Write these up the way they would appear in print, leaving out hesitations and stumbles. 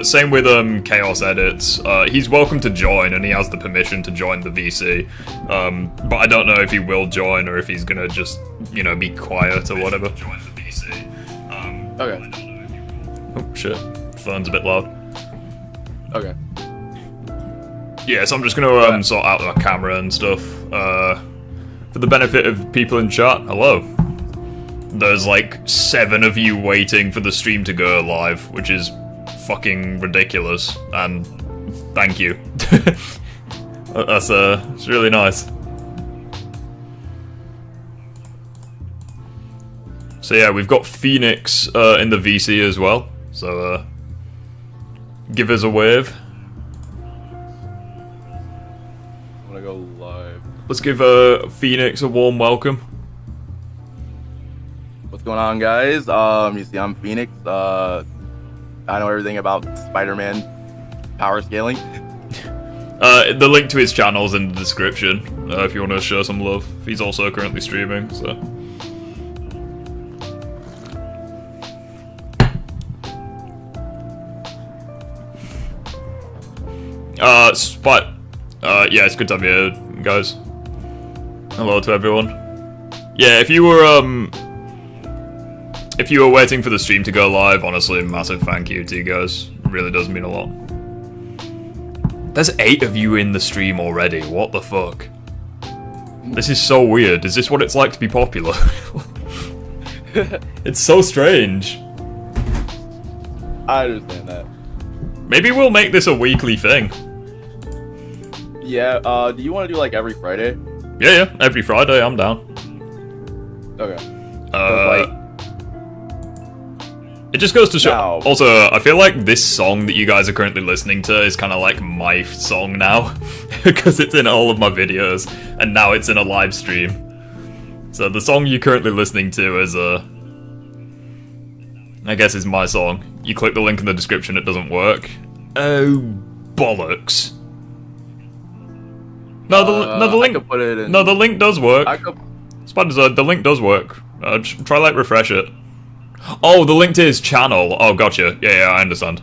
same with Chaos Edits. He's welcome to join, and he has the permission to join the VC. But I don't know if he will join or if he's gonna just, you know, be quiet or whatever. Okay. Oh shit, phone's a bit loud. Okay. Yeah, so I'm just gonna sort out my camera and stuff. For the benefit of people in chat, hello. There's like 7 of you waiting for the stream to go live, which is fucking ridiculous, and thank you. That's it's really nice. So yeah, we've got Phoenix in the VC as well, so give us a wave. I'm gonna go live. Let's give Phoenix a warm welcome. What's going on, guys? You see, I'm Phoenix. I know everything about Spider-Man power scaling. The link to his channel's in the description, if you want to show some love. He's also currently streaming, so... yeah, it's good to have you here, guys. Hello to everyone. Yeah, if you were waiting for the stream to go live, honestly, massive thank you to you guys. It really does mean a lot. There's 8 of you in the stream already, what the fuck? This is so weird. Is this what it's like to be popular? It's so strange. I understand that. Maybe we'll make this a weekly thing. Yeah, do you want to do like every Friday? Yeah, every Friday, I'm down. Okay. It just goes to show. Now, also, I feel like this song that you guys are currently listening to is kind of like my song now, because it's in all of my videos, and now it's in a live stream. So the song you're currently listening to is I guess is my song. You click the link in the description, it doesn't work. Oh, bollocks. No, the link. Put it in. No, the link does work. Spider-Man, the link does work. Try like refresh it. Oh, the link to his channel. Oh, gotcha. Yeah, I understand.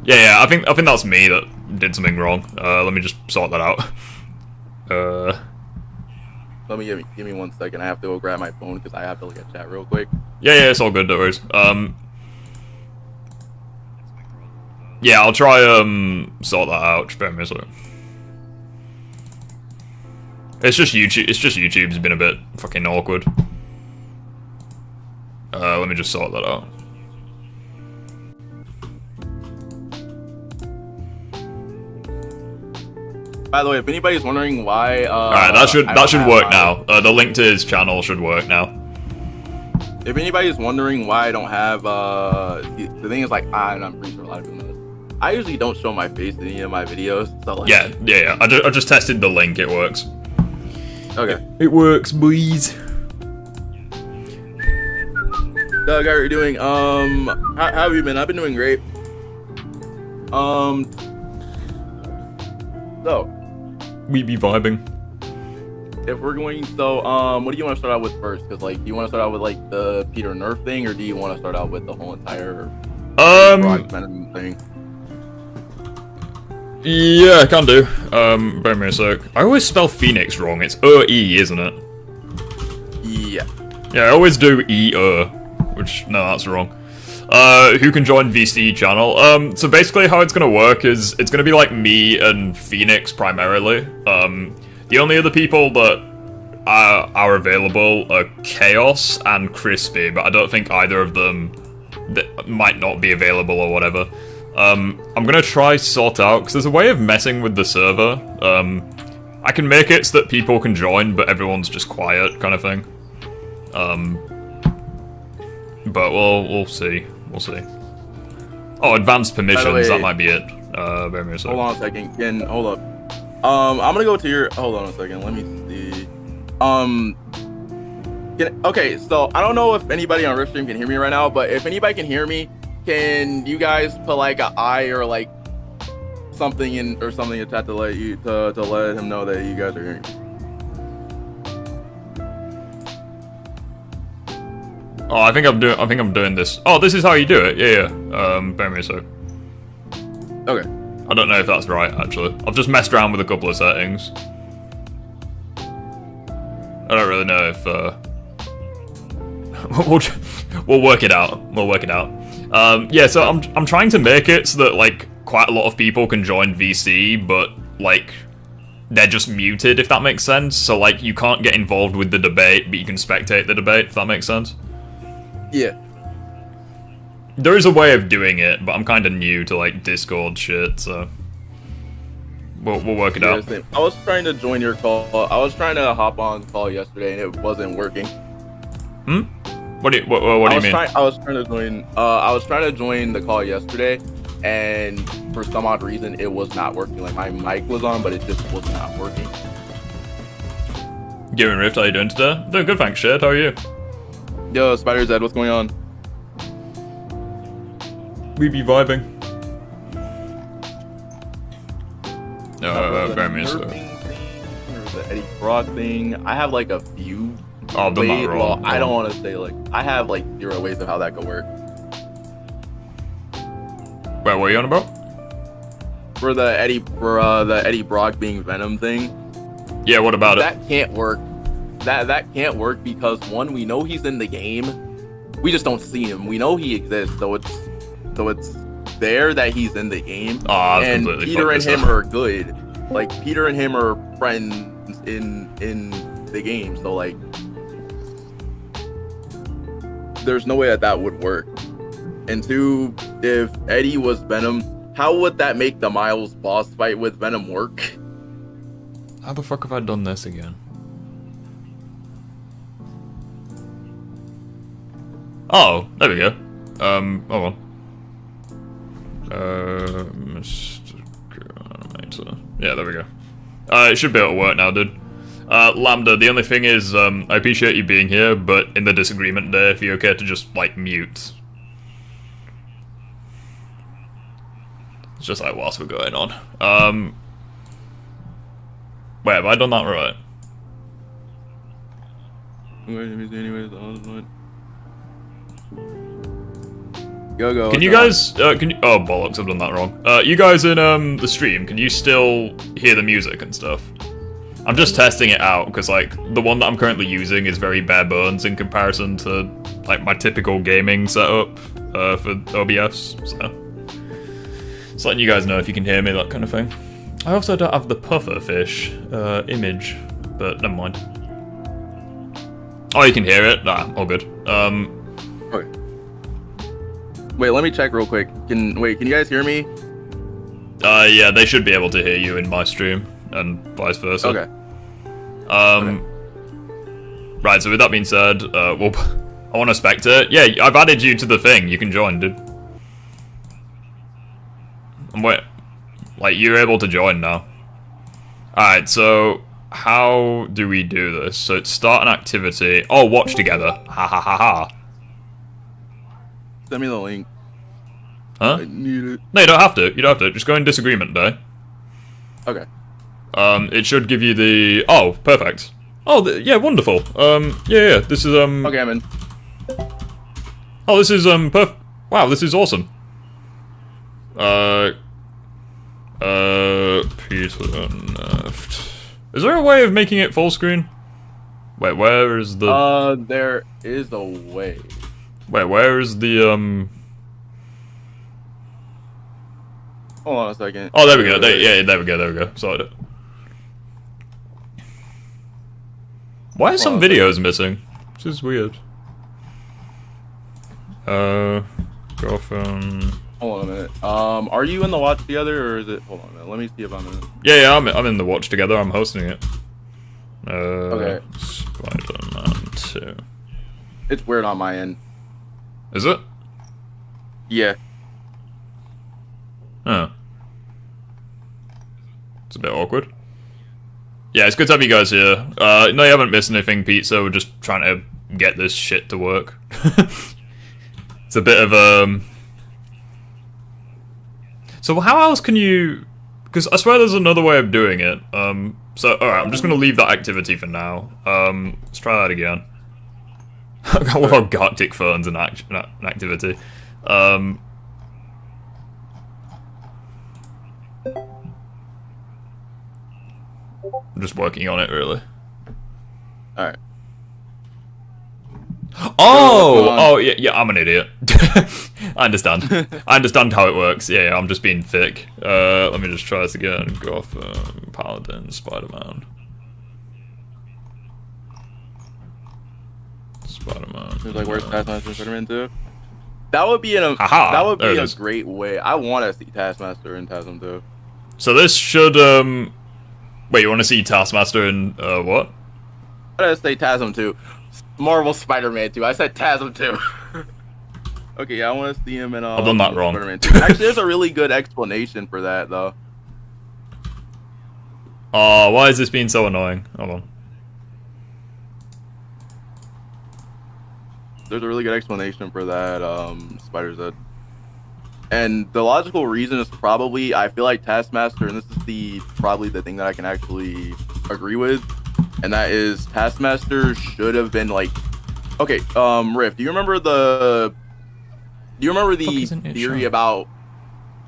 Yeah. I think that's me that did something wrong. Let me just sort that out. Let me give me 1 second. I have to go grab my phone because I have to look at chat real quick. Yeah, it's all good. Don't worry. Yeah, I'll try sort that out. Just bear with me a second. It's just YouTube's been a bit fucking awkward. Let me just sort that out. By the way, if anybody's wondering why, alright, that should work now. The link to his channel should work now. If anybody's wondering why I don't have, the thing is, like, I'm pretty sure a lot of people know this. I usually don't show my face in any of my videos, so like... Yeah. I just tested the link, it works. Okay. It works, boys. Doug, how are you doing? How have you been? I've been doing great. So... We be vibing. If we're going, so, what do you want to start out with first? Because, like, do you want to start out with, like, the Peter Nerf thing, or do you want to start out with the whole entire... Venom thing? Yeah, I can do. Bear me a sec. I always spell Phoenix wrong. It's E, isn't it? Yeah. Yeah, I always do which, no, that's wrong. Who can join VC channel? So basically how it's gonna work is, it's gonna be like me and Phoenix primarily. The only other people that are available are Chaos and Crispy, but I don't think either of them might not be available or whatever. I'm gonna try sort out, because there's a way of messing with the server. I can make it so that people can join, but everyone's just quiet, kind of thing. But we'll see. We'll see. Oh, advanced permissions, way, that might be it. Bear me a second. Hold on a second. Hold up. I'm gonna go to your... Hold on a second. Let me see. Okay, so I don't know if anybody on Ripstream can hear me right now, but if anybody can hear me, can you guys put like an I or like something in chat to let him know that you guys are hearing me? Oh, I think I'm doing this. Oh, this is how you do it. Yeah. Bear me a sec. Okay. I don't know if that's right, actually. I've just messed around with a couple of settings. I don't really know if, we'll work it out. We'll work it out. Yeah, so I'm trying to make it so that, like, quite a lot of people can join VC, but, like, they're just muted, if that makes sense. So, like, you can't get involved with the debate, but you can spectate the debate, if that makes sense. Yeah. There is a way of doing it, but I'm kind of new to, like, Discord shit, so... We'll work it out. Same. I was trying to join your call. I was trying to hop on call yesterday, and it wasn't working. Hmm? What do you mean? I was trying to join the call yesterday, and for some odd reason, it was not working. Like, my mic was on, but it just was not working. Giving Rift, how you doing today? Doing good, thanks, shit. How are you? Yo, Spider Z, what's going on? We be vibing. Bear me a sec. The Eddie Brock thing. I have like a few. Oh, I've done that wrong. Well, I don't want to say like I have like 0 ways of how that could work. Wait, what are you on about? For the Eddie Brock being Venom thing. Yeah, what about that? That can't work. That can't work because one, we know he's in the game. We just don't see him. We know he exists, so it's there that he's in the game. Oh, and Peter and him are good. Like Peter and him are friends in the game. So like, there's no way that would work. And two, if Eddie was Venom, how would that make the Miles boss fight with Venom work? How the fuck have I done this again? Oh, there we go. Hold on. Mr. Animator. Yeah, there we go. It should be able to work now, dude. Lambda, the only thing is, I appreciate you being here, but in the disagreement there, if you're okay to just, like, mute. It's just like, whilst we're going on. Wait, have I done that right? Go. Can you guys, oh bollocks, I've done that wrong. You guys in, the stream, can you still hear the music and stuff? I'm just testing it out, because, like, the one that I'm currently using is very bare bones in comparison to, like, my typical gaming setup, for OBS, so... Just letting you guys know if you can hear me, that kind of thing. I also don't have the pufferfish, image, but never mind. Oh, you can hear it? Nah, all good. Okay. Wait, let me check real quick. Can you guys hear me? Yeah, they should be able to hear you in my stream, and vice versa. Okay. Okay. Right, so with that being said, I want to spectate. Yeah, I've added you to the thing, you can join, dude. And wait, like, you're able to join now. Alright, so, how do we do this? So, it's start an activity. Oh, watch together. Ha ha ha ha. Send me the link. Huh? I need it. No, you don't have to. You don't have to. Just go in disagreement day. Okay. It should give you the... Oh, perfect. Oh, yeah, wonderful. Yeah, this is, Okay, I'm in. Oh, this is, Wow, this is awesome. Peter nerfed. Is there a way of making it full screen? Wait, where is the... there is a way. Wait, where is the, Hold on a second. Oh, there we go. There we go. Sorted it. Why are some videos missing? This is weird. Girlfriend... Hold on a minute. Are you in the watch together, or is it... Hold on a minute. Let me see if I'm in it. Yeah, I'm in the watch together. I'm hosting it. Okay. Spider-Man 2. It's weird on my end. Is it? Yeah. Oh. It's a bit awkward. Yeah, it's good to have you guys here. No, you haven't missed anything, Pete, so we're just trying to get this shit to work. It's a bit of, So how else can you... Because I swear there's another way of doing it. So, alright, I'm just going to leave that activity for now. Let's try that again. I love how Garctic Ferns an activity. I'm just working on it, really. All right. Oh, yeah, I'm an idiot. I understand. I understand how it works. Yeah, I'm just being thick. Let me just try this again. Gotham, Paladin, Spider-Man. Spider-Man. There's like, where's Taskmaster and Spider-Man 2? That would be a great way. I want to see Taskmaster and Tasm 2. So this should, wait, you want to see Taskmaster in, what? I gotta say Tasm 2. Marvel Spider-Man 2. I said Tasm 2. Okay, yeah, I want to see him in I've done that wrong. Spider-Man 2. Actually, there's a really good explanation for that, though. Oh, why is this being so annoying? Hold on. There's a really good explanation for that, Spider-Z. And the logical reason is probably, I feel like Taskmaster, and this is probably the thing that I can actually agree with, and that is Taskmaster should have been like, okay, Riff, do you remember the theory about,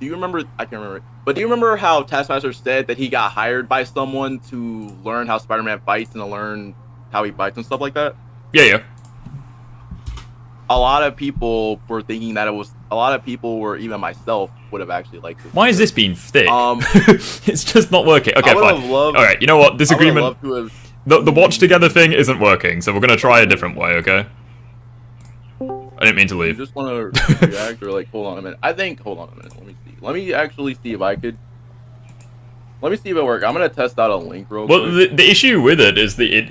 I can't remember, but do you remember how Taskmaster said that he got hired by someone to learn how Spider-Man fights and to learn how he fights and stuff like that? Yeah. A lot of people were thinking that even myself would have actually liked it. Why is this being thick? It's just not working. Okay, fine. Alright, you know what? Disagreement. The watch together thing isn't working, so we're gonna try a different way, okay? I didn't mean to leave. You just want to react or like, hold on a minute. Hold on a minute. Let me see. Let me actually see if I could. Let me see if it works. I'm gonna test out a link real quick. Well, the issue with it is the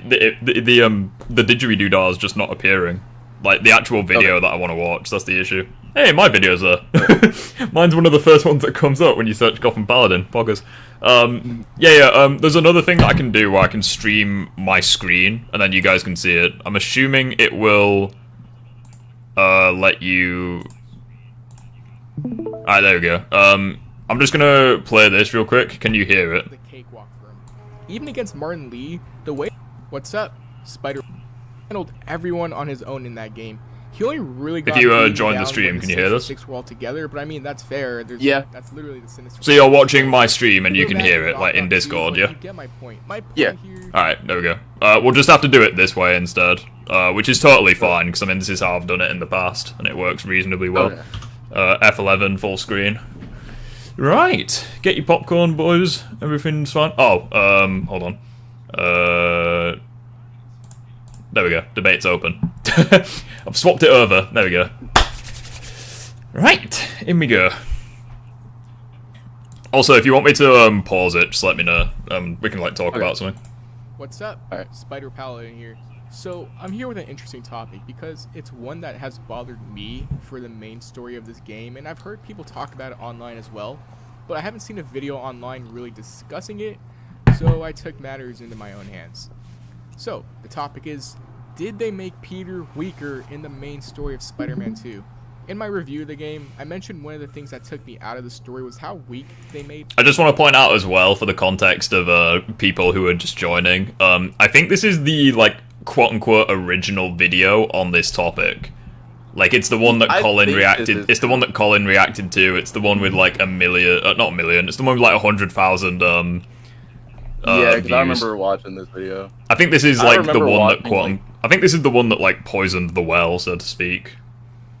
didgeridoo is just not appearing. Like, the actual video that I want to watch, that's the issue. Hey, my video's there. Mine's one of the first ones that comes up when you search Gotham Paladin. Poggers. There's another thing that I can do where I can stream my screen, and then you guys can see it. I'm assuming it will let you... Alright, there we go. I'm just gonna play this real quick. Can you hear it? The cakewalk for him. Even against Martin Lee, the way... What's up, Spider... handled everyone on his own in that game. He only really got... If you join the stream, can you hear this? Six were all together, but I mean, that's fair. That's literally the Sinister... So you're watching my stream and you can hear it, like, in Discord, yeah? You get my point. Yeah. Alright, there we go. We'll just have to do it this way instead. Which is totally fine, because I mean, this is how I've done it in the past, and it works reasonably well. F11, full screen. Right. Get your popcorn, boys. Everything's fine. Oh, hold on. There we go. Debate's open. I've swapped it over. There we go. Right. In we go. Also, if you want me to pause it, just let me know. We can like talk about something. What's up? Alright. Spider Paladin here. So, I'm here with an interesting topic because it's one that has bothered me for the main story of this game, and I've heard people talk about it online as well, but I haven't seen a video online really discussing it, so I took matters into my own hands. So, the topic is, did they make Peter weaker in the main story of Spider-Man 2? In my review of the game, I mentioned one of the things that took me out of the story was how weak they made... I just want to point out as well, for the context of people who are just joining, I think this is the, like, quote-unquote original video on this topic. Like, it's the one that Colin reacted... It's the one that Colin reacted to. It's the one with, like, not a million. It's the one with, like, 100,000, yeah, because I remember watching this video. I think this is, like, the one that, I think this is the one that, like, poisoned the well, so to speak.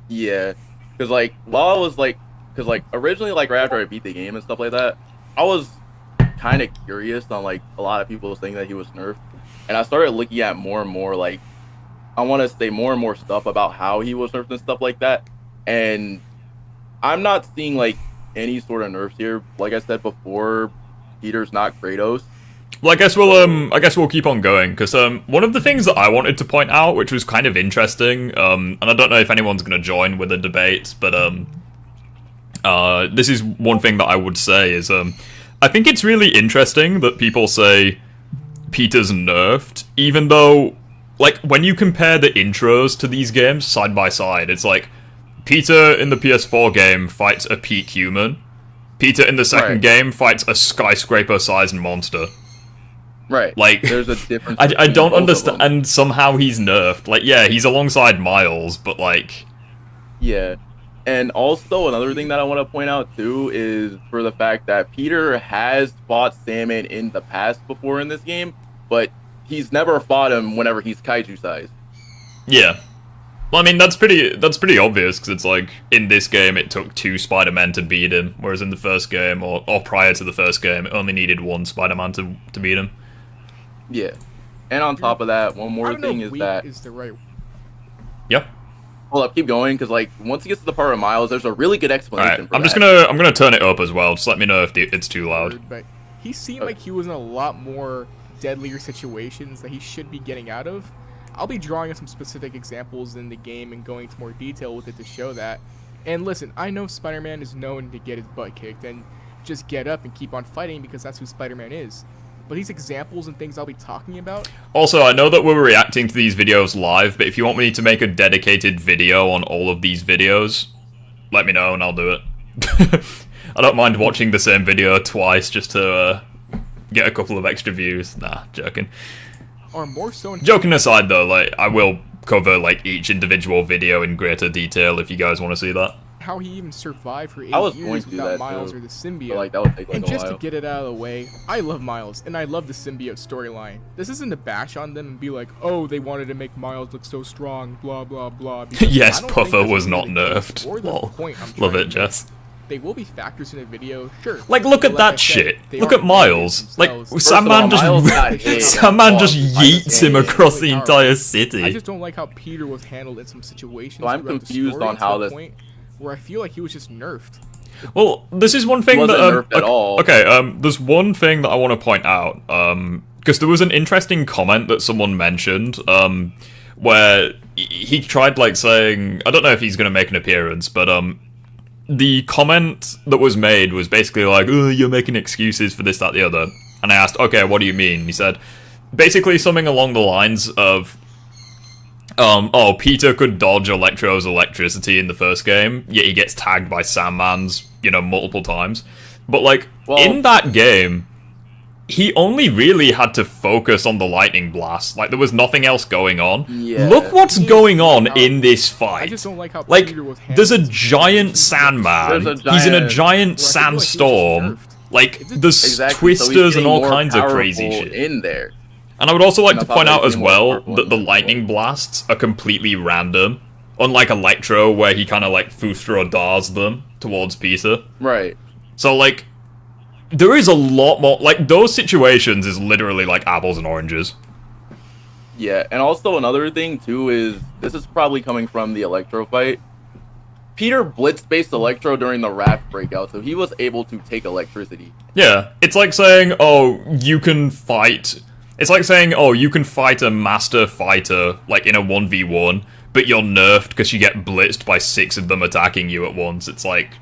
Yeah, because, like, while I was, like... Because, like, originally, like, right after I beat the game and stuff like that, I was kind of curious on, like, a lot of people saying that he was nerfed. And I started looking at more and more, like, I want to say more and more stuff about how he was nerfed and stuff like that. And I'm not seeing, like, any sort of nerfs here. Like I said before, Peter's not Kratos. Well, I guess we'll keep on going, because one of the things that I wanted to point out, which was kind of interesting, and I don't know if anyone's going to join with the debate, but this is one thing that I would say is, I think it's really interesting that people say Peter's nerfed, even though, like, when you compare the intros to these games side by side, it's like, Peter in the PS4 game fights a peak human, Peter in the second game fights a skyscraper-sized monster. Right. Like, there's a difference. I don't understand, and somehow he's nerfed. Like, yeah, he's alongside Miles, but like... Yeah. And also another thing that I want to point out too is for the fact that Peter has fought Sandman in the past before in this game, but he's never fought him whenever he's kaiju sized. Yeah. Well, I mean, that's pretty obvious, because it's like, in this game it took 2 Spider-Men to beat him, whereas in the first game, or prior to the first game, it only needed 1 Spider-Man to beat him. Yeah. And on top of that, one more thing is that... is the right... Yep. Hold up, keep going, because like, once he gets to the part of Miles, there's a really good explanation for I'm gonna turn it up as well, just let me know if it's too loud. But he seemed like he was in a lot more deadlier situations that he should be getting out of. I'll be drawing some specific examples in the game and going into more detail with it to show that. And listen, I know Spider-Man is known to get his butt kicked and just get up and keep on fighting because that's who Spider-Man is. But these examples and things I'll be talking about... Also, I know that we're reacting to these videos live, but if you want me to make a dedicated video on all of these videos, let me know and I'll do it. I don't mind watching the same video twice just to get a couple of extra views. Nah, joking. Or more so... Joking aside though, like, I will cover like each individual video in greater detail if you guys want to see that. How he even survived for 8 going years to do without that Miles too. or the symbiote. But, like, that would take, like, and a just while. to get it out of the way, I love Miles and I love the symbiote storyline. This isn't to bash on them and be like, oh, they wanted to make Miles look so strong, blah blah blah. Yes, Puffer was not nerfed. Lol. Love it, Jess. They will be factors in a video, sure. Like, look at that shit. Look at Miles. Like, Sandman just yeets him across the entire city. I just don't like how Peter was handled in some situations. So I'm confused on how this... Where I feel like he was just nerfed. Well, this is one thing that... nerfed at all. Okay, there's one thing that I want to point out. Because there was an interesting comment that someone mentioned, where he tried, like, saying... I don't know if he's going to make an appearance, but, the comment that was made was basically like, oh, you're making excuses for this, that, the other. And I asked, okay, what do you mean? He said, basically something along the lines of, oh, Peter could dodge Electro's electricity in the first game, yet he gets tagged by Sandman's, multiple times. But, like, in that game, he only really had to focus on the lightning blast. Like, there was nothing else going on. Yeah. Look what's going on in this fight. I just don't like how Peter was there's a giant Sandman. He's in a giant sandstorm. Like, there's twisters and all kinds of crazy shit in there. And I would also like to point out as well that the lightning blasts are completely random. Unlike Electro, where he kind of, like, Fustra-Dars them towards Peter. Right. So, like... There is a lot more, like, those situations is literally like apples and oranges. Yeah, and also another thing, too, is this is probably coming from the Electro fight. Peter blitz-based Electro during the Raft breakout, so he was able to take electricity. Yeah, it's like saying, oh, you can fight... It's like saying, oh, you can fight a master fighter, like, in a 1v1, but you're nerfed because you get blitzed by 6 of them attacking you at once. It's like...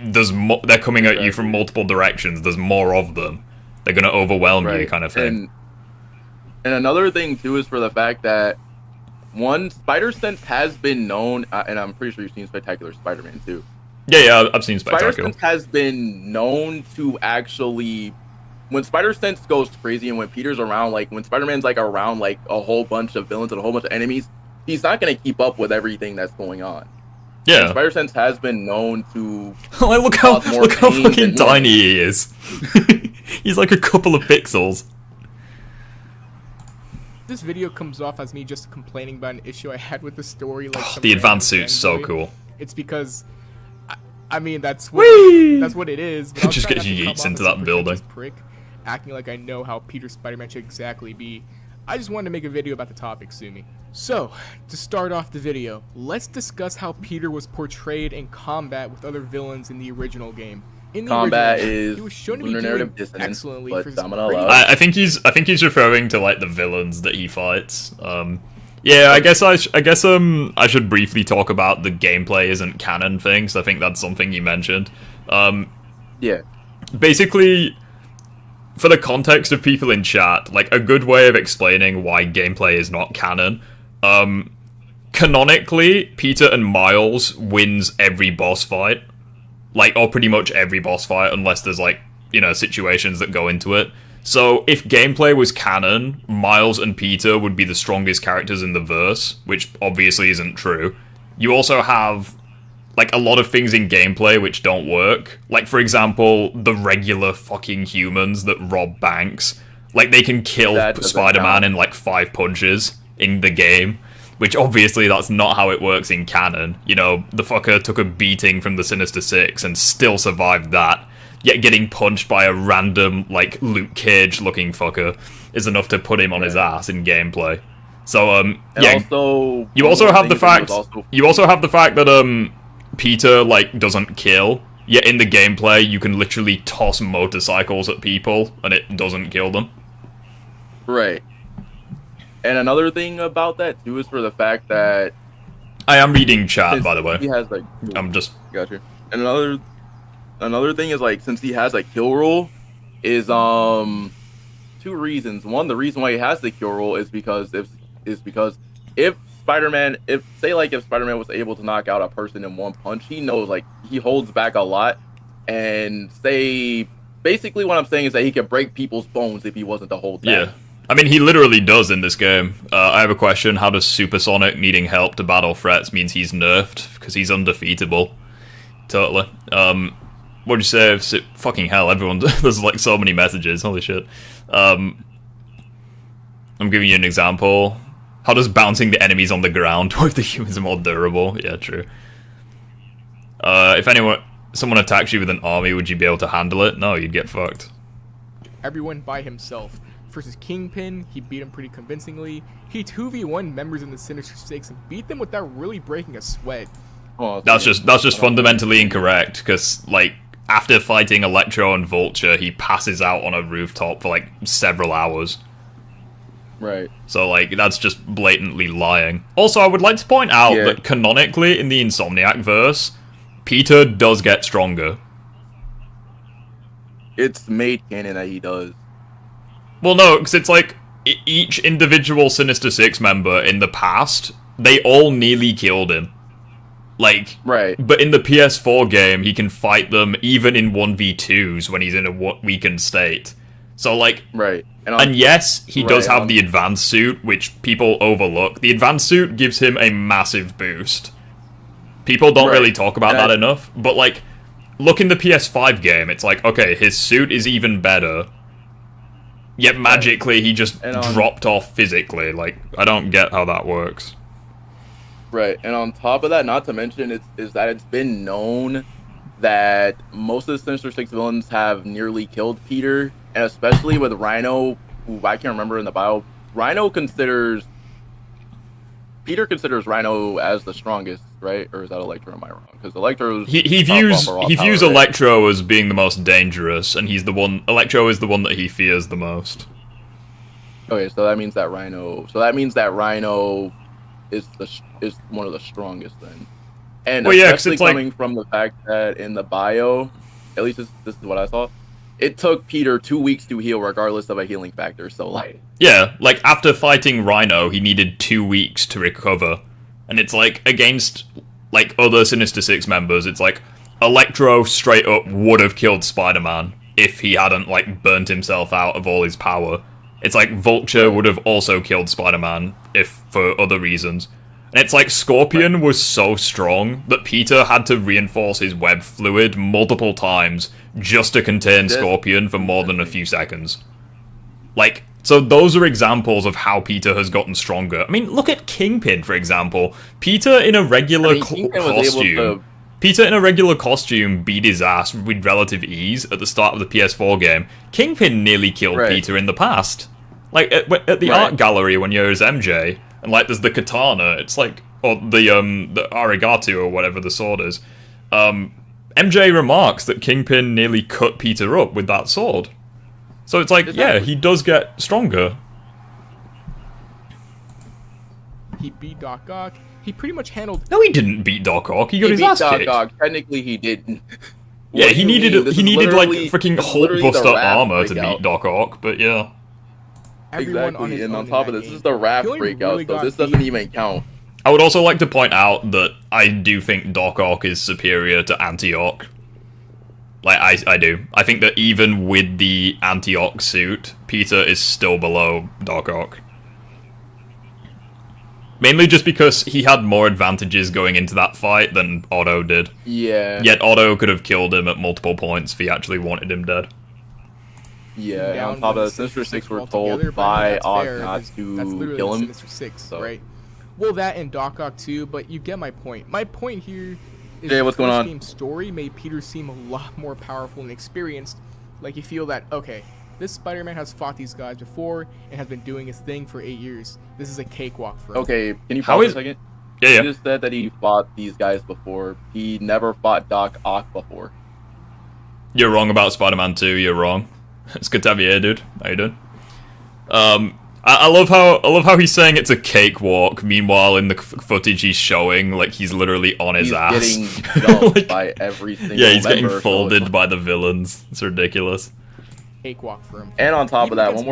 they're coming at you from multiple directions. There's more of them. They're gonna overwhelm you, kind of thing. And another thing too is for the fact that one, Spider Sense has been known, and I'm pretty sure you've seen Spectacular Spider-Man too. Yeah, I've seen Spectacular. Spider Sense has been known to actually, when Spider Sense goes crazy and when Peter's around, like when Spider-Man's like around like a whole bunch of villains and a whole bunch of enemies, he's not gonna keep up with everything that's going on. Yeah, Spider Sense has been known to. Like, look how fucking tiny he is. He's like a couple of pixels. This video comes off as me just complaining about an issue I had with the story. Like the advanced suit's so cool. It's because, I mean, that's what it is. But just get yeets into that building. Prick, acting like I know how Peter Spider-Man should exactly be. I just wanted to make a video about the topic, Sumi. So, to start off the video, let's discuss how Peter was portrayed in combat with other villains in the original game. In the combat original, is he was shown to be narrative doing dissonance, excellently but for his I'm gonna allow I think he's referring to like the villains that he fights. Yeah, I guess I should briefly talk about the gameplay isn't canon things. I think that's something you mentioned. Yeah. Basically, for the context of people in chat, like a good way of explaining why gameplay is not canon. Canonically, Peter and Miles wins every boss fight. Like, or pretty much every boss fight, unless there's, like, situations that go into it. So, if gameplay was canon, Miles and Peter would be the strongest characters in the verse, which obviously isn't true. You also have like a lot of things in gameplay which don't work. Like, for example, the regular fucking humans that rob banks. Like, they can kill Spider-Man in like 5 punches in the game, which obviously that's not how it works in canon. You know, the fucker took a beating from the Sinister Six and still survived that, yet getting punched by a random, like, Luke Cage-looking fucker is enough to put him on his ass in gameplay. So, yeah, also, you also have the fact that, Peter, like, doesn't kill, yet in the gameplay you can literally toss motorcycles at people and it doesn't kill them. Right. And another thing about that, too, is for the fact that... I am reading chat, by the way. He has, like... I'm just... Gotcha. And another thing is, like, since he has a kill rule, is, 2 reasons. One, the reason why he has the kill rule is because if Spider-Man was able to knock out a person in 1 punch, he knows, like, he holds back a lot. And basically what I'm saying is that he could break people's bones if he wasn't to hold back. Yeah. I mean, he literally does in this game. I have a question. How does Supersonic needing help to battle threats means he's nerfed? Because he's undefeatable. Totally. What'd you say? Fucking hell, everyone... There's, like, so many messages. Holy shit. I'm giving you an example. How does bouncing the enemies on the ground if the humans are more durable? Yeah, true. If someone attacks you with an army, would you be able to handle it? No, you'd get fucked. Everyone by himself. Versus Kingpin, he beat him pretty convincingly. He 2v1 members in the Sinister Six and beat them without really breaking a sweat. Oh, that's just fundamentally incorrect, because, like, after fighting Electro and Vulture, he passes out on a rooftop for, like, several hours. Right. So, like, that's just blatantly lying. Also, I would like to point out that canonically in the Insomniac verse, Peter does get stronger. It's made canon that he does. Well, no, because it's like, each individual Sinister Six member in the past, they all nearly killed him. Like, right. But in the PS4 game, he can fight them even in 1v2s when he's in a weakened state. So, like, right. And yes, he does have the advanced suit, which people overlook. The advanced suit gives him a massive boost. People don't really talk about that enough, but, like, look in the PS5 game, it's like, okay, his suit is even better, yet magically he just dropped off physically. Like, I don't get how that works. Right, and on top of that, not to mention, is that it's been known that most of the Sinister Six villains have nearly killed Peter, and especially with Rhino, who I can't remember in the bio, Peter considers Rhino as the strongest, right? Or is that Electro? Am I wrong? Because Electro's he views Electro as being the most dangerous, and Electro is the one that he fears the most. Okay, so that means that Rhino is one of the strongest then. And especially coming from the fact that in the bio, at least this is what I saw, it took Peter 2 weeks to heal regardless of a healing factor, so like... Yeah, like after fighting Rhino, he needed 2 weeks to recover. And it's like, against like other Sinister Six members, it's like, Electro straight up would have killed Spider-Man if he hadn't like burnt himself out of all his power. It's like Vulture would have also killed Spider-Man if for other reasons. And it's like Scorpion was so strong that Peter had to reinforce his web fluid multiple times just to contain Scorpion for more than a few seconds. Like, so those are examples of how Peter has gotten stronger. I mean, look at Kingpin, for example. Peter in a regular costume beat his ass with relative ease at the start of the PS4 game. Kingpin nearly killed Peter in the past. Like, at the art gallery when you're as MJ, and like there's the katana, it's like, or the arigato or whatever the sword is. MJ remarks that Kingpin nearly cut Peter up with that sword. So it's like, yeah, he does get stronger. He beat Doc Ock. He pretty much handled... No, he didn't beat Doc Ock. He got his ass kicked. Doc Ock. Technically, he didn't. Yeah, he needed like freaking Hulk Buster armor to beat Doc Ock, but yeah. Exactly, and on top of this is the Raft breakout, so this doesn't even count. I would also like to point out that I do think Doc Ock is superior to Anti-Ock. Like, I do. I think that even with the Anti-Ock suit, Peter is still below Doc Ock. Mainly just because he had more advantages going into that fight than Otto did. Yeah. Yet Otto could have killed him at multiple points if he actually wanted him dead. Yeah, and on top of that, Sinister Six were told by Ock not to kill him. Sinister Six, right? Well, that and Doc Ock too, but you get my point. My point here is Jay, what's going on? The first game story made Peter seem a lot more powerful and experienced. Like, you feel that, okay, this Spider-Man has fought these guys before and has been doing his thing for 8 years. This is a cakewalk for him. Okay, can you pause a second? Yeah. He just said that he fought these guys before. He never fought Doc Ock before. You're wrong about Spider-Man 2, you're wrong. It's good to have you here, dude. How you doing? I love how he's saying it's a cakewalk. Meanwhile, in the footage he's showing, like, he's literally on his ass. He's getting dumped like, by every single yeah, he's getting member, folded so by the villains. It's ridiculous. Cakewalk for him. And on top Even of that, against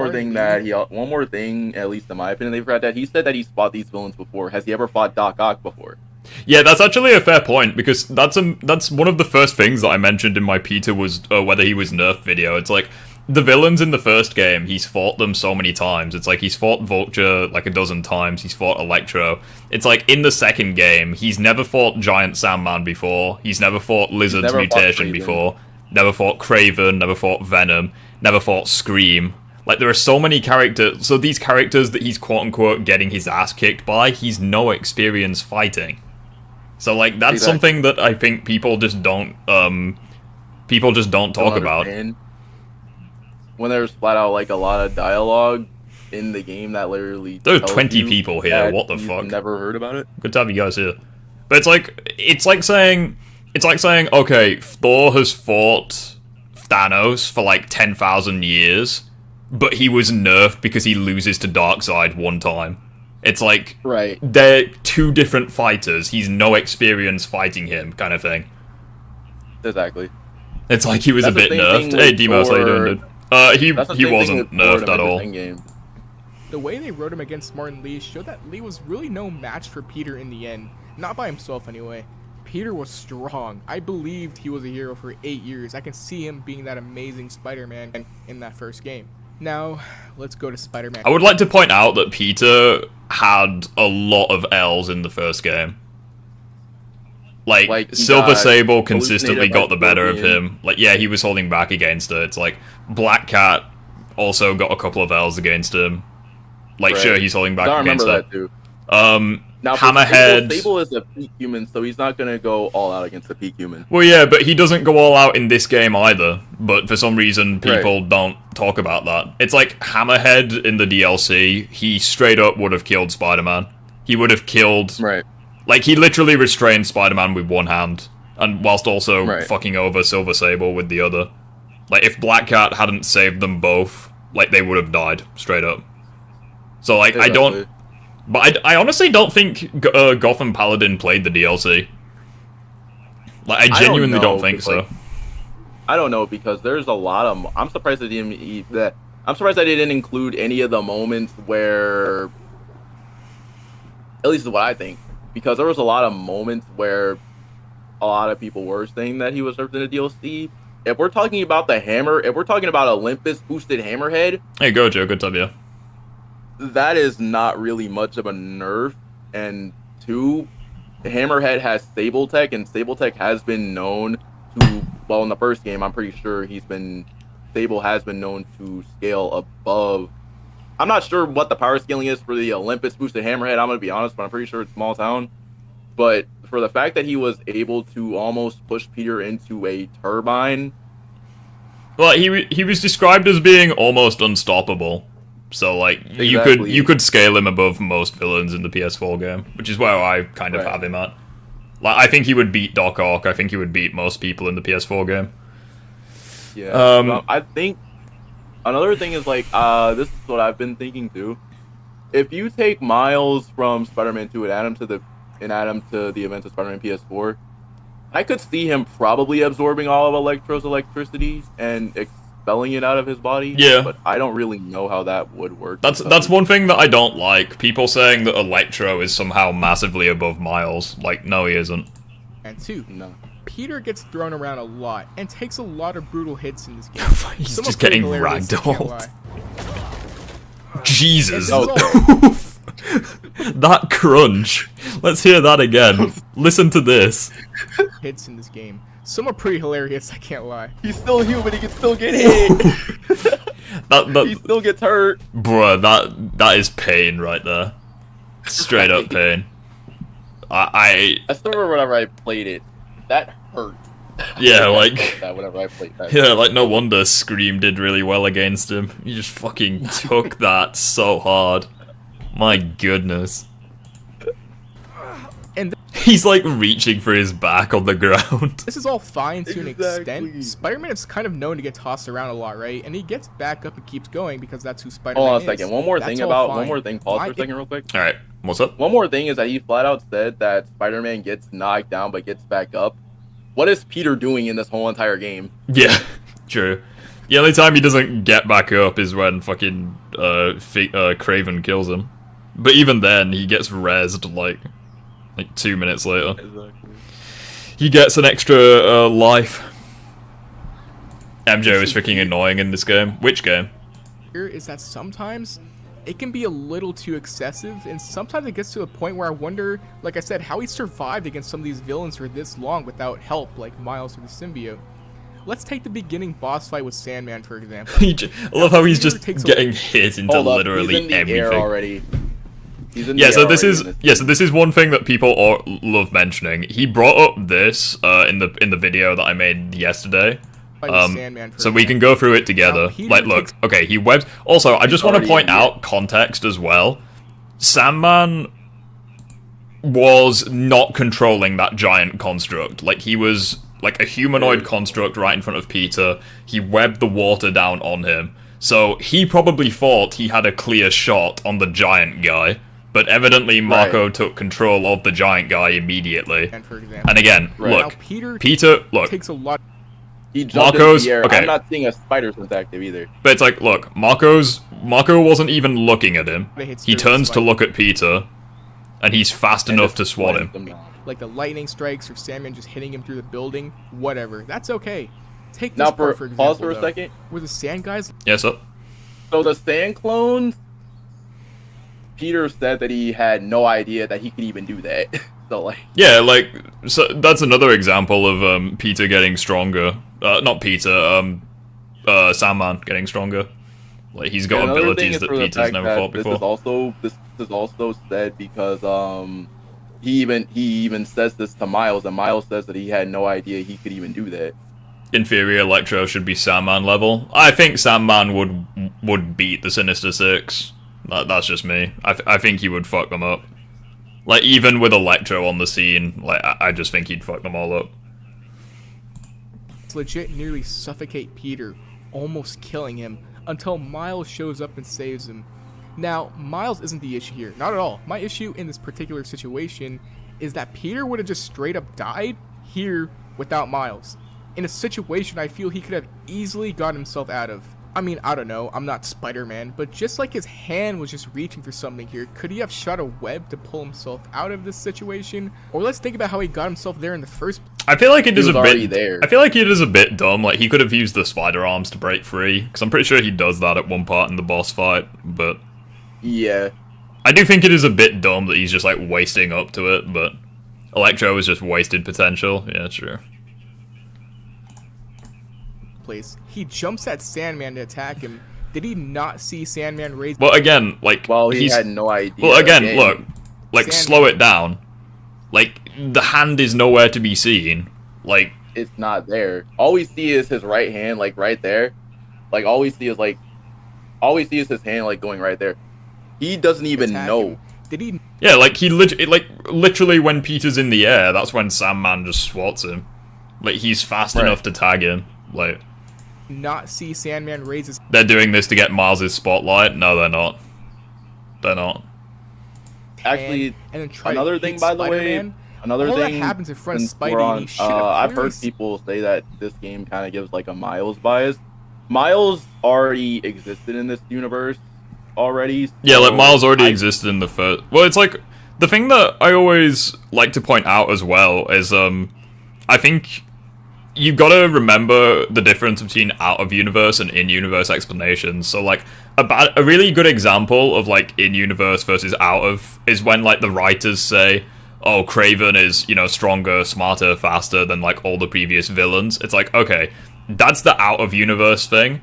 one more thing, at least in my opinion, they forgot that he said that he's fought these villains before. Has he ever fought Doc Ock before? Yeah, that's actually a fair point, because that's one of the first things that I mentioned in my Peter was whether he was nerfed video. It's like, the villains in the first game, he's fought them so many times. It's like he's fought Vulture like a dozen times, he's fought Electro. It's like in the second game, he's never fought Giant Sandman before, he's never fought Lizard's Mutation before, never fought Kraven, never fought Venom, never fought Scream. Like, there are so many characters, so these characters that he's quote-unquote getting his ass kicked by, he's no experience fighting. So, like, that's something that I think people just don't talk about. When there's flat out, like, a lot of dialogue in the game that literally there are 20 people here, what the fuck? Never heard about it? Good to have you guys here. But it's like saying, okay, Thor has fought Thanos for like 10,000 years, but he was nerfed because he loses to Darkseid one time. It's like, right, they're two different fighters, he's no experience fighting him, kind of thing. Exactly. It's like he was a bit nerfed. Hey, Demos, how you doing, dude? He wasn't nerfed at all. The way they wrote him against Martin Lee showed that Lee was really no match for Peter in the end. Not by himself, anyway. Peter was strong. I believed he was a hero for 8 years. I can see him being that amazing Spider-Man in that first game. Now, let's go to Spider-Man. I would like to point out that Peter had a lot of L's in the first game. Like Silver Sable consistently got the better of him. Like, yeah, he was holding back against it. It's like, Black Cat also got a couple of L's against him. Like, sure, he's holding back against that. Too. Now, Hammerhead... Sable is a peak human, so he's not gonna go all out against the peak human. Well, yeah, but he doesn't go all out in this game either. But for some reason, people don't talk about that. It's like, Hammerhead in the DLC, he straight up would have killed Spider-Man. He would have killed... Right. Like, he literally restrained Spider-Man with one hand, and whilst also fucking over Silver Sable with the other. Like, if Black Cat hadn't saved them both, like, they would have died, straight up. So, like, exactly. I honestly don't think Gotham Paladin played the DLC. Like, I genuinely don't think so. I don't know, because there's a lot of... I'm surprised they didn't include any of the moments where... At least is what I think. Because there was a lot of moments where a lot of people were saying that he was nerfed in the DLC. If we're talking about if we're talking about Olympus boosted Hammerhead... Hey, Gojo, good to have you. That is not really much of a nerf. And 2, Hammerhead has Stable Tech, and Stable Tech has been known to... Well, in the first game, I'm pretty sure Stable has been known to scale above... I'm not sure what the power scaling is for the Olympus boosted Hammerhead, I'm going to be honest, but I'm pretty sure it's small town. But for the fact that he was able to almost push Peter into a turbine... Well, he was described as being almost unstoppable. So, like, you could scale him above most villains in the PS4 game, which is where I kind of have him at. Like, I think he would beat Doc Ock, I think he would beat most people in the PS4 game. Yeah, I think... Another thing is, like, this is what I've been thinking, too. If you take Miles from Spider-Man 2 and add him to the events of Spider-Man PS4, I could see him probably absorbing all of Electro's electricity and expelling it out of his body. Yeah. But I don't really know how that would work. That's one thing that I don't like. People saying that Electro is somehow massively above Miles. Like, no, he isn't. And 2, no. Peter gets thrown around a lot and takes a lot of brutal hits in this game. He's just getting ragdolled. Jesus. That crunch. Let's hear that again. Listen to this. hits in this game. Some are pretty hilarious, I can't lie. He's still human. He can still get hit. He still gets hurt. Bruh, that is pain right there. Straight up pain. I still remember whenever I played it. That hurt. Yeah, like that whenever I played that. Yeah, like no wonder Scream did really well against him. He just fucking took that so hard. My goodness. And he's like reaching for his back on the ground. this is all fine to an Exactly. extent. Spider-Man is kind of known to get tossed around a lot, right? And he gets back up and keeps going because that's who Spider-Man Hold is. on a second. One more That's thing all about fine. one more thing. Pause for a second, real quick. All right, what's up? One more thing is that he flat out said that Spider-Man gets knocked down but gets back up. What is Peter doing in this whole entire game? Yeah, true. The only time he doesn't get back up is when fucking Kraven kills him. But even then, he gets rezzed like 2 minutes later. Exactly. He gets an extra life. MJ was freaking annoying in this game. Which game? Here is that sometimes it can be a little too excessive, and sometimes it gets to a point where I wonder, like I said, how he survived against some of these villains for this long without help, like Miles or the Symbiote. Let's take the beginning boss fight with Sandman, for example. I love how he's Peter just takes a- getting hit into Hold up, literally he's in the everything. air already. He's in the Yeah, air so this already is in this so this is one thing that people love mentioning. He brought up this in the video that I made yesterday. Fight with Sandman, for So we can example. go through it together. Now, Peter Like, look, takes- okay, he webs. Also, I just want to already point in out context as well. Sandman was not controlling that giant construct. Like, he was like a humanoid construct right in front of Peter. He webbed the water down on him. So he probably thought he had a clear shot on the giant guy. But evidently Marco took control of the giant guy immediately. For example. And again, Right. look, Now, Peter, look, takes a lot. He jumped Marco's- in the air. okay. I'm not seeing a spider sense active either. but it's like, look, Marco wasn't even looking at him. Hits He very turns to slightly. look at Peter, and he's fast And enough just to swat slams him. down. Like the lightning strikes or Sandman just hitting him through the building, whatever. That's okay. Take this Now, part, for example, pause for a though, second. where the sand guys Yes, sir. So the sand clones, Peter said that he had no idea that he could even do that. So like, Yeah, like, so that's another example of Peter getting stronger. Not Peter, Sandman getting stronger. Like, he's got another thing abilities is that for the Peter's fact never that fought before. This is also said because he even says this to Miles, and Miles says that he had no idea he could even do that. Inferior Electro should be Sandman level. I think Sandman would beat the Sinister Six. That's just me. I think he would fuck them up. Like, even with Electro on the scene, like, I just think he'd fuck them all up. legit nearly suffocate Peter, almost killing him, until Miles shows up and saves him. Now, Miles isn't the issue here, not at all. My issue in this particular situation is that Peter would have just straight up died here without Miles. In a situation I feel he could have easily got himself out of. I mean, I don't know, I'm not Spider-Man, but just like his hand was just reaching for something here, could he have shot a web to pull himself out of this situation? Or let's think about how he got himself there in the first place. I feel like it is was a already bit. there. I feel like it is a bit dumb. Like, he could have used the spider arms to break free, because I'm pretty sure he does that at one part in the boss fight. But Yeah. I do think it is a bit dumb that he's just like wasting up to it. But Electro is just wasted potential. Yeah, sure. Place. He jumps at Sandman to attack him. Did he not see Sandman raise? Well, again, like, Well, he he's had no idea. well, again, look, like, Sandman. slow it down. Like, the hand is nowhere to be seen. Like, It's not there. All we see is his right hand, like right there. Like all we see is his hand, like going right there. He doesn't even attack know. him? Did he yeah, like literally when Peter's in the air, that's when Sandman just swats him. Like, he's fast Right. enough to tag him. Like, not see Sandman raise his they're doing this to get Miles' spotlight. No, they're not. They're not. Actually, hand and then try another to thing, hit by the way, Spider-Man? another All that thing happens in front of since we're Spidey, on, and he should have I've clearly heard people say that this game kind of gives like a Miles bias. Miles already existed in this universe already. Yeah, like, so Miles already I- existed in the first. Well, it's like the thing that I always like to point out as well is I think you've got to remember the difference between out-of-universe and in-universe explanations. So, like, a really good example of, like, in-universe versus out-of is when, like, the writers say, oh, Kraven is, you know, stronger, smarter, faster than, like, all the previous villains. It's like, okay, that's the out-of-universe thing.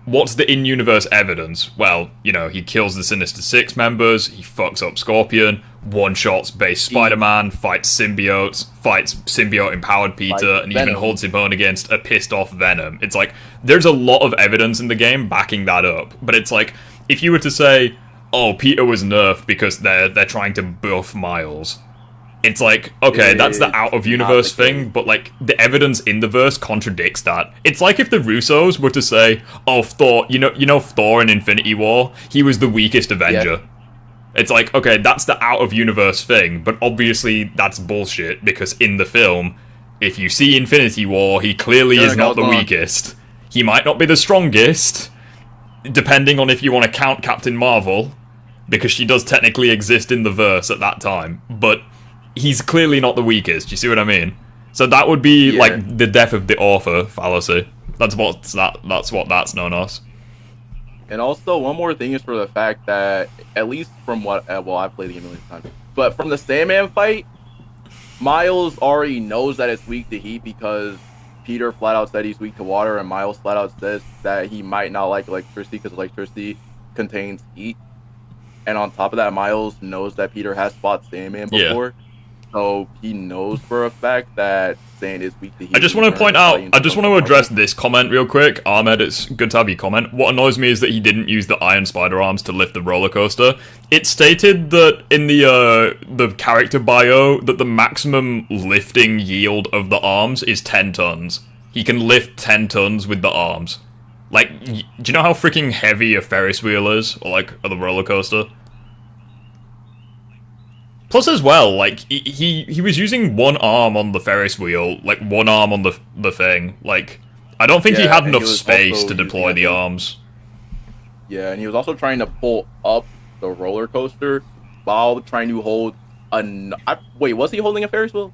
What's the in-universe evidence? Well, you know, he kills the Sinister Six members, he fucks up Scorpion, one-shots base Spider-Man, fights symbiotes, fights symbiote-empowered Peter, and even holds him on against a pissed-off Venom. It's like, there's a lot of evidence in the game backing that up, but it's like, if you were to say, oh, Peter was nerfed because they're trying to buff Miles, it's like, okay, that's the out-of-universe thing, but, like, the evidence in the verse contradicts that. It's like if the Russos were to say, oh, Thor, you know Thor in Infinity War? He was the weakest Avenger. Yeah. It's like, okay, that's the out-of-universe thing, but obviously that's bullshit, because in the film, if you see Infinity War, he clearly is not the weakest. He might not be the strongest, depending on if you want to count Captain Marvel, because she does technically exist in the verse at that time, but he's clearly not the weakest, you see what I mean? So that would be, like, the death of the author fallacy. That's what that's known as. And also, one more thing is for the fact that, at least from what, well, I've played the game a million times, but from the Sandman fight, Miles already knows that it's weak to heat because Peter flat out said he's weak to water, and Miles flat out says that he might not like electricity because electricity contains heat. And on top of that, Miles knows that Peter has fought Sandman before. Yeah. So he knows for a fact that Sand is weak to heat. I just want to point out, I just want to address this comment real quick. Ahmed, it's good to have you comment. What annoys me is that he didn't use the iron spider arms to lift the roller coaster. It stated that in the character bio that the maximum lifting yield of the arms is 10 tons. He can lift 10 tons with the arms. Like, do you know how freaking heavy a Ferris wheel is? Or, like, the roller coaster? Plus, as well, like, he was using one arm on the Ferris wheel, like, one arm on the thing. Like, I don't think he had enough space to deploy the arms. Yeah, and he was also trying to pull up the roller coaster while trying to hold wait, was he holding a Ferris wheel?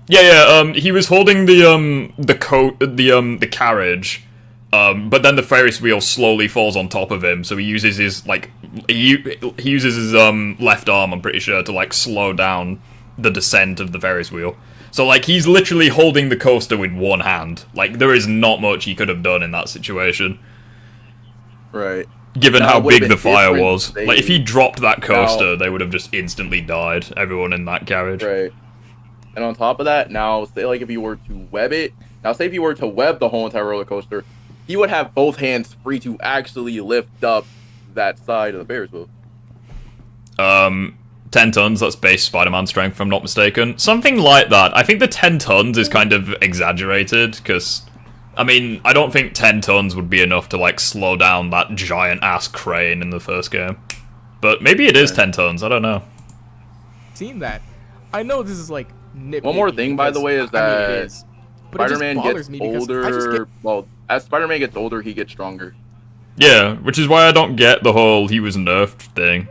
Yeah, he was holding the carriage, but then the Ferris wheel slowly falls on top of him, so he uses his, like, he uses his left arm, I'm pretty sure, to, like, slow down the descent of the Ferris wheel. So, like, he's literally holding the coaster with one hand. Like, there is not much he could have done in that situation. Right. Given how big the fire was. Like, if he dropped that coaster, they would have just instantly died, everyone in that carriage. Right. And on top of that, now, say, like, if you were to web it, now, say if you were to web the whole entire roller coaster, he would have both hands free to actually lift up that side of the Ferris wheel. 10 tons, that's base Spider-Man strength, if I'm not mistaken. Something like that. I think the 10 tons is kind of exaggerated, because, I mean, I don't think 10 tons would be enough to, like, slow down that giant-ass crane in the first game. But maybe it is 10 tons, I don't know. Seen that. I know this is, like, nitpicky. One more thing, by the way, is that it is, Spider-Man gets older. Well, as Spider-Man gets older, he gets stronger. Yeah, which is why I don't get the whole he was nerfed thing.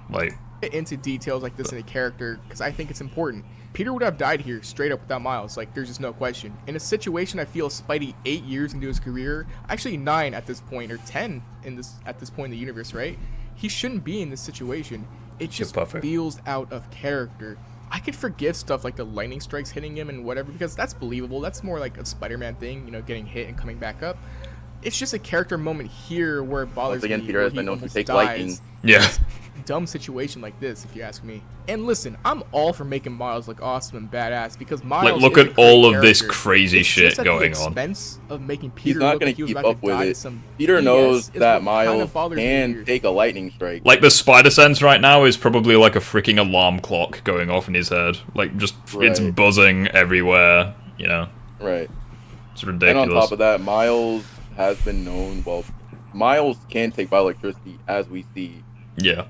Like, into details like this in a character, because I think it's important. Peter would have died here straight up without Miles, like, there's just no question. In a situation, I feel Spidey 8 years into his career, actually 9 at this point, or 10 at this point in the universe, right? He shouldn't be in this situation. It just feels out of character. I could forgive stuff like the lightning strikes hitting him and whatever, because that's believable. That's more like a Spider-Man thing, you know, getting hit and coming back up. It's just a character moment here where it bothers me. Once again, Peter has been known to take lightning. Yeah. Dumb situation like this, if you ask me. And listen, I'm all for making Miles look awesome and badass, because Miles, like, look at all of this crazy shit going on. Expense of making Peter he's not going to keep up with it. Peter knows that Miles can take a lightning strike. Like, the spider sense right now is probably like a freaking alarm clock going off in his head. Like, just it's buzzing everywhere, you know. Right. It's ridiculous. And on top of that, Miles has been known. Well, Miles can take bioelectricity, as we see. Yeah.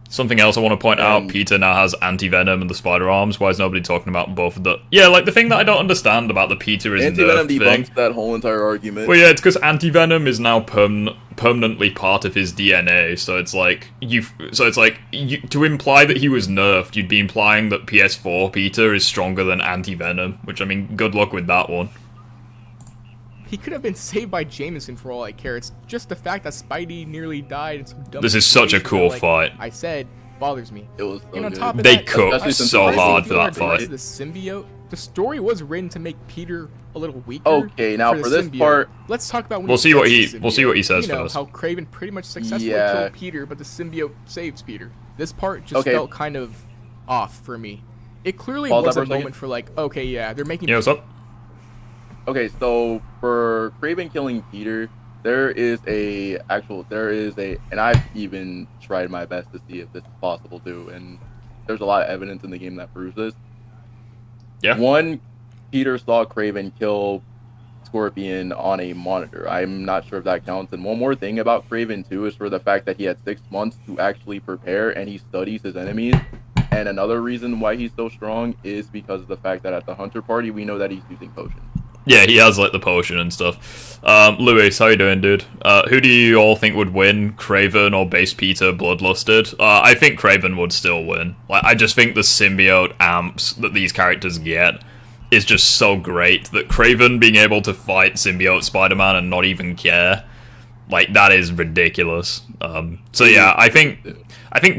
Something else I want to point out, Peter now has Antivenom and the spider arms. Why is nobody talking about both of the... Yeah, like, the thing that I don't understand about the Peter is Antivenom debunks that whole entire argument. Well, yeah, it's because Antivenom is now permanently part of his DNA, so it's like... to imply that he was nerfed, you'd be implying that PS4 Peter is stronger than Antivenom, which, I mean, good luck with that one. He could have been saved by Jameson for all I care. It's just the fact that Spidey nearly died in some dumb This is such a situation cool that, fight. I said bothers me. It was so And on good. top of They that, cooked Especially since so the Raimi hard for that regards fight. to the symbiote, the story was written to make Peter a little weaker. Okay, now the for this symbiote. part- let's talk about when We'll see what gets he the we'll see what he symbiote. says You know first. how Kraven pretty much successfully Yeah. killed Peter, but the symbiote saves Peter. This part just Okay. felt kind of off for me. It clearly Pause that was for a a second. moment for like, okay, yeah, they're making. Yeah, what's up? Okay, so for Kraven killing Peter, and I've even tried my best to see if this is possible too, and there's a lot of evidence in the game that proves this. Yeah. One, Peter saw Kraven kill Scorpion on a monitor. I'm not sure if that counts. And one more thing about Kraven too is for the fact that he had 6 months to actually prepare and he studies his enemies. And another reason why he's so strong is because of the fact that at the Hunter party, we know that he's using potions. Yeah, he has like the potion and stuff. Luis, how you doing, dude? Who do you all think would win, Kraven or Base Peter Bloodlusted? I think Kraven would still win. Like, I just think the symbiote amps that these characters get is just so great that Kraven being able to fight symbiote Spider-Man and not even care, like, that is ridiculous. So yeah, I think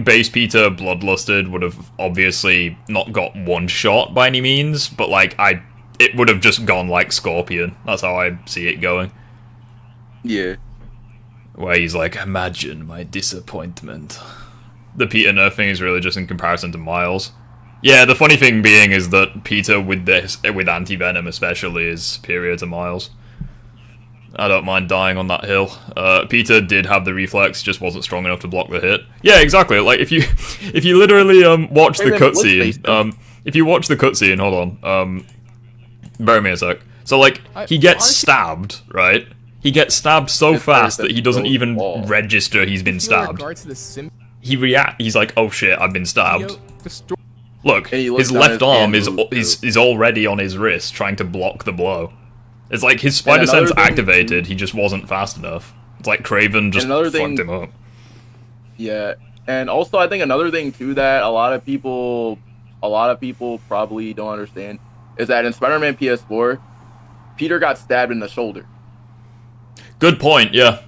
Base Peter Bloodlusted would have obviously not got one shot by any means, but like it would have just gone like Scorpion. That's how I see it going. Yeah. Where he's like, imagine my disappointment. The Peter nerfing is really just in comparison to Miles. Yeah, the funny thing being is that Peter with Antivenom especially is superior to Miles. I don't mind dying on that hill. Peter did have the reflex, just wasn't strong enough to block the hit. Yeah, exactly. Like if you literally watch the cutscene, if you watch the cutscene, hold on, bear me a sec. So like he gets stabbed, right? He gets stabbed so fast that he doesn't even register he's been stabbed. He's like, oh shit, I've been stabbed. Look, his left arm is already on his wrist, trying to block the blow. It's like his spider sense activated, he just wasn't fast enough. It's like Kraven just fucked him up. Yeah, and also I think another thing too that a lot of people probably don't understand is that in Spider-Man PS4, Peter got stabbed in the shoulder. Good point, yeah.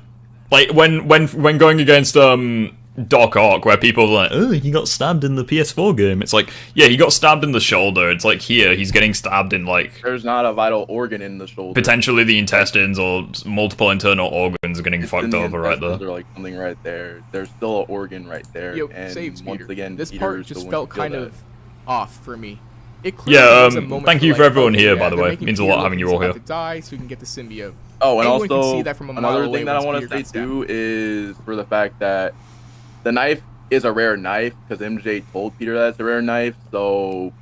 Like when going against Doc Ock, where people are like, oh, he got stabbed in the PS4 game. It's like, yeah, he got stabbed in the shoulder. It's like here, he's getting stabbed in like... There's not a vital organ in the shoulder. Potentially the intestines or multiple internal organs are getting fucked over right there. Like something right there. There's still an organ right there. Yo, and saves once Peter. again, This Peter part is the just one felt to kill kind that. of off for me. It clearly was a moment thank you for like, everyone here, by the they're way. making Means a Peter lot look having like you all he's here. about to die, so he can get the symbiote. Oh, and Anyone can also see that from a mile another away thing that I once want Peter to say got stabbed. too is for the fact that the knife is a rare knife because MJ told Peter that it's a rare knife, so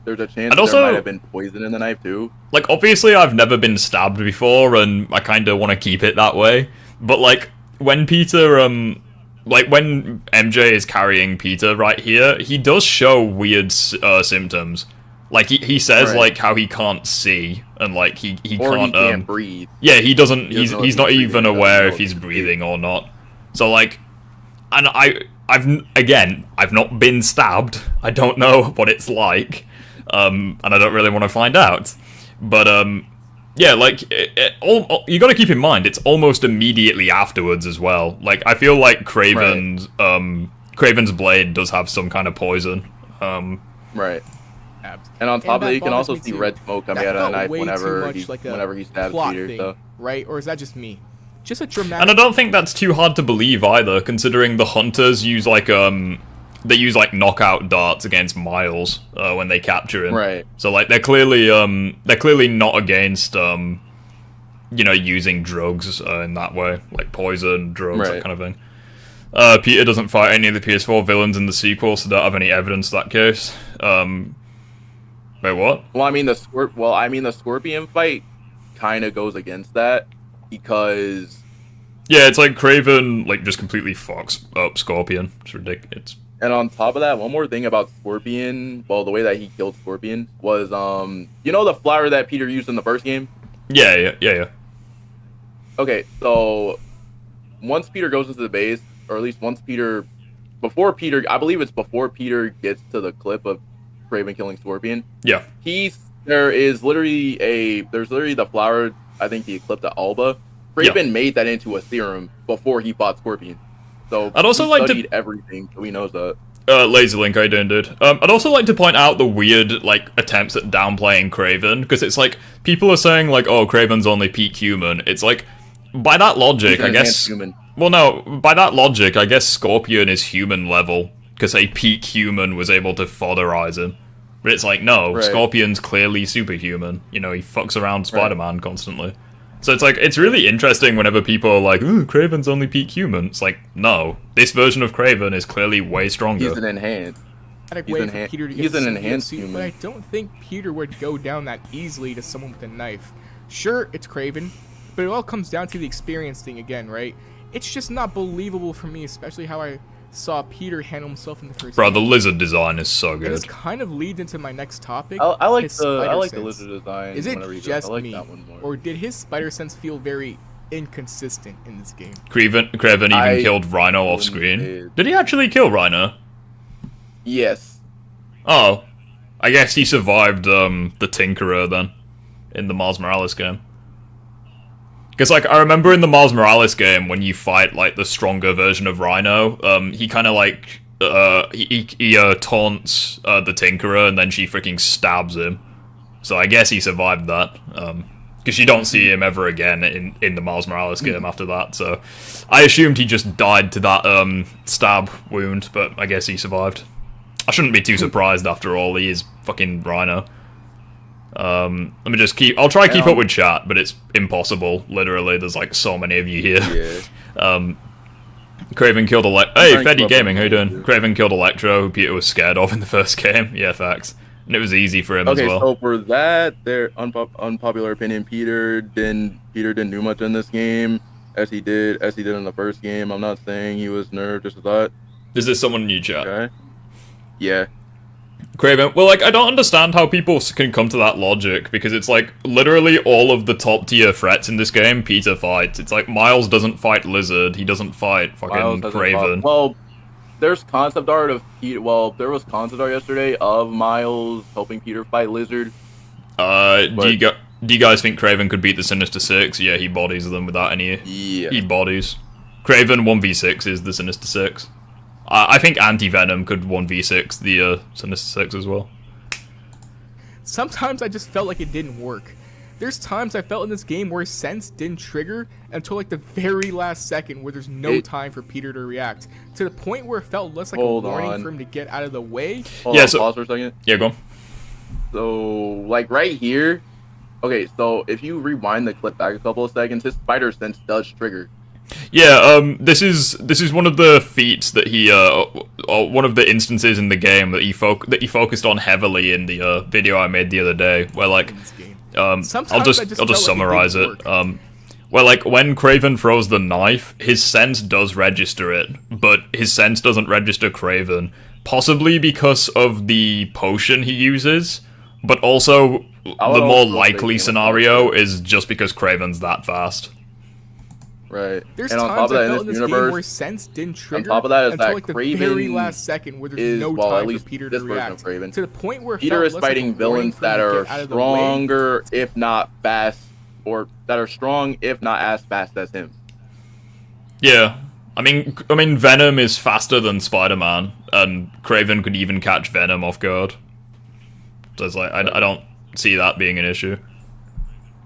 there's a chance there might have been poison in the knife too. Like, obviously I've never been stabbed before, and I kind of want to keep it that way. But like, when Peter, like when MJ is carrying Peter right here, he does show weird symptoms. Like he says like how he can't see and like he can't breathe. Yeah, he doesn't. He's not even aware if he's breathing. breathing or not. So like, and I've not been stabbed. I don't know what it's like, and I don't really want to find out. But yeah, like you got to keep in mind it's almost immediately afterwards as well. Like I feel like Kraven's blade does have some kind of poison. Right. And on top of that, you can also see red smoke coming out of the knife whenever he stabs Peter. Thing, so. Right? Or is that just me? Just a dramatic. And I don't think that's too hard to believe either, considering the hunters use like knockout darts against Miles when they capture him. Right. So like they're clearly not against using drugs in that way, like poison, drugs, that kind of thing. Peter doesn't fight any of the PS4 villains in the sequel, so don't have any evidence of that case. Wait, what? Well, I mean the Scorpion fight kind of goes against that because it's like Kraven like just completely fucks up Scorpion. It's ridiculous. And on top of that, one more thing about Scorpion, well, the way that he killed Scorpion was the flower that Peter used in the first game? Yeah. Okay, so once Peter goes into the base, or at least before Peter gets to the clip of Kraven killing Scorpion. Yeah. There's literally the flower I think the Eclipse at Alba. Kraven made that into a serum before he fought Scorpion. So I'd also he like studied everything, so he knows that. Laserlink, how you doing, dude? I'd also like to point out the weird, like, attempts at downplaying Kraven, because it's like, people are saying, like, oh, Kraven's only peak human. It's like, by that logic, I guess... Human. Well, no, by that logic, I guess Scorpion is human level, because a peak human was able to fodderize him. But it's like, no, Scorpion's clearly superhuman. You know, he fucks around Spider-Man constantly. So it's like, it's really interesting whenever people are like, ooh, Kraven's only peak human. It's like, no, this version of Kraven is clearly way stronger. He's an enhanced. He's an enhanced human. But I don't think Peter would go down that easily to someone with a knife. Sure, it's Kraven, but it all comes down to the experience thing again, right? It's just not believable for me, especially how I saw Peter handle himself in the first Bro, game. the lizard design is so good. This kind of leads into my next topic. I like the lizard design. Is it just like me, or did his spider sense feel very inconsistent in this game? Kraven even killed Rhino off screen. Did he actually kill Rhino? Yes. Oh, I guess he survived the Tinkerer then in the Miles Morales game. Because, like, I remember in the Miles Morales game, when you fight, like, the stronger version of Rhino, he kind of, like, he taunts the Tinkerer, and then she freaking stabs him. So I guess he survived that. Because you don't see him ever again in the Miles Morales game after that, so... I assumed he just died to that, stab wound, but I guess he survived. I shouldn't be too surprised, after all, he is fucking Rhino. Let me just I'll try to keep up with chat, but it's impossible. Literally, there's like so many of you here. Yeah. Kraven killed Hey, Feddy Gaming, how you doing? Kraven killed Electro, who Peter was scared of in the first game. Yeah, facts. And it was easy for him as well. Okay, so for that, their unpopular opinion, Peter didn't do much in this game as he did in the first game. I'm not saying he was nerfed, just a thought. Is this someone in your chat? Okay. Yeah. Kraven, well, like, I don't understand how people can come to that logic, because it's like, literally all of the top tier threats in this game, Peter fights. It's like, Miles doesn't fight Lizard, he doesn't fight fucking Kraven. Well, there's concept art of Peter, there was concept art yesterday of Miles helping Peter fight Lizard. Do you guys think Kraven could beat the Sinister Six? Yeah, he bodies them without any... Yeah. He bodies. Kraven 1v6 is the Sinister Six. I think Antivenom could 1v6 the Sinister Six as well. Sometimes I just felt like it didn't work. There's times I felt in this game where Sense didn't trigger until like the very last second, where there's no time for Peter to react. To the point where it felt less like a warning for him to get out of the way. Pause for a second. Yeah, go on. So, like right here, okay, so if you rewind the clip back a couple of seconds, his spider sense does trigger. Yeah, this is one of the feats that he one of the instances in the game that he focused on heavily in the video I made the other day, where like I'll just summarize it. Where like when Kraven throws the knife, his sense does register it, but his sense doesn't register Kraven, possibly because of the potion he uses, but also the more likely scenario is just because Kraven's that fast. Right. There's and on times top of that, I felt in this game universe, where Sense didn't trigger on top of that is until that like the Kraven very last second, where there's no time for Peter to react. To the point where Peter is fighting villains that are stronger, if not fast, or that are strong, if not as fast as him. Yeah, I mean, Venom is faster than Spider-Man, and Kraven could even catch Venom off guard. So it's like I don't see that being an issue.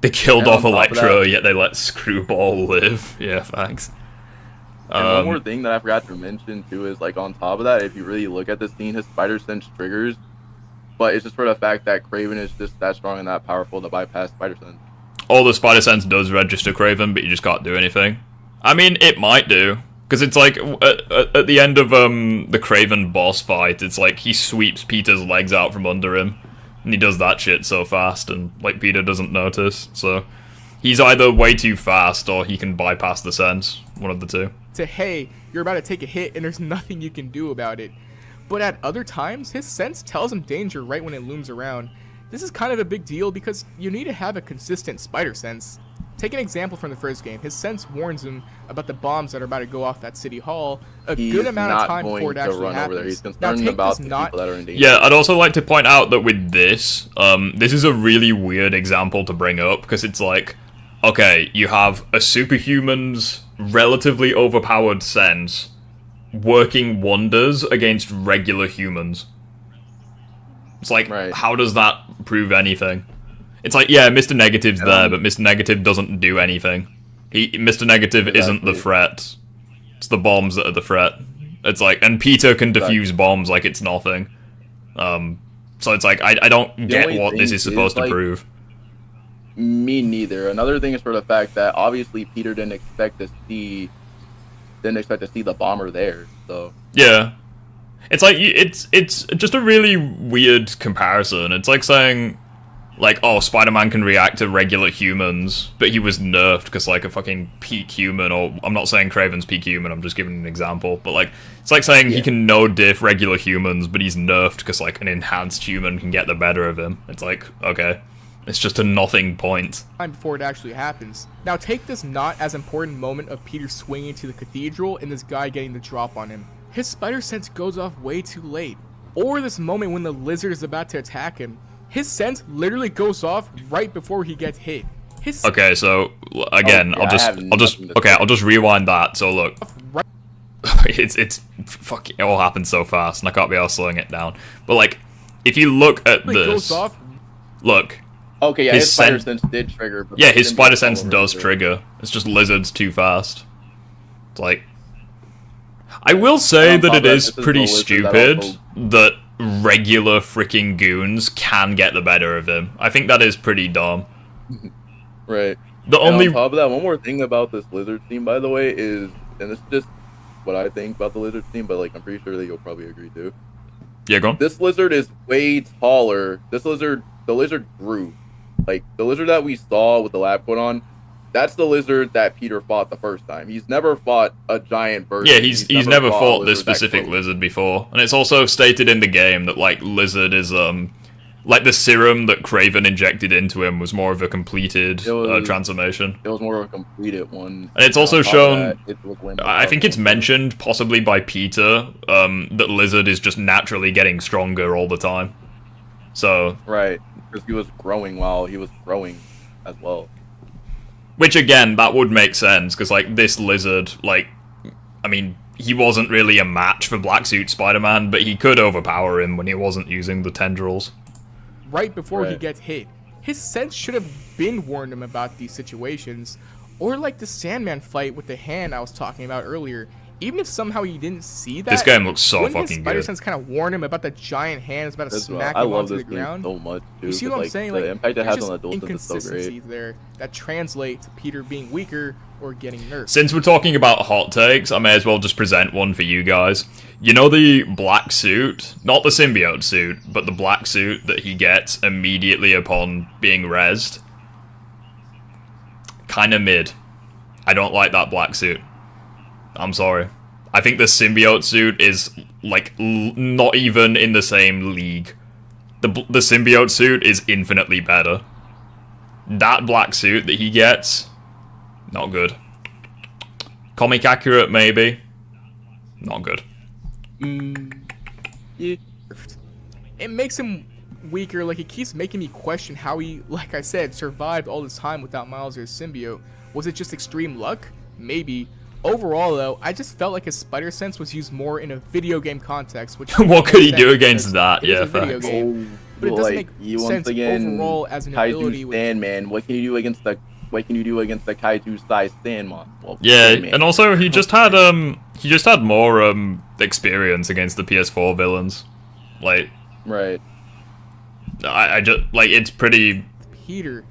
They killed off Electro, yet they let Screwball live. Yeah, thanks. And one more thing that I forgot to mention, too, is, like, on top of that, if you really look at the scene, his spider sense triggers, but it's just for the fact that Kraven is just that strong and that powerful to bypass spider sense. All the spider sense does register Kraven, but you just can't do anything. I mean, it might do, because it's like, at the end of the Kraven boss fight, it's like he sweeps Peter's legs out from under him. And he does that shit so fast, and, like, Peter doesn't notice, so... He's either way too fast, or he can bypass the sense. One of the two. To, hey, you're about to take a hit, and there's nothing you can do about it. But at other times, his sense tells him danger right when it looms around. This is kind of a big deal, because you need to have a consistent spider sense. Take an example from the first game. His sense warns him about the bombs that are about to go off that city hall a good amount of time before it actually happens. He's concerned about the people that are in danger. Yeah, I'd also like to point out that with this is a really weird example to bring up, because it's like, okay, you have a superhuman's relatively overpowered sense working wonders against regular humans. It's like, how does that prove anything? It's like, yeah, Mr. Negative's there, but Mr. Negative doesn't do anything. Mr. Negative isn't the threat. It's the bombs that are the threat. It's like, and Peter can defuse bombs like it's nothing. So it's like, I don't get what this is supposed to prove. Me neither. Another thing is for the fact that obviously Peter didn't expect to see the bomber there. So yeah, it's like it's just a really weird comparison. It's like saying, like, oh, Spider-Man can react to regular humans, but he was nerfed because, like, a fucking peak human, or I'm not saying Kraven's peak human, I'm just giving an example, but, like, it's like saying he can no-diff regular humans, but he's nerfed because, like, an enhanced human can get the better of him. It's like, okay, it's just a nothing point. Before it actually happens. Now take this not as important moment of Peter swinging to the cathedral and this guy getting the drop on him. His spider sense goes off way too late. Or this moment when the lizard is about to attack him. His sense literally goes off right before he gets hit. Okay, so again, I'll just rewind that. So look, it's fucking, it all happens so fast, and I can't be able slowing it down. But like, if you look at this, look. Okay, yeah, his spider sense did trigger. But yeah, his spider sense does trigger. It's just lizard's too fast. It's like, I will say that it is pretty stupid that regular freaking goons can get the better of him. I think that is pretty dumb. Right. On top of that, one more thing about this lizard team, by the way, is, and this is just what I think about the lizard team, but like I'm pretty sure that you'll probably agree too. Yeah, go on. This lizard is way taller. The lizard grew. Like the lizard that we saw with the lab coat on, that's the lizard that Peter fought the first time. He's never fought a giant bird. Yeah, he's never fought this specific lizard before. And it's also stated in the game that, like, lizard is, like, the serum that Kraven injected into him was more of a completed transformation. It was more of a completed one. And it's also shown, I think it's mentioned, possibly by Peter, that lizard is just naturally getting stronger all the time. So... Right, because he was growing while he was growing as well. Which, again, that would make sense, because, like, this lizard, like, I mean, he wasn't really a match for Black Suit Spider-Man, but he could overpower him when he wasn't using the tendrils. Right before he gets hit. His sense should have been warned him about these situations, or like the Sandman fight with the hand I was talking about earlier. Even if somehow he didn't see that, this game looks so fucking his spider sense kind of warn him about the giant hand is about to smack him onto the ground. So much, dude. You see what I'm saying? Like, the impact it has on adults is so inconsistencies great. there that translate to Peter being weaker or getting nerfed. Since we're talking about hot takes, I may as well just present one for you guys. You know the black suit, not the symbiote suit, but the black suit that he gets immediately upon being rezzed? Kinda mid. I don't like that black suit. I'm sorry. I think the symbiote suit is, like, not even in the same league. The symbiote suit is infinitely better. That black suit that he gets, not good. Comic accurate, maybe. Not good. Yeah. It makes him weaker. Like, it keeps making me question how he, like I said, survived all this time without Miles or his symbiote. Was it just extreme luck? Maybe. Overall, though, I just felt like his spider sense was used more in a video game context. Which what could he do against that? Yeah, video game. But it doesn't make sense overall as an ability. Sandman. What can you do against the Kaiju-sized Sandman? Well, yeah, Sandman. And also he just had more experience against the PS4 villains. Like, right. I just like it's pretty. Peter.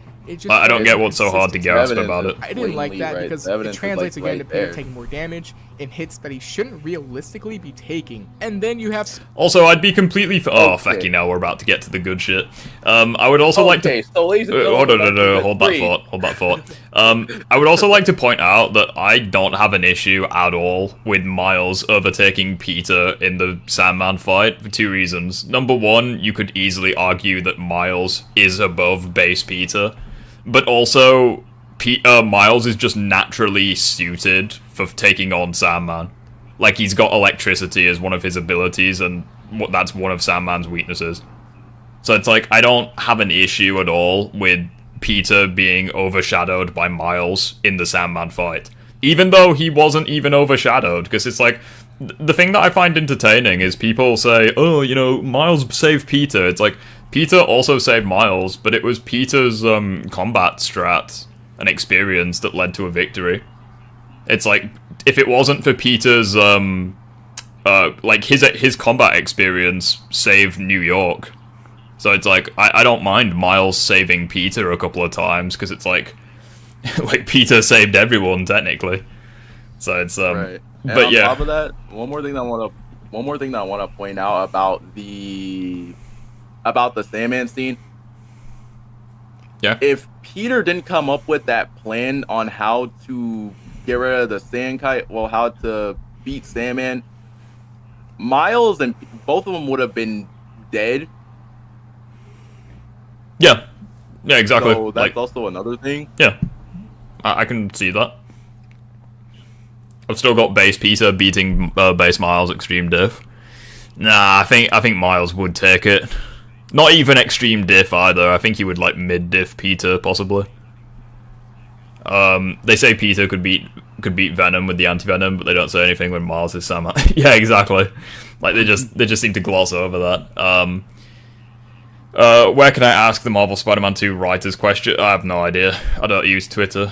I don't get what's so hard to gasp about it. I didn't like that because it translates again to Peter taking more damage in hits that he shouldn't realistically be taking. And then you have... Also, I'd be completely... Oh, fucking hell, we're about to get to the good shit. I would also like to... So no, hold that thought. I would also like to point out that I don't have an issue at all with Miles overtaking Peter in the Sandman fight for two reasons. Number one, you could easily argue that Miles is above base Peter. But also, Miles is just naturally suited for taking on Sandman. Like, he's got electricity as one of his abilities, and that's one of Sandman's weaknesses. So it's like, I don't have an issue at all with Peter being overshadowed by Miles in the Sandman fight. Even though he wasn't even overshadowed, because it's like, the thing that I find entertaining is people say, oh, you know, Miles saved Peter. It's like, Peter also saved Miles, but it was Peter's combat strat and experience that led to a victory. It's like, if it wasn't for Peter's, like, his combat experience saved New York. So it's like, I don't mind Miles saving Peter a couple of times, because it's like, like, Peter saved everyone, technically. So it's, right. And but on yeah. top of that, one more thing that I want to point out about the Sandman scene. Yeah. If Peter didn't come up with that plan on how to get rid of the Sand Kite, well, how to beat Sandman, Miles and both of them would have been dead. Yeah. Yeah, exactly. So that's also another thing. Yeah. I can see that. I've still got base Peter beating base Miles extreme diff. Nah, I think Miles would take it. Not even extreme diff either. I think he would like mid diff Peter possibly. They say Peter could beat Venom with the Antivenom, but they don't say anything when Miles is Sandman. Yeah, exactly. Like they just seem to gloss over that. Where can I ask the Marvel Spider-Man 2 writers question? I have no idea. I don't use Twitter.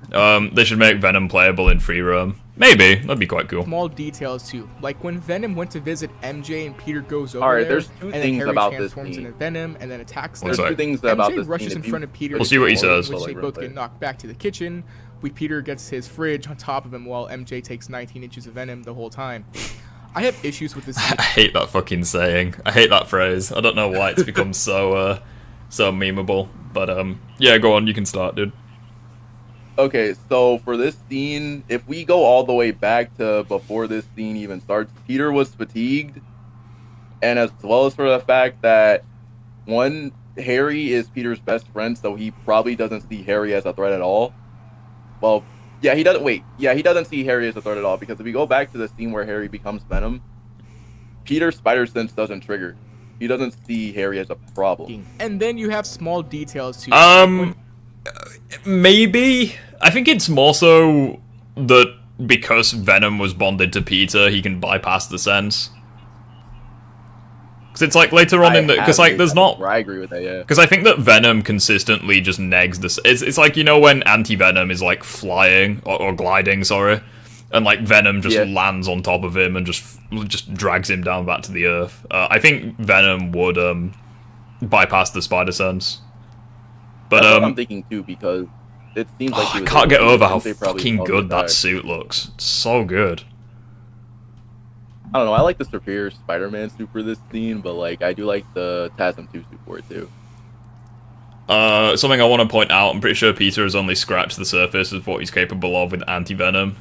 They should make Venom playable in free roam. Maybe. That'd be quite cool. Small details too. Like when Venom went to visit MJ and Peter goes over Alright, there, there's two and then things Harry about this transforms scene. into Venom and then attacks them. One There's sec. two things about MJ this rushes scene. in front of Peter. We'll see what he says. Which they both get knocked back to the kitchen. Peter gets his fridge on top of him while MJ takes 19 inches of Venom the whole time. I have issues with this scene. I hate that fucking saying. I hate that phrase. I don't know why it's become so memeable. But yeah, go on. You can start, dude. Okay, so for this scene, if we go all the way back to before this scene even starts, Peter was fatigued, and as well as for the fact that one, Harry is Peter's best friend, so he probably doesn't see Harry as a threat at all. Well, yeah, he doesn't. Wait, yeah, he doesn't see Harry as a threat at all, because if we go back to the scene where Harry becomes Venom, Peter's spider sense doesn't trigger. He doesn't see Harry as a problem. And then you have small details too. Maybe. I think it's more so that because Venom was bonded to Peter, he can bypass the sense. Because it's like later on in the... Because like there's not... I agree with that, yeah. Because I think that Venom consistently just negs the... It's like, you know, when Antivenom is like flying, or gliding, sorry, and like Venom just lands on top of him and just drags him down back to the earth. I think Venom would bypass the spider sense. But That's what I'm thinking too, because it seems like I can't get over how fucking good that suit looks. It's so good. I don't know. I like the Superior Spider-Man suit for this scene, but like I do like the TASM 2 suit for it too. Something I want to point out. I'm pretty sure Peter has only scratched the surface of what he's capable of with Antivenom.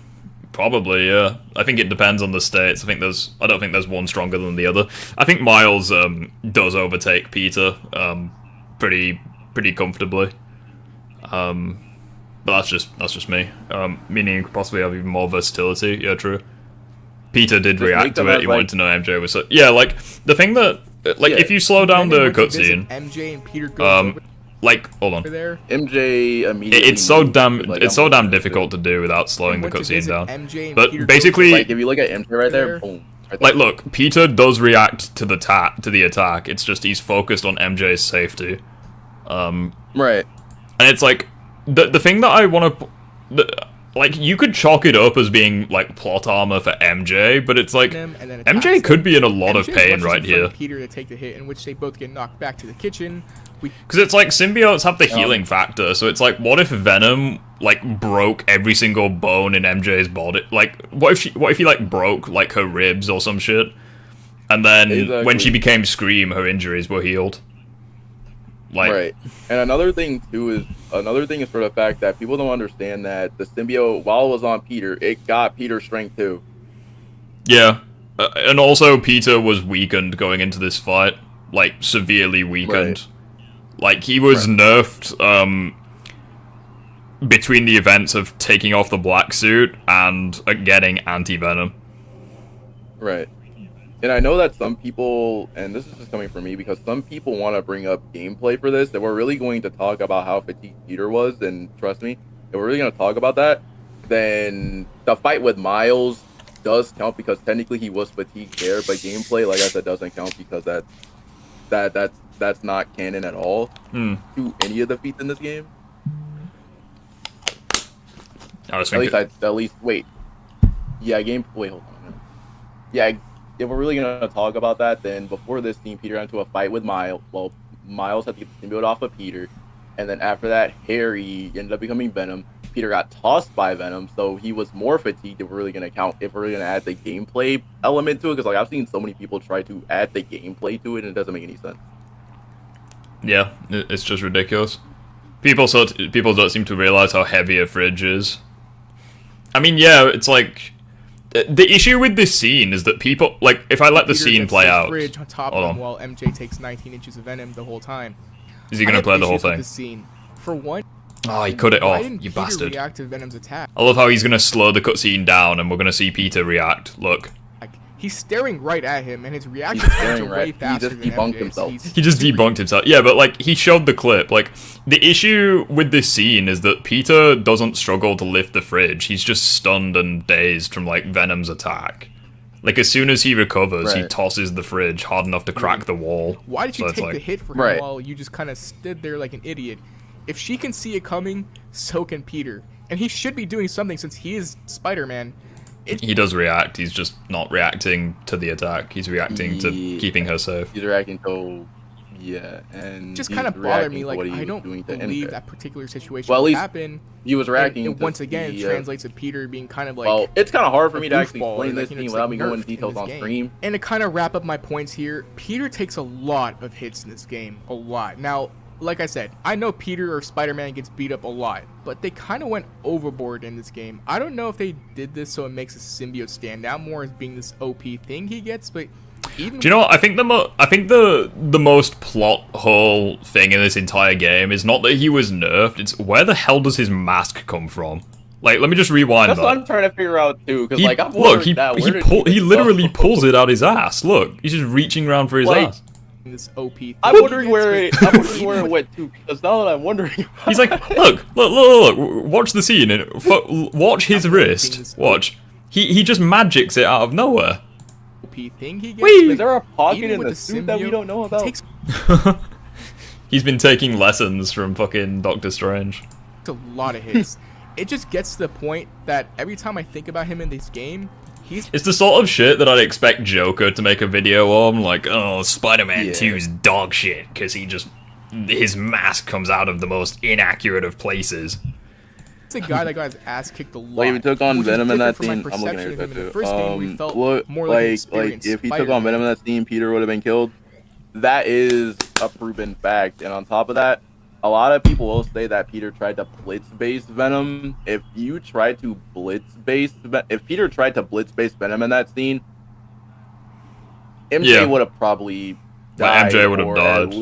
Probably, yeah. I think it depends on the states. I don't think there's one stronger than the other. I think Miles does overtake Peter pretty comfortably. But that's just me. Meaning you could possibly have even more versatility. Yeah, true. Peter did react to it. He wanted to know MJ was so... Yeah, like, the thing that... Like, if you slow down the cutscene... MJ and Peter go like, hold on. there. MJ immediately... It's so damn difficult to do without slowing the cutscene down. But basically... Like, if you look at MJ right there, boom. Right there. Like, look, Peter does react to the attack. It's just he's focused on MJ's safety. Right. And it's like... The thing that I want to... Like, you could chalk it up as being, like, plot armor for MJ, but it's like, MJ could be in a lot of pain right here. Peter to take the hit, in which they both get knocked back to the kitchen. Because it's like, symbiotes have the healing factor, so it's like, what if Venom, like, broke every single bone in MJ's body? Like, what if he, like, broke, like, her ribs or some shit? And then, when she became Scream, her injuries were healed. Like, right. And another thing is for the fact that people don't understand that the symbiote, while it was on Peter, it got Peter's strength too. Yeah. And also Peter was weakened going into this fight. Like, severely weakened. Right. Like, he was nerfed between the events of taking off the black suit and getting Antivenom. Right. And I know that some people, and this is just coming from me, because some people want to bring up gameplay for this, that we're really going to talk about how fatigued Peter was, and trust me, if we're really going to talk about that, then the fight with Miles does count because technically he was fatigued there, but gameplay, like I said, doesn't count because that's not canon at all to any of the feats in this game. Wait. Yeah, wait, hold on. Yeah, if we're really gonna talk about that, then before this scene, Peter got into a fight with Miles. Well, Miles had to get the symbiote off of Peter, and then after that, Harry ended up becoming Venom. Peter got tossed by Venom, so he was more fatigued. If we're really gonna add the gameplay element to it, because like I've seen so many people try to add the gameplay to it, and it doesn't make any sense. Yeah, it's just ridiculous. People don't seem to realize how heavy a fridge is. I mean, yeah, it's like the issue with this scene is that people like if I let the scene play out. Fridge on top of him while MJ takes 19 inches of venom the whole time. Is he gonna play the whole thing? This scene. For one. Oh, he cut it off, you bastard. React to Venom's attack? I love how he's gonna slow the cutscene down, and we're gonna see Peter react. Look. He's staring right at him, and his reaction times are way faster than debunked MJ's. himself. He just debunked himself. Yeah, but like he showed the clip. Like the issue with this scene is that Peter doesn't struggle to lift the fridge. He's just stunned and dazed from like Venom's attack. Like as soon as he recovers, he tosses the fridge hard enough to crack the wall. Why did you take the hit for him while you just kind of stood there like an idiot? If she can see it coming, so can Peter. And he should be doing something since he is Spider-Man. He does react. He's just not reacting to the attack. He's reacting to keeping her safe. He's reacting to, and just kind of bothered me. Like I don't believe that particular situation happened. He was reacting. And once again, it translates to Peter being kind of like. Well, it's kind of hard for me to actually explain this scene without me going into details on stream. And to kind of wrap up my points here, Peter takes a lot of hits in this game. A lot. Now, like I said, I know Peter or Spider-Man gets beat up a lot, but they kind of went overboard in this game. I don't know if they did this so it makes the symbiote stand out more as being this OP thing he gets, but even... Do you know what? I think the most plot hole thing in this entire game is not that he was nerfed, it's where the hell does his mask come from? Like, let me just rewind That's what I'm trying to figure out, too, because, like, I'm look, he literally pulls it out his ass. Look, he's just reaching around for his ass. This OP thing. I'm wondering where it went to, because now that I'm wondering... He's like, look, watch the scene, and watch his wrist. Watch. He just magics it out of nowhere. OP thing he gets. Wait, is there a pocket in the suit that we don't know about? He's been taking lessons from fucking Doctor Strange. It's a lot of hits. It just gets to the point that every time I think about him in this game, it's the sort of shit that I'd expect Joker to make a video on, like, oh, Spider-Man 2's dog shit, because his mask comes out of the most inaccurate of places. It's a guy that got his ass kicked a lot. Like, if he took on Venom in that scene, I'm looking at that too. If he took on Venom in that scene, Peter would have been killed. That is a proven fact, and on top of that, a lot of people will say that Peter tried to blitz-base Venom. If Peter tried to blitz-base Venom in that scene, MJ would have probably died. MJ would have died.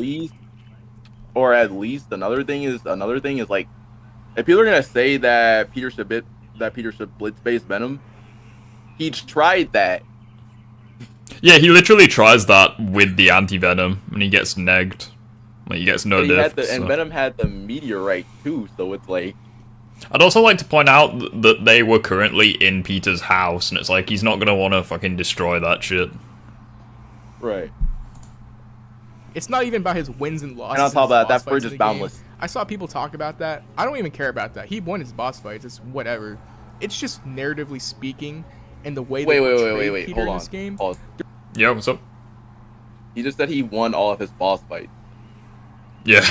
At least another thing is like, if people are gonna say that Peter should blitz-base Venom, he tried that. Yeah, he literally tries that with the Antivenom, and he gets negged. Like, he gets no diff. And Venom had the meteorite too, so it's like... I'd also like to point out that they were currently in Peter's house, and it's like, he's not gonna want to fucking destroy that shit. Right. It's not even about his wins and losses. And on top of that fridge is boundless. I saw people talk about that. I don't even care about that. He won his boss fights. It's whatever. It's just narratively speaking, and the way they portray Peter in this game. Pause. Yeah, what's up? He just said he won all of his boss fights. Yeah.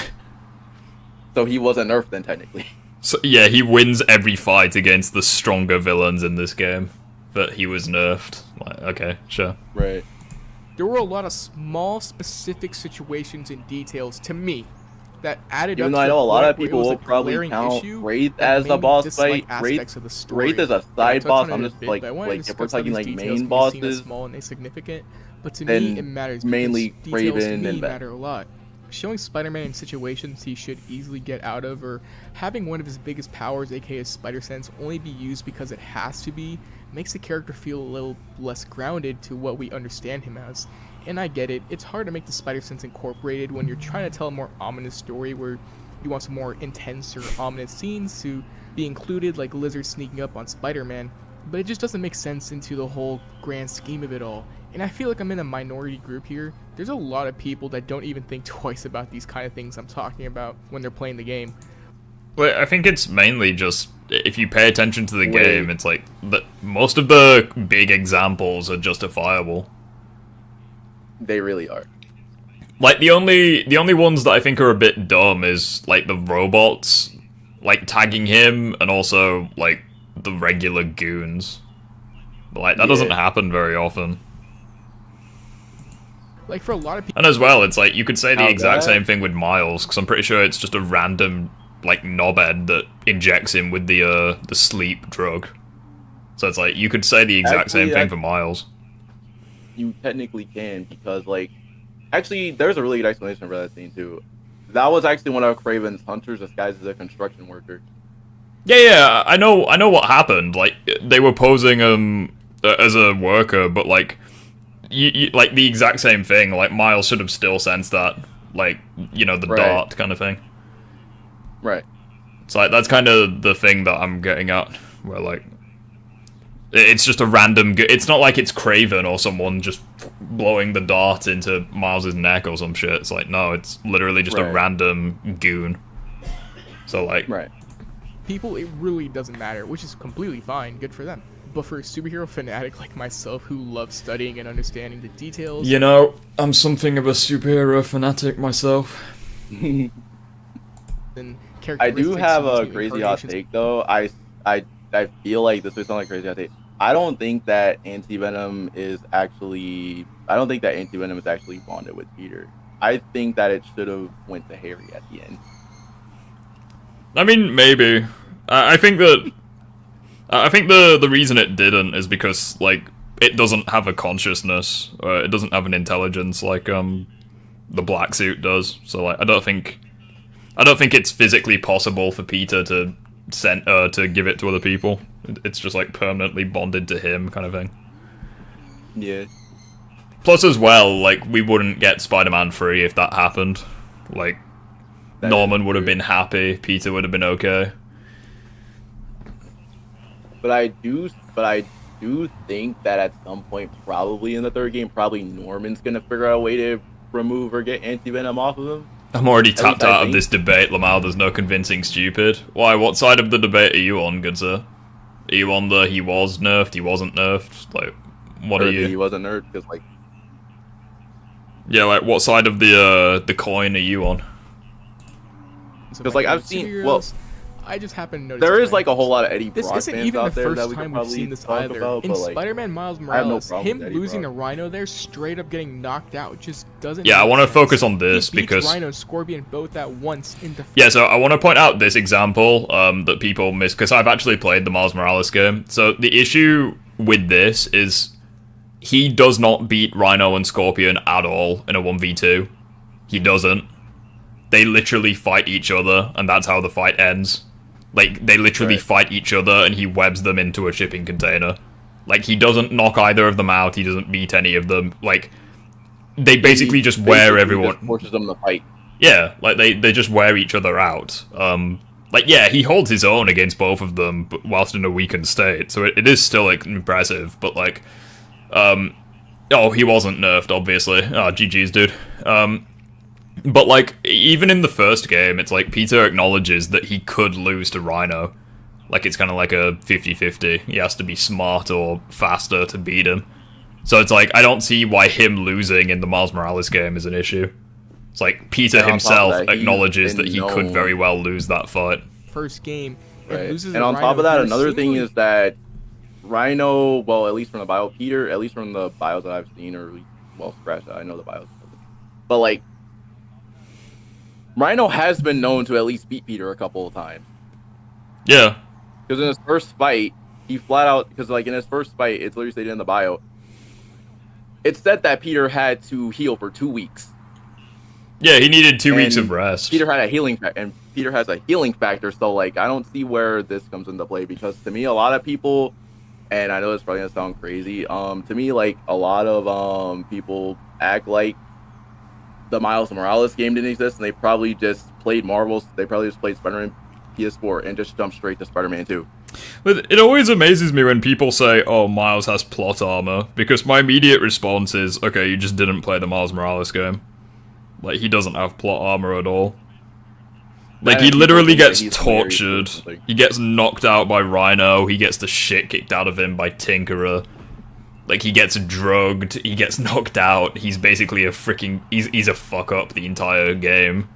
So he wasn't nerfed then, technically. So yeah, he wins every fight against the stronger villains in this game, but he was nerfed. Like, okay, sure. Right. There were a lot of small, specific situations and details to me that added up. Even though I know a lot of people will probably count Wraith as a boss fight. Wraith is a side boss. I'm just like if we're talking like main bosses, small and insignificant, but to me it matters. Mainly Kraven and matter a lot. showing Spider-Man in situations he should easily get out of, or having one of his biggest powers, aka Spider Sense, only be used because it has to be, makes the character feel a little less grounded to what we understand him as. And I get it, it's hard to make the Spider Sense incorporated when you're trying to tell a more ominous story where you want some more intense or ominous scenes to be included, like Lizard sneaking up on Spider-Man, but it just doesn't make sense into the whole grand scheme of it all. And I feel like I'm in a minority group here. There's a lot of people that don't even think twice about these kind of things I'm talking about when they're playing the game. Well, I think it's mainly just, if you pay attention to the game, it's like, most of the big examples are justifiable. They really are. Like, the only ones that I think are a bit dumb is, like, the robots, like, tagging him, and also, like, the regular goons. But, like, that doesn't happen very often. Like, for a lot of people... And as well, it's like, you could say the exact same thing with Miles, because I'm pretty sure it's just a random, like, knobhead that injects him with the sleep drug. So it's like, you could say the exact same thing for Miles. You technically can, because, like, actually, there's a really good explanation for that scene, too. That was actually one of Kraven's hunters disguised as a construction worker. Yeah, I know what happened. Like, they were posing as a worker, but, like, you like, the exact same thing. Like, Miles should have still sensed that. Like, you know, the dart kind of thing. Right. So, like, that's kind of the thing that I'm getting at, where, like, it's just a random... It's not like it's Kraven or someone just blowing the dart into Miles' neck or some shit. It's like, no, it's literally just a random goon. So, like... Right. People, it really doesn't matter, which is completely fine. Good for them. But for a superhero fanatic like myself who loves studying and understanding the details... You know, I'm something of a superhero fanatic myself. I do have a crazy hot take, though. I feel like this would sound like a crazy hot take. I don't think that Antivenom is actually bonded with Peter. I think that it should have went to Harry at the end. I mean, maybe. I think that... I think the reason it didn't is because, like, it doesn't have a consciousness, or it doesn't have an intelligence like, the black suit does. So, like, I don't think it's physically possible for Peter to give it to other people. It's just, like, permanently bonded to him, kind of thing. Yeah. Plus, as well, like, we wouldn't get Spider-Man 3 if that happened. Like, Norman would have been happy, Peter would have been okay. But I do think that at some point, probably in the third game, probably Norman's gonna figure out a way to remove or get Antivenom off of him. I'm already tapped out of this debate, Lamau. There's no convincing stupid. Why? What side of the debate are you on, good sir? Are you on the he was nerfed, he wasn't nerfed? Like, what are you? He wasn't nerfed, because, like... Yeah, like, what side of the coin are you on? Because, like, I've seen... Well, I just happen to notice there is, like, a whole lot of Eddie this Brock isn't fans even out the there that first we could time we've probably seen this talk either. about, In but, like, Spider-Man Miles I have Morales, no him with Eddie losing Brock. to Rhino there, straight up getting knocked out, just doesn't. Yeah, I want to sense. focus on this He beats because Rhino and Scorpion both at once into. yeah, so I want to point out this example that people miss because I've actually played the Miles Morales game. So the issue with this is he does not beat Rhino and Scorpion at all in a 1v2. He doesn't. They literally fight each other, and that's how the fight ends. Like, they literally fight each other, and he webs them into a shipping container. Like, he doesn't knock either of them out, he doesn't beat any of them. Like, they basically just wear everyone... Just forces them to fight. Yeah, like, they just wear each other out. Like, yeah, he holds his own against both of them, but whilst in a weakened state, so it is still, like, impressive, but, like... oh, he wasn't nerfed, obviously. Oh, GG's, dude. But, like, even in the first game, it's like Peter acknowledges that he could lose to Rhino. Like, it's kind of like a 50-50. He has to be smart or faster to beat him. So it's like, I don't see why him losing in the Miles Morales game is an issue. It's like, Peter himself acknowledges that he could very well lose that fight. First game, right. loses and on Rhino, top of that, another thing seemingly... is that Rhino, well, at least from the bio, Peter, at least from the bios that I've seen, or, well, scratch that, I know the bios. But, like, Rhino has been known to at least beat Peter a couple of times. Yeah. Because in his first fight, he flat out, because, like, in his first fight, it's literally stated in the bio, it said that Peter had to heal for 2 weeks. Yeah, he needed 2 weeks And of rest. Peter had a healing and Peter has a healing factor, so like I don't see where this comes into play, because to me a lot of people, and I know it's probably gonna sound crazy, to me like a lot of people act like the Miles Morales game didn't exist, and they probably just played Marvels, they probably just played Spider-Man PS4 and just jumped straight to Spider-Man 2. But it always amazes me when people say, oh, Miles has plot armor, because my immediate response is, okay, you just didn't play the Miles Morales game. Like, he doesn't have plot armor at all. Like, he literally gets tortured, he gets knocked out by Rhino, he gets the shit kicked out of him by Tinkerer. Like, he gets drugged, he gets knocked out, he's basically a freaking... He's a fuck-up the entire game.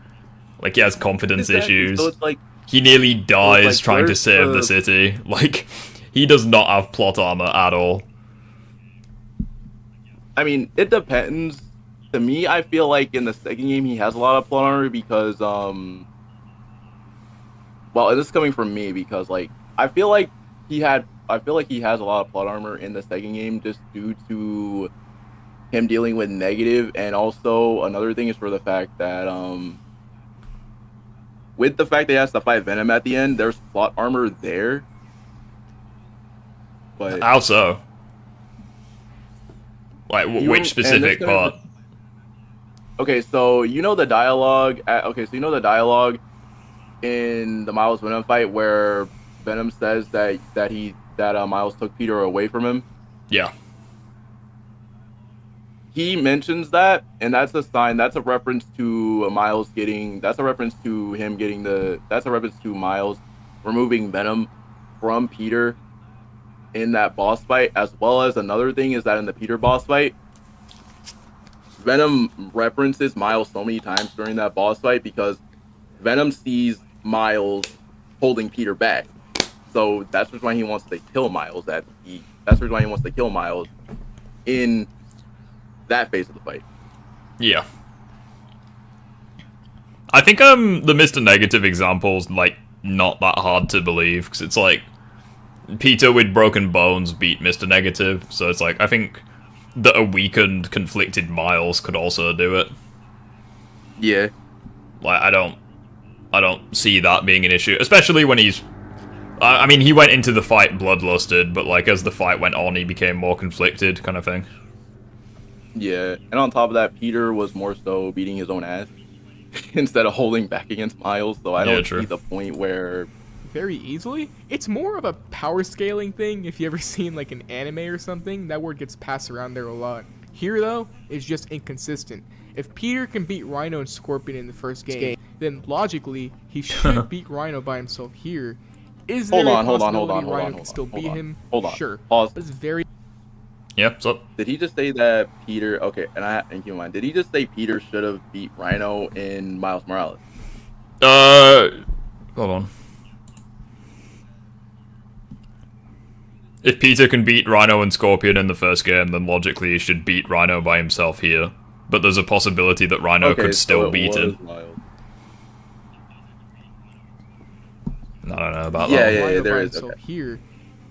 Like, he has confidence issues. So it's like, he nearly dies like, trying to save the city. Like, he does not have plot armor at all. I mean, it depends. To me, I feel like in the second game he has a lot of plot armor because, well, and this is coming from me because, like, I feel like he has a lot of plot armor in the second game just due to him dealing with negative, and also another thing is for the fact that, with the fact that he has to fight Venom at the end, there's plot armor there. But How so? Like, which specific part? Okay, so you know the dialogue. So in the Miles Venom fight where Venom says that Miles took Peter away from him. Yeah. He mentions that, and that's a sign. That's a reference to Miles getting. That's a reference to him getting the. That's a reference to Miles removing Venom from Peter in that boss fight, as well as another thing is that in the Peter boss fight, Venom references Miles so many times during that boss fight because Venom sees Miles holding Peter back. So that's why he wants to kill Miles. That's why he wants to kill Miles in that phase of the fight. Yeah. I think the Mr. Negative example's like not that hard to believe, because it's like Peter with broken bones beat Mr. Negative, so it's like I think that a weakened, conflicted Miles could also do it. Yeah. Like I don't see that being an issue, especially when he's I mean, he went into the fight bloodlusted, but like as the fight went on, he became more conflicted, kind of thing. Yeah, and on top of that, Peter was more so beating his own ass instead of holding back against Miles, so I don't see the point where... Very easily? It's more of a power scaling thing. If you ever seen like an anime or something, that word gets passed around there a lot. Here, though, it's just inconsistent. If Peter can beat Rhino and Scorpion in the first game, then logically, he should beat Rhino by himself here. Is there a possibility Rhino can still beat him? Sure. Pause. But it's very... Yeah, what's up? Did he just say that Peter... Okay, and keep in mind, did he just say Peter should have beat Rhino in Miles Morales? Hold on. If Peter can beat Rhino and Scorpion in the first game, then logically he should beat Rhino by himself here. But there's a possibility that Rhino could still beat him. I don't know about that. Yeah, there is. Okay. Here,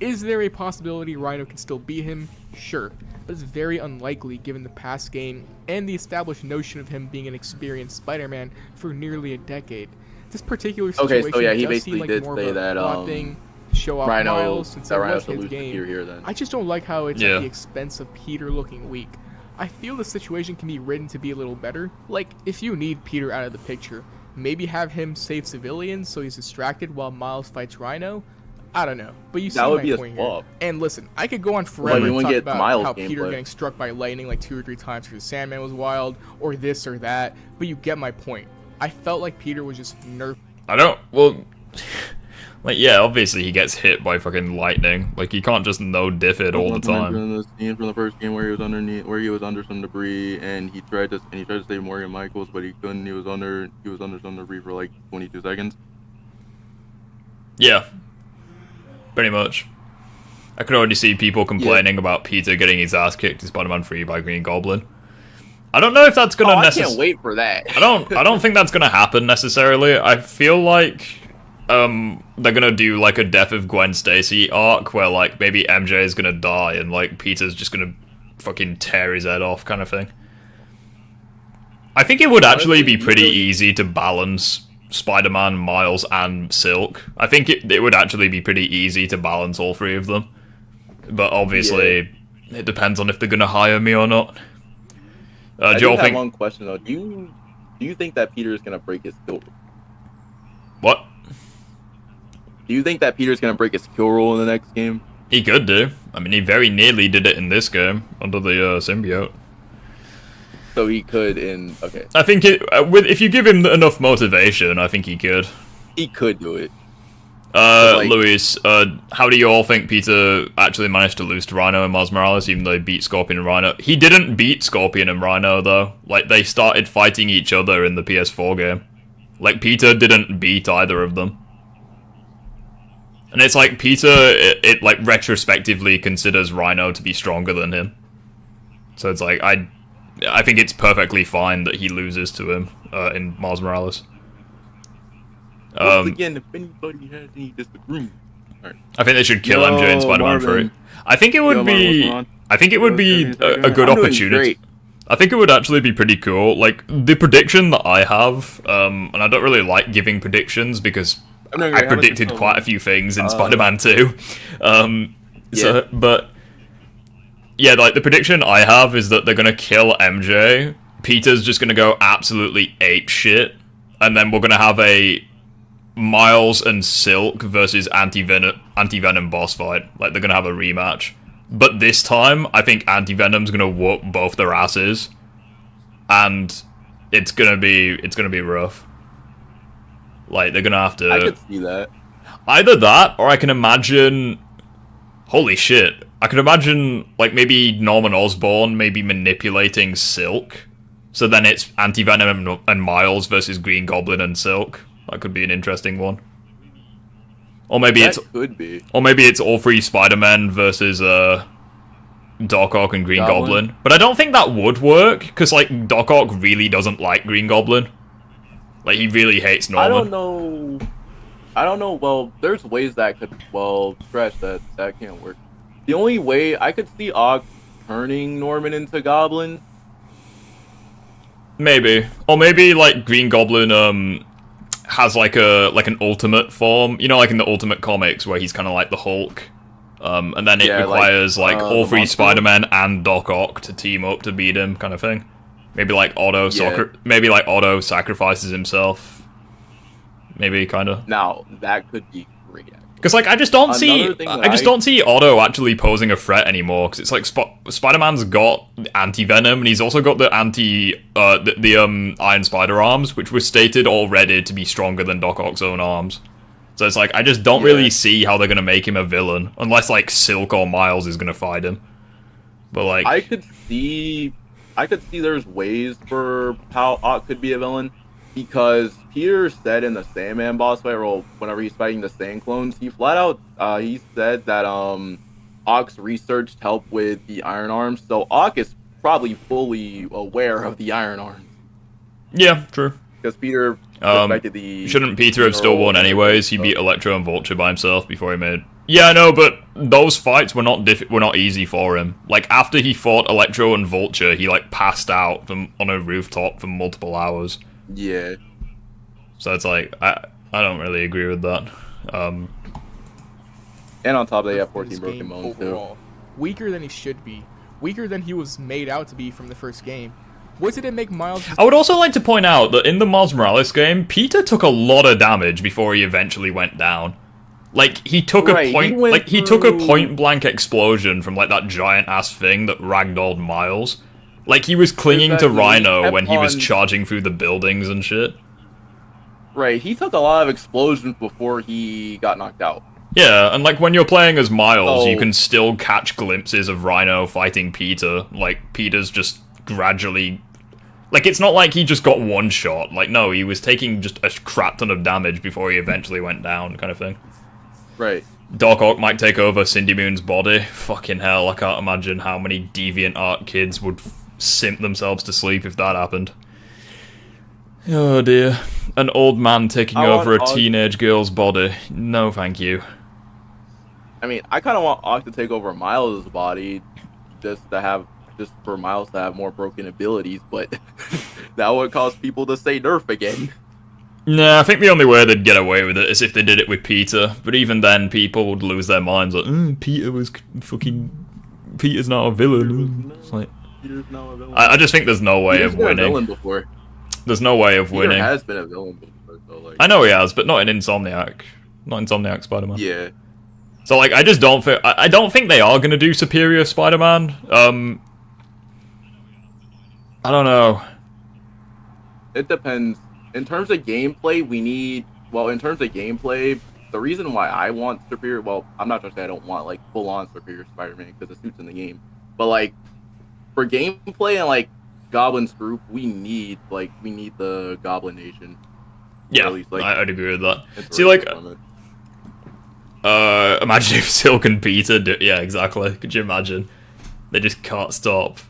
is there a possibility Rhino can still beat him? Sure, but it's very unlikely given the past game and the established notion of him being an experienced Spider-Man for nearly a decade. This particular situation he does basically seem like did more say of a that plot thing, show off Rhino, Miles since it was his game. here, then. I just don't like how it's at the expense of Peter looking weak. I feel the situation can be written to be a little better. Like, if you need Peter out of the picture, maybe have him save civilians so he's distracted while Miles fights Rhino. I don't know, but you see my point here. And listen, I could go on forever and talk about how Peter getting struck by lightning like 2 or 3 times because Sandman was wild, or this or that, but you get my point. I felt like Peter was just nerfed. Like, yeah, obviously he gets hit by fucking lightning. Like, you can't just no-diff it all the time. The scene from the first game where he was under some debris, and he tried to save Morgan Michaels, but he couldn't. He was under some debris for like 22 seconds. Yeah, pretty much. I could already see people complaining about Peter getting his ass kicked in Spider-Man 3 by Green Goblin. I don't know if that's gonna. I can't wait for that. I don't think that's gonna happen necessarily. I feel like they're gonna do like a Death of Gwen Stacy arc where like maybe MJ is gonna die and like Peter's just gonna fucking tear his head off, kind of thing. I think it would actually be Honestly, pretty really- easy to balance Spider-Man, Miles, and Silk. I think it would actually be pretty easy to balance all three of them. But obviously, it depends on if they're gonna hire me or not. I Do you all have think... one question though. Do you think that Peter is gonna break his kill rule? What? Do you think that Peter's gonna break his kill rule in the next game? He could do. I mean, he very nearly did it in this game, under the symbiote. So he could in okay. I think if you give him enough motivation, I think he could. He could do it. Like- Luis, how do you all think Peter actually managed to lose to Rhino and Miles Morales, even though he beat Scorpion and Rhino? He didn't beat Scorpion and Rhino, though. Like, they started fighting each other in the PS4 game. Like, Peter didn't beat either of them. And it's like, Peter, it like, retrospectively considers Rhino to be stronger than him. So it's like, I think it's perfectly fine that he loses to him, in Miles Morales. Once again, if anybody has any disagreement, I think they should kill MJ and Spider-Man for it. Marvin. I think it would Yo, Marvin, be. what's going on? I think it would be a good I'm doing opportunity. great. I think it would actually be pretty cool. Like the prediction that I have, and I don't really like giving predictions because I'm doing I great. How about predicted yourself? quite a few things in Spider-Man 2. Yeah. But yeah, like the prediction I have is that they're gonna kill MJ. Peter's just gonna go absolutely ape shit, and then we're gonna have a Miles and Silk versus Antivenom boss fight. Like they're gonna have a rematch. But this time, I think Antivenom's gonna whoop both their asses, and it's gonna be rough. Like they're gonna have to. I could see that. Either that, or I can imagine. Holy shit! I could imagine like maybe Norman Osborn maybe manipulating Silk, so then it's Antivenom and Miles versus Green Goblin and Silk. That could be an interesting one. Or maybe That could be. it's all three Spider-Men versus Doc Ock and Green Goblin. But I don't think that would work, because like Doc Ock really doesn't like Green Goblin. Like he really hates Norman. I don't know. Well, there's ways that could scratch that. That can't work. The only way I could see Ock turning Norman into Goblin. Maybe. Or maybe like Green Goblin has like an ultimate form, you know, like in the Ultimate Comics where he's kind of like the Hulk, and then it requires like all three Spider-Men and Doc Ock to team up to beat him, kind of thing. Maybe like Otto sacrifices himself. Maybe kind of. Now that could be great. Because like I just don't Another thing that don't see Otto actually posing a threat anymore. Because it's like Spider-Man's got Antivenom, and he's also got the Iron Spider arms, which were stated already to be stronger than Doc Ock's own arms. So it's like I just don't really see how they're gonna make him a villain unless like Silk or Miles is gonna fight him. But like I could see there's ways for how Ock could be a villain, because Peter said in the Sandman boss fight, or whenever he's fighting the Sand clones, he flat out he said that Ock's research helped with the Iron Arms, so Ock is probably fully aware of the Iron Arms. Yeah, true. Because Peter respected the. Shouldn't Peter have still won anyways? He beat Electro and Vulture by himself before he made. Yeah, I know, but those fights were not easy for him. Like after he fought Electro and Vulture, he like passed out on a rooftop for multiple hours. Yeah. So it's like I don't really agree with that. And on top of that, they have 14 This broken game bones too. overall, weaker than he should be, weaker than he was made out to be from the first game. What did it make Miles? I would also like to point out that in the Miles Morales game, Peter took a lot of damage before he eventually went down. Like he took he took a point blank explosion from like that giant ass thing that ragdolled Miles. Like he was clinging to Rhino when he was charging through the buildings and shit. Right, he took a lot of explosions before he got knocked out. Yeah, and like when you're playing as Miles, you Oh. can still catch glimpses of Rhino fighting Peter. Like Peter's just gradually. Like, it's not like he just got one shot. Like, no, he was taking just a crap ton of damage before he eventually went down, kind of thing. Right. Doc Ock might take over Cindy Moon's body. Fucking hell, I can't imagine how many DeviantArt kids would simp themselves to sleep if that happened. Oh dear. An old man taking over a teenage girl's body. No, thank you. I mean, I kind of want Ock to take over Miles' body, just for Miles to have more broken abilities, but that would cause people to say nerf again. Nah, I think the only way they'd get away with it is if they did it with Peter. But even then, people would lose their minds. Like, Peter was fucking... Peter's not a villain. It's like... I just think there's no way Peter's of been a winning. villain before. There's no way of Peter winning. has been a villain before, so like... I know he has, but not in Insomniac. Not Insomniac Spider-Man. Yeah. So like, I just don't think... I don't think they are gonna do superior Spider-Man. I don't know. It depends. In terms of gameplay, we need... Well, in terms of gameplay, the reason why I want superior... Well, I'm not trying to say I don't want, like, full-on superior Spider-Man, because it suits in the game. But, like, for gameplay and, like, Goblin's group, we need the Goblin Nation. Yeah, At least, like, I'd agree with that. See, like... imagine if Silk and Peter do... Yeah, exactly. Could you imagine? They just can't stop.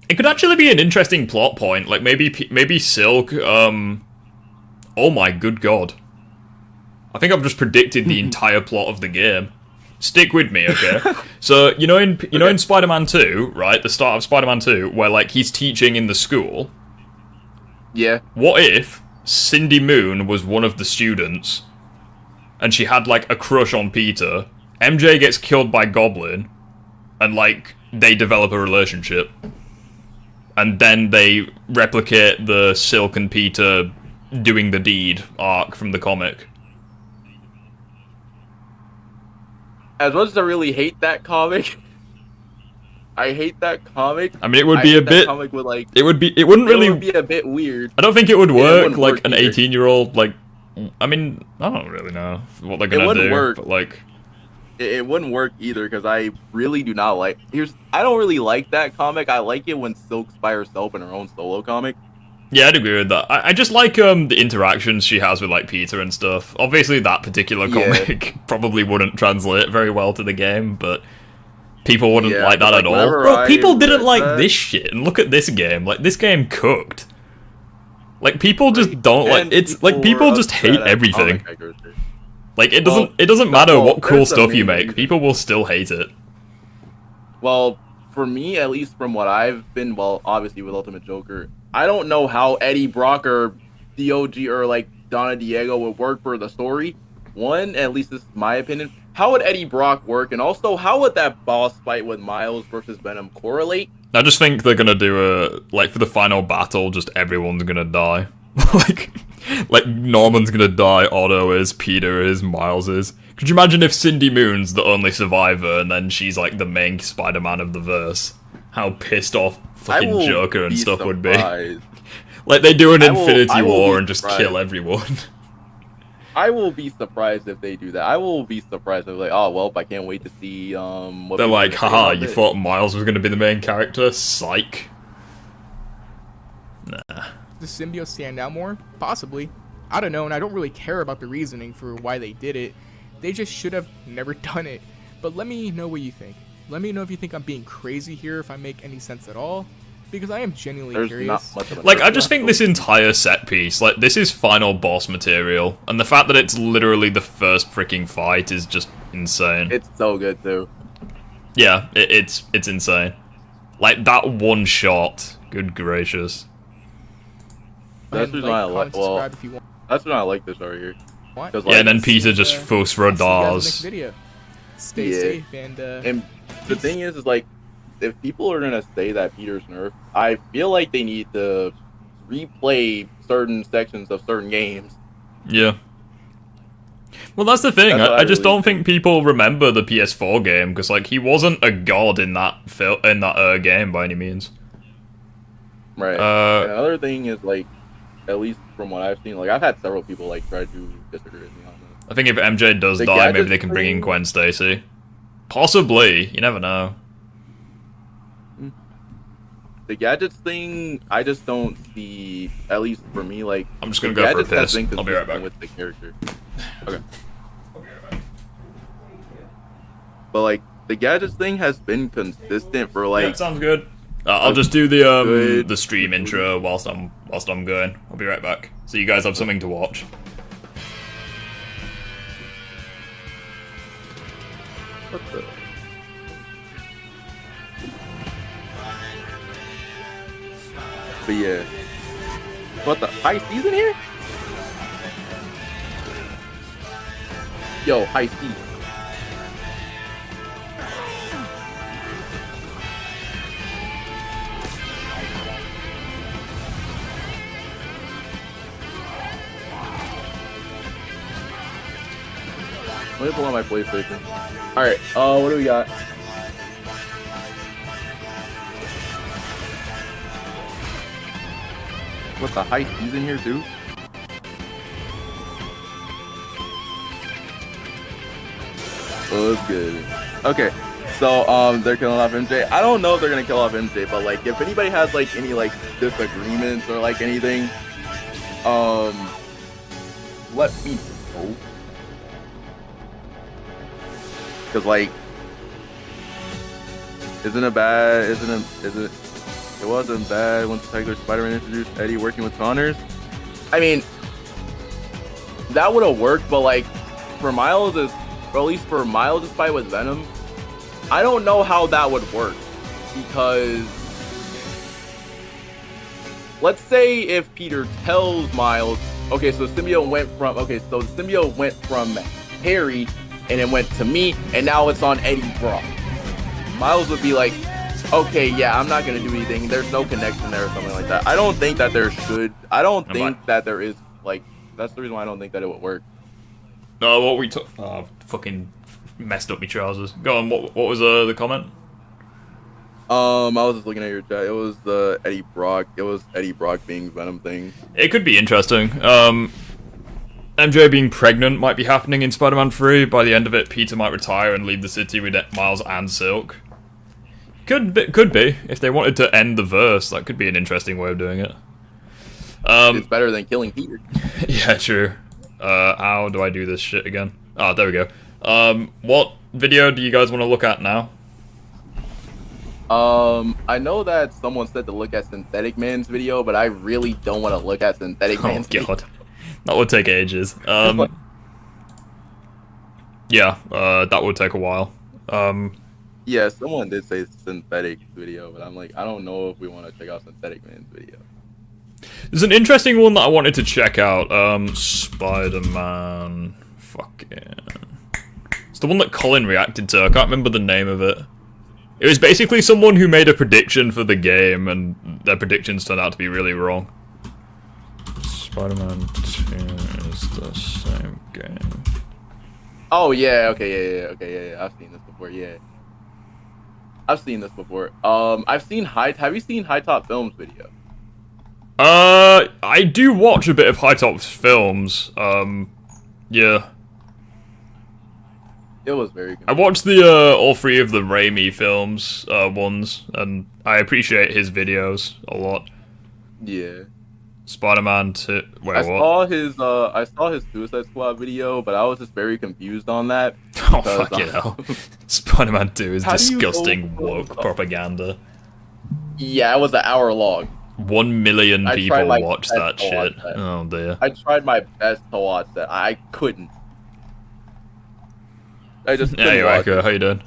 It could actually be an interesting plot point. Like, maybe Silk, Oh my good god. I think I've just predicted the entire plot of the game. Stick with me, okay? So, you know in Spider-Man 2, right? The start of Spider-Man 2, where, like, he's teaching in the school. Yeah. What if Cindy Moon was one of the students, and she had, like, a crush on Peter, MJ gets killed by Goblin, and, like, they develop a relationship. And then they replicate the Silk and Peter doing the deed arc from the comic. As much as I really hate that comic, I hate that comic. I mean, it would be a bit... Comic would, like, it wouldn't really... It would be a bit weird. I don't think it would work, wouldn't like, work an either. 18-year-old, like... I mean, I don't really know what they're gonna wouldn't do, work. but, like... It wouldn't work either, because I really do not like... I don't really like that comic. I like it when Silk's by herself in her own solo comic. Yeah, I'd agree with that. I just like the interactions she has with, like, Peter and stuff. Obviously, that particular comic probably wouldn't translate very well to the game, but people wouldn't like that at all. Bro, people didn't like this shit, and look at this game. Like, this game cooked. Like, people just don't like... It's, like, people just hate everything. Like, it doesn't matter what cool stuff you make, people will still hate it. Well, for me, at least from what I've been... Well, obviously with Ultimate Joker... I don't know how Eddie Brock or DOG or, like, Donna Diego would work for the story. One, at least this is my opinion, how would Eddie Brock work? And also, how would that boss fight with Miles versus Venom correlate? I just think they're gonna do like, for the final battle, just everyone's gonna die. like, Norman's gonna die, Otto is, Peter is, Miles is. Could you imagine if Cindy Moon's the only survivor, and then she's, like, the main Spider-Man of the verse? How pissed off fucking Joker and stuff would be. Like, they do an Infinity War and just kill everyone. I will be surprised if they do that. I will be surprised if they're like, oh, well, I can't wait to see, what... They're like, haha, you thought Miles was gonna be the main character? Psych. Nah. Does Symbiote stand out more? Possibly. I don't know, and I don't really care about the reasoning for why they did it. They just should have never done it. But let me know what you think. Let me know if you think I'm being crazy here, if I make any sense at all. Because I am genuinely curious. Like, I just think this entire set piece, like, this is final boss material. And the fact that it's literally the first freaking fight is just insane. It's so good, too. Yeah, it's insane. Like, that one shot. Good gracious. That's the reason I like. Well, that's when I like this right here. What? Like, yeah, and then Peter just fuss for Dars. Stay safe and the thing is like, if people are gonna say that Peter's nerfed, I feel like they need to replay certain sections of certain games. Yeah. Well, that's the thing. I just don't think people remember the PS4 game because, like, he wasn't a god in that game by any means. Right. Another thing is, like, at least from what I've seen, like, I've had several people like try to disagree with me on this. I think if MJ does die, maybe they can bring in Gwen Stacy. Possibly. You never know. The gadgets thing, I just don't see, at least for me, like... I'm just gonna go for a piss. I'll be right back. With the character. Okay. But, like, the gadgets thing has been consistent for, like... Yeah, sounds good. I'll just do the stream intro whilst I'm going. I'll be right back. So you guys have something to watch. What the... But yeah. What the high season here? Yo, high season. Let me pull out my PlayStation. Alright, what do we got? What, the high season here too? Oh, that's good. Okay, so they're killing off MJ. I don't know if they're gonna kill off MJ, but like if anybody has like any like disagreements or like anything, let me know. Cause like, it wasn't bad once Tiger Spider-Man introduced Eddie working with Connors. I mean, that would have worked, but like, for Miles, or at least for Miles' fight with Venom, I don't know how that would work. Because, let's say if Peter tells Miles, okay, so the symbiote went from Harry, and it went to me, and now it's on Eddie Brock. Miles would be like, okay, yeah, I'm not gonna do anything. There's no connection there or something like that. I don't think that there should. I don't think that there is, like, that's the reason why I don't think that it would work. No, what we took. Oh, fucking messed up my trousers. Go on, what was the comment? I was just looking at your chat. It was the Eddie Brock. It was Eddie Brock being Venom thing. It could be interesting. MJ being pregnant might be happening in Spider-Man 3. By the end of it, Peter might retire and leave the city with Miles and Silk. Could be. If they wanted to end the verse, that could be an interesting way of doing it. It's better than killing Peter. Yeah, true. How do I do this shit again? Oh, there we go. What video do you guys want to look at now? I know that someone said to look at Synthetic Man's video, but I really don't want to look at Synthetic Man's video. Oh god. That would take ages. Yeah, that would take a while. Yeah, someone did say Synthetic video, but I'm like, I don't know if we want to check out Synthetic Man's video. There's an interesting one that I wanted to check out. Spider-Man. Fucking. It's the one that Colin reacted to. I can't remember the name of it. It was basically someone who made a prediction for the game, and their predictions turned out to be really wrong. Spider-Man 2 is the same game. Oh yeah, okay, yeah. I've seen this before. Yeah, I've seen this before. I've seen Have you seen High Top Films video? I do watch a bit of High Top Films. Yeah. It was very good. I watched the all three of the Raimi films ones, and I appreciate his videos a lot. Yeah. Spider-Man 2. Wait, I what? I saw his Suicide Squad video, but I was just very confused on that. Oh, fucking hell. Spider-Man 2 is disgusting woke propaganda. Yeah, it was an hour long. 1 million people watched that shit. Oh, dear. I tried my best to watch that. I couldn't. I just couldn't. Hey, Riker, how you doing?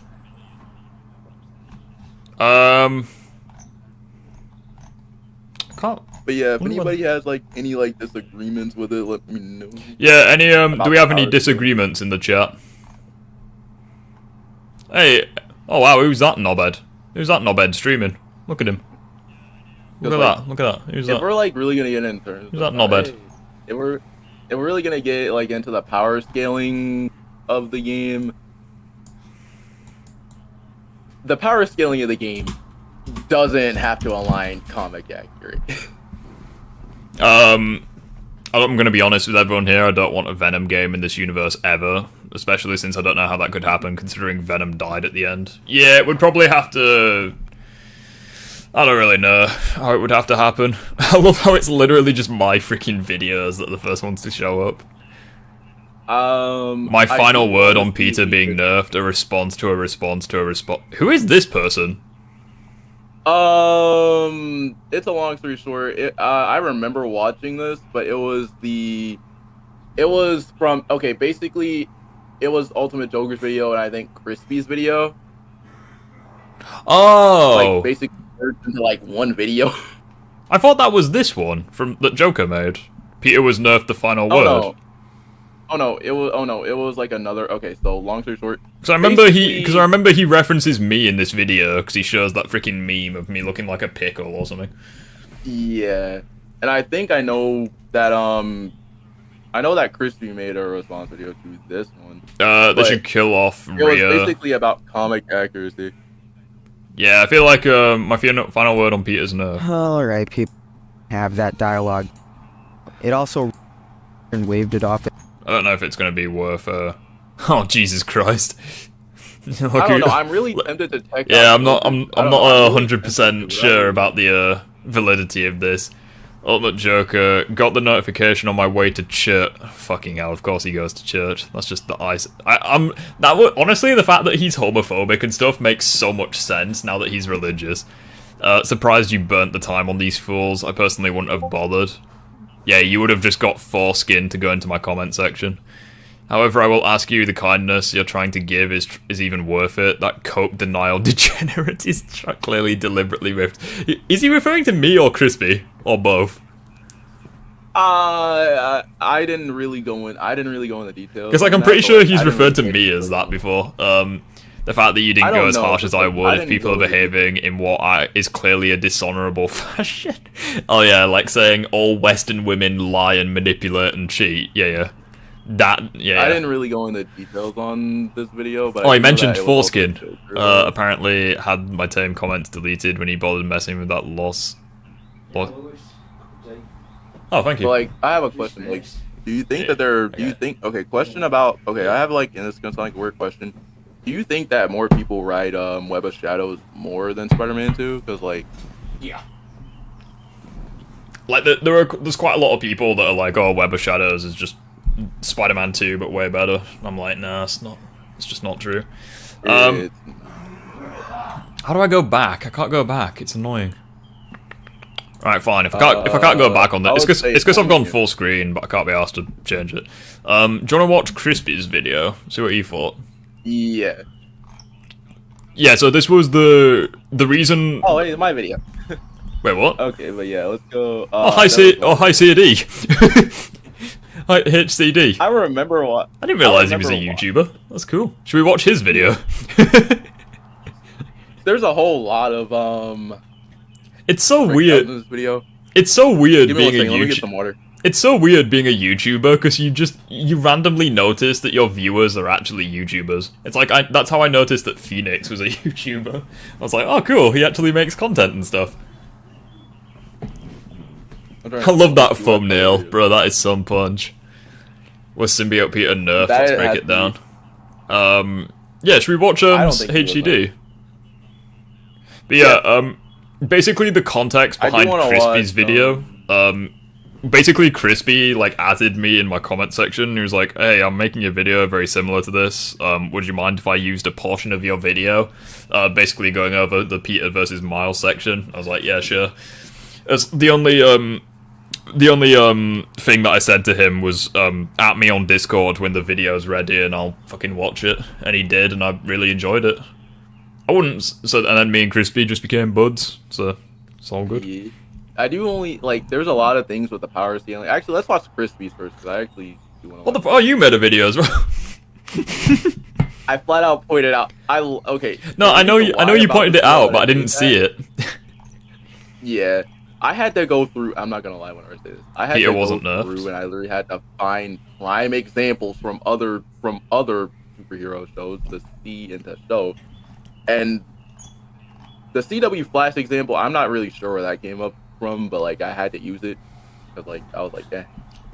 Can't. But yeah, if anybody has like any like disagreements with it, let me know. Yeah, any do we have any disagreements in the chat? Hey, oh wow, who's that knobhead? Who's that knobhead streaming? Look at him. Look at that, look at that. Who's that? If we're like really gonna get into who's that knobhead? If we're really gonna get like into the power scaling of the game, the power scaling of the game doesn't have to align comic accurate. I'm gonna be honest with everyone here, I don't want a Venom game in this universe ever. Especially since I don't know how that could happen, considering Venom died at the end. Yeah, it would probably have to... I don't really know how it would have to happen. I love how it's literally just my freaking videos that are the first ones to show up. My final word on Peter being nerfed, a response to a response to a response. Who is this person? It's a long story short. I remember watching this, but it was from, okay, basically, it was Ultimate Joker's video and I think Crispy's video. Oh! Like, basically, merged into, like, one video. I thought that was this one from that Joker made. Peter was nerfed the final word. No. Oh no, it was like another. Okay, so long story short. Because I remember he references me in this video because he shows that freaking meme of me looking like a pickle or something. Yeah, and I think I know that Crispy made a response video to this one. They should kill off Rhea. It was basically about comic accuracy. Yeah, I feel like my final word on Peter's nerf. Alright, people have that dialogue. It also waved it off. I don't know if it's going to be worth. Oh Jesus Christ! I don't know. I'm really tempted to check. Yeah, I'm not 100% sure about the validity of this. Ultimate Joker got the notification on my way to church. Fucking hell! Of course he goes to church. That's just the ice. Honestly, the fact that he's homophobic and stuff makes so much sense now that he's religious. Surprised you burnt the time on these fools. I personally wouldn't have bothered. Yeah, you would have just got foreskin to go into my comment section. However, I will ask you, the kindness you're trying to give is even worth it. That coke denial degenerate is clearly deliberately ripped. Is he referring to me or Crispy? Or both? I didn't really go in the details. Because like I'm pretty sure he's referred to me as that before. The fact that you didn't go as harsh as I would if people are behaving in what is clearly a dishonorable fashion. Oh yeah, like saying all Western women lie and manipulate and cheat. Yeah. I didn't really go into details on this video, but he mentioned foreskin. Apparently had my tame comments deleted when he bothered messing with that loss. Oh, thank you. But, like, I have a question. Like, do you think that okay, question about, okay, I have, like, and this is gonna sound like a weird question. Do you think that more people ride Web of Shadows more than Spider-Man 2? Because, like... Yeah. Like, there's quite a lot of people that are like, oh, Web of Shadows is just Spider-Man 2, but way better. I'm like, nah, it's not. It's just not true. How do I go back? I can't go back. It's annoying. Alright, fine. If I can't go back on that, it's because I've gone full screen, but I can't be asked to change it. Do you want to watch Crispy's video? See what he thought. Yeah. Yeah. So this was the reason. Oh, hey, my video. Wait, what? Okay, but yeah, let's go. Hi CD. Hi HCD. I remember what. I didn't realize he was a YouTuber. That's cool. Should we watch his video? There's a whole lot of It's so weird. This video. It's so weird Give me being a Let me get some water. It's so weird being a YouTuber because you randomly notice that your viewers are actually YouTubers. It's like that's how I noticed that Phoenix was a YouTuber. I was like, oh cool, he actually makes content and stuff. I love that thumbnail, bro. That is some punch. Was Symbiote Peter nerfed? Let's break it down. Yeah, should we watch HCD? But yeah, basically the context behind Crispy's video. Basically Crispy like added me in my comment section. He was like, "Hey, I'm making a video very similar to this. Would you mind if I used a portion of your video, basically going over the Peter versus Miles section?" I was like, "Yeah, sure." It's the only thing that I said to him was at me on Discord when the video's ready and I'll fucking watch it. And he did, and I really enjoyed it. I wouldn't. So and then me and Crispy just became buds. So it's all good. Yeah. I do only like. There's a lot of things with the power scaling. Actually, let's watch Crispy's first because I actually do want to. What the? Oh, you made a video as well. I flat out pointed out. Okay. No, I know you pointed it out, but I didn't see it. Yeah, I had to go through. I'm not gonna lie when I say this. I had to go through, and I literally had to find prime examples from other superhero shows to see and to show. And the CW Flash example, I'm not really sure where that came up from, but like I had to use it because like I was like, yeah.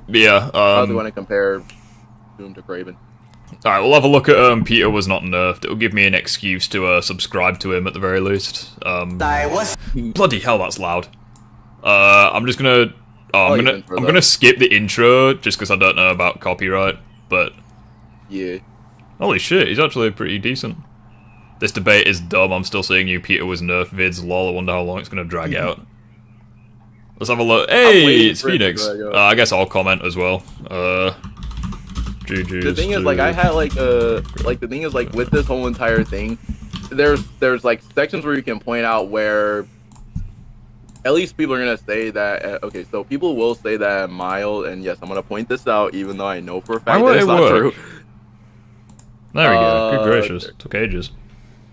Yeah. I was going to compare Doom to Kraven. All right, we'll have a look at Peter was not nerfed. It'll give me an excuse to subscribe to him at the very least. Bloody hell, that's loud. I'm just gonna. I'm gonna skip the intro just because I don't know about copyright. But yeah. Holy shit, he's actually pretty decent. This debate is dumb. I'm still seeing you. Peter was nerfed vids. Lol. I wonder how long it's gonna drag out. Let's have a look. Hey, it's Phoenix. I guess I'll comment as well. GG's. The thing is, like, I had like the thing is, like, with this whole entire thing, there's like sections where you can point out where at least people are gonna say that. Okay, so people will say that Miles, and yes, I'm gonna point this out, even though I know for a fact that it's not true. There we go. Good gracious, took ages.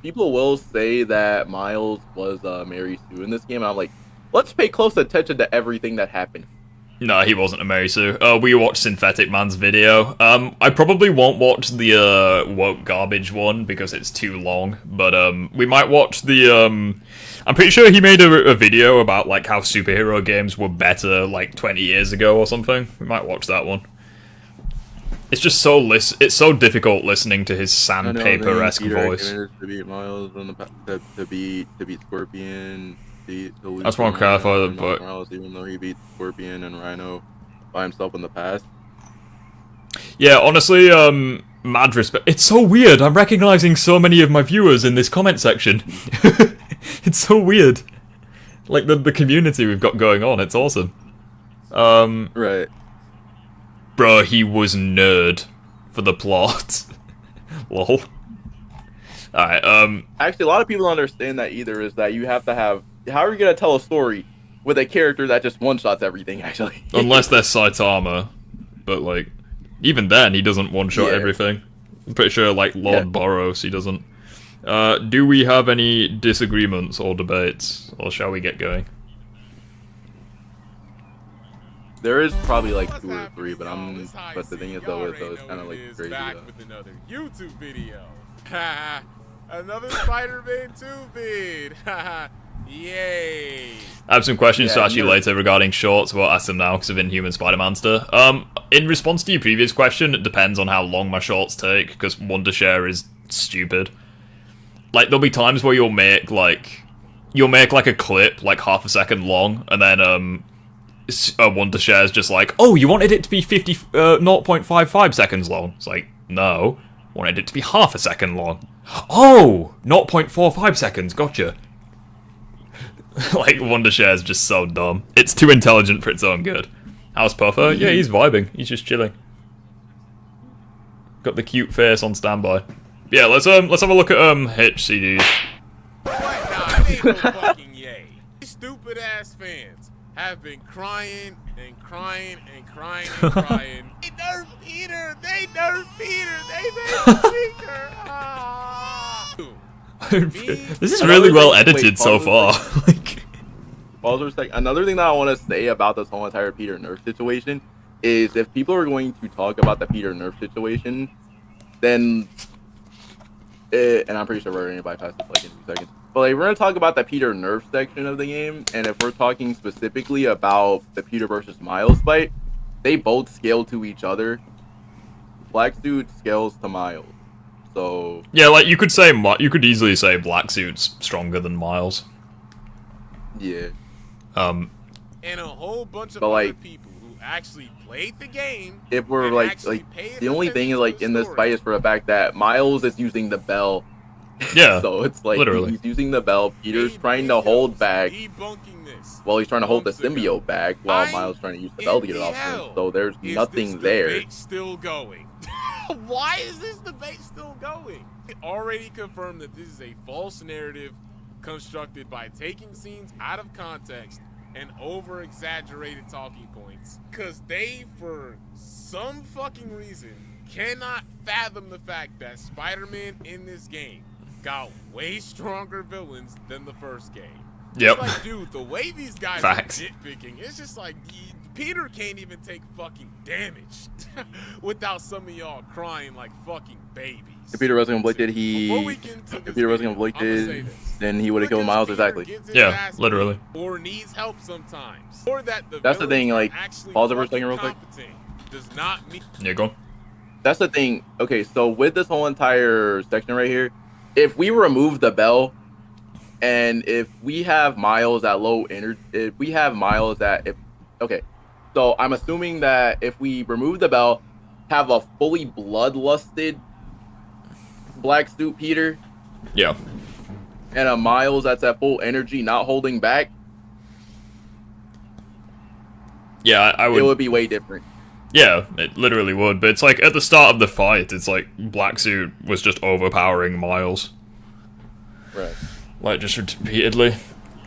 People will say that Miles was Mary Sue in this game, and I'm like, let's pay close attention to everything that happened. No, he wasn't a Mary Sue. We watched Synthetic Man's video. I probably won't watch the woke garbage one because it's too long, but we might watch the I'm pretty sure he made a video about like how superhero games were better like 20 years ago or something. We might watch that one. It's just it's so difficult listening to his sandpaper-esque voice. To beat Miles on the to beat Scorpion. That's one clarify the book. Miles, even though he beat Scorpion and Rhino by himself in the past. Yeah, honestly, mad respect. It's so weird. I'm recognizing so many of my viewers in this comment section. It's so weird. Like the community we've got going on. It's awesome. Right. Bro, he was nerd for the plot. Lol. Alright, actually, a lot of people don't understand that either, is that you have to have... How are you going to tell a story with a character that just one-shots everything, actually? Unless they're Saitama. But, like, even then, he doesn't one-shot everything. I'm pretty sure, like, Lord Boros, he doesn't. Do we have any disagreements or debates? Or shall we get going? There is probably like 2 or 3, but the thing is though, it's kind of like crazy. Back with another YouTube video. Another Spider-Man 2 vid. Yay! I have some questions to ask you later regarding shorts, but I'll ask them now because of Inhuman Spider-Man stuff. In response to your previous question, it depends on how long my shorts take, because Wondershare is stupid. Like, there'll be times where you'll make like a clip, like half a second long, and then, Wondershare is just like, oh, you wanted it to be 0.55 seconds long. It's like, no, I wanted it to be half a second long. Oh, 0.45 seconds, gotcha. Like, Wondershare is just so dumb. It's too intelligent for its own good. How's Puffer? Yeah, he's vibing. He's just chilling. Got the cute face on standby. Yeah, let's have a look at Hitch CDs. What? Nah, it ain't no fucking yay. These stupid ass fans have been crying and crying and crying and crying. They nerfed Peter! They nerfed Peter! They nerfed Peter! Ah. This is really well edited so far. Like, another thing that I want to say about this whole entire Peter nerf situation is, if people are going to talk about the Peter nerf situation, then and I'm pretty sure we're going to bypass this like in 2 seconds. But like, we're going to talk about the Peter nerf section of the game, and if we're talking specifically about the Peter versus Miles fight, they both scale to each other. Black Suit scales to Miles, so yeah, like you could easily say Black Suit's stronger than Miles. Yeah. And a whole bunch of other people who actually played the game. If we're like the only thing is like in this fight is for the fact that Miles is using the bell. Yeah. So it's like literally. He's using the bell. Peter's trying to hold back. Well, he's trying to hold the symbiote back while Miles trying to use the bell to get it off him. So there's nothing there. Still going. Why is this debate still going? It already confirmed that this is a false narrative constructed by taking scenes out of context and over-exaggerated talking points, because they, for some fucking reason, cannot fathom the fact that Spider-Man in this game got way stronger villains than the first game. Yep. It's like, dude, the way these guys are nitpicking, it's just like, Peter can't even take fucking damage without some of y'all crying like fucking babies. If Peter wasn't conflicted, then he would have killed Miles. Exactly. Yeah, literally. Or needs help sometimes. Or that that's the thing. Like, pause it for a second, real quick. Does not mean. Yeah, go on. That's the thing. Okay, so with this whole entire section right here, if we remove the bell, and if we have Miles at low energy, if we have Miles at okay. So I'm assuming that if we remove the bell, have a fully bloodlusted Black Suit Peter, yeah, and a Miles that's at full energy, not holding back, yeah, I would. It would be way different. Yeah, it literally would. But it's like at the start of the fight, it's like Black Suit was just overpowering Miles, right? Like just repeatedly.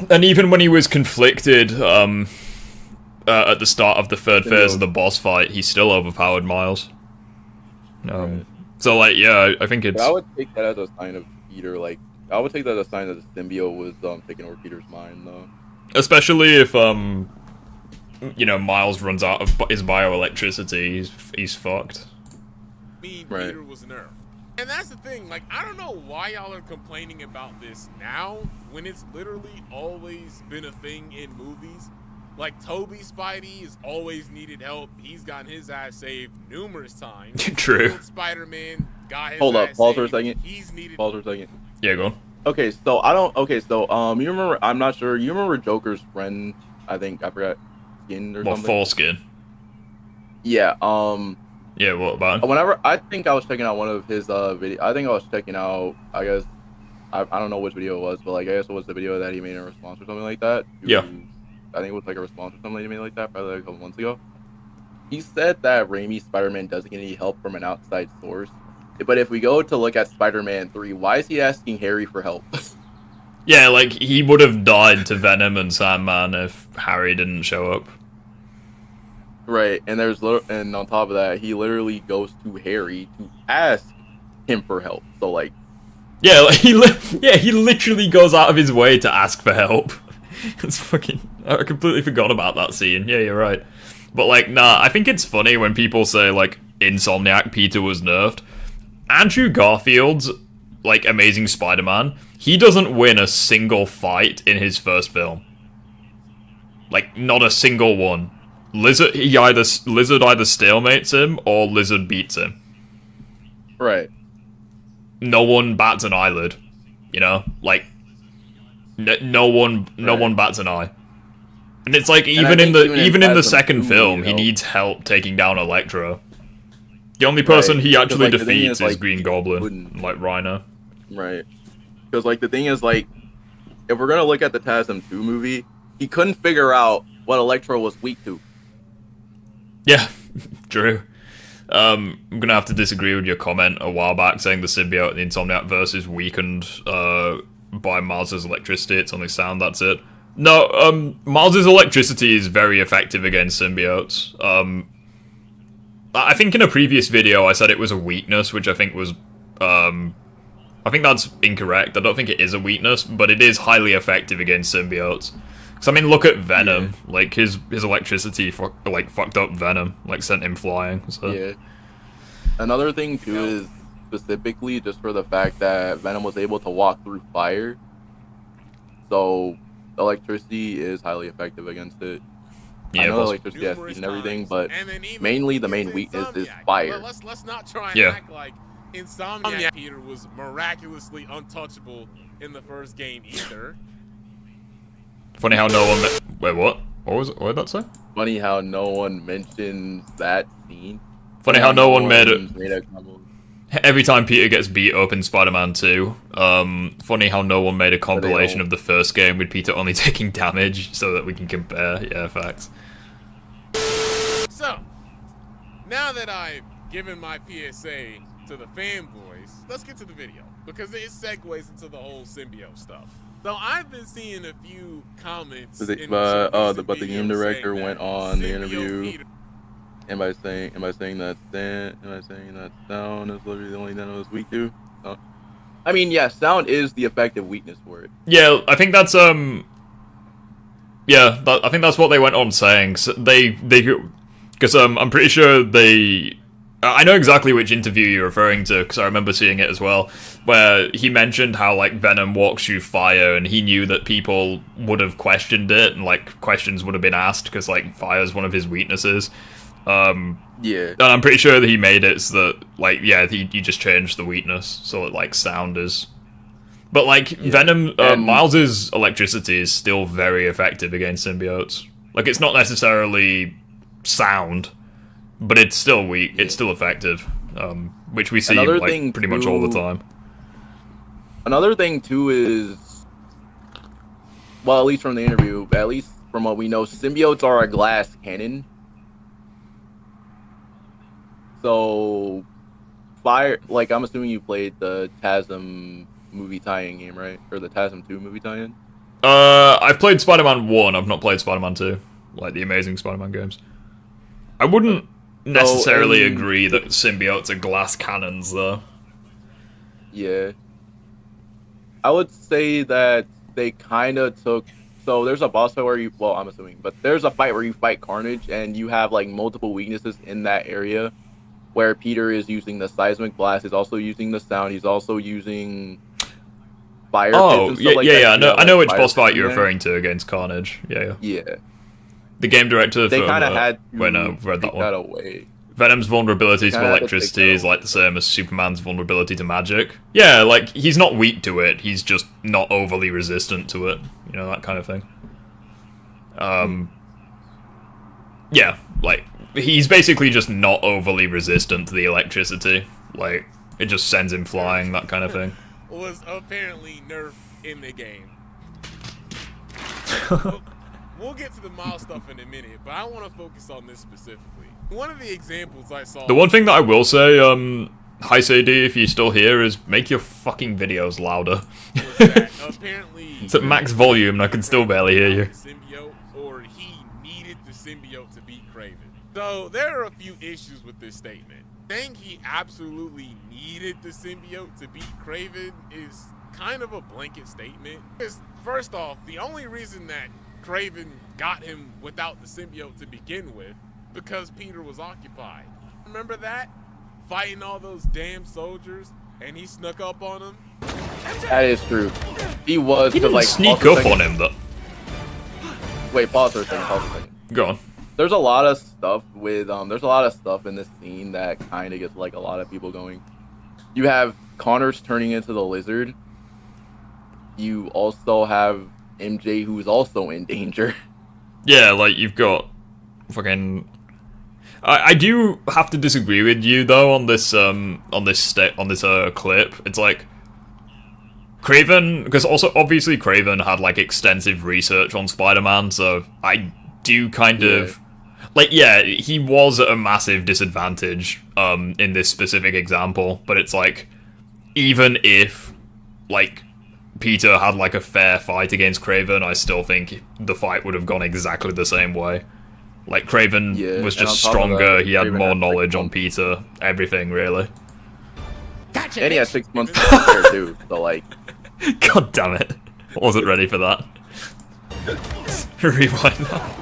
And even when he was conflicted, at the start of the third phase of the boss fight, he still overpowered Miles. Right. So, like, yeah, I think it's... But I would take that as a sign of Peter, like, I would take that as a sign that the symbiote was taking over Peter's mind, though. Especially if, you know, Miles runs out of his bioelectricity, he's fucked. Right. Peter was nerfed. And that's the thing, like, I don't know why y'all are complaining about this now, when it's literally always been a thing in movies. Like, Toby Spidey has always needed help. He's gotten his ass saved numerous times. True. Spider-Man got his Hold up, ass pause for a saved. second. He's needed... Pause for a second. Yeah, go on. Okay, so you remember, I'm not sure, you remember Joker's friend, I forgot, Skin or something? Foreskin. Yeah, Yeah, what about him? whenever, I think I was checking out one of his, video, I think I was checking out, I guess, I don't know which video it was, but, like, I guess it was the video that he made in response or something like that. Yeah. I think it was, like, a response or something that he made like that, probably, like, a couple months ago. He said that Raimi's Spider-Man doesn't get any help from an outside source. But if we go to look at Spider-Man 3, why is he asking Harry for help? Yeah, like, he would have died to Venom and Sandman if Harry didn't show up. Right, and and on top of that, he literally goes to Harry to ask him for help. So, like... Yeah, like, he literally goes out of his way to ask for help. It's fucking... I completely forgot about that scene. Yeah, you're right. But, like, nah, I think it's funny when people say, like, Insomniac Peter was nerfed. Andrew Garfield's, like, Amazing Spider-Man, he doesn't win a single fight in his first film. Like, not a single one. Lizard either stalemates him, or Lizard beats him. Right. No one bats an eyelid. You know? Like, no one bats an eye. And it's like, even in the second film, he needs help taking down Electro. The only person he actually defeats is Green Goblin, like Rhino. Right. Because, like, the thing is, like, if we're going to look at the TASM 2 movie, he couldn't figure out what Electro was weak to. Yeah, true. I'm going to have to disagree with your comment a while back saying the symbiote in the Insomniac verse is weakened by Miles's electricity. It's only sound, that's it. No, Miles's electricity is very effective against symbiotes. I think in a previous video I said it was a weakness, which I think was, I think that's incorrect. I don't think it is a weakness, but it is highly effective against symbiotes. Because, I mean, look at Venom. Yeah. Like, his electricity, fucked up Venom. Like, sent him flying, so... Yeah. Another thing, too, is specifically just for the fact that Venom was able to walk through fire. So, electricity is highly effective against it. Yeah, I know electricity has speed and everything, but mainly the main weakness is fire. Let's not try and act like Insomniac Peter was miraculously untouchable in the first game either. Funny how no one... Wait, what? What did that say? Funny how no one mentions that scene. Funny how no one made it... Every time Peter gets beat up in Spider-Man 2, funny how no one made a compilation of the first game with Peter only taking damage so that we can compare. Yeah, facts. So, now that I've given my PSA to the fanboys, let's get to the video, because it segues into the whole symbiote stuff. So I've been seeing a few comments. But the game director went on the interview. Am I saying that sound is literally the only thing I was weak to? I mean, yeah, sound is the effective weakness for it. Yeah, I think that's I think that's what they went on saying. So because I'm pretty sure they. I know exactly which interview you're referring to, because I remember seeing it as well, where he mentioned how, like, Venom walks through fire, and he knew that people would have questioned it, and, like, questions would have been asked, because, like, fire is one of his weaknesses. Yeah. And I'm pretty sure that he made it so that, like, yeah, he just changed the weakness, so that, like, sound is... But, like, yeah. Venom, Miles's electricity is still very effective against symbiotes. Like, it's not necessarily sound, but it's still weak. Yeah. It's still effective, which we see like pretty much all the time. Another thing too is, well, at least from the interview, at least from what we know, symbiotes are a glass cannon. So, fire. Like, I'm assuming you played the TASM movie tie-in game, right? Or the TASM 2 movie tie-in. I've played Spider-Man 1, I've not played Spider-Man 2. Like the Amazing Spider-Man games. I wouldn't necessarily agree that symbiotes are glass cannons, though. Yeah. I would say that they kind of took... So there's a boss fight where you... Well, I'm assuming. But there's a fight where you fight Carnage, and you have, like, multiple weaknesses in that area. Where Peter is using the seismic blast, he's also using the sound, he's also using fire. Oh, yeah, like yeah, that. I know which boss fight you're referring to against Carnage. Yeah. The game director They from, kind of had when I read that one. away. Venom's vulnerability to electricity is like the same as Superman's vulnerability to magic. Yeah, like, he's not weak to it, he's just not overly resistant to it. You know, that kind of thing. Yeah, like, he's basically just not overly resistant to the electricity. Like, it just sends him flying, that kind of thing. Was apparently nerfed in the game. We'll get to the Miles stuff in a minute, but I want to focus on this specifically. One of the examples I saw... The one thing that I will say, hi Sadie, if you're still here, is make your fucking videos louder. Was that apparently... It's at max volume and I can still barely hear you. Symbiote, or he needed the symbiote to beat Kraven. So there are a few issues with this statement. Saying he absolutely needed the symbiote to beat Kraven is kind of a blanket statement. Because first off, the only reason that Kraven got him without the symbiote to begin with, because Peter was occupied. Remember that? Fighting all those damn soldiers, and he snuck up on them? That is true. He was... He didn't like, sneak up on him, though. Wait, pause for a second, Go on. There's a lot of stuff with there's a lot of stuff in this scene that kind of gets like a lot of people going. You have Connors turning into the lizard. You also have MJ, who's also in danger. Yeah, like, you've got fucking... I do have to disagree with you though on this clip. It's like Kraven, because also obviously Kraven had like extensive research on Spider-Man, so I do kind of like, yeah, he was at a massive disadvantage in this specific example, but it's like, even if like Peter had like a fair fight against Kraven, I still think the fight would have gone exactly the same way. Like, Kraven was just stronger, he had more knowledge on Peter, everything, really. Gotcha, and he had 6 months to prepare, too, so, like... God damn it. I wasn't ready for that. Rewind that.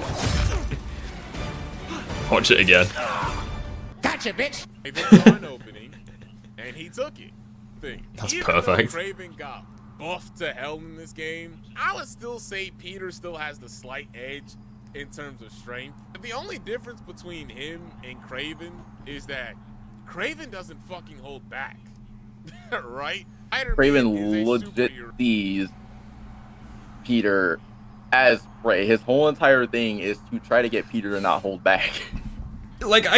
Watch it again. Gotcha, bitch! They saw an opening, and he took it. That's Even perfect. Though Kraven got buffed to hell in this game, I would still say Peter still has the slight edge in terms of strength. The only difference between him and Kraven is that Kraven doesn't fucking hold back. Right? Kraven legit sees Peter as prey. His whole entire thing is to try to get Peter to not hold back. Like, I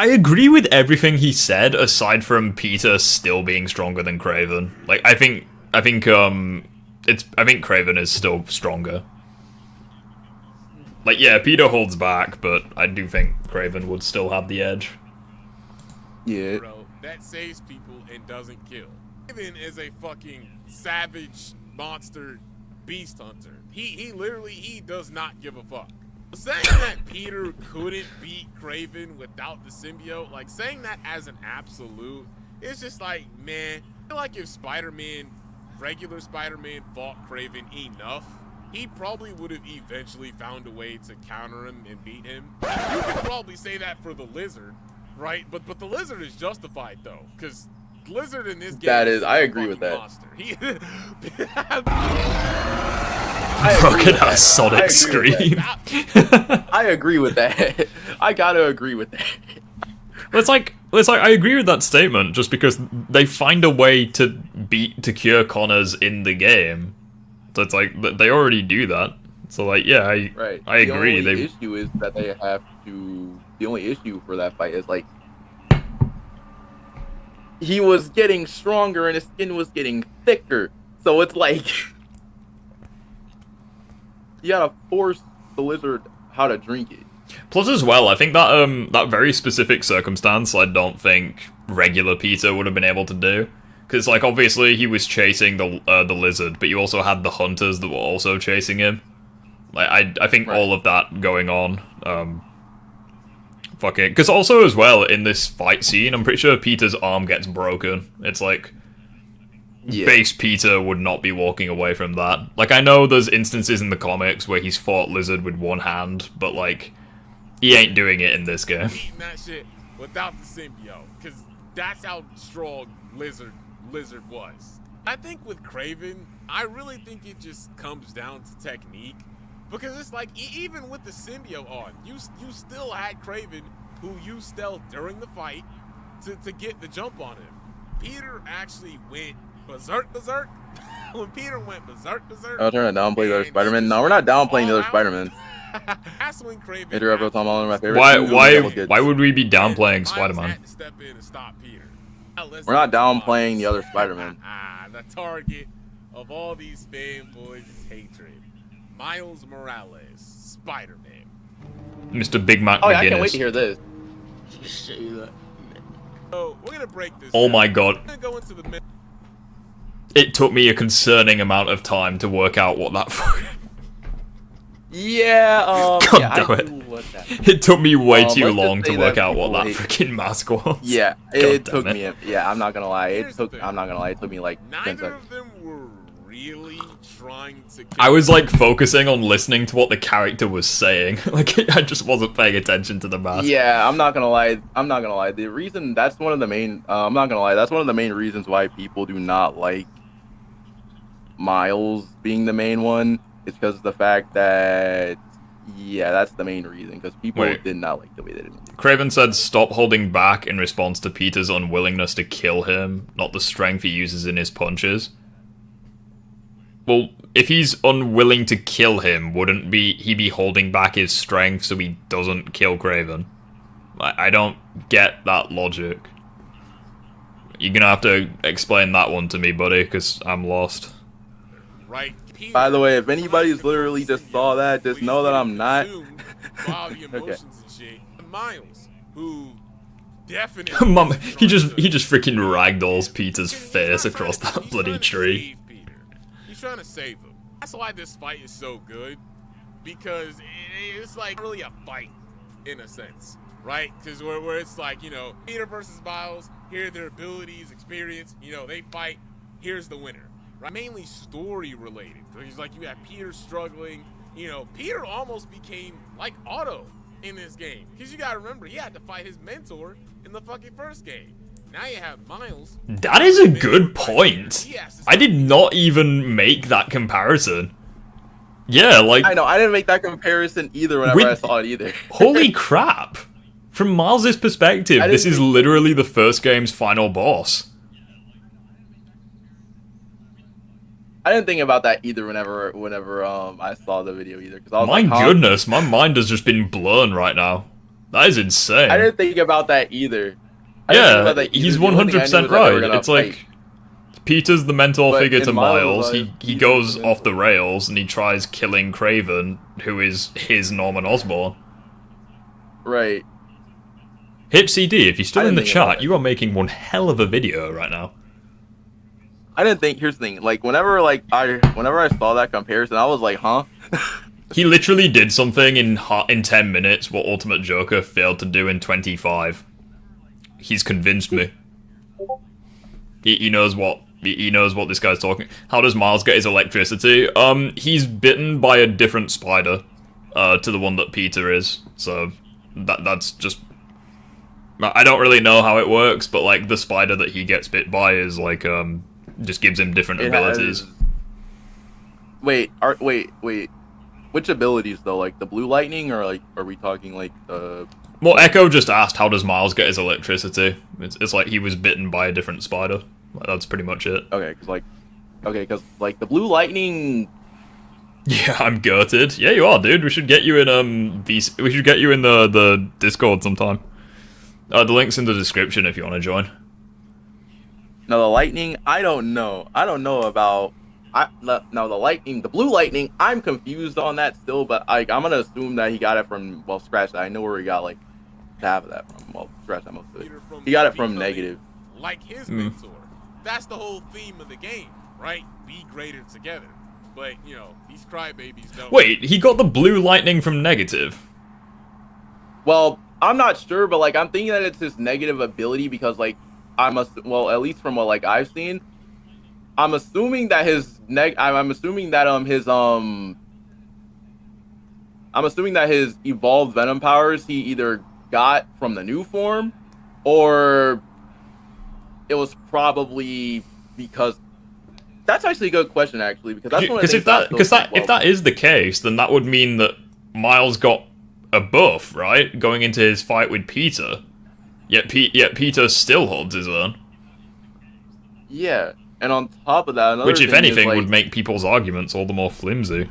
agree with everything he said, aside from Peter still being stronger than Kraven. Like, I think Kraven is still stronger. Like, yeah, Peter holds back, but I do think Kraven would still have the edge. Yeah. Bro, that saves people and doesn't kill. Kraven is a fucking savage monster beast hunter. He literally does not give a fuck. Saying that Peter couldn't beat Kraven without the symbiote, like, saying that as an absolute, it's just like, man, I feel like if regular Spider-Man fought Kraven enough, he probably would have eventually found a way to counter him and beat him. You could probably say that for the Lizard, right? But the Lizard is justified, though, because Lizard in this game I agree with that. Monster. Fucking ass Sonic scream. I agree with that. I gotta agree with that. It's like I agree with that statement, just because they find a way to cure Connors in the game. So it's like, they already do that. So, like, yeah, I agree. The only issue is that they have to... The only issue for that fight is, like... He was getting stronger and his skin was getting thicker. So it's like... You gotta force the lizard how to drink it. Plus, as well, I think that that very specific circumstance, I don't think regular Peter would have been able to do. Because, like, obviously he was chasing the lizard, but you also had the hunters that were also chasing him. Like, I think all of that going on. Fucking... Because also, as well, in this fight scene, I'm pretty sure Peter's arm gets broken. It's like... Base Peter would not be walking away from that. Like, I know there's instances in the comics where he's fought Lizard with one hand, but, like, he ain't doing it in this game. Eating that shit without the symbiote, because that's how strong Lizard was. I think with Kraven, I really think it just comes down to technique, because it's like, even with the symbiote on, you still had Kraven, who used stealth during the fight to get the jump on him. Peter actually went berserk. When Peter went berserk. I'm trying to downplay the other Spider-Man. No, we're not downplaying the other Spider-Man. That's when Kraven. Major Rebel Tom Holland, my favorite. Why would we be downplaying Spider-Man? Had to step in and stop Peter. We're not downplaying the other Spider-Man. The target of all these fanboys is hatred. Miles Morales, Spider-Man. Mr. Big Mac Oh, McGinnis. yeah, I can't wait to hear this. So we're gonna break this. Oh down. my god. We're gonna go into the It took me a concerning amount of time to work out what that... Yeah, God yeah, damn I it. do want that. It took me way too let's just long to say work that out what people that hate- freaking mask was. Yeah, God it damn took it. me. Yeah, I'm not gonna lie. Here's the thing. I'm not gonna lie. It took me like 10 Neither seconds. of them were really trying to. I was like focusing on listening to what the character was saying. Like I just wasn't paying attention to the mask. Yeah, I'm not gonna lie. The reason that's one of the main. I'm not gonna lie. That's one of the main reasons why people do not like Miles being the main one. It's because of the fact that. Yeah, that's the main reason. Because people did not like the way they did it. Kraven said stop holding back in response to Peter's unwillingness to kill him, not the strength he uses in his punches. Well, if he's unwilling to kill him, wouldn't he be holding back his strength so he doesn't kill Kraven? I don't get that logic. You're gonna have to explain that one to me, buddy, because I'm lost. Right. By the way, if anybody's literally just saw that, just know that I'm not. Okay. Miles, who definitely. Mum, he just freaking ragdolls Peter's face across that bloody tree. He's trying to save him. That's why this fight is so good, because it's like really a fight in a sense, right? Because where it's like, you know, Peter versus Miles, here are their abilities, experience, you know, they fight, here's the winner. Right? Mainly story related. So he's like, you have Peter struggling. You know, Peter almost became like Otto in this game. Because you gotta remember, he had to fight his mentor in the fucking first game. Now you have Miles. That is a good point. I did not even make that comparison. Yeah, like... I know, I didn't make that comparison either whenever I saw it either. Holy crap. From Miles' perspective, this is literally the first game's final boss. I didn't think about that either whenever I saw the video either. Cause I was my like, goodness, my mind has just been blown right now. That is insane. I didn't think about that either. Yeah, he's 100% right. It's like Peter's the mentor figure to Miles. He goes off the rails and he tries killing Kraven, who is his Norman Osborn. Right. Hit CD, if you're still in the chat, you are making one hell of a video right now. I didn't think. Here's the thing. Like whenever I saw that comparison, I was like, huh? He literally did something in 10 minutes what Ultimate Joker failed to do in 25. He's convinced me. He knows what this guy's talking. How does Miles get his electricity? He's bitten by a different spider to the one that Peter is. So that's just. I don't really know how it works, but like the spider that he gets bit by is like just gives him different abilities. Wait. Which abilities though? Like the blue lightning, or like are we talking like Well, Echo just asked, how does Miles get his electricity? It's like he was bitten by a different spider. That's pretty much it. Okay, because like the blue lightning. Yeah, I'm gutted. Yeah, you are, dude. We should get you in we should get you in the Discord sometime. The link's in the description if you want to join. Now the lightning, I don't know. I don't know about. Now the lightning, the blue lightning, I'm confused on that still. But I'm gonna assume that he got it from. Well, scratch that. I know where he got like half of that from. Well, scratch that most of it. He got it from negative. Like his mentor. that's the whole theme of the game, right? Be greater together. But, you know, these crybabies don't. Wait, he got the blue lightning from negative. Well, I'm not sure, but like I'm thinking that it's his negative ability because like well, at least from what like I've seen, I'm assuming that I'm assuming that his evolved venom powers he either got from the new form, or it was probably because. That's actually a good question, actually, because that's one of the things if that is the case, then that would mean that Miles got a buff, right, going into his fight with Peter. Yet Peter still holds his own. Yeah, and on top of that, another which, if thing anything, is, like, would make people's arguments all the more flimsy.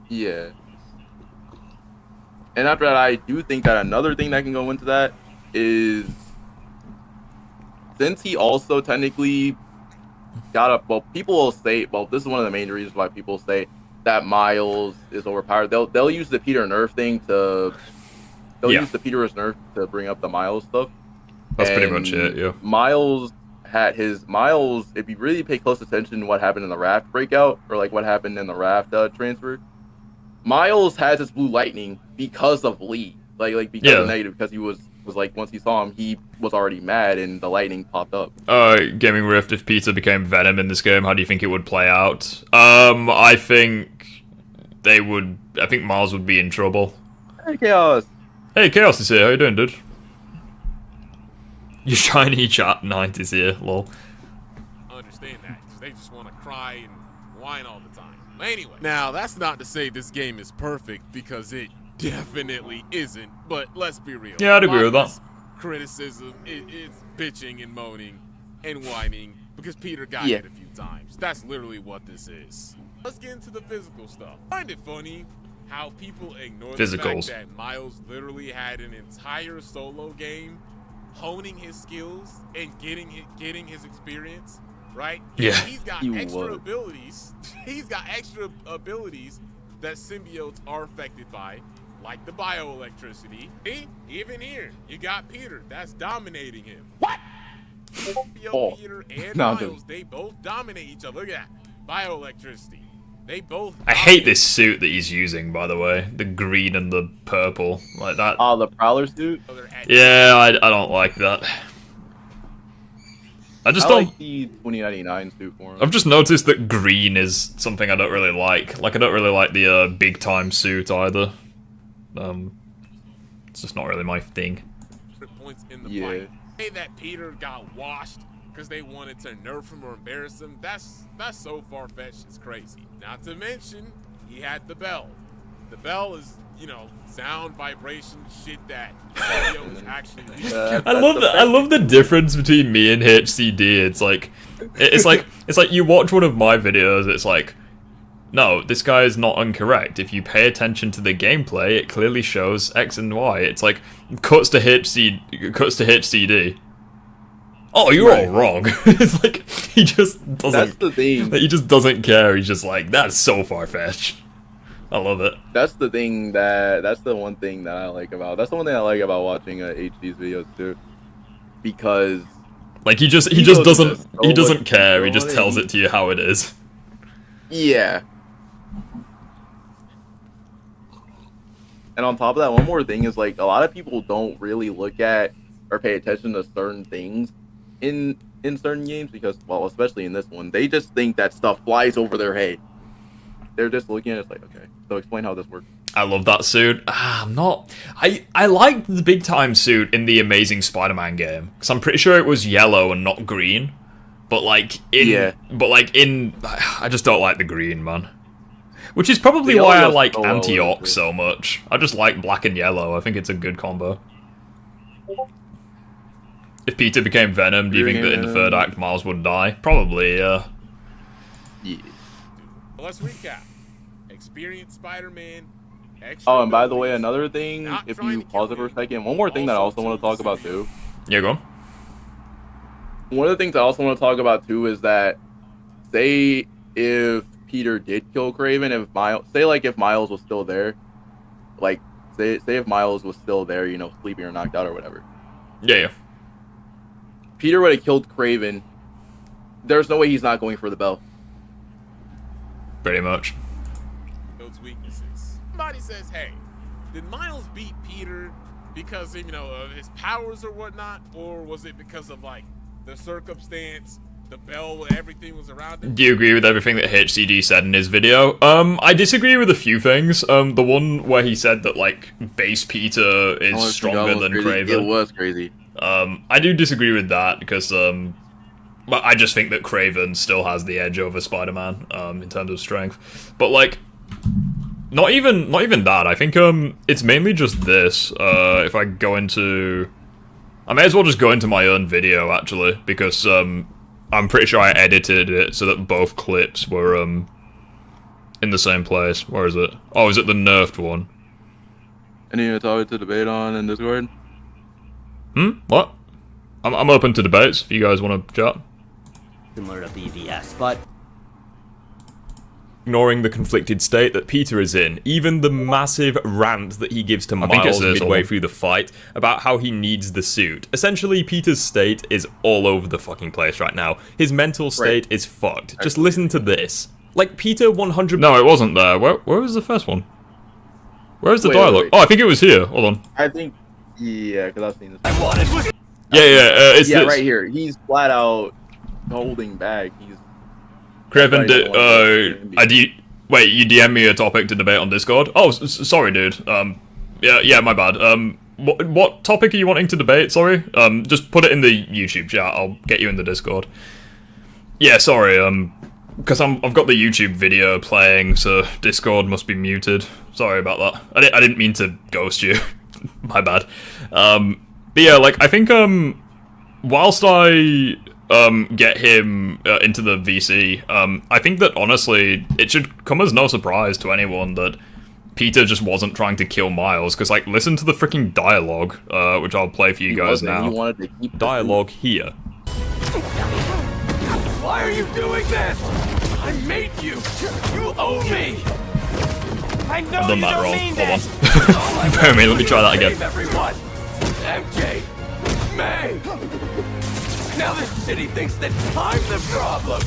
Yeah. And after that, I do think that another thing that can go into that is since he also technically got up. Well, people will say. Well, this is one of the main reasons why people say that Miles is overpowered. They'll use the Peter nerf thing to. They'll use the Peter's nerf to bring up the Miles stuff. That's pretty much it. Yeah. Miles had his If you really pay close attention to what happened in the Raft breakout, or like what happened in the Raft transfer, Miles has his blue lightning because of Lee. Like because of negative, because he was like once he saw him, he was already mad and the lightning popped up. Gaming Rift, if Peter became Venom in this game, how do you think it would play out? I think Miles would be in trouble. Hey, Chaos. Hey, Chaos is here. How you doing, dude? Your shiny chat knight is here, lol. I understand that, because they just want to cry and whine all the time. Anyway, now that's not to say this game is perfect, because it definitely isn't, but let's be real. Yeah, I'd agree with that. Criticism, it's bitching and moaning and whining because Peter got hit a few times. That's literally what this is. Let's get into the physical stuff. Find it funny how people ignore the fact that Miles literally had an entire solo game honing his skills and getting his experience, right? Yeah. He's got extra abilities. He's got extra abilities that symbiotes are affected by, like the bioelectricity. Even here, you got Peter. That's dominating him. What? Peter and Miles, they both dominate each other. Look at that. Bioelectricity. They both I hate this suit that he's using, by the way. The green and the purple. Like that. Oh, the Prowler suit? Yeah, I don't like that. I like the 2099 suit for him. I've just noticed that green is something I don't really like. Like, I don't really like the big time suit either. It's just not really my thing. Points in the fight. Say that Peter got washed because they wanted to nerf him or embarrass him. That's so far-fetched, it's crazy. Not to mention, he had the bell. The bell is, you know, sound, vibration, shit that was actually. I love the difference between me and HCD. It's like you watch one of my videos. It's like, no, this guy is not incorrect. If you pay attention to the gameplay, it clearly shows X and Y. It's like cuts to HCD. Oh, you're all wrong. It's like he just doesn't. That's the thing. He just doesn't care. He's just like, that's so far-fetched. I love it. That's the one thing that I like about. That's the one thing I like about watching HD's videos too, because like he just doesn't care. He just tells it to you how it is. Yeah. And on top of that, one more thing is like a lot of people don't really look at or pay attention to certain things in certain games because, well, especially in this one, they just think that stuff flies over their head. They're just looking at it like, okay, so explain how this works. I love that suit. I liked the big time suit in the Amazing Spider-Man game because I'm pretty sure it was yellow and not green. But I just don't like the green, man. Which is probably why I like Antioch so much. I just like black and yellow. I think it's a good combo. If Peter became Venom, do you think that in the third act Miles would die? Probably, yeah. Let's recap. Experienced Spider-Man. Oh, and by the way, another thing, if you pause it for a second, one more thing that I also want to talk about too. Yeah, go on. One of the things I also want to talk about too is that, say if Peter did kill Kraven, if Miles was still there, like say if Miles was still there, you know, sleeping or knocked out or whatever. Yeah. Peter would have killed Kraven, there's no way he's not going for the bell. Pretty much. Those weaknesses. Somebody says, hey, did Miles beat Peter because of, of his powers or whatnot, or was it because of like the circumstance, the bell, everything was around him? Do you agree with everything that HCG said in his video? I disagree with a few things. The one where he said that like base Peter is stronger than Kraven. It was crazy. I do disagree with that because but I just think that Kraven still has the edge over Spider-Man in terms of strength. But like, not even that. I think it's mainly just this. If I go into, I may as well just go into my own video actually, because I'm pretty sure I edited it so that both clips were in the same place. Where is it? Oh, is it the nerfed one? Any topic to debate on in Discord? What? I'm open to debates if you guys want to chat. Similar to BVS, but Ignoring the conflicted state that Peter is in, even the massive rant that he gives to Miles midway through the fight about how he needs the suit. Essentially, Peter's state is all over the fucking place right now. His mental state is fucked. Just listen to this. Like, Peter 100... No, it wasn't there. Where was the first one? Where's the dialogue? Wait. Oh, I think it was here. Hold on. I think, yeah, because I've seen this. It's this. Right here. He's flat out holding back. He's Kraven, wait, you DM me a topic to debate on Discord? Oh, sorry, dude. Yeah, my bad. What topic are you wanting to debate? Sorry. Just put it in the YouTube chat. I'll get you in the Discord. Yeah, sorry. Because I've got the YouTube video playing, so Discord must be muted. Sorry about that. I didn't mean to ghost you. My bad. But yeah, like I think whilst I get him into the VC, I think that honestly it should come as no surprise to anyone that Peter just wasn't trying to kill Miles, because like listen to the freaking dialogue, which I'll play for you guys now. He wanted to keep dialogue here. Why are you doing this? I made you. You owe me. I know I've done you that don't wrong. mean Hold that. on. Bear with me, let me try that again. Save everyone. MJ. May. Now this city thinks that I'm the problem.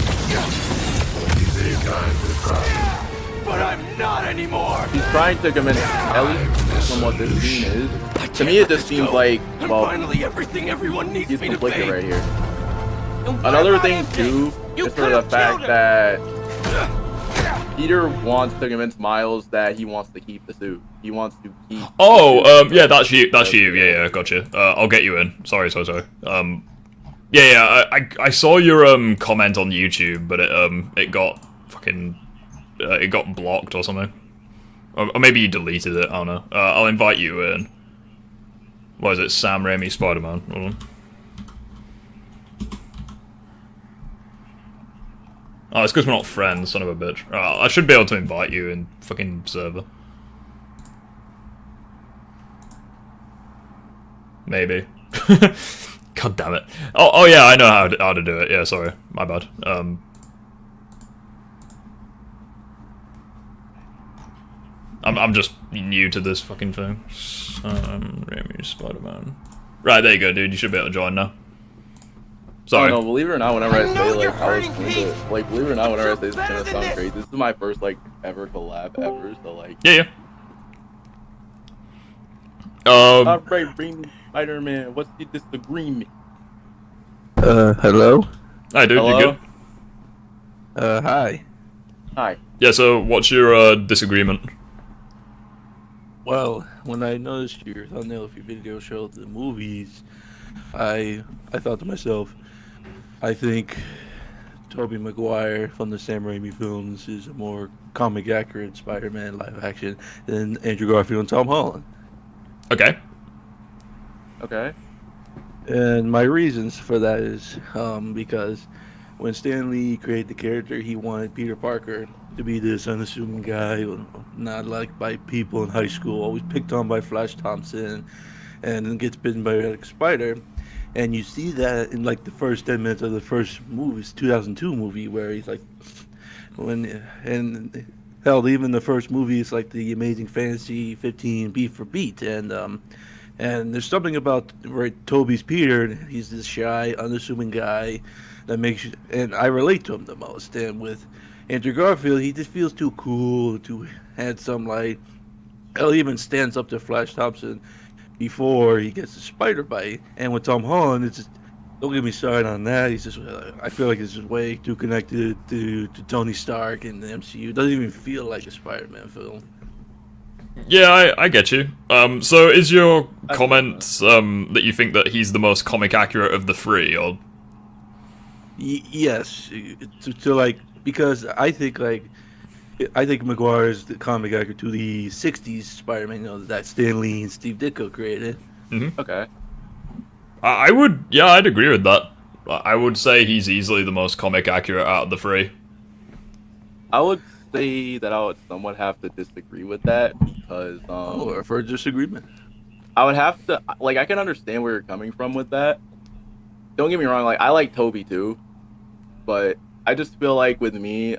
But I'm not anymore. He's trying to convince Ellie from what this scene is. To me, it just seems like, well, finally everything everyone needs he's me to conflicted be. right here. Another thing too is for the fact that Peter wants to convince Miles that he wants to keep the suit. He wants to keep. Oh, yeah, that's you. Yeah, gotcha. I'll get you in. Sorry. Yeah, I saw your comment on YouTube, but it got fucking it got blocked or something, or maybe you deleted it. I don't know. I'll invite you in. What is it? Sam Raimi Spider-Man. Hold on. Oh, it's because we're not friends, son of a bitch. I should be able to invite you in fucking server. Maybe. God damn it. Oh yeah, I know how to do it. Yeah, sorry. My bad. I'm just new to this fucking thing. Raimi Spider-Man. Right, there you go, dude. You should be able to join now. Sorry. No, believe it or not, whenever I say like how it's going to, like, believe it or not, whenever I say it's gonna sound crazy, this is my first like ever collab ever. So like. Yeah. Alright, bring Spider-Man. What's the disagreement? Hello? Hi, dude. Hello? You good? Hi. Hi. Yeah. So, what's your disagreement? Well, when I noticed your thumbnail of your video showed the movies, I thought to myself, I think Tobey Maguire from the Sam Raimi films is a more comic accurate Spider-Man live action than Andrew Garfield and Tom Holland. Okay. Okay. And my reasons for that is because when Stan Lee created the character, he wanted Peter Parker to be this unassuming guy, not liked by people in high school, always picked on by Flash Thompson, and then gets bitten by a spider. And you see that in like the first 10 minutes of the first movie, it's 2002 movie, where he's like, and hell, even the first movie is like the Amazing Fantasy 15 beat for beat, and there's something about where Toby's Peter, he's this shy, unassuming guy, that makes you, and I relate to him the most. And with Andrew Garfield, he just feels too cool, too handsome. Like, hell, he even stands up to Flash Thompson before he gets the spider bite. And with Tom Holland, it's just, don't get me started on that. He's just, I feel like he's just way too connected to Tony Stark and the MCU. It doesn't even feel like a Spider-Man film. Yeah, I get you. So is your comment that you think that he's the most comic accurate of the three, or? Yes, to like, because I think Maguire is the comic accurate to the '60s Spider-Man, you know, that Stan Lee and Steve Ditko created. Mm-hmm. Okay. I'd agree with that. I would say he's easily the most comic accurate out of the three. I would say that I would somewhat have to disagree with that because For a disagreement. I would have to, like, I can understand where you're coming from with that. Don't get me wrong, like, I like Toby too, but I just feel like with me,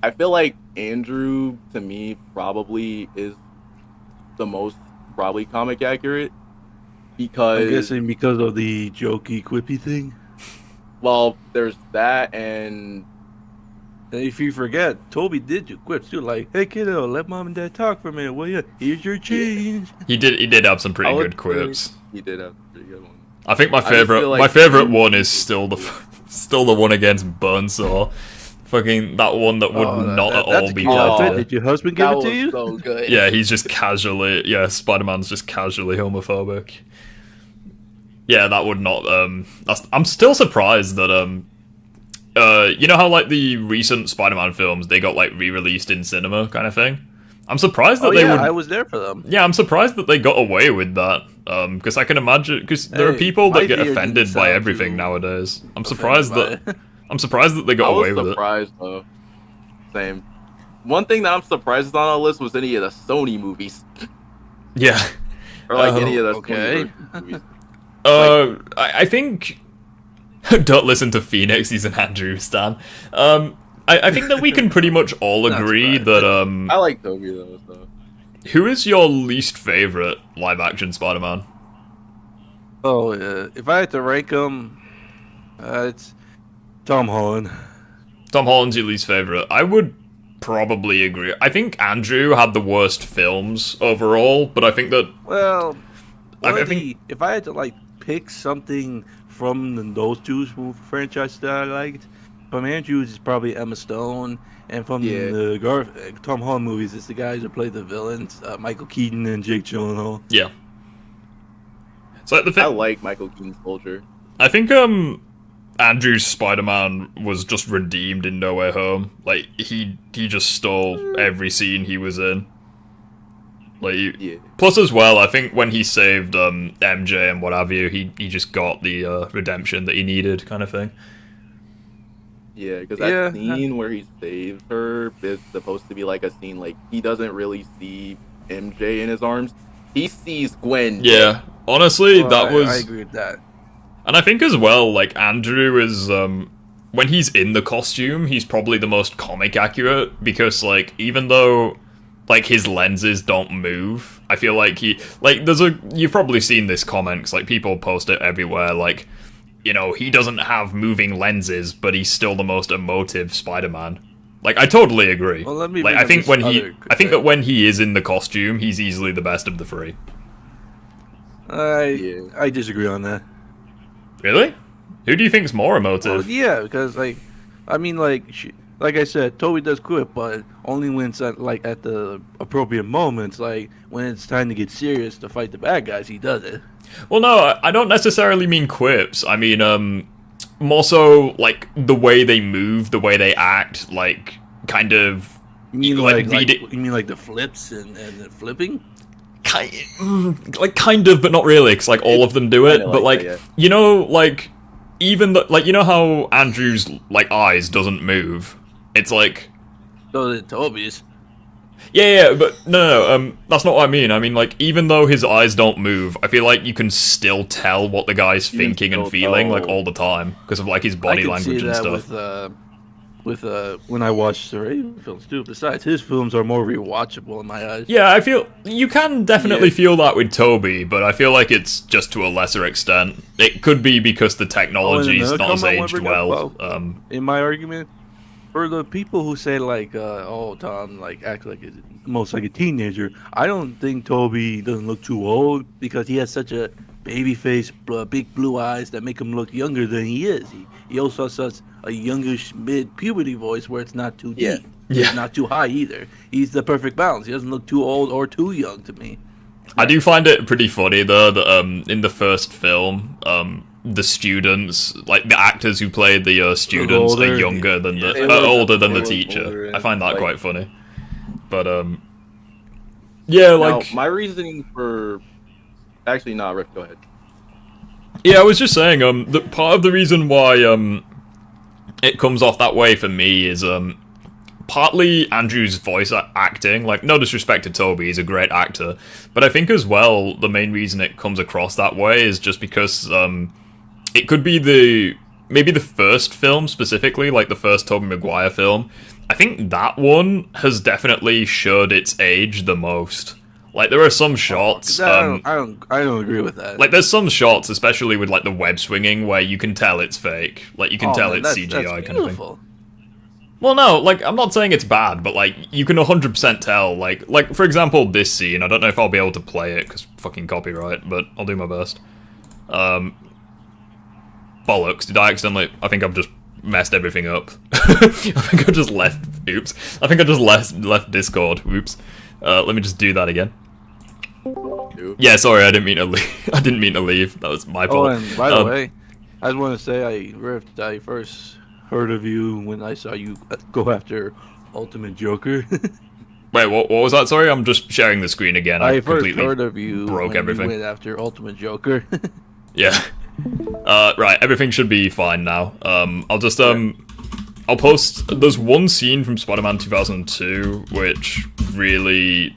I feel like Andrew to me probably is the most probably comic accurate because I'm guessing because of the jokey, quippy thing. Well, there's that, and if you forget, Toby did do quips too, like, "Hey kiddo, let mom and dad talk for a minute, will you? Here's your change." He did have some pretty good quips. He did have a pretty good one. I think my like favorite one is still the one against Buzzsaw. Fucking that one that would not at all be proper. Did your husband give it to you? So good. Yeah, he's just casually. Yeah, Spider-Man's just casually homophobic. Yeah, that would not. I'm still surprised that you know how like the recent Spider-Man films they got like re-released in cinema kind of thing. I'm surprised that they would. I was there for them. Yeah, I'm surprised that they got away with that. Because I can imagine because there are people that get offended by everything nowadays. I'm surprised that they got away with it. I was surprised though. Same. One thing that I'm surprised is on our list was any of the Sony movies. Yeah. Or like any of the Sony movies. I think. Don't listen to Phoenix. He's an Andrew stan. I think that we can pretty much all agree that I like Toby though. So. Who is your least favorite live-action Spider-Man? Oh, if I had to rank them, it's Tom Holland. Tom Holland's your least favorite. I would probably agree. I think Andrew had the worst films overall, but I think that. Well, I think if I had to like pick something from those two franchises that I liked, from Andrews is probably Emma Stone, and from the Tom Holland movies, it's the guys who play the villains, Michael Keaton and Jake Gyllenhaal. Yeah. So I like Michael Keaton's Soldier. I think Andrew's Spider-Man was just redeemed in No Way Home. Like he just stole every scene he was in. Like plus as well, I think when he saved MJ and what have you, he just got the redemption that he needed, kind of thing. Yeah, because that scene where he saves her is supposed to be like a scene like he doesn't really see MJ in his arms. He sees Gwen. Yeah, honestly, that was. I agree with that. And I think as well, like Andrew is when he's in the costume, he's probably the most comic accurate because like even though like his lenses don't move, I feel like you've probably seen this comment 'cause, like people post it everywhere, like. You know, he doesn't have moving lenses, but he's still the most emotive Spider-Man. Like, I totally agree. Well, let me like, I think that when he is in the costume, he's easily the best of the three. I disagree on that. Really? Who do you think's more emotive? Well, yeah, because like I said, Toby does quip, but only when it's at the appropriate moments. Like when it's time to get serious to fight the bad guys, he does it. Well, no, I don't necessarily mean quips. I mean, more so, like, the way they move, the way they act, like, kind of... You mean like the flips and the flipping? Kind of, but not really, because, like, all of them do it. But, like, you know, like, even... you know how Andrew's, like, eyes doesn't move? It's like... So did Toby's. Yeah, but no, that's not what I mean. I mean, like, even though his eyes don't move, I feel like you can still tell what the guy's thinking and feeling, like, all the time, because of, like, his body language and stuff. with when I watch the Raimi films too. Besides, his films are more rewatchable in my eyes. Yeah, I feel you can definitely feel that with Toby, but I feel like it's just to a lesser extent. It could be because the technology's not as aged well. In my argument, for the people who say like, "Oh, Tom like acts like almost like a teenager," I don't think Toby doesn't look too old because he has such a baby face, big blue eyes that make him look younger than he is. He also has such a youngish mid-puberty voice where it's not too deep. It's not too high either. He's the perfect balance. He doesn't look too old or too young to me. I do find it pretty funny though that in the first film, the students, like the actors who played the students, are younger than older than the teacher. I find that quite funny. But yeah, like now, my reasoning for actually, nah, Rick, go ahead. Yeah, I was just saying, that part of the reason why it comes off that way for me is partly Andrew's voice acting. Like, no disrespect to Toby, he's a great actor, but I think as well the main reason it comes across that way is just because it could be maybe the first film specifically, like the first Tobey Maguire film. I think that one has definitely showed its age the most. Like, there are some shots. I don't agree with that. Like, there's some shots, especially with like the web swinging, where you can tell it's fake. Like, you can tell it's CGI kind of thing. Well, no, like, I'm not saying it's bad, but like, you can 100% tell. Like for example, this scene. I don't know if I'll be able to play it because fucking copyright, but I'll do my best. Bollocks! Did I accidentally? I think I've just messed everything up. I think I just left. Oops. I think I just left Discord. Oops. Let me just do that again. Yeah, sorry, I didn't mean to leave. I didn't mean to leave. That was my fault. Oh, and by the way, I just want to say I first heard of you when I saw you go after Ultimate Joker. Wait, what was that? Sorry, I'm just sharing the screen again. I first heard of you broke when everything. You went after Ultimate Joker. Yeah. Right, everything should be fine now. I'll just I'll post. There's one scene from Spider-Man 2002 which really.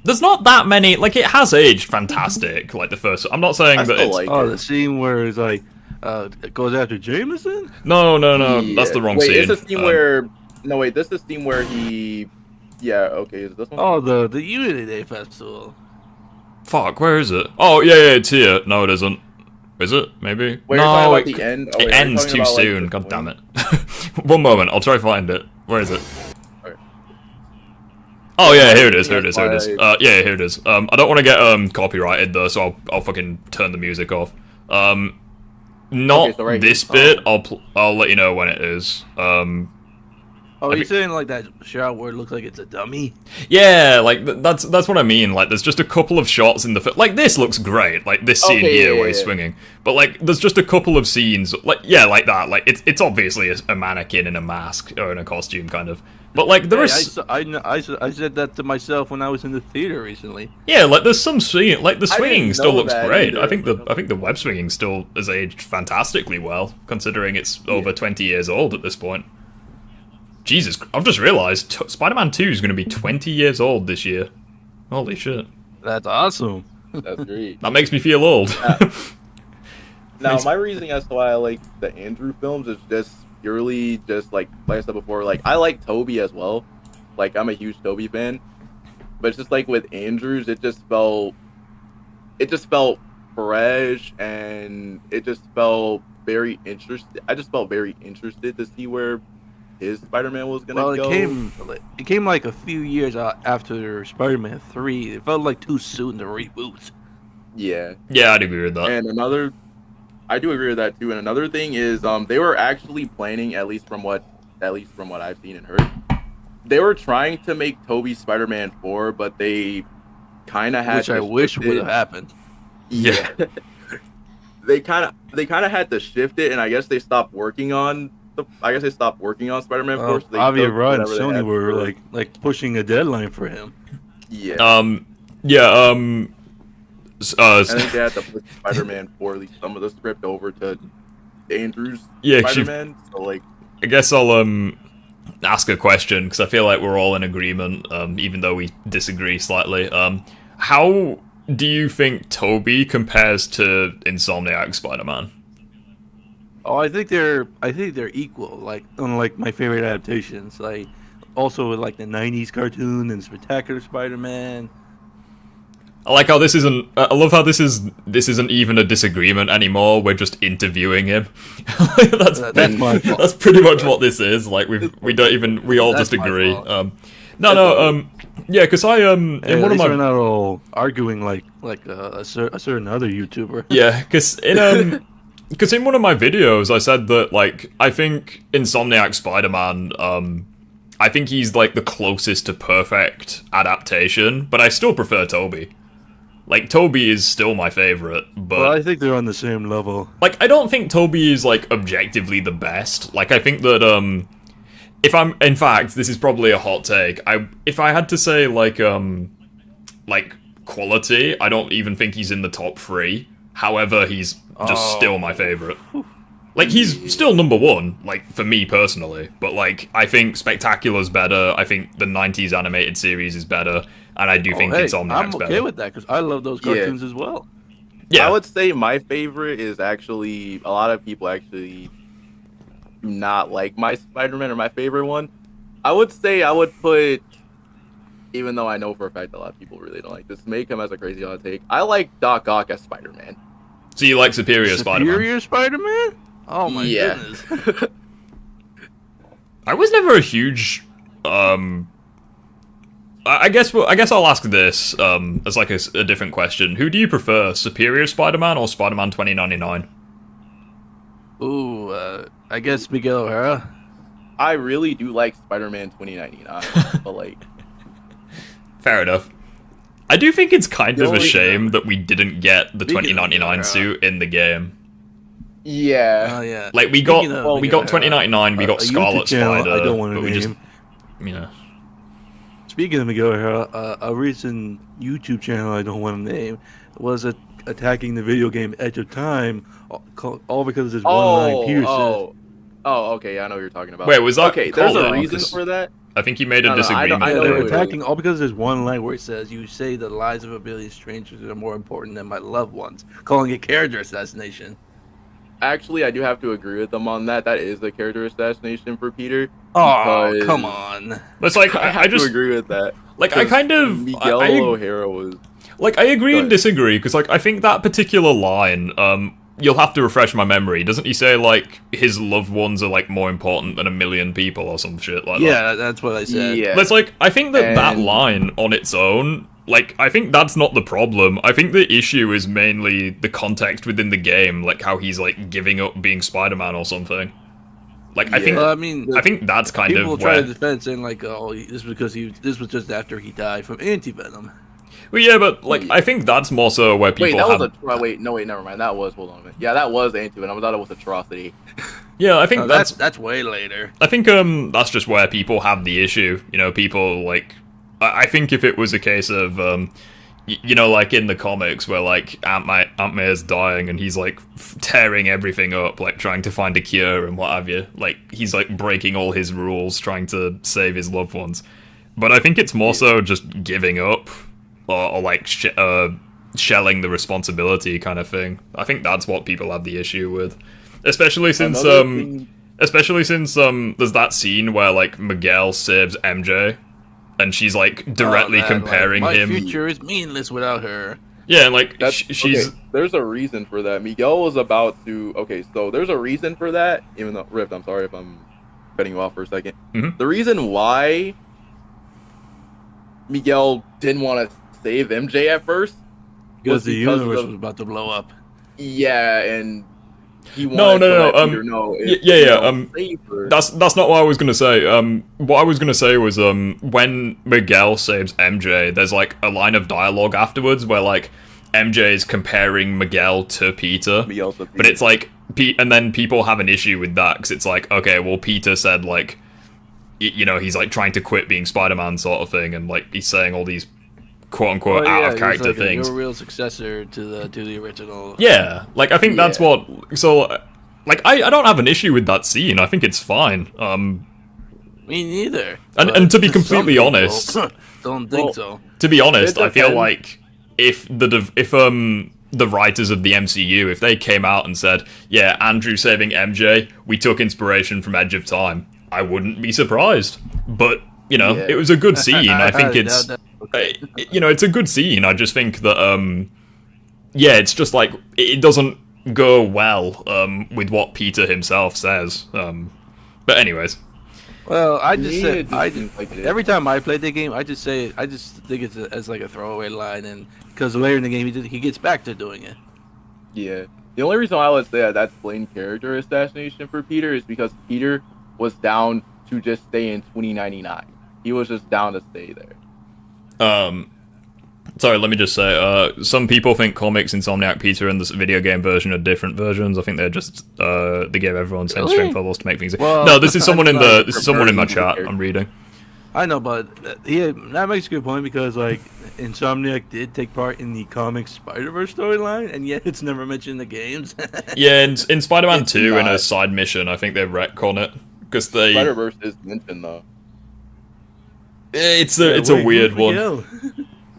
There's not that many. Like, it has aged fantastic. Like the first. I'm not saying that it's. The scene where it's like, it goes after Jameson. No, yeah. That's the wrong scene. Wait, it's a scene where. No, wait. This is the scene where he. Yeah. Okay. Is this one? Oh, the Unity Day Festival. Fuck. Where is it? Oh, yeah. It's here. No, it isn't. Is it? Maybe. Wait, no, at the end? It ends too soon. God damn it. One moment. I'll try to find it. Where is it? Oh yeah, here it is. Yeah, here it is. I don't want to get copyrighted though, so I'll fucking turn the music off. Not this bit. I'll let you know when it is. You're saying like that shot where it looks like it's a dummy? Yeah, like that's what I mean. Like, there's just a couple of shots in the like this looks great. Like this scene here where he's swinging, but like there's just a couple of scenes like like that. Like it's obviously a mannequin in a mask or in a costume kind of. But like there is, I said that to myself when I was in the theater recently. Yeah, like there's some swinging, like the swinging still looks great. I think the web swinging still has aged fantastically well, considering it's over 20 years old at this point. Jesus, I've just realized Spider-Man 2 is going to be 20 years old this year. Holy shit! That's awesome. That's great. That makes me feel old. Now, my reasoning as to why I like the Andrew films is just purely just like I said before, like I like Toby as well. Like, I'm a huge Toby fan, but it's just like with Andrews, it just felt fresh, and it just felt very interested. I just felt very interested to see where his Spider-Man was gonna go. It came like a few years after Spider-Man 3. It felt like too soon to reboot. Yeah, I'd agree with that. And I do agree with that too. And another thing is, they were actually planning, at least from what I've seen and heard, they were trying to make Tobey Spider-Man 4, but they kind of had. Which I wish would have happened. Yeah. they kind of had to shift it, and I guess they stopped working on. Spider-Man 4. So Avi and Sony were like pushing a deadline for him. Yeah. I think they had to push Spider-Man 4, at least some of the script, over to Andrew's Spider-Man. So like, I guess I'll ask a question because I feel like we're all in agreement, even though we disagree slightly. How do you think Tobey compares to Insomniac Spider-Man? Oh, I think they're equal. Like unlike my favorite adaptations, like also with like the '90s cartoon and Spectacular Spider-Man. I like how this isn't. I love how this isn't even a disagreement anymore. We're just interviewing him. that's my fault. that's pretty much what this is. Like we all just That's my agree. fault. Yeah, because I in Hey, one of my we're not all arguing like a certain other YouTuber. yeah, because in one of my videos I said that like I think Insomniac Spider-Man I think he's like the closest to perfect adaptation, but I still prefer Toby. Like, Toby is still my favorite, but... Well, I think they're on the same level. Like, I don't think Toby is, like, objectively the best. Like, I think that, if I'm... In fact, this is probably a hot take. If I had to say, like, quality, I don't even think he's in the top 3. However, he's just still my favorite. Like, he's still number 1, like, for me personally. But, like, I think Spectacular's better. I think the 90s animated series is better. And I do think Insomniac's I'm okay better. with that, because I love those cartoons as well. Yeah. I would say my favorite is actually, a lot of people actually do not like my Spider-Man or my favorite one. I would say I would put, even though I know for a fact a lot of people really don't like this, make him as a crazy hot take. I like Doc Ock as Spider-Man. So you like Superior Spider-Man? Superior Spider-Man? Oh my Yeah. goodness. I was never a huge, I guess I'll ask this as like a different question. Who do you prefer, Superior Spider-Man or Spider-Man 2099? Ooh, I guess Miguel O'Hara. I really do like Spider-Man 2099, but like... Fair enough. I do think it's kind The of a only- shame that we didn't get the Speaking of 2099 Miguel suit in the game. Yeah. Oh yeah. Like, we Speaking got of we Miguel got 2099, we O'Hara, got a YouTube Scarlet channel Spider, I don't want to but we name. just, you know... Speaking of Miguel O'Hara, a recent YouTube channel I don't want to name was attacking the video game Edge of Time, all because of this one line Peter says. Oh, okay, yeah, I know what you're talking about. Wait, was that Okay, there's called a out? reason 'Cause for that. I think you made a No, no, I don't- disagreement. I know They're who it is. attacking all because there's one line where it says, "You say the lives of a billion strangers are more important than my loved ones," calling it character assassination. Actually, I do have to agree with them on that. That is the character assassination for Peter. Oh, Because- come on. But it's like, I I have just... to agree with that. Like, I kind of... Miguel I O'Hara was... Like, I agree Go and ahead. disagree, because, like, I think that particular line, you'll have to refresh my memory. Doesn't he say, like, his loved ones are, like, more important than a million people or some shit like that? Yeah, that's what I said. Yeah. But it's like, I think that And- line on its own, like, I think that's not the problem. I think the issue is mainly the context within the game, like, how he's, like, giving up being Spider-Man or something. Like, I think... Well, I mean, I think that's kind people of try where... to defend saying like, "Oh, this was just after he died from Antivenom." Well, yeah, but, like, I think that's more so where people Wait, that have... was a... Wait, never mind. That was... Hold on a minute. Yeah, that was Antivenom. I thought it was Atrocity. Yeah, I think No, that's... that's way later. I think that's just where people have the issue. You know, people like I think if it was a case of you know, like in the comics where like Aunt May's dying and he's like tearing everything up, like trying to find a cure and what have you. Like he's like breaking all his rules, trying to save his loved ones. But I think it's more so just giving up or like shelling the responsibility kind of thing. I think that's what people have the issue with, especially since Another thing- there's that scene where like Miguel saves MJ and she's like directly Oh, man, comparing like, him. My future is meaningless without her. Yeah, and like That's, she's okay, there's a reason for that. Miguel was about to... Okay, so there's a reason for that. Even though... Rift, I'm sorry if I'm cutting you off for a second. Mhm. The reason why Miguel didn't want to save MJ at first... Because the universe of- was about to blow up. Yeah, and... He No, wanted to no, let no, Peter know if, yeah, you yeah, know, save her. that's not what I was gonna say. What I was gonna say was when Miguel saves MJ, there's like a line of dialogue afterwards where like MJ is comparing Miguel to Peter, Miguel to but Peter. it's like and then people have an issue with that because it's like, okay, well Peter said like you know, he's like trying to quit being Spider-Man sort of thing, and like he's saying all these quote unquote out of character he's like things. You're a real successor to the original. Yeah, like I think that's what. So, like I don't have an issue with that scene. I think it's fine. Me neither. And But to be some completely people honest, don't think Well, so. to be honest, It I feel depends. like if the writers of the MCU, if they came out and said, yeah, Andrew saving MJ, we took inspiration from Edge of Time, I wouldn't be surprised. But, you know, it was a good scene. I think it's, you know, it's a good scene. I just think that, yeah, it's just like, it doesn't go well with what Peter himself says. But anyways. Well, I just said every time I play the game, I just think it's as like a throwaway line, and because later in the game he gets back to doing it. Yeah, the only reason I would say that that's blatant character assassination for Peter is because Peter was down to just stay in 2099. He was just down to stay there. Sorry, let me just say, some people think comics, Insomniac, Peter, and the video game version are different versions. I think they're just, they gave everyone the same strength levels to make things... Well, no, this is someone in my chat I'm reading. I know, but that makes a good point, because, like, Insomniac did take part in the comics Spider-Verse storyline, and yet it's never mentioned in the games. Yeah, in Spider-Man 2, in a side mission, I think they retcon it, because they... Spider-Verse is mentioned, though. It's a weird one.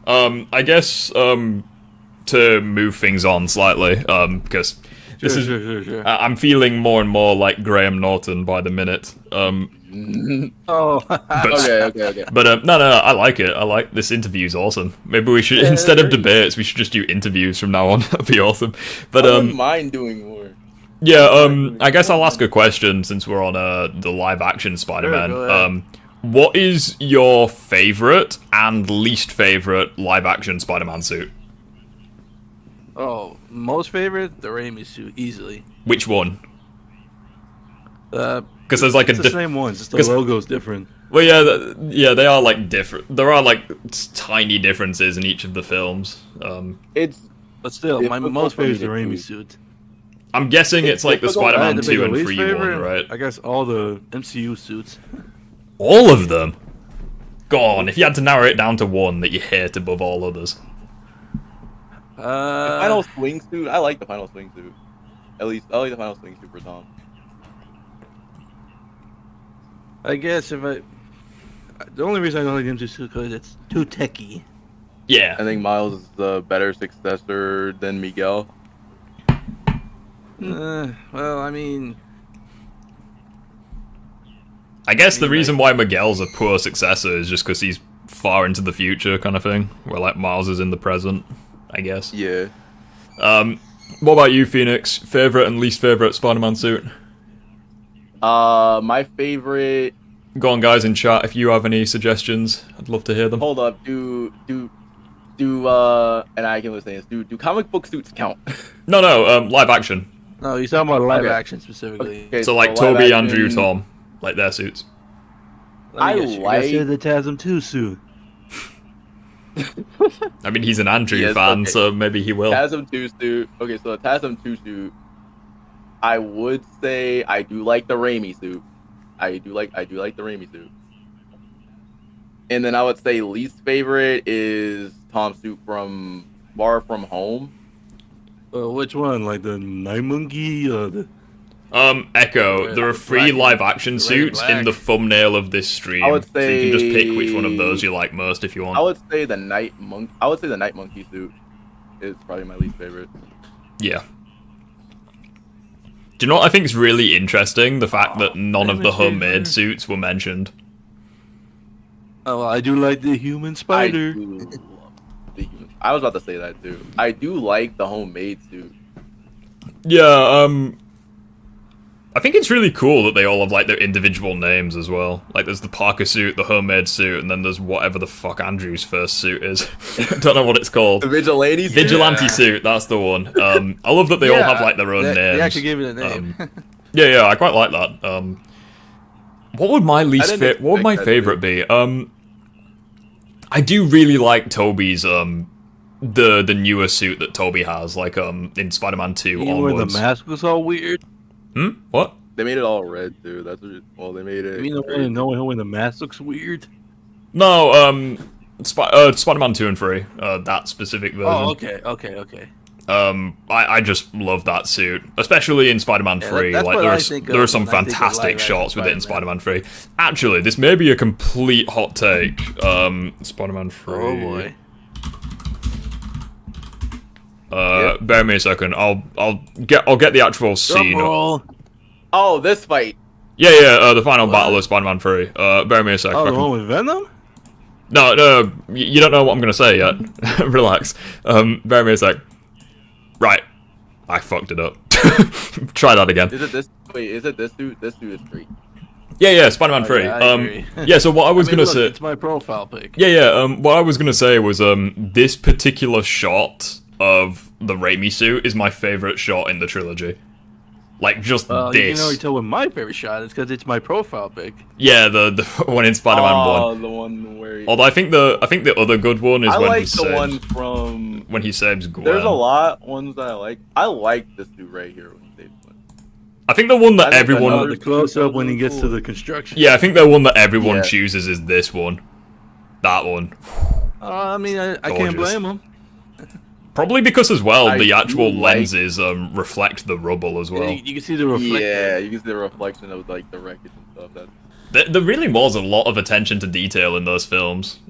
I guess, to move things on slightly, because this Sure. I'm feeling more and more like Graham Norton by the minute. Oh. Okay. But, no, I like it. I like this interview's awesome. Maybe we should, instead of debates, we should just do interviews from now on. That'd be awesome. But, I wouldn't mind doing more. Yeah, I guess I'll ask a question since we're on, the live-action Spider-Man. Sure, what is your favorite and least favorite live-action Spider-Man suit? Oh, most favorite? The Raimi suit, easily. Which one? Because there's like it's the same ones, just the logo's different. Well, yeah, they are like different. There are like tiny differences in each of the films. But still, my most favorite is the Raimi suit. I'm guessing it's like the Spider-Man 2 and 3 one, right? I guess all the MCU suits. All of them? Go on, if you had to narrow it down to one that you hate above all others. The final swing suit, I like the final swing suit. At least, I like the final swing suit for Tom. I guess the only reason I don't like the MCU suit is because it's too techy. Yeah. I think Miles is the better successor than Miguel. Well, I mean... I guess the reason why Miguel's a poor successor is just because he's far into the future kind of thing, where like Miles is in the present, I guess. Yeah. What about you, Phoenix? Favorite and least favorite Spider-Man suit? My favorite... Go on, guys, in chat, if you have any suggestions, I'd love to hear them. Hold up, and I can listen to this, do comic book suits count? No, live action. No, you're talking about live action specifically. Okay, So like Toby, Andrew, Tom, like their suits. I like the TASM 2 suit. I mean, he's an Andrew fan, so maybe he will. TASM 2 suit. Okay, so the TASM 2 suit, I would say I do like the Raimi suit. I do like the Raimi suit. And then I would say least favorite is Tom's suit from Far From Home. Which one? Like the Night Monkey or the... Echo, there are 3 live-action suits in the thumbnail of this stream. I would say... So you can just pick which one of those you like most if you want. I would say the Night Monkey suit is probably my least favorite. Yeah. Do you know what I think is really interesting? The fact that none of the homemade suits were mentioned. Oh, I do like the human spider. I was about to say that too. I do like the homemade suit. Yeah, I think it's really cool that they all have like their individual names as well. Like there's the Parker suit, the homemade suit, and then there's whatever the fuck Andrew's first suit is. I don't know what it's called. The vigilante suit? Vigilante suit, that's the one. I love that they all have like their own names. They actually gave it a name. Yeah, I quite like that. What would my what would my favorite be? I do really like Toby's the newer suit that Toby has, like in Spider-Man 2 onwards. Where the mask was all weird. What? They made it all red too. That's what. Well, they made it. You mean the one when the mask looks weird? No, Spider-Man 2 and 3. That specific version. Oh, okay. I just love that suit, especially in Spider-Man 3. Like there are some fantastic shots with it in Spider-Man 3. Actually, this may be a complete hot take. Spider-Man 3. Oh boy. Bear me a second. I'll get the actual scene. Roll. Oh, this fight. Yeah, the final battle of Spider-Man 3. Bear me a second. Oh, the one with Venom? No, you don't know what I'm gonna say yet. Relax. Bear me a sec. Right. I fucked it up. Try that again. Is it this? Wait, is it this dude? This dude is great. Yeah, Spider-Man 3. Yeah, I agree. Yeah, so what I was gonna look, say... It's my profile pic. Yeah, what I was gonna say was, this particular shot of the Raimi suit is my favorite shot in the trilogy. Like, just You can this. already tell what my favorite shot is because it's my profile pic. Yeah, the one in Spider-Man 1. The one where. Although I think the other good one is I when like he the saves... one from. When he saves Gwen. There's a lot ones that I like. I like this dude right here when he saves Gwen. I think the one that I think everyone... another- The close up when he gets to the construction. Yeah, I think the one that everyone Yeah. chooses is this one. That one. I mean, I Gorgeous. can't blame him. Probably because as well, I the do actual like- lenses reflect the rubble as well. You can see the reflection. Yeah, you can see the reflection of like the wreckage and stuff. There really was a lot of attention to detail in those films.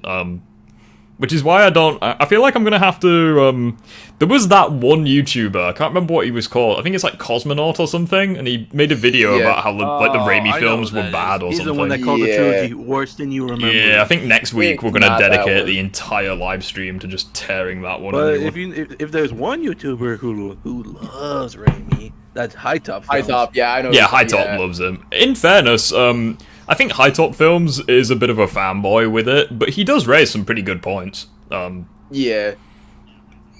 Which is why I feel like I'm gonna have to, there was that one YouTuber, I can't remember what he was called, I think it's like Cosmonaut or something, and he made a video Yeah. about how the Raimi I know films who were that bad is. or He's something. the one that called the Yeah. trilogy worse than you remember. Yeah, I think next week we're gonna Not that dedicate one. the entire live stream to just tearing that one. But a new one. if there's one YouTuber who loves Raimi, that's High Top. High Films. Top, yeah, I know. Yeah, High Top loves him. In fairness, I think High Top Films is a bit of a fanboy with it, but he does raise some pretty good points. Yeah.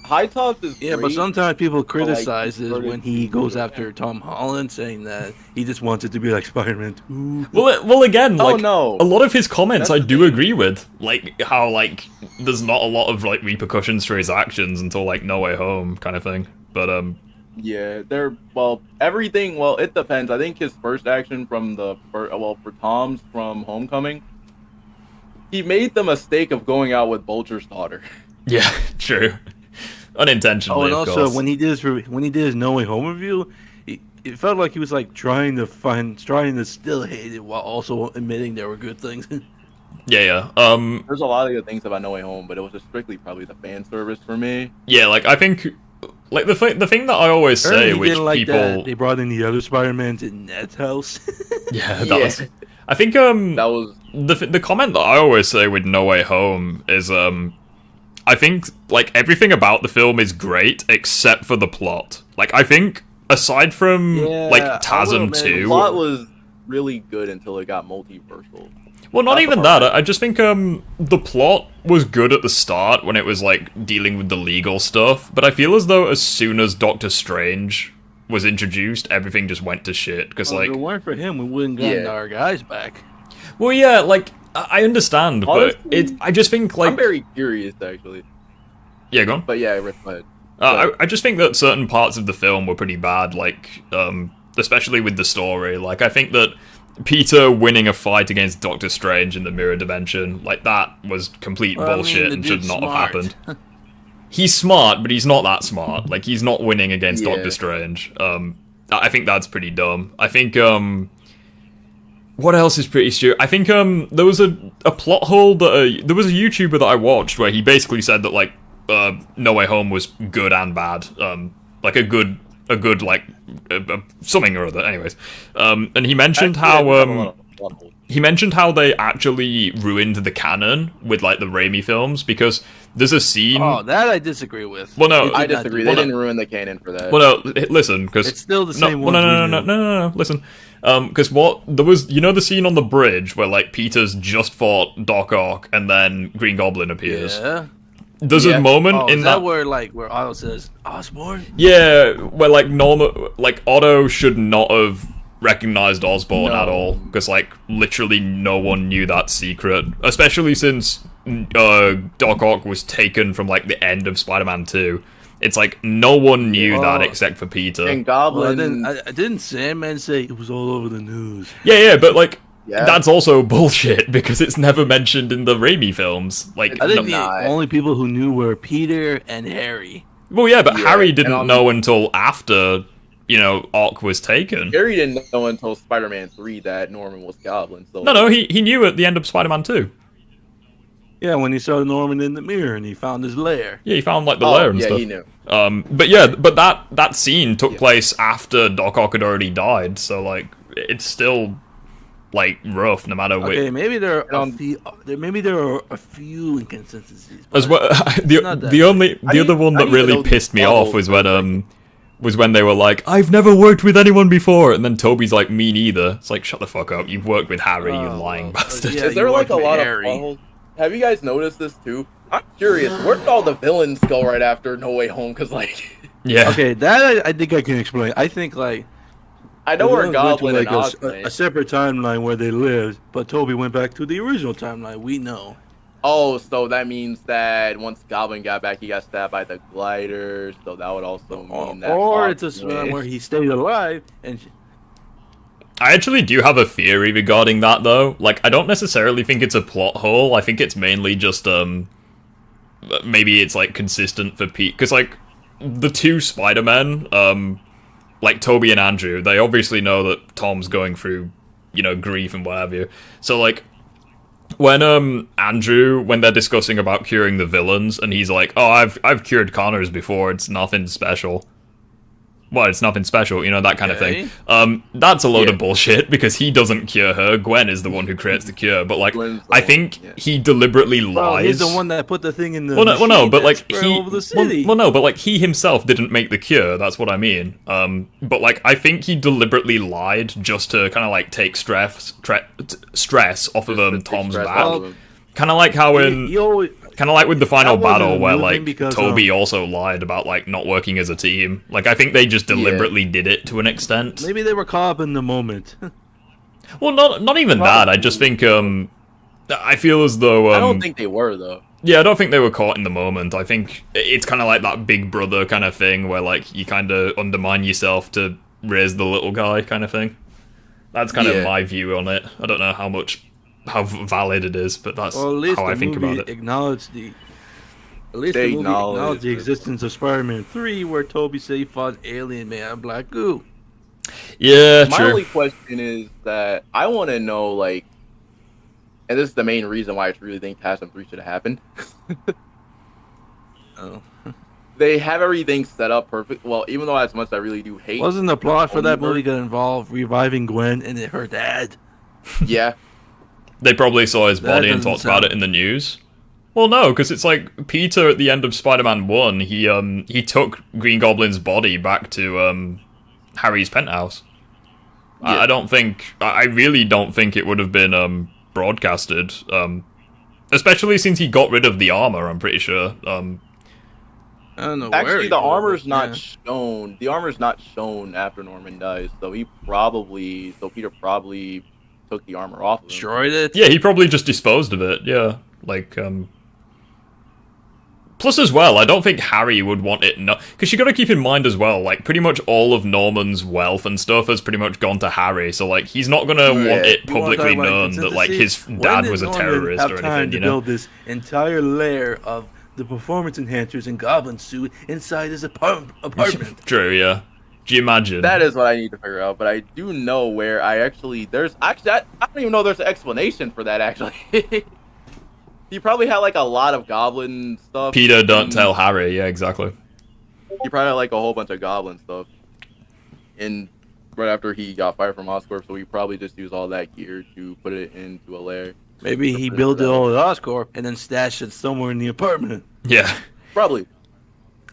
High Top is Yeah, but great. sometimes people like, criticize it sort of- when he goes after Tom Holland, saying that he just wants it to be like Spider-Man 2. Well, again, Oh, like no. a lot of his comments, That's I do agree with. Like how like there's not a lot of like repercussions for his actions until like No Way Home kind of thing. But Yeah, everything. Well, it depends. I think his first action from for Tom's from Homecoming, he made the mistake of going out with Vulture's daughter. yeah, true. Unintentionally, Oh, and of also course. when he did his No Way Home review, it felt like he was like trying to still hate it while also admitting there were good things. Yeah. There's a lot of good things about No Way Home, but it was just strictly probably the fan service for me. Yeah, like I think, like the thing that I always say, Apparently he which didn't like people, that they brought in the other Spider-Mans in Ned's house. yeah, that Yeah. was. I think That was the comment that I always say with No Way Home is I think like everything about the film is great except for the plot. Like I think aside from like I will TASM admit, the 2, plot was really good until it got multiversal. well not that's even the that. part. I just think the plot was good at the start when it was like dealing with the legal stuff, but I feel as though as soon as Doctor Strange was introduced, everything just went to shit because like if it weren't for him, we wouldn't gotten Yeah. our guys back. well yeah, like I understand, but Honestly, I just think like I'm very curious actually. yeah, go on. But yeah, Rick, go ahead. I just think that certain parts of the film were pretty bad, like, especially with the story. Like, I think that Peter winning a fight against Doctor Strange in the mirror dimension, like, that was complete Well, I mean, bullshit the and should dude's not have smart. happened. He's smart, but he's not that smart. Like, he's not winning against Yeah. Doctor Strange. I think that's pretty dumb. I think, what else is pretty stupid? I think, there was a plot hole that, there was a YouTuber that I watched where he basically said that, like, No Way Home was good and bad. Like a good like something or other. Anyways, and he mentioned he mentioned how they actually ruined the canon with like the Raimi films because there's a scene. Oh, that I disagree with. Well, no, They did I not do disagree. that. They didn't ruin the canon for that. Well, no, listen, because It's still the no, same well, ones we no, knew. listen. Because what there was, you know, the scene on the bridge where like Peter's just fought Doc Ock and then Green Goblin appears. Yeah. There's Yeah. a moment Oh, in is that where Otto says Osborn? yeah, where like Otto should not have recognized Osborn at all because like literally no one knew that secret, especially since Doc Ock was taken from like the end of Spider-Man 2. It's like no one knew that Oh. except for Peter. And Well, Goblin. I didn't Sandman say it was all over the news? Yeah, but like Yeah. that's also bullshit because it's never mentioned in the Raimi films. Like, I think no- the only people who knew were Peter and Harry. well, yeah, but Yeah, Harry and didn't know until after Ock was taken. Harry didn't know until Spider-Man 3 that Norman was Goblin. So No, he knew at the end of Spider-Man 2. Yeah, when he saw Norman in the mirror and he found his lair. Yeah, he found like the Oh, lair and yeah, stuff. he knew. But yeah, but that scene took place after Doc Ock had already died, so like it's still like rough no matter Okay, what. maybe there are a few inconsistencies. As well, not that the other one that really pissed me off was when they were like, "I've never worked with anyone before," and then Toby's like, "Me neither." It's like, shut the fuck up. You've worked with Harry, you lying bastard. yeah. Is there you like a worked with lot Harry. of puzzles? Have you guys noticed this too? I'm curious. Where did all the villains go right after No Way Home? Because like, Yeah. Okay, that I think I can explain. I think like I know the where villains went to, Goblin and like Oz a separate timeline where they lived, but Toby went back to the original timeline. We know. Oh, so that means that once Goblin got back, he got stabbed by the gliders. So that would also mean that. Or it's a time where he stayed alive and. I actually do have a theory regarding that though. Like, I don't necessarily think it's a plot hole. I think it's mainly just maybe it's like consistent for Pete, because like the two Spider-Men, like Toby and Andrew, they obviously know that Tom's going through, you know, grief and what have you. So like when Andrew, when they're discussing about curing the villains, and he's like, "Oh, I've cured Connors before. It's nothing special." Well, it's nothing special, you know, that kind of thing. That's a load of bullshit, because he doesn't cure her. Gwen is the one who creates the cure. But, like, I think he deliberately lies. He's the one that put the thing in the well, no, but, like, over the city. Well, no, but, like, he himself didn't make the cure. That's what I mean. But, like, I think he deliberately lied just to kind of, like, take stress off of Tom's back. Kind of like how in... Kind of like with the final battle where, like, because, Toby also lied about, like, not working as a team. Like, I think they just deliberately did it to an extent. Maybe they were caught up in the moment. Well, not even that. I just think, I feel as though... I don't think they were, though. Yeah, I don't think they were caught in the moment. I think it's kind of like that big brother kind of thing where, like, you kind of undermine yourself to raise the little guy kind of thing. That's kind of my view on it. I don't know how valid it is, but that's how I think about it. Acknowledged the existence of Spider-Man 3, where Toby said he fought Alien Man Black Goo. Yeah, My true. only question is that I want to know, like, and this is the main reason why I really think Tasm 3 should have happened. They have everything set up perfect. Well, even though as much as I really do hate... Wasn't the plot for that movie gonna involve reviving Gwen and her dad? Yeah. They probably saw his body and talked about it in the news. Well, no, because it's like Peter at the end of Spider-Man 1, he took Green Goblin's body back to Harry's penthouse. Yeah. I really don't think it would have been broadcasted, especially since he got rid of the armor, I'm pretty sure. I don't know. Actually, the armor's not shown. The armor's not shown after Norman dies, so Peter probably took the armor off of him. Destroyed it? Yeah, he probably just disposed of it, yeah. Like, plus as well, I don't think Harry would want it because you gotta keep in mind as well, like, pretty much all of Norman's wealth and stuff has pretty much gone to Harry, so, like, he's not gonna want it publicly known that, like, his dad was a terrorist or anything, you know? Build this entire layer of the performance enhancers and goblin suit inside his apartment. True, yeah. Do you imagine? That is what I need to figure out, but I do know where I don't even know there's an explanation for that, actually. He probably had, like, a lot of goblin stuff. Peter, don't tell Harry, yeah, exactly. He probably had, like, a whole bunch of goblin stuff. And right after he got fired from Oscorp, so he probably just used all that gear to put it into a lair. Maybe he built it all at Oscorp and then stashed it somewhere in the apartment. Yeah. Probably.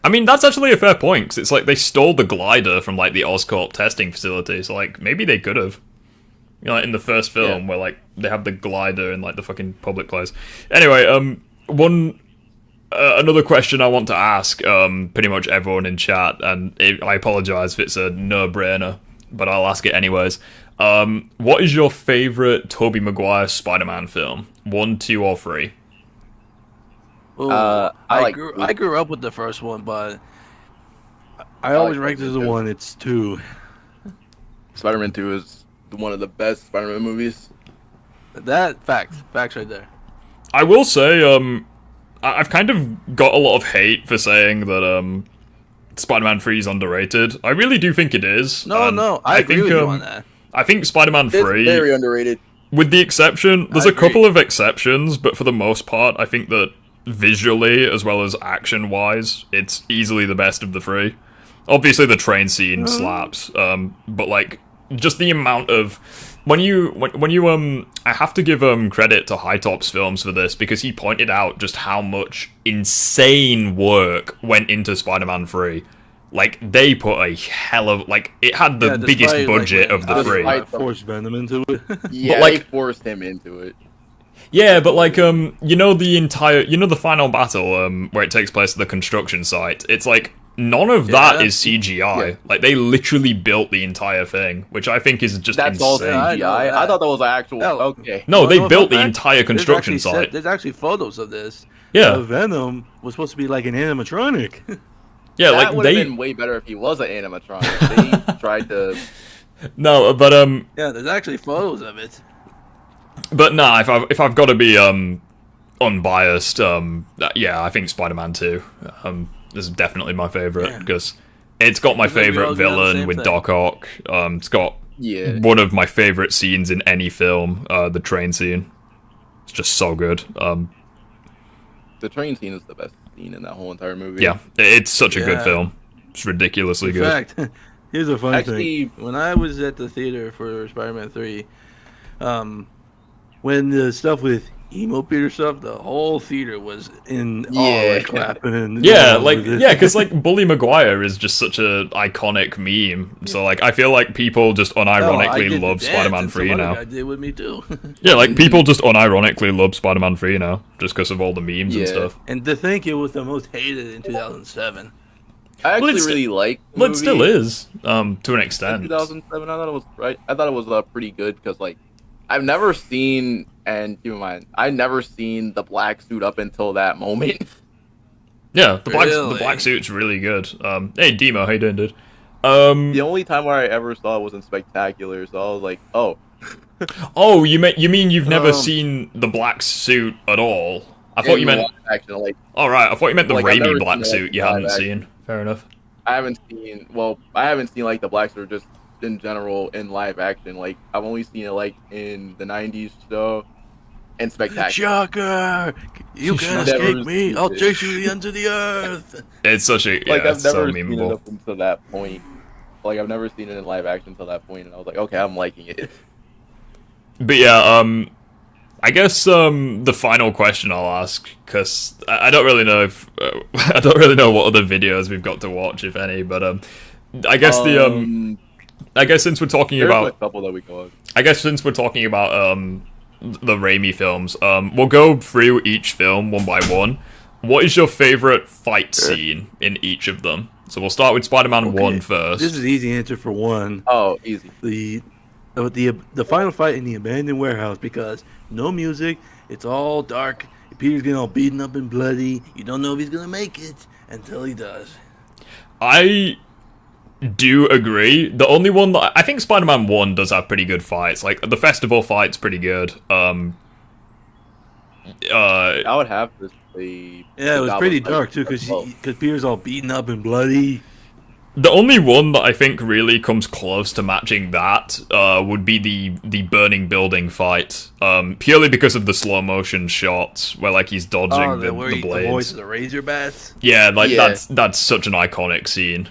I mean, that's actually a fair point, because it's like they stole the glider from, like, the Oscorp testing facility, so, like, maybe they could have. You know, like, in the first film, where, like, they have the glider in, like, the fucking public place. Anyway, another question I want to ask, pretty much everyone in chat, and I apologize if it's a no-brainer, but I'll ask it anyways. What is your favourite Tobey Maguire Spider-Man film? 1, 2, or 3? I grew up with the first one, but I always ranked it as the one. It's 2. Spider-Man 2 is one of the best Spider-Man movies. That facts right there. I will say, I've kind of got a lot of hate for saying that Spider-Man 3 is underrated. I really do think it is. No, I agree with you on that. I think Spider-Man 3 is very underrated. With the exception, there's a couple of exceptions, but for the most part, I think that visually as well as action-wise, it's easily the best of the three. Obviously, the train scene slaps, but like just the amount of when you I have to give credit to High Top's films for this because he pointed out just how much insane work went into Spider-Man 3. Like they put a hell of it had the biggest budget of the three. Forced Venom into it. Yeah, but, like, they forced him into it. Yeah, but like the final battle where it takes place at the construction site. It's like none of that is CGI. Yeah. Like they literally built the entire thing, which I think is just That's all insane. CGI. I thought that was actual. Hell. Okay. No, they built the fact, entire construction site. There's actually photos of this. Yeah. Venom was supposed to be like an animatronic. Yeah, That like would have they been way better if he was an animatronic. They tried to. no, but Yeah, there's actually photos of it. But nah, if I've got to be unbiased, yeah, I think Spider-Man 2 is definitely my favorite because it's got my I think we favorite all agree on the villain same with thing. Doc Ock. It's got Yeah. one of my favorite scenes in any film, the train scene. It's just so good. The train scene is the best scene in that whole entire movie. Yeah, it's such a good Yeah. film. It's ridiculously In good. fact, here's a funny Actually- thing. When I was at the theater for Spider-Man 3, when the stuff with emo Peter stuff, the whole theater was in awe, Yeah. like, clapping. And Yeah, all like of it. yeah, because like Bully Maguire is just such a iconic meme. So like I feel like people just No, I unironically did love dance, Spider-Man and 3 some other now. guy did with me too. Yeah, like people just unironically love Spider-Man 3 now, just because of all the memes and Yeah. stuff. And to think it was the most hated in 2007. I actually it's- really like. the Well, it still movie. is, to an In extent. 2007, I thought it was right. I thought it was pretty good because like I've never seen, and keep in mind, I never seen the black suit up until that moment. Yeah, the Really? black suit's really good. Hey Demo, how you doing, dude? The only time where I ever saw it was in Spectacular, so I was like, oh, Oh, you mean you've never Um, seen the black suit at all? I thought you meant. Action, like All right, I thought you meant the Like, I've never Raimi seen black it, suit. like, You live hadn't action. seen. Fair enough. I haven't seen like the black suit just in general in live action. Like I've only seen it like in the '90s show and Spectacular. Shocker! You can't Never escape me. seen I'll it. chase you to the end of the earth. It's such a Like yeah, I've it's so never seen it memeable. up until that point. Like I've never seen it in live action until that point, and I was like, okay, I'm liking it. But yeah, I guess the final question I'll ask, because I don't really know if I don't really know what other videos we've got to watch, if any. But I guess I guess since we're talking There's about a couple that we go on. I guess since we're talking about the Raimi films, we'll go through each film one by one. What is your favorite fight scene in each of them? So we'll start with Spider-Man 1 first. This is the easy answer for one. Oh, easy. The final fight in the abandoned warehouse, because no music, it's all dark. Peter's getting all beaten up and bloody. You don't know if he's gonna make it until he does. I do agree. The only one that I think Spider-Man 1 does have pretty good fights. Like the festival fight's pretty good. I would have to say. Yeah, it was Goblin pretty fight dark too, as well. because Peter's all beaten up and bloody. the only one that I think really comes close to matching that would be the burning building fight. Purely because of the slow motion shots where like he's dodging the where he blades. avoids the razor bats. Yeah, like Yeah. that's such an iconic scene.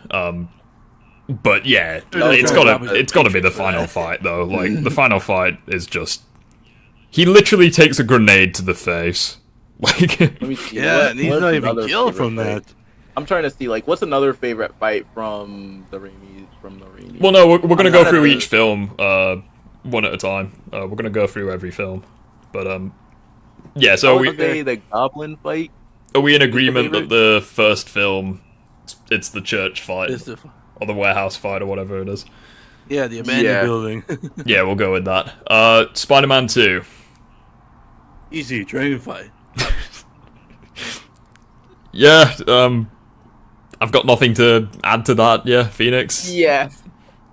But yeah, No, it's no, gotta be the final fight though. Like the final fight is just he literally takes a grenade to the face. Like Let me see. Yeah, and he's what's not even another killed favorite from fight? that. I'm trying to see like what's another favorite fight from the Raimi. well, no, we're gonna go not through a- each film one at a time. We're gonna go through every film, but yeah. So I would say the Goblin fight. are we in agreement favorite? that the first film it's the church fight It's the- or the warehouse fight or whatever it is? yeah, the abandoned Yeah. building. Yeah, we'll go with that. Spider-Man 2. Easy train fight. Yeah, I've got nothing to add to that. Yeah, Phoenix. Yes.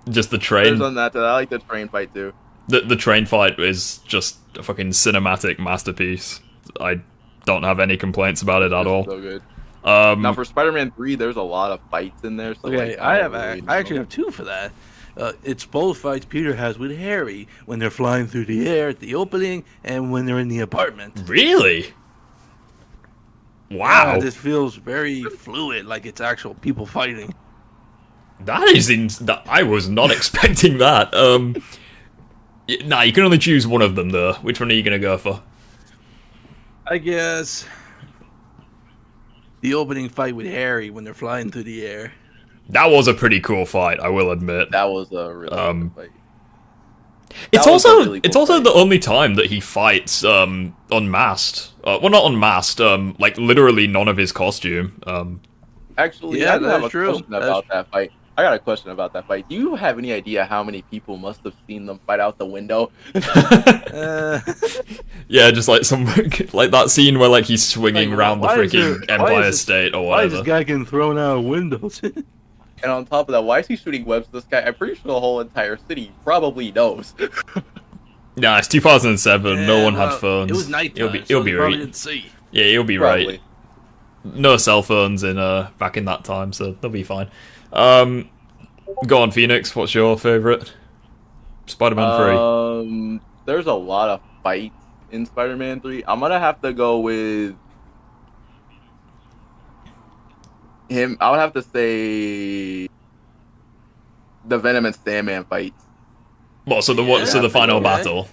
Just the There's train. on that. I like the train fight too. The train fight is just a fucking cinematic masterpiece. I don't have any complaints about it at It's all. So good. Now for Spider-Man 3, there's a lot of fights in there. So Okay, like, I don't really know. actually have two for that. It's both fights Peter has with Harry when they're flying through the air at the opening and when they're in the apartment. Really? Wow. Yeah, this feels very fluid, like it's actual people fighting. That is I was not expecting that. Nah, you can only choose one of them though. Which one are you gonna go for? I guess the opening fight with Harry when they're flying through the air. That was a pretty cool fight, I will admit. That was a really good fight. It's That was a also really cool it's also fight. the only time that he fights unmasked. Well, not unmasked. Like literally none of his costume. Actually, Yeah, I do have a that's true. question about that fight. I got a question about that fight. Do you have any idea how many people must have seen them fight out the window? Yeah, just like some like that scene where like he's swinging Like, around the why is freaking there- why Empire is this- State or Why is this whatever. guy getting thrown out of windows? And on top of that, why is he shooting webs at this guy? I'm pretty sure the whole entire city probably knows. Nah, it's 2007. no Yeah, one had well, phones. It was nighttime. He'll so be they probably right. didn't see. Yeah, he'll be Probably. right. No cell phones in back in that time, so they'll be fine. Go on, Phoenix. What's your favorite? Spider-Man 3. There's a lot of fights in Spider-Man 3. I'm gonna have to go with him. I would have to say the Venom and Sandman fights. What? So the final okay. battle.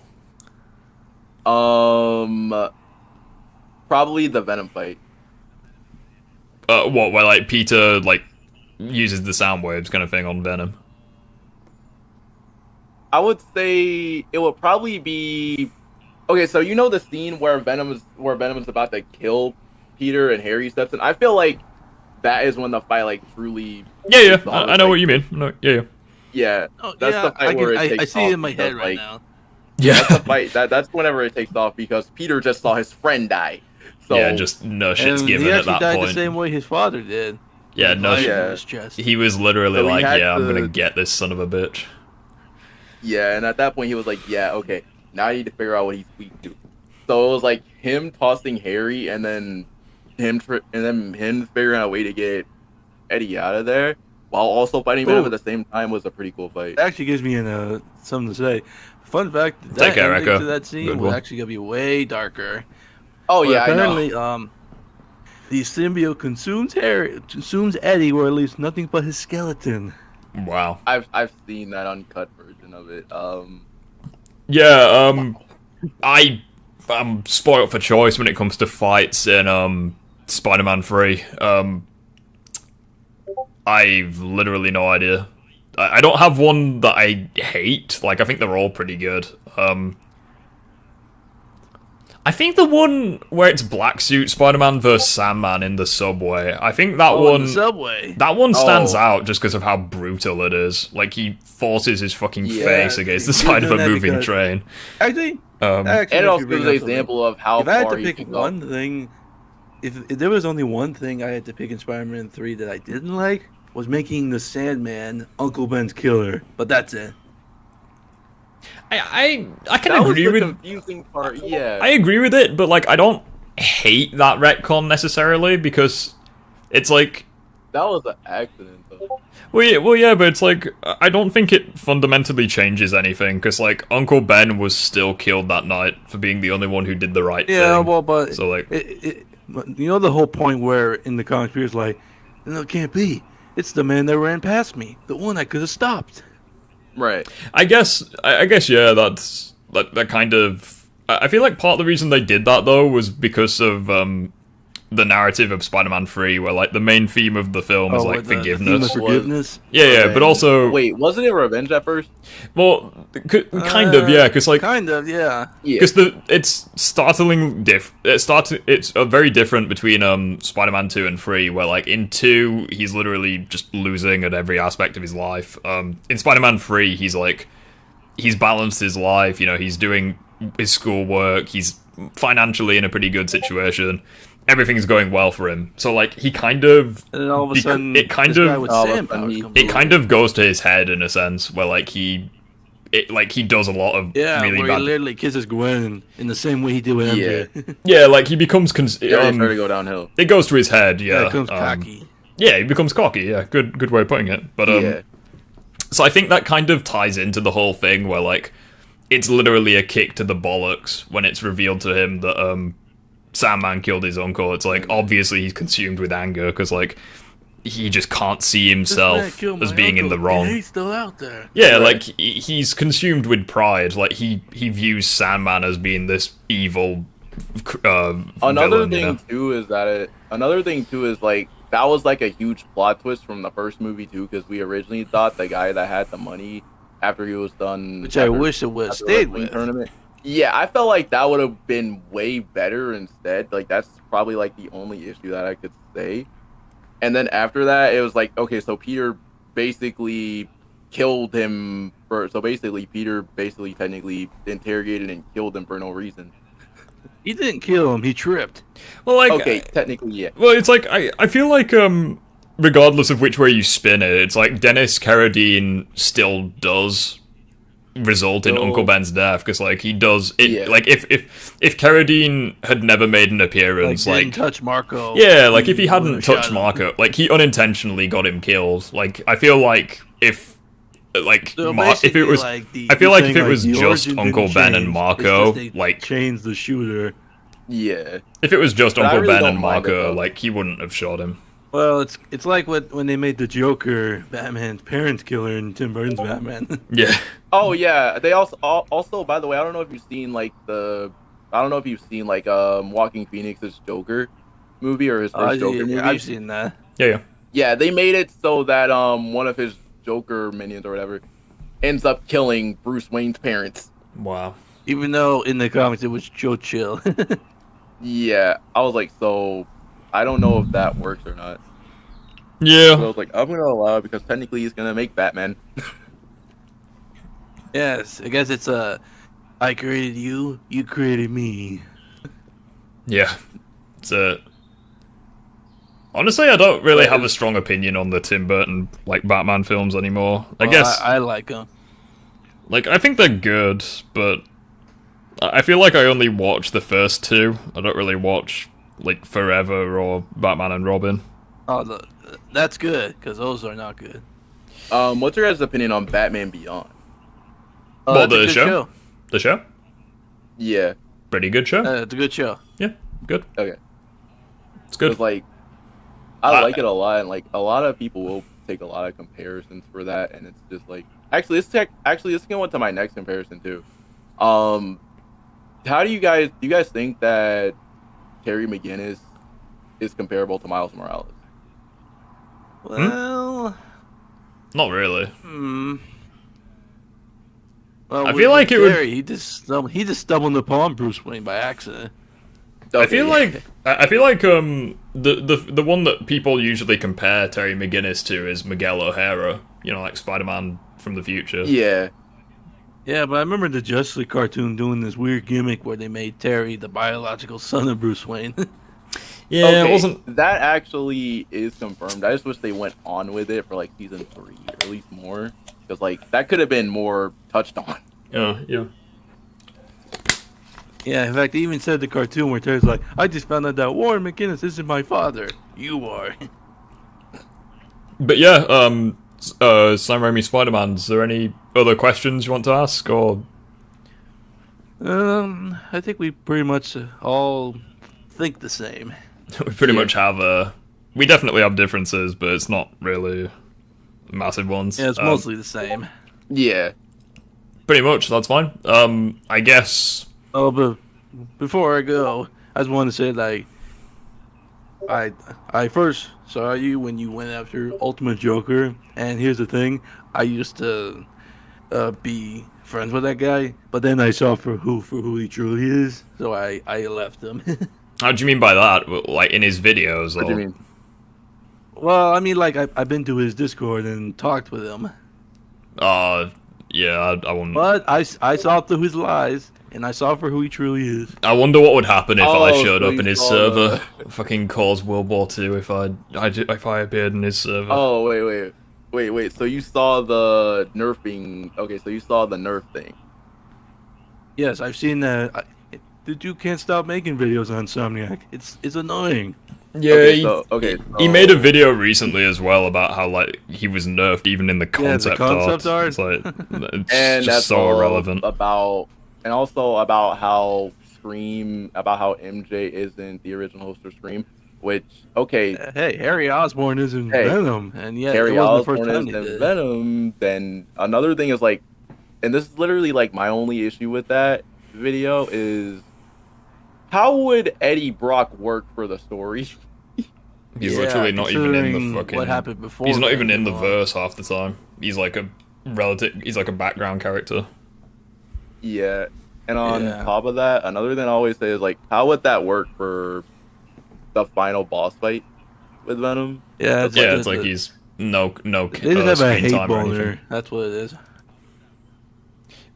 Probably the Venom fight. What? Where like Peter like uses the sound waves kind of thing on Venom. I would say it would probably be okay. So you know the scene where Venom is about to kill Peter and Harry steps in. I feel like that is when the fight like truly. Yeah. I know what you mean. No, yeah. Yeah, Oh, that's yeah, the fight where it I takes see it off in my because, head right like, now. That's the fight. That's whenever it takes off because Peter just saw his friend die. So Yeah, just no shit's And given he at actually that died point. the same way his father did. Yeah, no Knife shit. in Yeah. his chest. He was literally So he like, had "Yeah, I'm to- gonna get this son of a bitch." yeah, and at that point he was like, "Yeah, okay, now I need to figure out what he's weak to." So it was like him tossing Harry, and then him figuring out a way to get Eddie out of there while also fighting Venom Ooh. at the same time was a pretty cool fight. It actually gives me something to say. Fun fact: Take that care, ending Echo. to that scene Good was one. actually gonna be way darker. Oh But yeah, I know. apparently, the symbiote consumes Eddie, or at least nothing but his skeleton. Wow. I've seen that uncut version of it. Yeah. I'm spoiled for choice when it comes to fights in Spider-Man 3. I've literally no idea. I don't have one that I hate. Like, I think they're all pretty good. I think the one where it's Black Suit Spider-Man versus Sandman in the subway, I think that In one... the subway. That one stands Oh. out just because of how brutal it is. Like, he forces his fucking Yeah, face against the you're side of a doing that moving because- train. Actually, And actually, it if also you bring gives an up something- example of how If I had far to he pick can go. one thing, if there was only one thing I had to pick in Spider-Man 3 that I didn't like, was making the Sandman Uncle Ben's killer. But that's it. I can That was agree the with... confusing part. Yeah. I agree with it, but, like, I don't hate that retcon necessarily, because it's like... That was an accident, though. Well, yeah, but it's like, I don't think it fundamentally changes anything, because, like, Uncle Ben was still killed that night for being the only one who did the right Yeah, thing. well, but So, like... you know the whole point where in the comics, Peter's like, no, it can't be. It's the man that ran past me, the one I could have stopped. Right. I guess, yeah, that's that kind of. I feel like part of the reason they did that though was because of the narrative of Spider-Man 3, where like the main theme of the film is like with the theme forgiveness. of forgiveness. Yeah, but also Wait, wasn't it revenge at first? well, kind of, yeah, because like Kind of, yeah. Yeah. because it's startling it's very different between Spider-Man 2 and 3, where like in 2 he's literally just losing at every aspect of his life. In Spider-Man 3 he's balanced his life, you know, he's doing his schoolwork, he's financially in a pretty good situation, everything's going well for him, so like he kind of And then all of a sudden, it kind this of guy with all of a sand sudden powers he- comes it along. kind of goes to his head in a sense, where like he does a lot of Yeah, really where bad he literally kisses Gwen in the same way he did with MJ. yeah, like he becomes Yeah, it started to go downhill. it goes to his head, yeah. Yeah, it comes cocky. Yeah, he becomes cocky, yeah. Good way of putting it. But Yeah. so I think that kind of ties into the whole thing where like it's literally a kick to the bollocks when it's revealed to him that Sandman killed his uncle, it's like, obviously he's consumed with anger, because, like, he just can't see himself as being in the wrong. He's still out there. Yeah, like, he's consumed with pride. Like, he views Sandman as being this evil Another villain, thing too is like, that was like a huge plot twist from the first movie too, because we originally thought the guy that had the money after he was done, which I wish it would stayed with tournament. Yeah, I felt like that would have been way better instead. Like, that's probably like the only issue that I could say. And then after that, it was like, okay, so Peter basically killed him Peter basically technically interrogated and killed him for no reason. He didn't kill him, he tripped. Well, like, okay, technically, yeah. Well, it's like, I feel like, regardless of which way you spin it, it's like Dennis Carradine still does result in Uncle Ben's death, because, like, he does it. Yeah. Like, if Carradine had never made an appearance, like, didn't touch Marco. Yeah, like, if he hadn't touched Marco, like, he unintentionally got him killed. Like, I feel like if it was, like, I feel like if it was just Uncle Ben and Marco, like, change the shooter. Yeah. If it was just Uncle Ben and Marco, like, he wouldn't have shot him. Well, it's like when they made the Joker Batman's parent killer in Tim Burton's Batman. Yeah. Oh yeah. They also by the way, I don't know if you've seen Joaquin Phoenix's Joker movie or his first Joker movie. I've seen that. Yeah. Yeah, they made it so that one of his Joker minions or whatever ends up killing Bruce Wayne's parents. Wow. Even though in the comics it was Joe Chill. Yeah, I was like, so I don't know if that works or not. Yeah. So I was like, I'm gonna allow it because technically he's gonna make Batman. Yes, I guess it's I created you, you created me. Yeah. It's honestly, I don't really have a strong opinion on the Tim Burton, like, Batman films anymore. I guess I like them. Like, I think they're good, but I feel like I only watch the first two. I don't really watch, like, Forever or Batman and Robin. Oh, that's good, because those are not good. What's your guys' opinion on Batman Beyond? Well, the show? The show? Yeah. Pretty good show. It's a good show. Yeah, good. Okay. It's good. It's like, I like it a lot, and like a lot of people will take a lot of comparisons for that, and it's just like, let's go on to my next comparison too. How do you guys think that Terry McGinnis is comparable to Miles Morales? Well, not really. Well, I feel like it would. He just stumbled upon Bruce Wayne by accident. I feel like the one that people usually compare Terry McGinnis to is Miguel O'Hara. You know, like Spider-Man from the future. Yeah. Yeah, but I remember the Justice League cartoon doing this weird gimmick where they made Terry the biological son of Bruce Wayne. Yeah, okay, it wasn't. That actually is confirmed. I just wish they went on with it for like season 3 or at least more, because like that could have been more touched on. Yeah. Yeah, in fact, they even said the cartoon where Terry's like, "I just found out that Warren McGinnis isn't my father. You are." But yeah, Sam Raimi Spider-Man. Is there any other questions you want to ask, or? I think we pretty much all think the same. We pretty much have we definitely have differences, but it's not really massive ones. Yeah, it's mostly the same. Yeah. Pretty much, that's fine. I guess. Oh, but before I go, I just want to say, like, I first saw you when you went after Ultimate Joker, and here's the thing, I used to be friends with that guy, but then I saw for who he truly is, so I left him. How do you mean by that? Like, in his videos? What do you mean? Well, I mean, like, I've been to his Discord and talked with him. Yeah, I wouldn't. But I saw through his lies, and I saw for who he truly is. I wonder what would happen if I showed up in his server. Fucking cause World War II if I appeared in his server. Oh, wait. So you saw the nerfing. Okay, so you saw the nerf thing. Yes, I've seen that. The dude can't stop making videos on Insomniac. It's annoying. Yeah, he made a video recently as well about how, like, he was nerfed even in the concept art. It's like, it's and just so irrelevant. And also about how Scream about how MJ isn't the original host of Scream, which okay, Hey, Harry Osborn is in Hey, Venom, and yet Harry it wasn't the Osborn first time is they in did. Venom. Then another thing is like, and this is literally like my only issue with that video is how would Eddie Brock work for the story? He's Yeah, literally not even in the considering fucking. what happened before He's not even Venom in the came verse half the time. He's like a relative. He's like a background character. Yeah, and on Yeah. top of that, another thing I always say is like, how would that work for the final boss fight with Venom? Yeah, Yeah, it's like he's no they just have a screen hate time or boner. anything. That's what it is.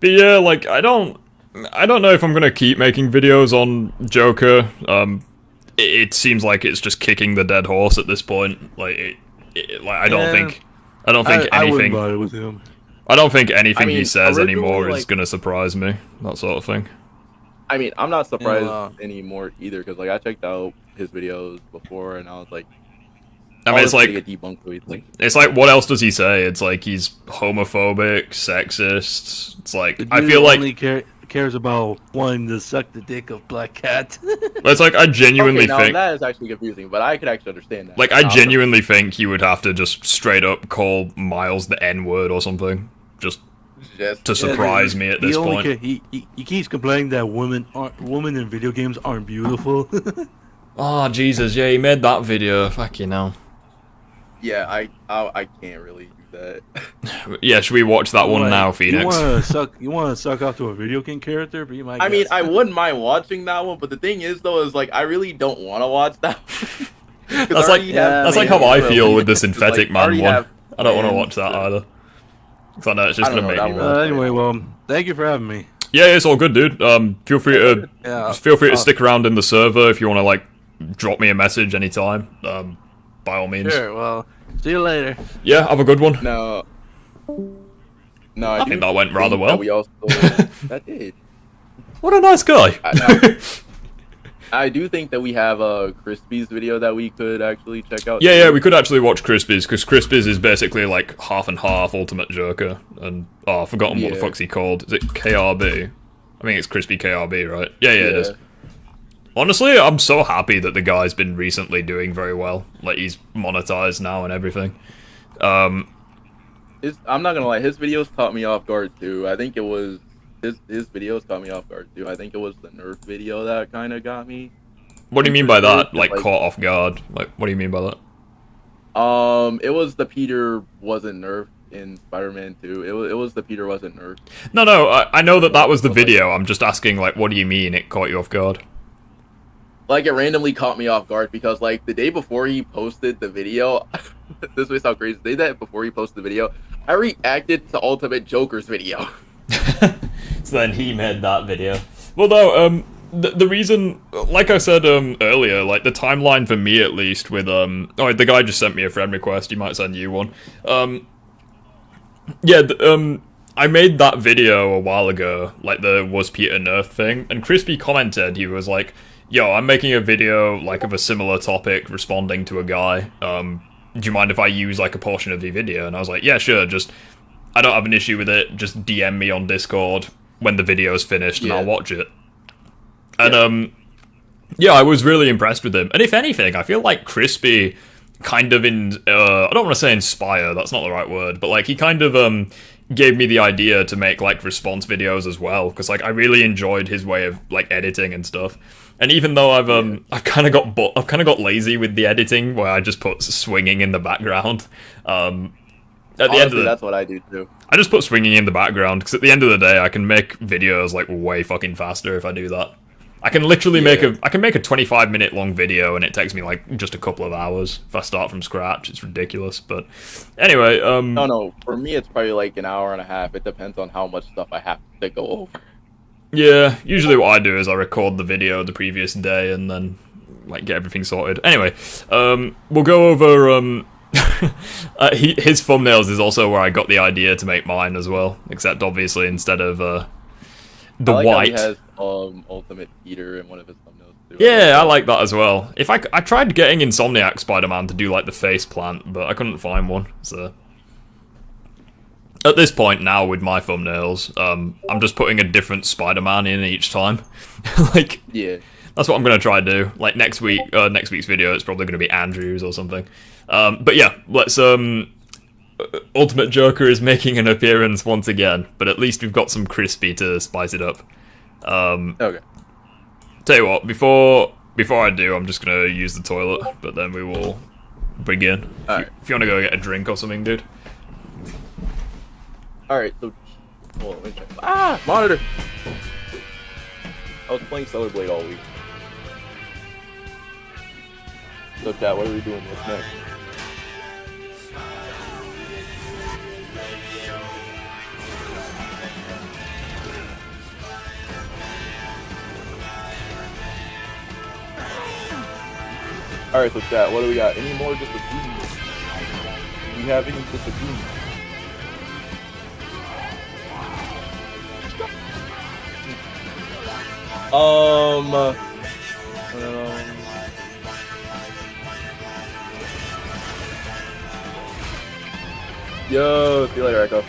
But yeah, like I don't know if I'm gonna keep making videos on Joker. It seems like it's just kicking the dead horse at this point. Like, I don't think I wouldn't anything. bother with him. I don't think anything I mean, he says originally, anymore is like- gonna surprise me. That sort of thing. I mean, I'm not surprised Yeah. anymore either because like I checked out his videos before and I was like, I mean, it's like get debunked so easily. it's like what else does he say? It's like he's homophobic, sexist. It's like The I dude feel like only cares about wanting to suck the dick of Black Cat. it's like I genuinely Okay, now think. that is actually confusing, but I could actually understand that. Like, I Now, genuinely think he would have to just straight up call Miles the N-word or something. Just just to surprise me at this point. He keeps complaining that women in video games aren't beautiful. Oh, Jesus, yeah, he made that video. Fuck you know. yeah, I can't really do that. Yeah, should we watch that one now, Phoenix? You want to suck off to a video game character? Be my I mean, guest. I wouldn't mind watching that one, but the thing is, though, is like I really don't want to watch that. one. 'Cause That's I like already have that's like many how I for feel a with the week. Synthetic Like, I Man already one. have I don't want to plans watch that to- either. Because I know it's just I don't gonna know, make me that mad. one- Anyway, well, thank you for having me. Yeah, it's all good, dude. Feel free to Yeah, just feel free to stick around in the server if you want to like drop me a message anytime. By all means. Sure. Well, see you later. Yeah, have a good one. No, I do think that went rather think well. that we also that did. What a nice guy. I do think that we have a Crispy's video that we could actually check out. Yeah, we could actually watch Crispy's, because Crispy's is basically like half and half Ultimate Joker, and I've forgotten what the Yeah. fuck's he called. Is it KRB? I think it's Crispy KRB, right? Yeah, it is. Honestly, I'm so happy that the guy's been recently doing very well. Like, he's monetized now and everything. I'm not gonna lie, his videos caught me off guard too. I think it was his videos caught me off guard too. I think it was the Nerf video that kind of got me. What do you mean by that? Like- Like, caught off guard? Like, what do you mean by that? It was the Peter wasn't nerfed in Spider-Man 2. It was the Peter wasn't nerfed. No, I know that was the video. I'm just asking, like, what do you mean it caught you off guard? Like it randomly caught me off guard because like the day before he posted the video, this may sound crazy. The day that before he posted the video, I reacted to Ultimate Joker's video. So then he made that video. Well, no, the reason, like I said earlier, like the timeline for me at least with oh, the guy just sent me a friend request. He might send you one. Yeah, I made that video a while ago, like the Was Peter Nerf thing, and Crispy commented. He was like, "Yo, I'm making a video like of a similar topic, responding to a guy. Do you mind if I use like a portion of the video?" And I was like, "Yeah, sure. Just I don't have an issue with it. Just DM me on Discord when the video's finished, and Yeah. I'll watch it." And yeah, I was really impressed with him. And if anything, I feel like Crispy kind of I don't want to say inspire, that's not the right word, but like he kind of gave me the idea to make like response videos as well, because like I really enjoyed his way of like editing and stuff. And even though I've kind of got lazy with the editing, where I just put swinging in the background. At the end of Honestly, the, that's what I do too. I just put swinging in the background, because at the end of the day, I can make videos like way fucking faster if I do that. I can literally make a 25-minute long video, and it takes me like just a couple of hours if I start from scratch. It's ridiculous, but anyway. No, for me it's probably like an hour and a half. It depends on how much stuff I have to go over. Yeah, usually what I do is I record the video the previous day and then like get everything sorted. Anyway, we'll go over. His thumbnails is also where I got the idea to make mine as well, except obviously instead of the I like white. How he has Ultimate Peter in one of his thumbnails too. Yeah, I like that as well. If I tried getting Insomniac Spider-Man to do like the face plant, but I couldn't find one. So At this point now, with my thumbnails, I'm just putting a different Spider-Man in each time. Like, Yeah. that's what I'm gonna try to do. Like next week's video, it's probably gonna be Andrew's or something. But yeah, let's. Ultimate Joker is making an appearance once again, but at least we've got some crispy to spice it up. Okay. Tell you what, before I do, I'm just gonna use the toilet, but then we will begin. Alright. If you wanna go get a drink or something, dude. Alright, so... Hold on, let me check. Ah! Monitor! I was playing Stellar Blade all week. So, chat, what are we doing? What's next? Alright, so chat, what do we got? Any more disagreements? Do we have any disagreements? Yo, see you later, Echo.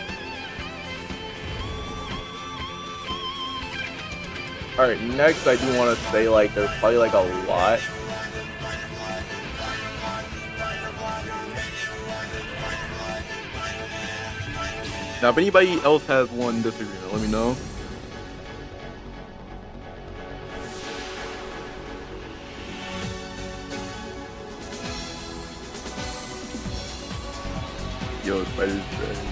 Alright, next I do want to say, like, there's probably, like, a lot. Now, if anybody else has one disagreement, let me know. Yo, Spider's trash.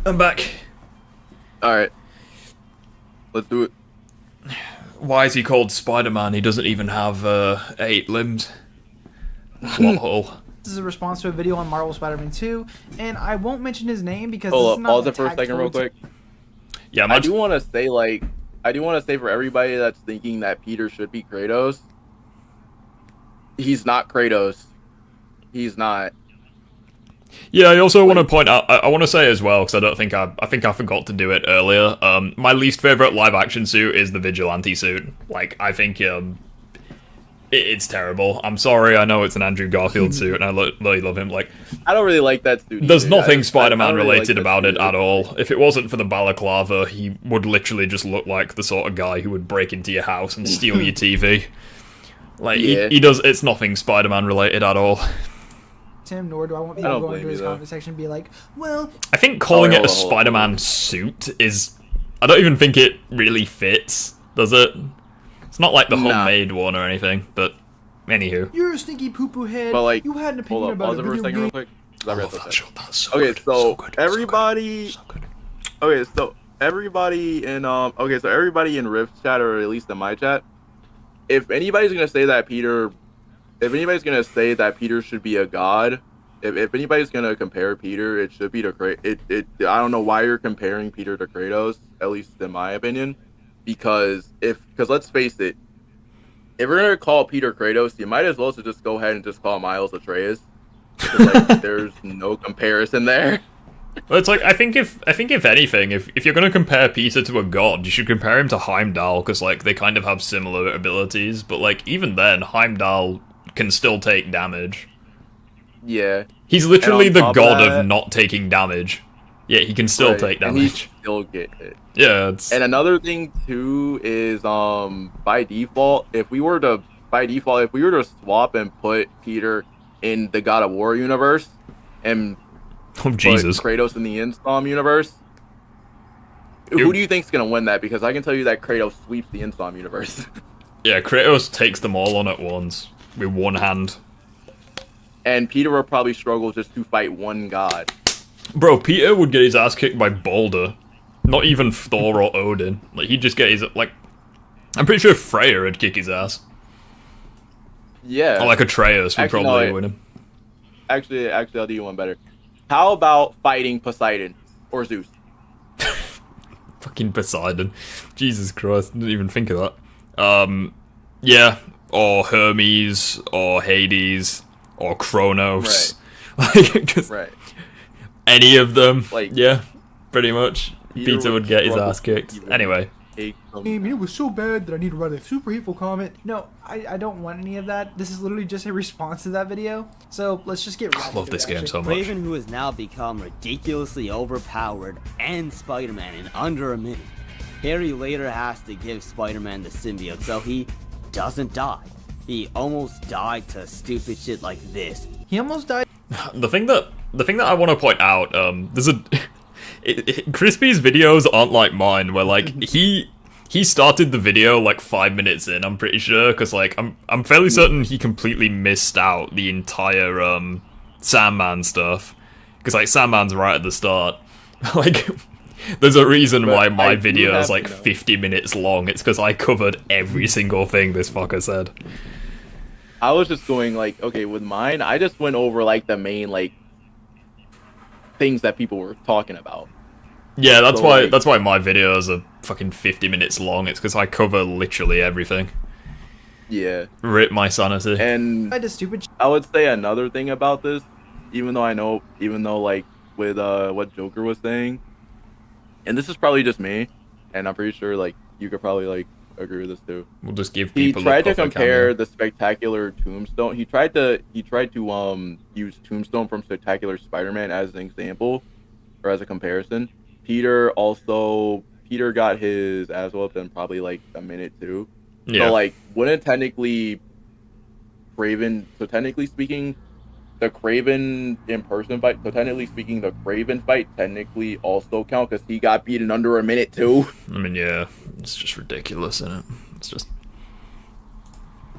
I'm back. Alright. Let's do it. Why is he called Spider-Man? He doesn't even have 8 limbs. Plot hole. This is a response to a video on Marvel Spider-Man 2, and I won't mention his name because Hold this up, is not pause an it for a attack second real towards- quick. Yeah, I do want to say, like, for everybody that's thinking that Peter should be Kratos, he's not Kratos. He's not. Yeah, I also want to point out, I want to say as well, because I think I forgot to do it earlier, my least favorite live-action suit is the Vigilante suit. Like, I think, it's terrible. I'm sorry, I know it's an Andrew Garfield suit, and I really love him. Like, I don't really like that suit. there's either. nothing I Spider-Man don't really related like about that it suit. at all. If it wasn't for the balaclava, he would literally just look like the sort of guy who would break into your house and steal your TV. Like, Yeah. he does, it's nothing Spider-Man related at all. Tim, nor do I want I people don't going blame into his you, though. comment section and be like, well, I think calling it a hold on, hold on. Spider-Man suit is... I don't even think it really fits, does it? It's not like the Nah. homemade one or anything, but anywho. you're a stinky poo-poo head. But, like, you had an hold opinion up, about pause a it for a video second game. real quick. 'cause I read Oh, that. that's so Okay, good, so good, everybody. so good. Okay, so everybody in Rift chat, or at least in my chat, if anybody's gonna say that Peter should be a god, if anybody's gonna compare Peter, it should be to Kratos. I don't know why you're comparing Peter to Kratos, at least in my opinion, because let's face it, if we're gonna call Peter Kratos, you might as well just go ahead and just call Miles Atreus. 'Cause, like, there's no comparison there. Well, it's like, I think if anything, if you're gonna compare Peter to a god, you should compare him to Heimdall, because, like, they kind of have similar abilities, but, like, even then, Heimdall can still take damage. Yeah. He's literally And the on top god of that- of not taking damage. Yeah, he can still Right, take and he damage. still get hit. Yeah, it's... And another thing too is by default, if we were to swap and put Peter in the God of War universe and Oh, Jesus. put Kratos in the Insom universe, who do you think's gonna win that? Because I can tell you that Kratos sweeps the Insom universe. Yeah, Kratos takes them all on at once, with one hand. And Peter will probably struggle just to fight one god. Bro, Peter would get his ass kicked by Baldur. Not even Thor or Odin. Like, he'd just get his, like... I'm pretty sure Freya would kick his ass. Yeah. Or like Atreus would Actually, probably no, win him. Actually, I'll do you one better. How about fighting Poseidon or Zeus? fucking Poseidon. Jesus Christ, didn't even think of that. Yeah, or Hermes, or Hades, or Kronos. Like, just Right. any of them. Like, yeah, pretty much. Peter Peter would get his struggle ass kicked. even Anyway. take some- It was so bad that I need to write a super hateful comment. No, I don't want any of that. This is literally just a response to that video. So let's just get right I love into this it, game actually. so much. Kraven, who has now become ridiculously overpowered, and Spider-Man in under a minute. Harry later has to give Spider-Man the symbiote so he doesn't die. He almost died to stupid shit like this. He almost died. The thing that I want to point out, there's a Crispy's videos aren't like mine, where like he started the video like 5 minutes in. I'm pretty sure, because like I'm fairly certain he completely missed out the entire Sandman stuff, because like Sandman's right at the start. Like, there's a reason why But my I do video is have like to know. 50 minutes long. It's because I covered every single thing this fucker said. I was just going like, okay, with mine, I just went over like the main like things that people were talking about. Yeah, that's So, why like- that's why my videos are fucking 50 minutes long. It's because I cover literally everything. Yeah, Rip my sanity. and Died to stupid. I would say another thing about this, even though like with what Joker was saying, and this is probably just me, and I'm pretty sure like you could probably like agree with this too. We'll just give He people. tried to a proper compare cameo. the Spectacular Tombstone. He tried to use Tombstone from Spectacular Spider-Man as an example, or as a comparison. Peter got his ass whooped in probably like a minute too. Yeah. So like, wouldn't technically Kraven? So technically speaking, the Kraven in person fight. So technically speaking, the Kraven fight technically also count because he got beat in under a minute too. I mean, yeah, it's just ridiculous, isn't it? It's just.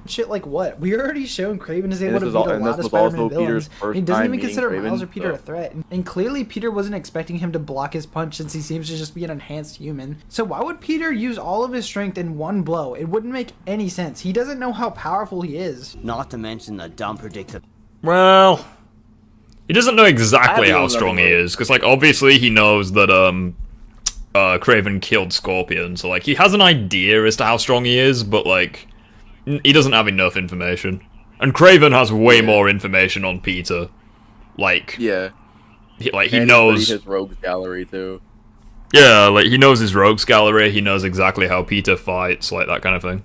Shit like what? We already shown Kraven is able to this beat is a and lot this of was Spider-Man also villains. Peter's first He doesn't time even being consider Kraven, Miles or Peter so- a threat. And clearly Peter wasn't expecting him to block his punch since he seems to just be an enhanced human. So why would Peter use all of his strength in one blow? It wouldn't make any sense. He doesn't know how powerful he is. Not to mention the dumb predictability. Well, he doesn't know exactly I how don't strong he know. is, because like obviously he knows that Kraven killed Scorpion, so like he has an idea as to how strong he is, but like he doesn't have enough information. And Kraven has way more information on Peter. Like, Yeah, he and he's knows. his rogues gallery too. Yeah, like he knows his rogues gallery. He knows exactly how Peter fights, like that kind of thing.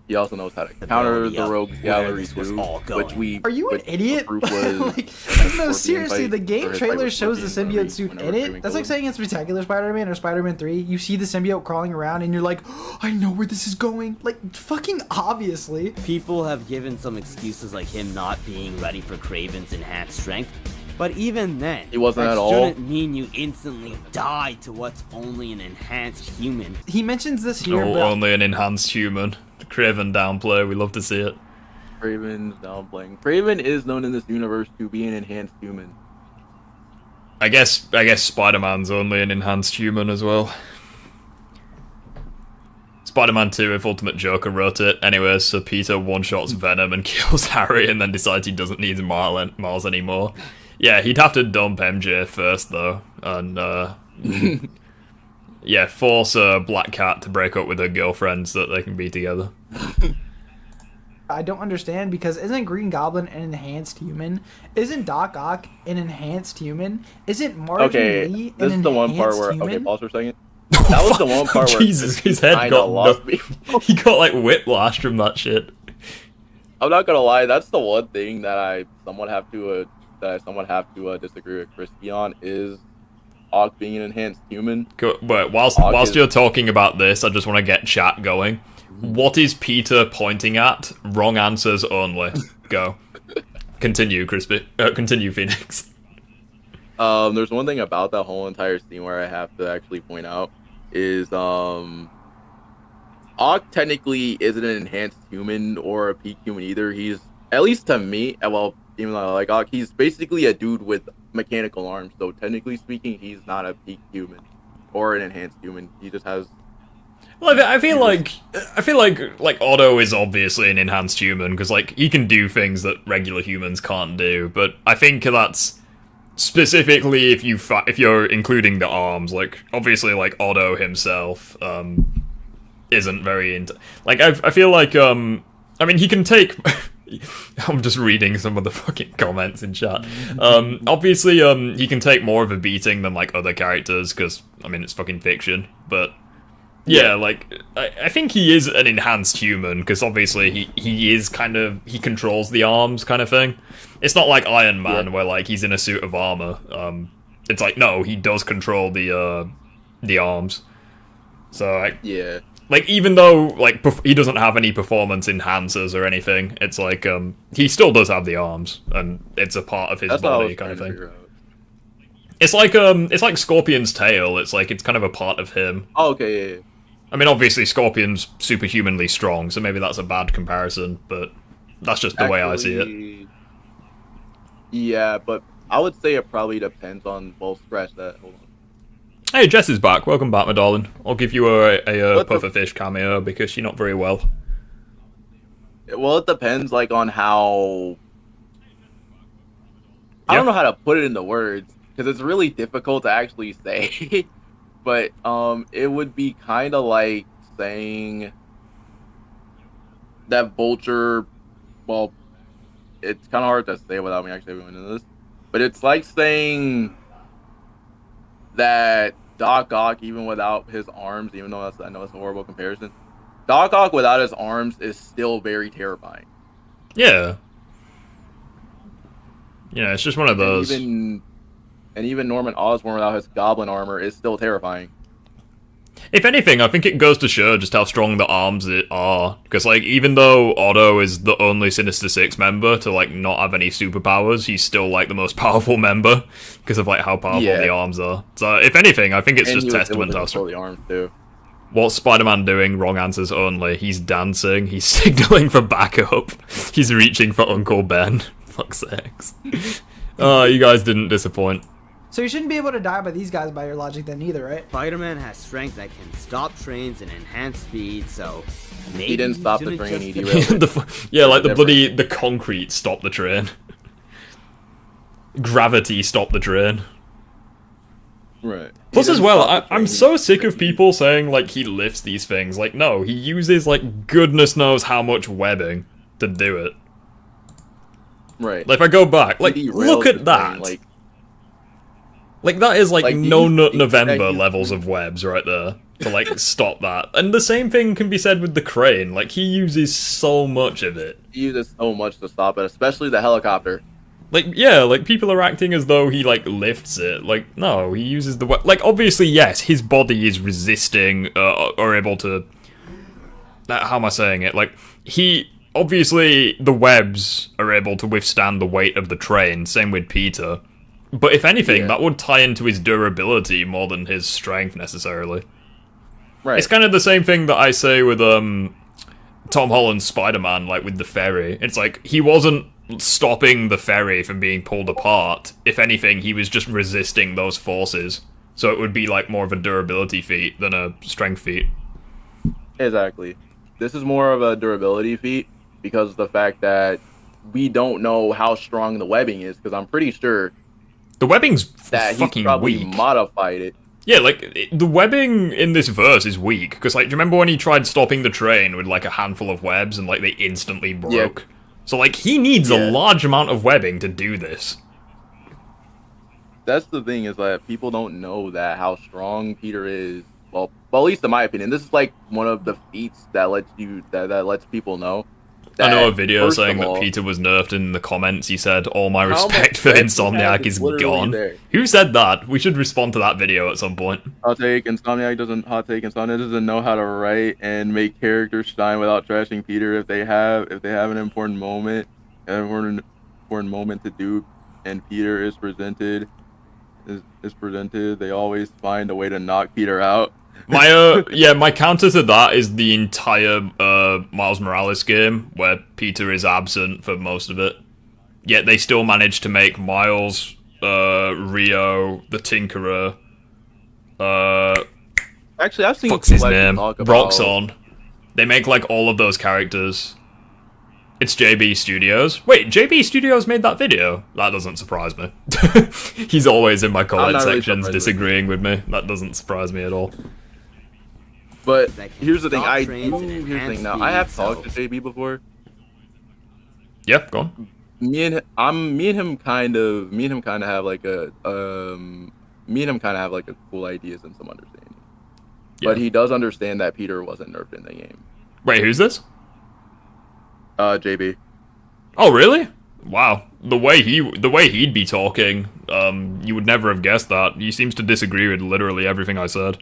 He also knows how to counter the of rogues where gallery this was too, all which going. Are you an which idiot? the proof was like, no, Scorpion seriously, fight, the or game his fight trailer with shows the Scorpion symbiote whenever suit Kraven in it. killed That's like him. saying in Spectacular Spider-Man or Spider-Man 3, you see the symbiote crawling around and you're like, oh, I know where this is going. Like, fucking obviously. People have given some excuses like him not being ready for Kraven's enhanced strength. But even then, He wasn't that at all. shouldn't mean you instantly die to what's only an enhanced human. He mentions this here, Oh, but only an enhanced human. The Kraven downplay. We love to see it. Kraven's downplaying. Kraven is known in this universe to be an enhanced human. I guess Spider-Man's only an enhanced human as well. Spider-Man 2, if Ultimate Joker wrote it. Anyway, so Peter one-shots Venom and kills Harry and then decides he doesn't need Miles anymore. Yeah, he'd have to dump MJ first, though. And, yeah, force Black Cat to break up with her girlfriend so that they can be together. I don't understand because isn't Green Goblin an enhanced human? Isn't Doc Ock an enhanced human? Isn't Martin Okay, Lee an this is the one part enhanced where human? okay, pause for a second. That was the one part where Jesus, his head kinda got lost me. he got like whiplash from that shit. I'm not gonna lie, that's the one thing that I somewhat have to disagree with Crispy on is Ock being an enhanced human. But whilst Ock whilst is- you're talking about this, I just want to get chat going. What is Peter pointing at? Wrong answers only. Go. Continue, Crispy. Continue, Phoenix. There's one thing about that whole entire scene where I have to actually point out is Ock technically isn't an enhanced human or a peak human either. He's, at least to me, well, even though I like Ock, he's basically a dude with mechanical arms. So technically speaking, he's not a peak human or an enhanced human. He just has. Well, I feel like Otto is obviously an enhanced human because like he can do things that regular humans can't do. But I think that's specifically if you're including the arms, like obviously like Otto himself isn't very into, like I feel like I mean he can take I'm just reading some of the fucking comments in chat. Obviously he can take more of a beating than like other characters because I mean it's fucking fiction, but yeah, like I think he is an enhanced human because obviously he is kind of, he controls the arms kind of thing. It's not like Iron Man where like he's in a suit of armor. It's like no, he does control the arms. So like even though like he doesn't have any performance enhancers or anything, it's like he still does have the arms and it's a part of his body kind of thing. It's like Scorpion's tail. It's like it's kind of a part of him. Oh, okay, yeah. I mean, obviously, Scorpion's superhumanly strong, so maybe that's a bad comparison, but that's just the way I see it. Yeah, but I would say it probably depends on both. Scratch that. Hold on. Hey, Jess is back. Welcome back, my darling. I'll give you a Pufferfish cameo because you're not very well. Well, it depends, like, on how... I don't know how to put it into words, because it's really difficult to actually say. But it would be kind of like saying that Vulture, well, it's kind of hard to say without me actually going into this, but it's like saying that Doc Ock, even without his arms, even though I know it's a horrible comparison, Doc Ock without his arms is still very terrifying. Yeah. Yeah, it's just one of those. And even Norman Osborn without his goblin armor is still terrifying. If anything, I think it goes to show just how strong the arms are. Because, like, even though Otto is the only Sinister Six member to, like, not have any superpowers, he's still, like, the most powerful member. Because of, like, how powerful the arms are. So, if anything, I think it's just testament to how strong the arms too. What's Spider-Man doing? Wrong answers only. He's dancing. He's signaling for backup. He's reaching for Uncle Ben. Fuck's sakes. Oh, you guys didn't disappoint. So you shouldn't be able to die by these guys by your logic then either, right? Spider-Man has strength that can stop trains and enhance speed, so maybe he didn't stop the train, he derailed it. Yeah, like the concrete stopped the train. Gravity stopped the train. Right. Plus as well, I'm so sick of people saying, like, he lifts these things. Like, no, he uses, like, goodness knows how much webbing to do it. Right. Like, if I go back, like, look at that. Like, that is, like No Nut November levels of webs right there to, like, stop that. And the same thing can be said with the crane. Like, he uses so much of it. He uses so much to stop it, especially the helicopter. Like, yeah, like, people are acting as though he, like, lifts it. Like, no, he uses the like, obviously, yes, his body is resisting, or able to... How am I saying it? Like, obviously, the webs are able to withstand the weight of the train, same with Peter. But if anything, that would tie into his durability more than his strength, necessarily. Right. It's kind of the same thing that I say with, Tom Holland's Spider-Man, like, with the ferry. It's like, he wasn't stopping the ferry from being pulled apart. If anything, he was just resisting those forces. So it would be, like, more of a durability feat than a strength feat. Exactly. This is more of a durability feat because of the fact that we don't know how strong the webbing is, because I'm pretty sure the webbing's that fucking he's probably weak. Modified it. Yeah, like, the webbing in this verse is weak, because, like, do you remember when he tried stopping the train with, like, a handful of webs and, like, they instantly broke? Yeah. So, like, he needs a large amount of webbing to do this. That's the thing, is that people don't know that how strong Peter is. Well, at least in my opinion, this is, like, one of the feats that lets people know. I know a video saying that Peter was nerfed. In the comments he said, all my respect for Insomniac is gone. There. Who said that? We should respond to that video at some point. Hot take, Insomniac doesn't know how to write and make characters shine without trashing Peter. If they have an important moment to do, and Peter is presented, they always find a way to knock Peter out. My counter to that is the entire Miles Morales game, where Peter is absent for most of it. Yet they still manage to make Miles, Rio, the Tinkerer, actually, I've seen his name, Roxxon. They make, like, all of those characters. It's JB Studios. Wait, JB Studios made that video? That doesn't surprise me. He's always in my comment really sections surprised disagreeing with me. That doesn't surprise me at all. But here's the thing. Stop trains and Here's the thing. enhance Now, speed, I have so- talked to JB before. Yep, go on. Me and him kind of have like a cool ideas and some understanding. But Yeah. he does understand that Peter wasn't nerfed in the game. Wait, who's this? JB. Oh, really? Wow. The way he'd be talking, you would never have guessed that. He seems to disagree with literally everything I said.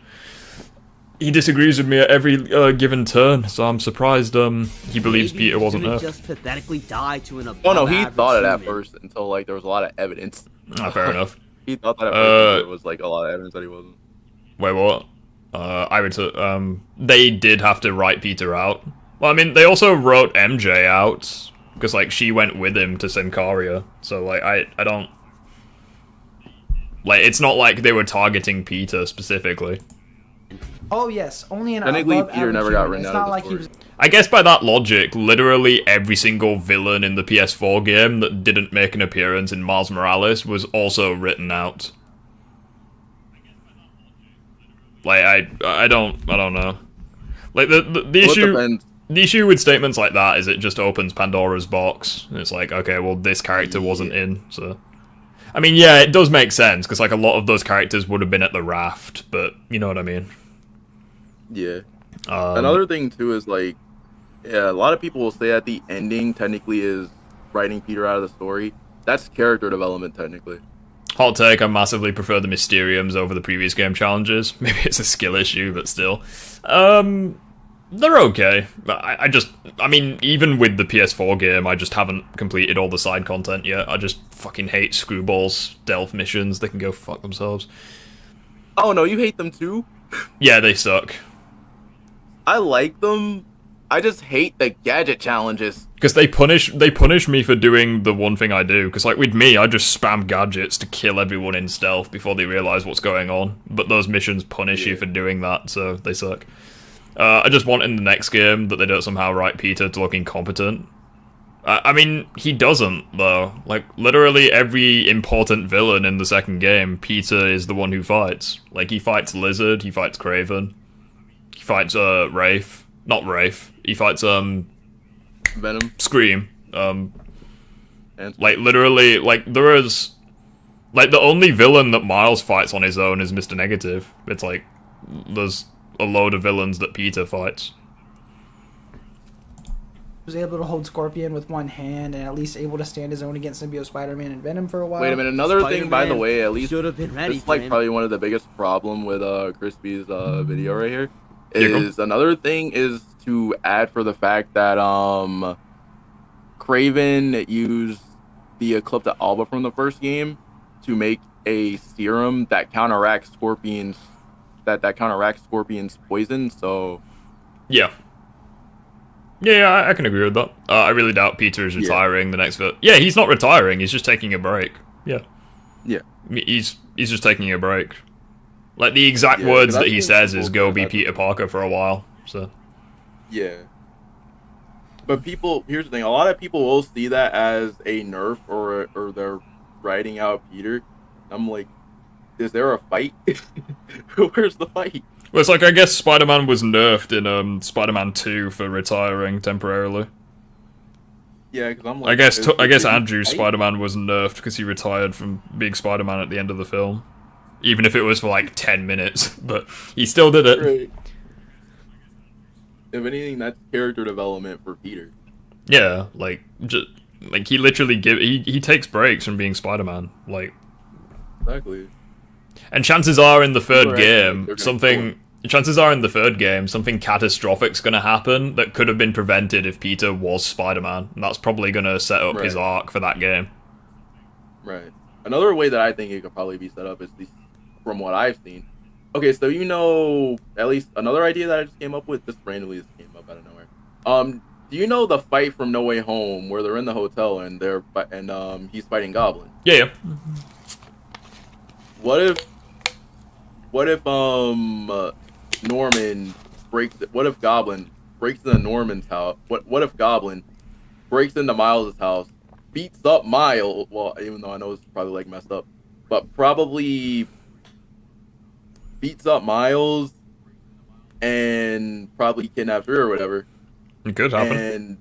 He disagrees with me at every given turn, so I'm surprised he believes Maybe Peter wasn't didn't nerfed. just pathetically die to an Oh no, he above-average thought it at human. first until like there was a lot of evidence. Ah, fair enough. He thought that at first there was like a lot of evidence that he wasn't. Wait, what? They did have to write Peter out. Well, I mean, they also wrote MJ out, because, like, she went with him to Syncaria, so, like, I don't... Like, it's not like they were targeting Peter specifically. Oh yes, only an Technically, above Peter average never got human. written It's out of not the like he story. was. I guess by that logic, literally every single villain in the PS4 game that didn't make an appearance in Miles Morales was also written out. Like, I don't know. Like, the issue with statements like that is it just opens Pandora's box. It's like, okay, well, this character wasn't in, so... I mean, yeah, it does make sense, because, like, a lot of those characters would have been at the raft, but you know what I mean. Yeah. Another thing, too, is, like, yeah, a lot of people will say that the ending technically is writing Peter out of the story. That's character development, technically. Hot take, I massively prefer the Mysteriums over the previous game challenges. Maybe it's a skill issue, but still. They're okay. I mean, even with the PS4 game, I just haven't completed all the side content yet. I just fucking hate Screwball's stealth missions. They can go fuck themselves. Oh, no, you hate them, too? Yeah, they suck. I like them. I just hate the gadget challenges. Because they punish me for doing the one thing I do. Because, like, with me, I just spam gadgets to kill everyone in stealth before they realize what's going on. But those missions punish you for doing that, so they suck. I just want in the next game that they don't somehow write Peter to look incompetent. I mean, he doesn't, though. Like, literally every important villain in the second game, Peter is the one who fights. Like, he fights Lizard, he fights Kraven, he fights, Wraith. Not Wraith. He fights, Venom. Scream. And Like, literally, like, there is... Like, the only villain that Miles fights on his own is Mr. Negative. It's like, there's a load of villains that Peter fights. Was able to hold Scorpion with one hand and at least able to stand his own against Symbiote, Spider-Man, and Venom for a while. Wait a minute, another thing, by the Spider-Man way, at least should have been ready this is for like him. probably one of the biggest problem with Crispy's video right here. Yeah, go. Is another thing is to add for the fact that Kraven used the Eclipta Alba from the first game to make a serum that counteracts Scorpion's poison. So Yeah. Yeah, I can agree with that. I really doubt Peter is retiring the next bit. Yeah, he's not retiring, he's just taking a break. Yeah. yeah, He's just taking a break. Like, the exact Yeah, words 'cause that I've he seen says people is, go say be that. Peter Parker for a while, so... yeah. But people, here's the thing: a lot of people will see that as a nerf or they're writing out Peter. I'm like, is there a fight? Where's the fight? Well, it's like, I guess Spider-Man was nerfed in Spider-Man 2 for retiring temporarily. Yeah, because I'm like, I guess is there Andrew's fight? Spider-Man was nerfed because he retired from being Spider-Man at the end of the film. Even if it was for like 10 minutes, but he still did it. Right. If anything, that's character development for Peter. Yeah, like, he literally he takes breaks from being Spider-Man, like... Exactly. And chances are in the third People are acting game, like something catastrophic's gonna happen that could have been prevented if Peter was Spider-Man. And that's probably gonna set up his Right. arc for that game. Right. Another way that I think it could probably be set up is from what I've seen. Okay, so you know, at least another idea that I just came up with, just randomly just came up out of nowhere. Do you know the fight from No Way Home where they're in the hotel and he's fighting Goblin? Yeah. What if Norman breaks it? What if Goblin breaks into Norman's house? What if Goblin breaks into Miles' house, beats up Miles. Well, even though I know it's probably like messed up, but probably beats up Miles and probably kidnaps her or whatever. It could happen. And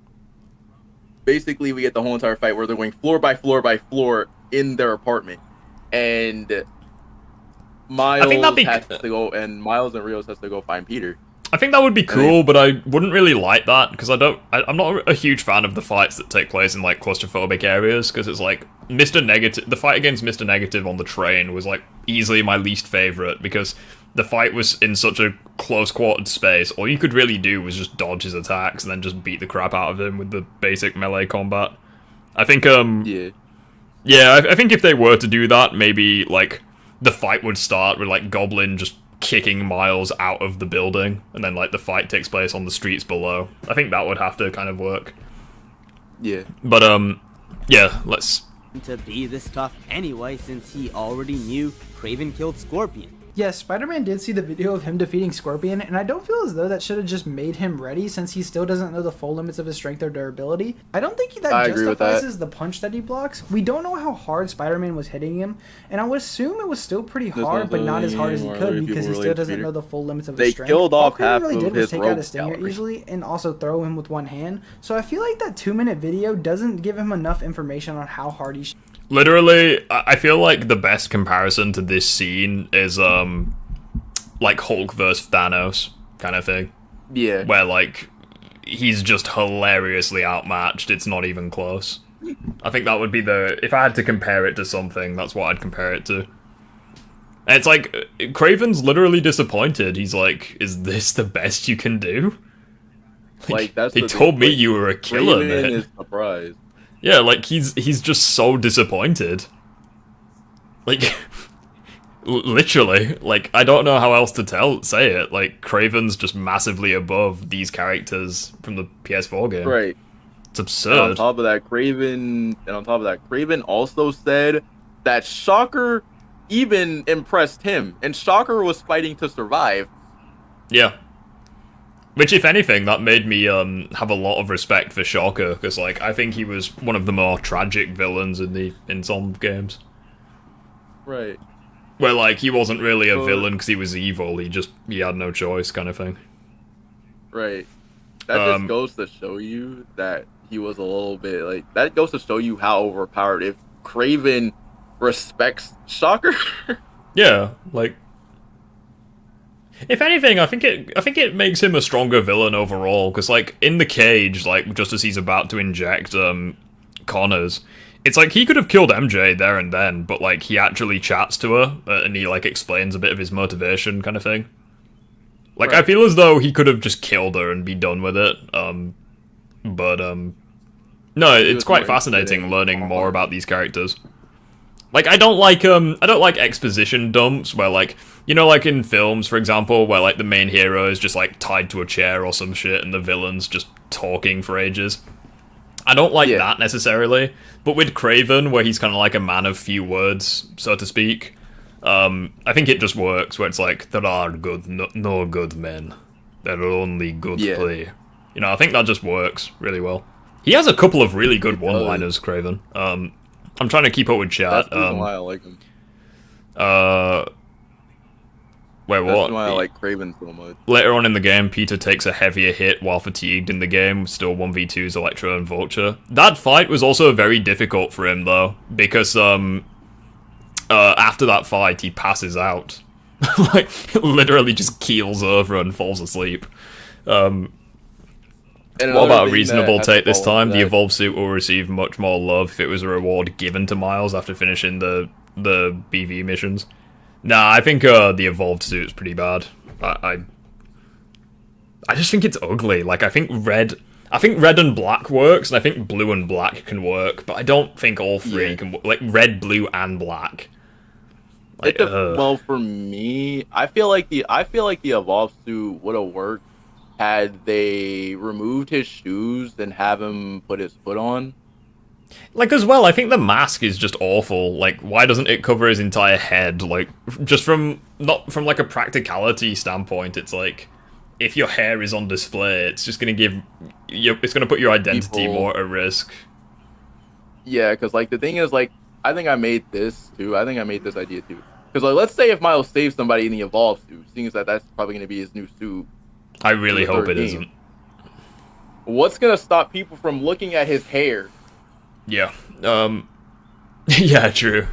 basically, we get the whole entire fight where they're going floor by floor by floor in their apartment, and Miles has to go, and Miles and Rios has to go find Peter. I think that would be cool, but I wouldn't really like that because I'm not a huge fan of the fights that take place in like claustrophobic areas because it's like Mr. Negative. The fight against Mr. Negative on the train was like easily my least favorite because the fight was in such a close quartered space. All you could really do was just dodge his attacks and then just beat the crap out of him with the basic melee combat. I think I think if they were to do that, maybe like the fight would start with like Goblin just kicking Miles out of the building, and then like the fight takes place on the streets below. I think that would have to kind of work. Yeah. But yeah, let's To be this tough anyway, since he already knew Kraven killed Scorpion. Yes, Spider-Man did see the video of him defeating Scorpion, and I don't feel as though that should have just made him ready since he still doesn't know the full limits of his strength or durability. I don't think that justifies the punch that he blocks. We don't know how hard Spider-Man was hitting him, and I would assume it was still pretty hard, but not as hard as he could because he still doesn't know the full limits of his strength. They killed off All half really of did was his take out rogue his stinger gallery easily and also throw him with one hand, so I feel like that 2-minute video doesn't give him enough information on how hard he literally, I feel like the best comparison to this scene is like Hulk vs. Thanos kind of thing. Yeah. Where like he's just hilariously outmatched. It's not even close. I think that would be if I had to compare it to something, that's what I'd compare it to. And it's like Kraven's literally disappointed. He's like, "Is this the best you can do?" Like that's they told me you were a killer, man. Is surprised. Yeah, like he's just so disappointed. Like literally, like I don't know how else to say it. Like Kraven's just massively above these characters from the PS4 game. Right. It's absurd. And on top of that, Kraven also said that Shocker even impressed him, and Shocker was fighting to survive. Yeah. Which, if anything, that made me have a lot of respect for Shocker, because like I think he was one of the more tragic villains in some games. Right. Where like he wasn't really a villain because he was evil. He had no choice, kind of thing. Right. That just goes to show you that he was a little bit like that. Goes to show you how overpowered. If Kraven respects Shocker. Yeah, like. If anything, I think it makes him a stronger villain overall, because like in the cage, like just as he's about to inject Connors, it's like he could have killed MJ there and then, but like he actually chats to her and he like explains a bit of his motivation, kind of thing. Like I feel as though he could have just killed her and be done with it. No, it's quite fascinating learning more about these characters. Like I don't like exposition dumps where like, you know, like in films, for example, where like the main hero is just like tied to a chair or some shit and the villain's just talking for ages. I don't like that necessarily, but with Kraven, where he's kind of like a man of few words, so to speak, I think it just works, where it's like, there are no good men. There are only good play. You know, I think that just works really well. He has a couple of really good one-liners, Kraven. I'm trying to keep up with chat. That's the reason why I like him. Wait, what? That's why I like Kraven so much. Later on in the game, Peter takes a heavier hit while fatigued in the game, still 1v2s Electro and Vulture. That fight was also very difficult for him, though, because after that fight, he passes out. Like, literally just keels over and falls asleep. What about a reasonable take this time? The evolved suit will receive much more love if it was a reward given to Miles after finishing the BV missions. Nah, I think the evolved suit's pretty bad. I just think it's ugly. Like I think red and black works, and I think blue and black can work, but I don't think all three can work. Like red, blue, and black. Like, well, for me, I feel like the evolved suit would have worked had they removed his shoes and have him put his foot on. Like, as well, I think the mask is just awful. Like, why doesn't it cover his entire head? Like, just not from like a practicality standpoint, it's like, if your hair is on display, it's just gonna give it's gonna put your identity more at risk. Yeah, because like the thing is, like, I think I made this too. I think I made this idea too. Because like, let's say if Miles saves somebody in the evolved suit, seeing as that's probably gonna be his new suit. I really hope it isn't. What's gonna stop people from looking at his hair? Yeah. Yeah, true.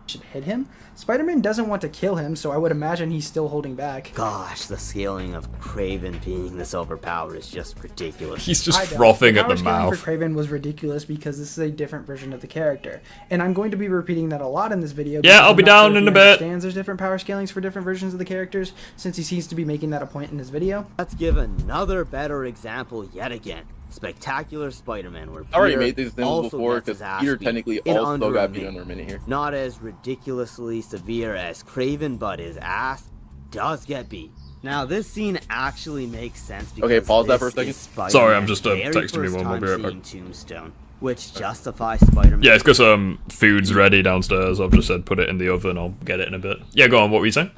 Should hit him. Spider-Man doesn't want to kill him, so I would imagine he's still holding back. Gosh, the scaling of Kraven being this overpowered is just ridiculous. He's just frothing at the power mouth. scaling for Kraven was ridiculous because this is a different version of the character. And I'm going to be repeating that a lot in this video. Yeah, I'll be down in a bit. There's different power scalings for different versions of the characters, since he seems to be making that a point in his video. Let's give another better example yet again. Spectacular Spider-Man, where I already Peter made these things before because Peter technically also got beat under a minute here. Not as ridiculously severe as Kraven, but his ass does get beat. Now this scene actually makes sense because okay, pause that for a second. Sorry, I'm just texting me one. We'll be right back. Tombstone, which justifies Spider-Man. Yeah, it's because food's ready downstairs. I've just said put it in the oven. I'll get it in a bit. Yeah, go on. What were you saying?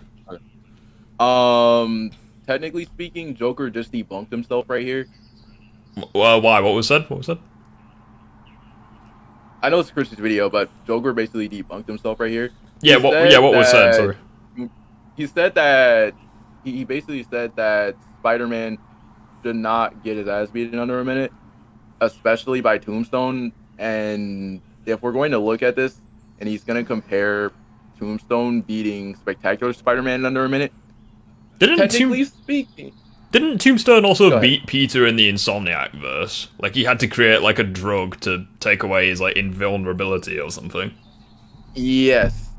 Technically speaking, Joker just debunked himself right here. Why? What was said? What was said? I know it's Chris's video, but Joker basically debunked himself right here. Yeah. What was said? Sorry. He said that he basically said that Spider-Man should not get his ass beaten under a minute, especially by Tombstone. And if we're going to look at this, and he's going to compare Tombstone beating Spectacular Spider-Man in under a minute, technically speaking. Didn't Tombstone also beat Peter in the Insomniac verse? Like, he had to create, like, a drug to take away his, like, invulnerability or something. Yes.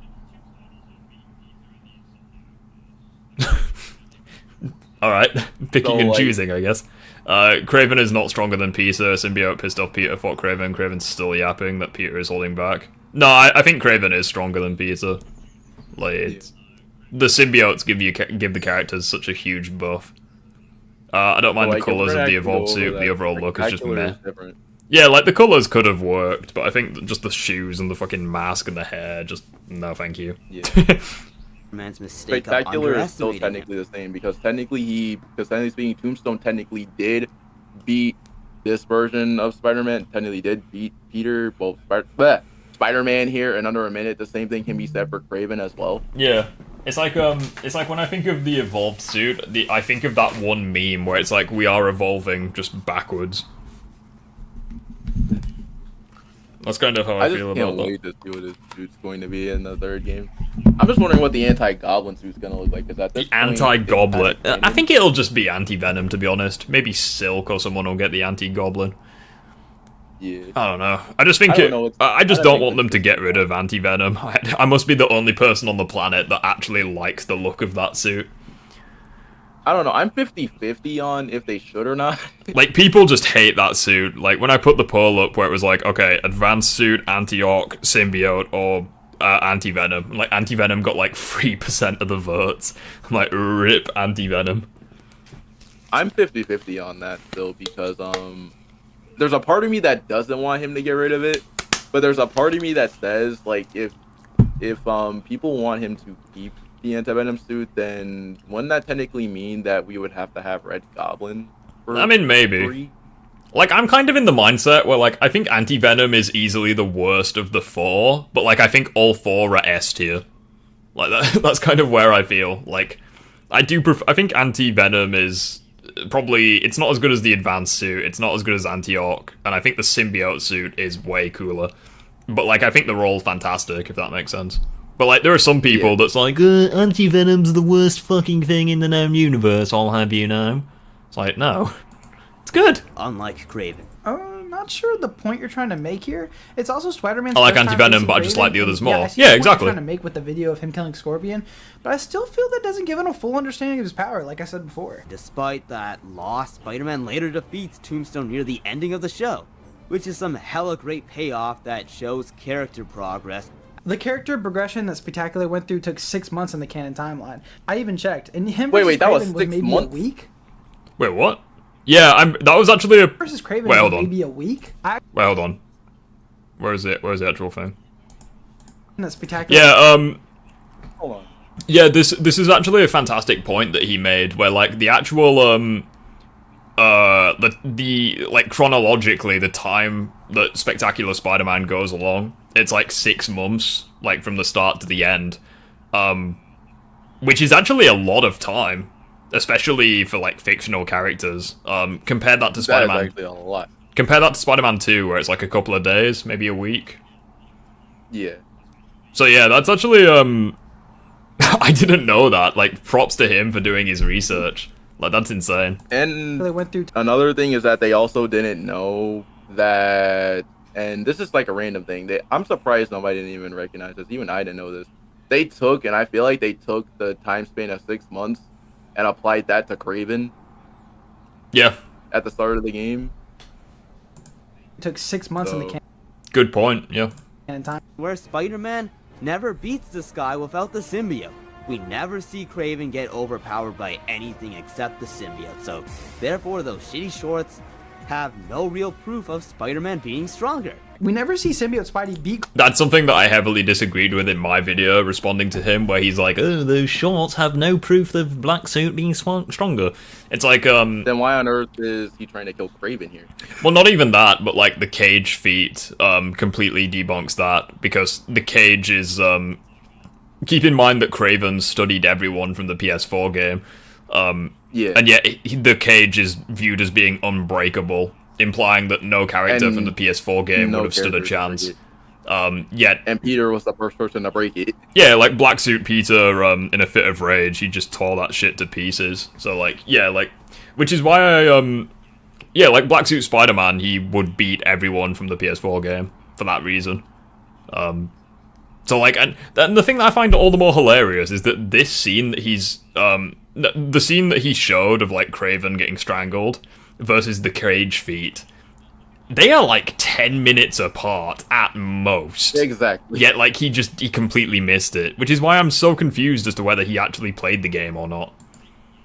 Alright, picking and choosing, I guess. Kraven is not stronger than Peter. Symbiote pissed off Peter, fought Kraven. Kraven's still yapping that Peter is holding back. No, I think Kraven is stronger than Peter. Like, the symbiotes give the characters such a huge buff. I don't mind the colours of the evolved suit, the overall look is just meh. Yeah, like, the colours could have worked, but I think just the shoes and the fucking mask and the hair, just, no thank you. Yeah. Spectacular is still technically the same, because technically speaking, Tombstone technically did beat this version of Spider-Man, technically did beat Peter, both Spider-Man here in under a minute. The same thing can be said for Kraven as well. Yeah. It's like when I think of the evolved suit, I think of that one meme where it's like we are evolving just backwards. That's kind of how I feel about that. I just can't wait to see what his suit's going to be in the third game. I'm just wondering what the anti-Goblin suit's going to look like. The anti-Goblin? I think it'll just be Antivenom, to be honest. Maybe Silk or someone will get the anti-Goblin. Yeah. I don't know. I just think I just don't want them to get rid of Antivenom. I must be the only person on the planet that actually likes the look of that suit. I don't know. I'm 50-50 on if they should or not. Like, people just hate that suit. Like, when I put the poll up where it was like, okay, advanced suit, anti-orc, symbiote, or Antivenom. Like, Antivenom got like 3% of the votes. I'm like, rip Antivenom. I'm 50-50 on that still because there's a part of me that doesn't want him to get rid of it, but there's a part of me that says like if people want him to keep the Antivenom suit, then wouldn't that technically mean that we would have to have Red Goblin? I mean, maybe. 3? Like, I'm kind of in the mindset where, like, I think Antivenom is easily the worst of the 4, but, like, I think all 4 are S tier. Like, that's kind of where I feel. Like, I think Antivenom is probably, it's not as good as the advanced suit, it's not as good as Anti-Orc, and I think the symbiote suit is way cooler. But, like, I think they're all fantastic, if that makes sense. But, like, there are some people that's like, Antivenom's the worst fucking thing in the known universe, I'll have you know. It's like, no. It's good. Unlike Kraven. Not sure the point you're trying to make here. It's also Spider-Man's I like first time Antivenom, facing but I just Kraven, like the others more. I see Yeah, the point exactly. You're trying to make with the video of him killing Scorpion, but I still feel that doesn't give him a full understanding of his power, like I said before. Despite that loss, Spider-Man later defeats Tombstone near the ending of the show, which is some hella great payoff that shows character progress. The character progression that Spectacular went through took 6 months in the canon timeline. I even checked, and him wait, that was Kraven 6 maybe months? a week. Wait, what? Yeah, that was actually a... Versus Kraven Wait, hold was on. maybe a week. Wait, hold on. Where is it? Where's the actual thing? That Spectacular. Yeah, Hold on. Yeah, this is actually a fantastic point that he made, where like the actual the like chronologically the time that Spectacular Spider-Man goes along, it's like 6 months, like from the start to the end, which is actually a lot of time, especially for like fictional characters. Compare that to Spider-Man. That is actually a lot. Compare that to Spider-Man 2, where it's like a couple of days, maybe a week. Yeah. So yeah, that's actually I didn't know that. Like, props to him for doing his research. Like, that's insane. And They went through another thing is that they also didn't know that, and this is like a random thing. I'm surprised nobody didn't even recognize this. Even I didn't know this. They took, and I feel like they took the time span of 6 months and applied that to Kraven. Yeah. At the start of the game. It took 6 months in the Good point, yeah. canon time. Where Spider-Man never beats this guy without the symbiote. We never see Kraven get overpowered by anything except the symbiote, so therefore those shitty shorts have no real proof of Spider-Man being stronger. We never see Symbiote Spidey beat. That's something that I heavily disagreed with in my video, responding to him, where he's like, oh, those shorts have no proof of Black Suit being stronger. It's like, Then why on earth is he trying to kill Kraven here? Well, not even that, but like the cage feat completely debunks that, because the cage is, keep in mind that Kraven studied everyone from the PS4 game, yeah, and yet the cage is viewed as being unbreakable, implying that no character from the PS4 game would have stood a chance. Yet, and Peter was the first person to break it. Yeah, like Black Suit Peter, in a fit of rage, he just tore that shit to pieces. So like, yeah, like, which is why I yeah, like Black Suit Spider-Man, he would beat everyone from the PS4 game for that reason. So like, and the thing that I find all the more hilarious is that this scene that he's the scene that he showed of like Kraven getting strangled versus the cage feat, they are like 10 minutes apart at most. Exactly. Yet like he completely missed it, which is why I'm so confused as to whether he actually played the game or not.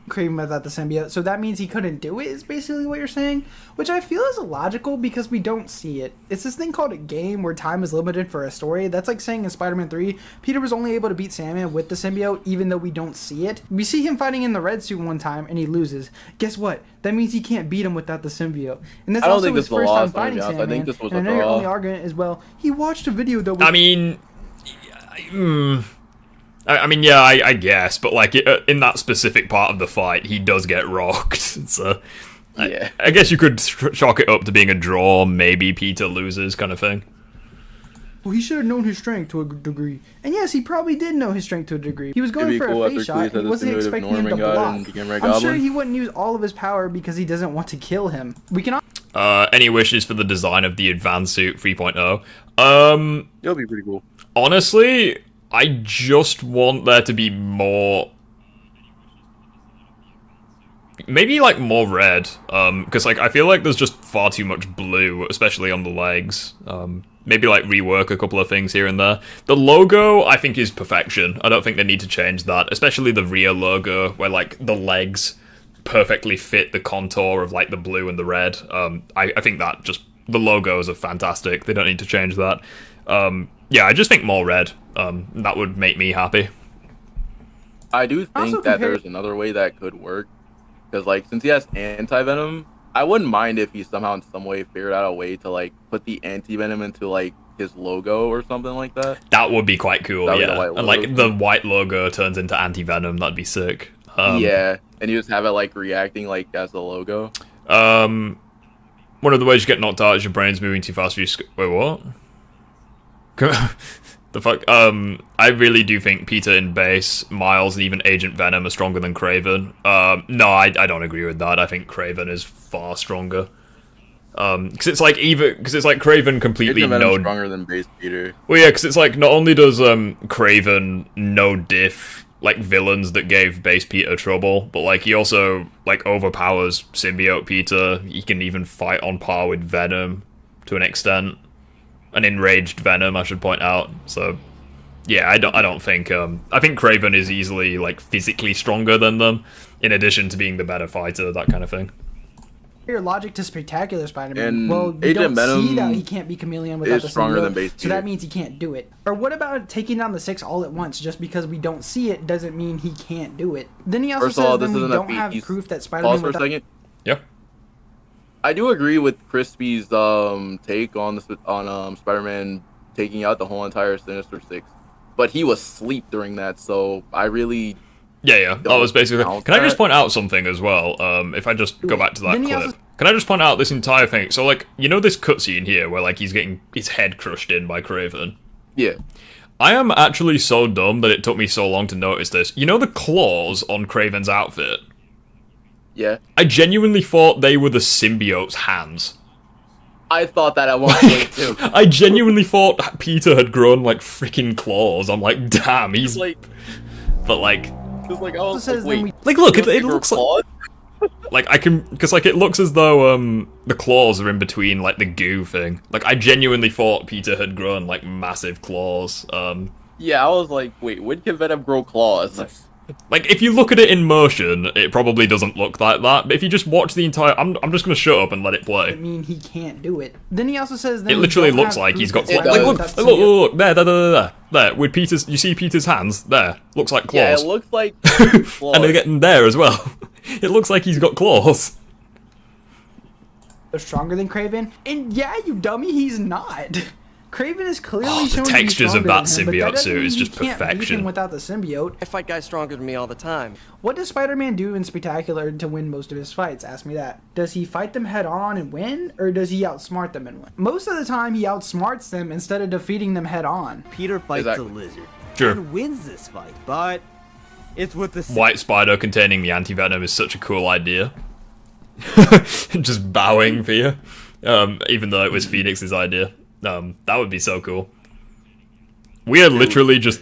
Kraven without the symbiote, so that means he couldn't do it, is basically what you're saying, which I feel is illogical because we don't see it. It's this thing called a game where time is limited for a story. That's like saying in Spider-Man 3, Peter was only able to beat Sandman with the symbiote, even though we don't see it. We see him fighting in the red suit one time, and he loses. Guess what? That means he can't beat him without the symbiote. And that's also his first time fighting Sandman. I think this was and I know your only argument is, well, he watched a video though. I mean, yeah, I guess, but like in that specific part of the fight, he does get rocked. So, yeah, I guess you could chalk it up to being a draw. Maybe Peter loses, kind of thing. Well, he should have known his strength to a degree, and yes, he probably did know his strength to a degree. He was going for a face shot, and he wasn't expecting him to block. I'm sure he wouldn't use all of his power because he doesn't want to kill him. We can. Any wishes for the design of the Advanced Suit 3.0? It'll be pretty cool. Honestly, I just want there to be more... Maybe, like, more red. Because, like, I feel like there's just far too much blue, especially on the legs. Maybe, like, rework a couple of things here and there. The logo, I think, is perfection. I don't think they need to change that. Especially the rear logo, where, like, the legs perfectly fit the contour of, like, the blue and the red. I think that just... The logos are fantastic. They don't need to change that. Yeah, I just think more red. That would make me happy. I do think that there's another way that could work. Because, like, since he has Antivenom, I wouldn't mind if he somehow in some way figured out a way to, like, put the Antivenom into, like, his logo or something like that. That would be quite cool, yeah. And, like, the white logo turns into Antivenom. That'd be sick. Yeah, and you just have it, like, reacting, like, as the logo. One of the ways you get knocked out is your brain's moving too fast for you. Wait, what? The fuck? I really do think Peter in base, Miles, and even Agent Venom are stronger than Kraven. No, I don't agree with that. I think Kraven is far stronger. Because it's like Kraven completely stronger than base Peter. Well, yeah, because it's like not only does Kraven no diff like villains that gave base Peter trouble, but like he also like overpowers symbiote Peter. He can even fight on par with Venom to an extent. An enraged Venom, I should point out. So, yeah, I don't think I think Kraven is easily like physically stronger than them, in addition to being the better fighter, that kind of thing. Your logic to Spectacular Spider-Man. And Well, we Agent don't see Venom that he can't be chameleon without is the stronger symbiote, than Base so that Peter. means he can't do it. Or what about taking down the 6 all at once? Just because we don't see it doesn't mean he can't do it. Then he also First of all, says this then we isn't a don't feat. have He's- proof that Pause Spider-Man for a without... second. Yeah. I do agree with Crispy's take on Spider-Man taking out the whole entire Sinister Six, but he was asleep during that, so I really Yeah, that was basically... count Can I just that. point out something as well? If I just go back to that Then he clip. also- Can I just point out this entire thing? So, like, you know this cutscene here where, like, he's getting his head crushed in by Kraven? yeah. I am actually so dumb that it took me so long to notice this. You know the claws on Kraven's outfit? Yeah. I genuinely thought they were the symbiote's hands. I thought that at one point too. I genuinely thought Peter had grown, like, freaking claws. I'm like, damn, he's... Like, But, like... just like, oh, says then wait. Like, look, it Those looks were like... claws? Like, I can... Because, like, it looks as though, the claws are in between, like, the goo thing. Like, I genuinely thought Peter had grown, like, massive claws. Yeah, I was like, wait, when can Venom grow claws? Like, if you look at it in motion, it probably doesn't look like that. But if you just watch the entire... I'm just gonna shut up and let it play. I mean, he can't do it. Then he also says then It we literally don't looks have like proof he's got that claws. Like, Spider-Man look, without look, the symbiote. look, there. There, with Peter's... You see Peter's hands? There. Looks like Yeah, claws. it looks like claws. And they're getting there as well. It looks like he's got claws. They're stronger than Kraven, and yeah, you dummy, he's not. Kraven is clearly Oh, the shown to be textures of stronger that than him, but symbiote doesn't suit mean is he just can't beat perfection. him without the symbiote. I fight guys stronger than me all the time. What does Spider-Man do in Spectacular to win most of his fights? Ask me that. Does he fight them head on and win, or does he outsmart them and win? Most of the time, he outsmarts them instead of defeating them head on. Peter fights Exactly. the lizard Sure. and wins this fight, but it's with the White spider containing the antivenom is such a cool idea. Just bowing for you. Even though it was Phoenix's idea. That would be so cool. We are literally just...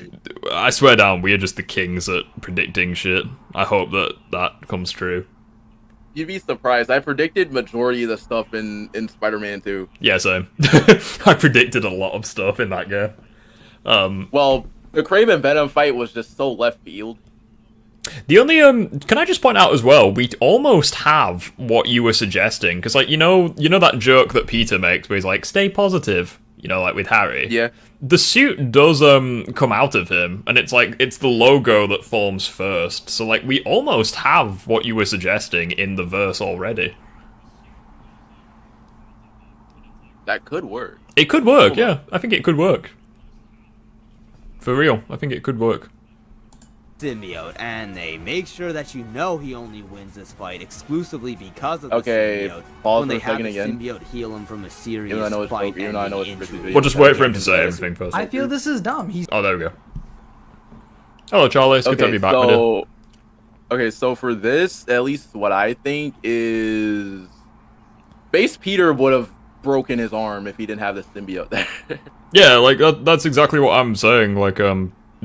I swear down, we are just the kings at predicting shit. I hope that comes true. You'd be surprised. I predicted majority of the stuff in Spider-Man 2. Yeah, same. I predicted a lot of stuff in that game. Well, the Kraven Venom fight was just so left field. The only can I just point out as well, we almost have what you were suggesting, because like you know that joke that Peter makes where he's like, stay positive, you know, like with Harry. Yeah. The suit does come out of him, and it's like it's the logo that forms first. So like we almost have what you were suggesting in the verse already. That could work. It could work, Hold on. yeah. I think it could work. For real, I think it could work. symbiote, and they make sure that you know he only wins this fight exclusively because of Okay, the symbiote. pause when for they a have second the again. symbiote heal him from a serious Even though I know it's fight broken, even and though I know the it's injury. Chris's We'll just wait for him to say everything first. I feel this is dumb. He's Oh, there we go. Hello, Charlie. It's good to have you back, my dear. Okay, so for this, at least what I think is, Base Peter would have broken his arm if he didn't have the symbiote there. Yeah, like that's exactly what I'm saying. Like,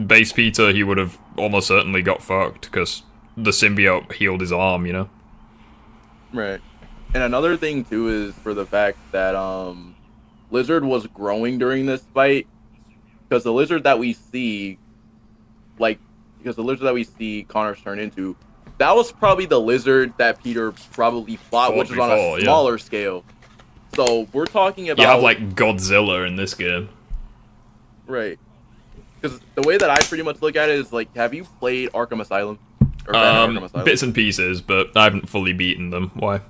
Base Peter, he would have almost certainly got fucked because the symbiote healed his arm, you know. Right. And another thing too is for the fact that Lizard was growing during this fight, because the lizard that we see, Connor's turned into, that was probably the lizard that Peter probably fought, which was on before, a yeah. smaller scale. So we're talking about You have like Godzilla in this game. right. Because the way that I pretty much look at it is like, have you played Arkham Asylum? Or Batman Arkham Asylum? Bits and pieces, but I haven't fully beaten them. Why?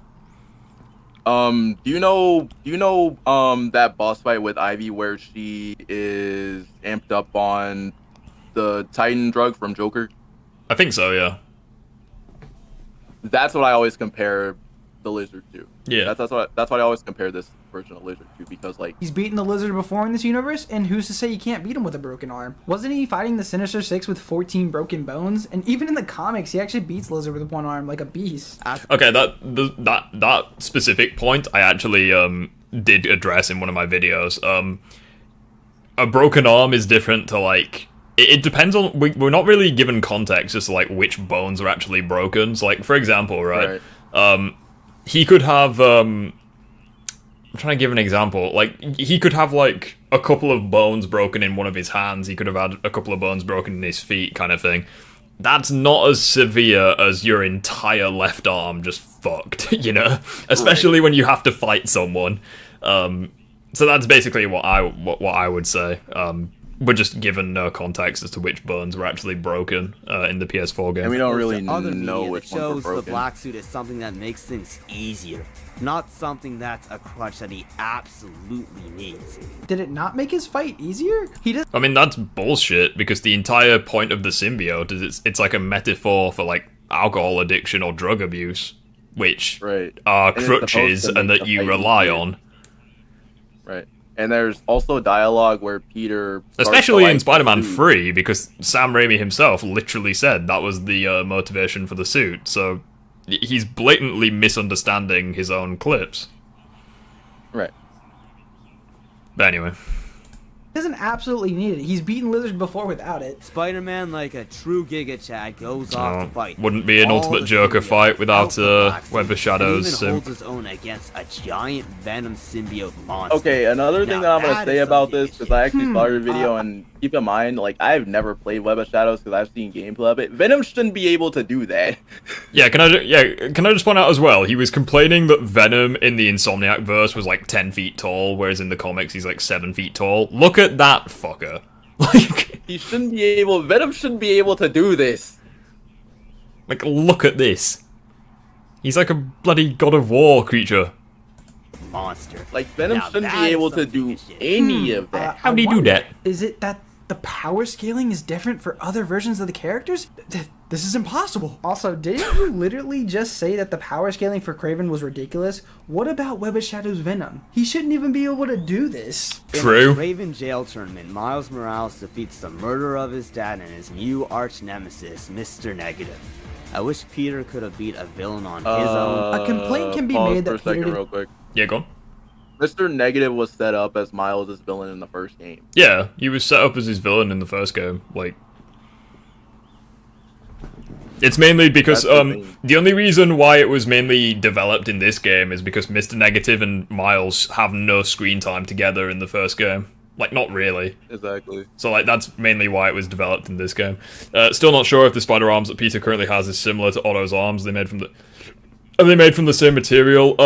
Do you know that boss fight with Ivy where she is amped up on the Titan drug from Joker? I think so, yeah. That's what I always compare the lizard to. Yeah. That's what I always compare this version of lizard to, because like He's beaten the lizard before in this universe, and who's to say you can't beat him with a broken arm? Wasn't he fighting the Sinister Six with 14 broken bones? And even in the comics, he actually beats Lizard with one arm like a beast. Okay, that specific point I actually did address in one of my videos. A broken arm is different to like it depends on we're not really given context as to like which bones are actually broken. So like for example, right. He could have I'm trying to give an example. Like he could have like a couple of bones broken in one of his hands. He could have had a couple of bones broken in his feet, kind of thing. That's not as severe as your entire left arm just fucked, you know? Especially when you have to fight someone. So that's basically what I would say. We're just given no context as to which bones were actually broken in the PS4 game. And we don't really Other know media which that ones were shows the broken. black suit as something that makes things easier, not something that's a crutch that he absolutely needs. Did it not make his fight easier? He does. I mean, that's bullshit, because the entire point of the symbiote is it's like a metaphor for, like, alcohol addiction or drug abuse, which Right. are And it's supposed crutches to and make that the you fight rely easier. on. Right. And there's also dialogue where Peter starts Especially to, in like, Spider-Man shoot. 3, because Sam Raimi himself literally said that was the motivation for the suit, so he's blatantly misunderstanding his own clips. Right. But anyway. Doesn't absolutely need it. He's beaten lizards before without it. Spider-Man, like a true Giga Chad, goes off to fight. Wouldn't be an all Ultimate the Joker symbiotes fight without the Black Suit, Web of Shadows. and even Sim. holds his own against a giant Venom symbiote monster. Okay, another thing Now that I'm gonna that say is about something this, to because I actually saw your Hmm, video, and keep in mind, like, I've never played Web of Shadows because I've seen gameplay of it. Venom shouldn't be able to do that. Yeah, can I just point out as well, he was complaining that Venom in the Insomniac verse was like 10 feet tall, whereas in the comics he's like 7 feet tall. Look at that fucker. Like, He shouldn't be able. Venom shouldn't be able to do this. like, look at this. He's like a bloody God of War creature. Monster. Like, Venom Now shouldn't that be is able to some do Giga shit. any of that. How do you do wonder, that? Is it that the power scaling is different for other versions of the characters? This is impossible. Also, didn't you literally just say that the power scaling for Kraven was ridiculous? What about Web of Shadows Venom? He shouldn't even be able to do this. True. In the Raven jail tournament, Miles Morales defeats the murderer of his dad and his new arch nemesis, Mr. Negative. I wish Peter could have beat a villain on his own. A complaint can be Pause made for that a second, Peter did- real quick. Yeah, go on. Mr. Negative was set up as Miles' villain in the first game. Yeah, he was set up as his villain in the first game. Like, it's mainly because That's the thing. the only reason why it was mainly developed in this game is because Mr. Negative and Miles have no screen time together in the first game. Like, not really. Exactly. So, like, that's mainly why it was developed in this game. Still not sure if the spider arms that Peter currently has is similar to Otto's arms. Are they made from the same material?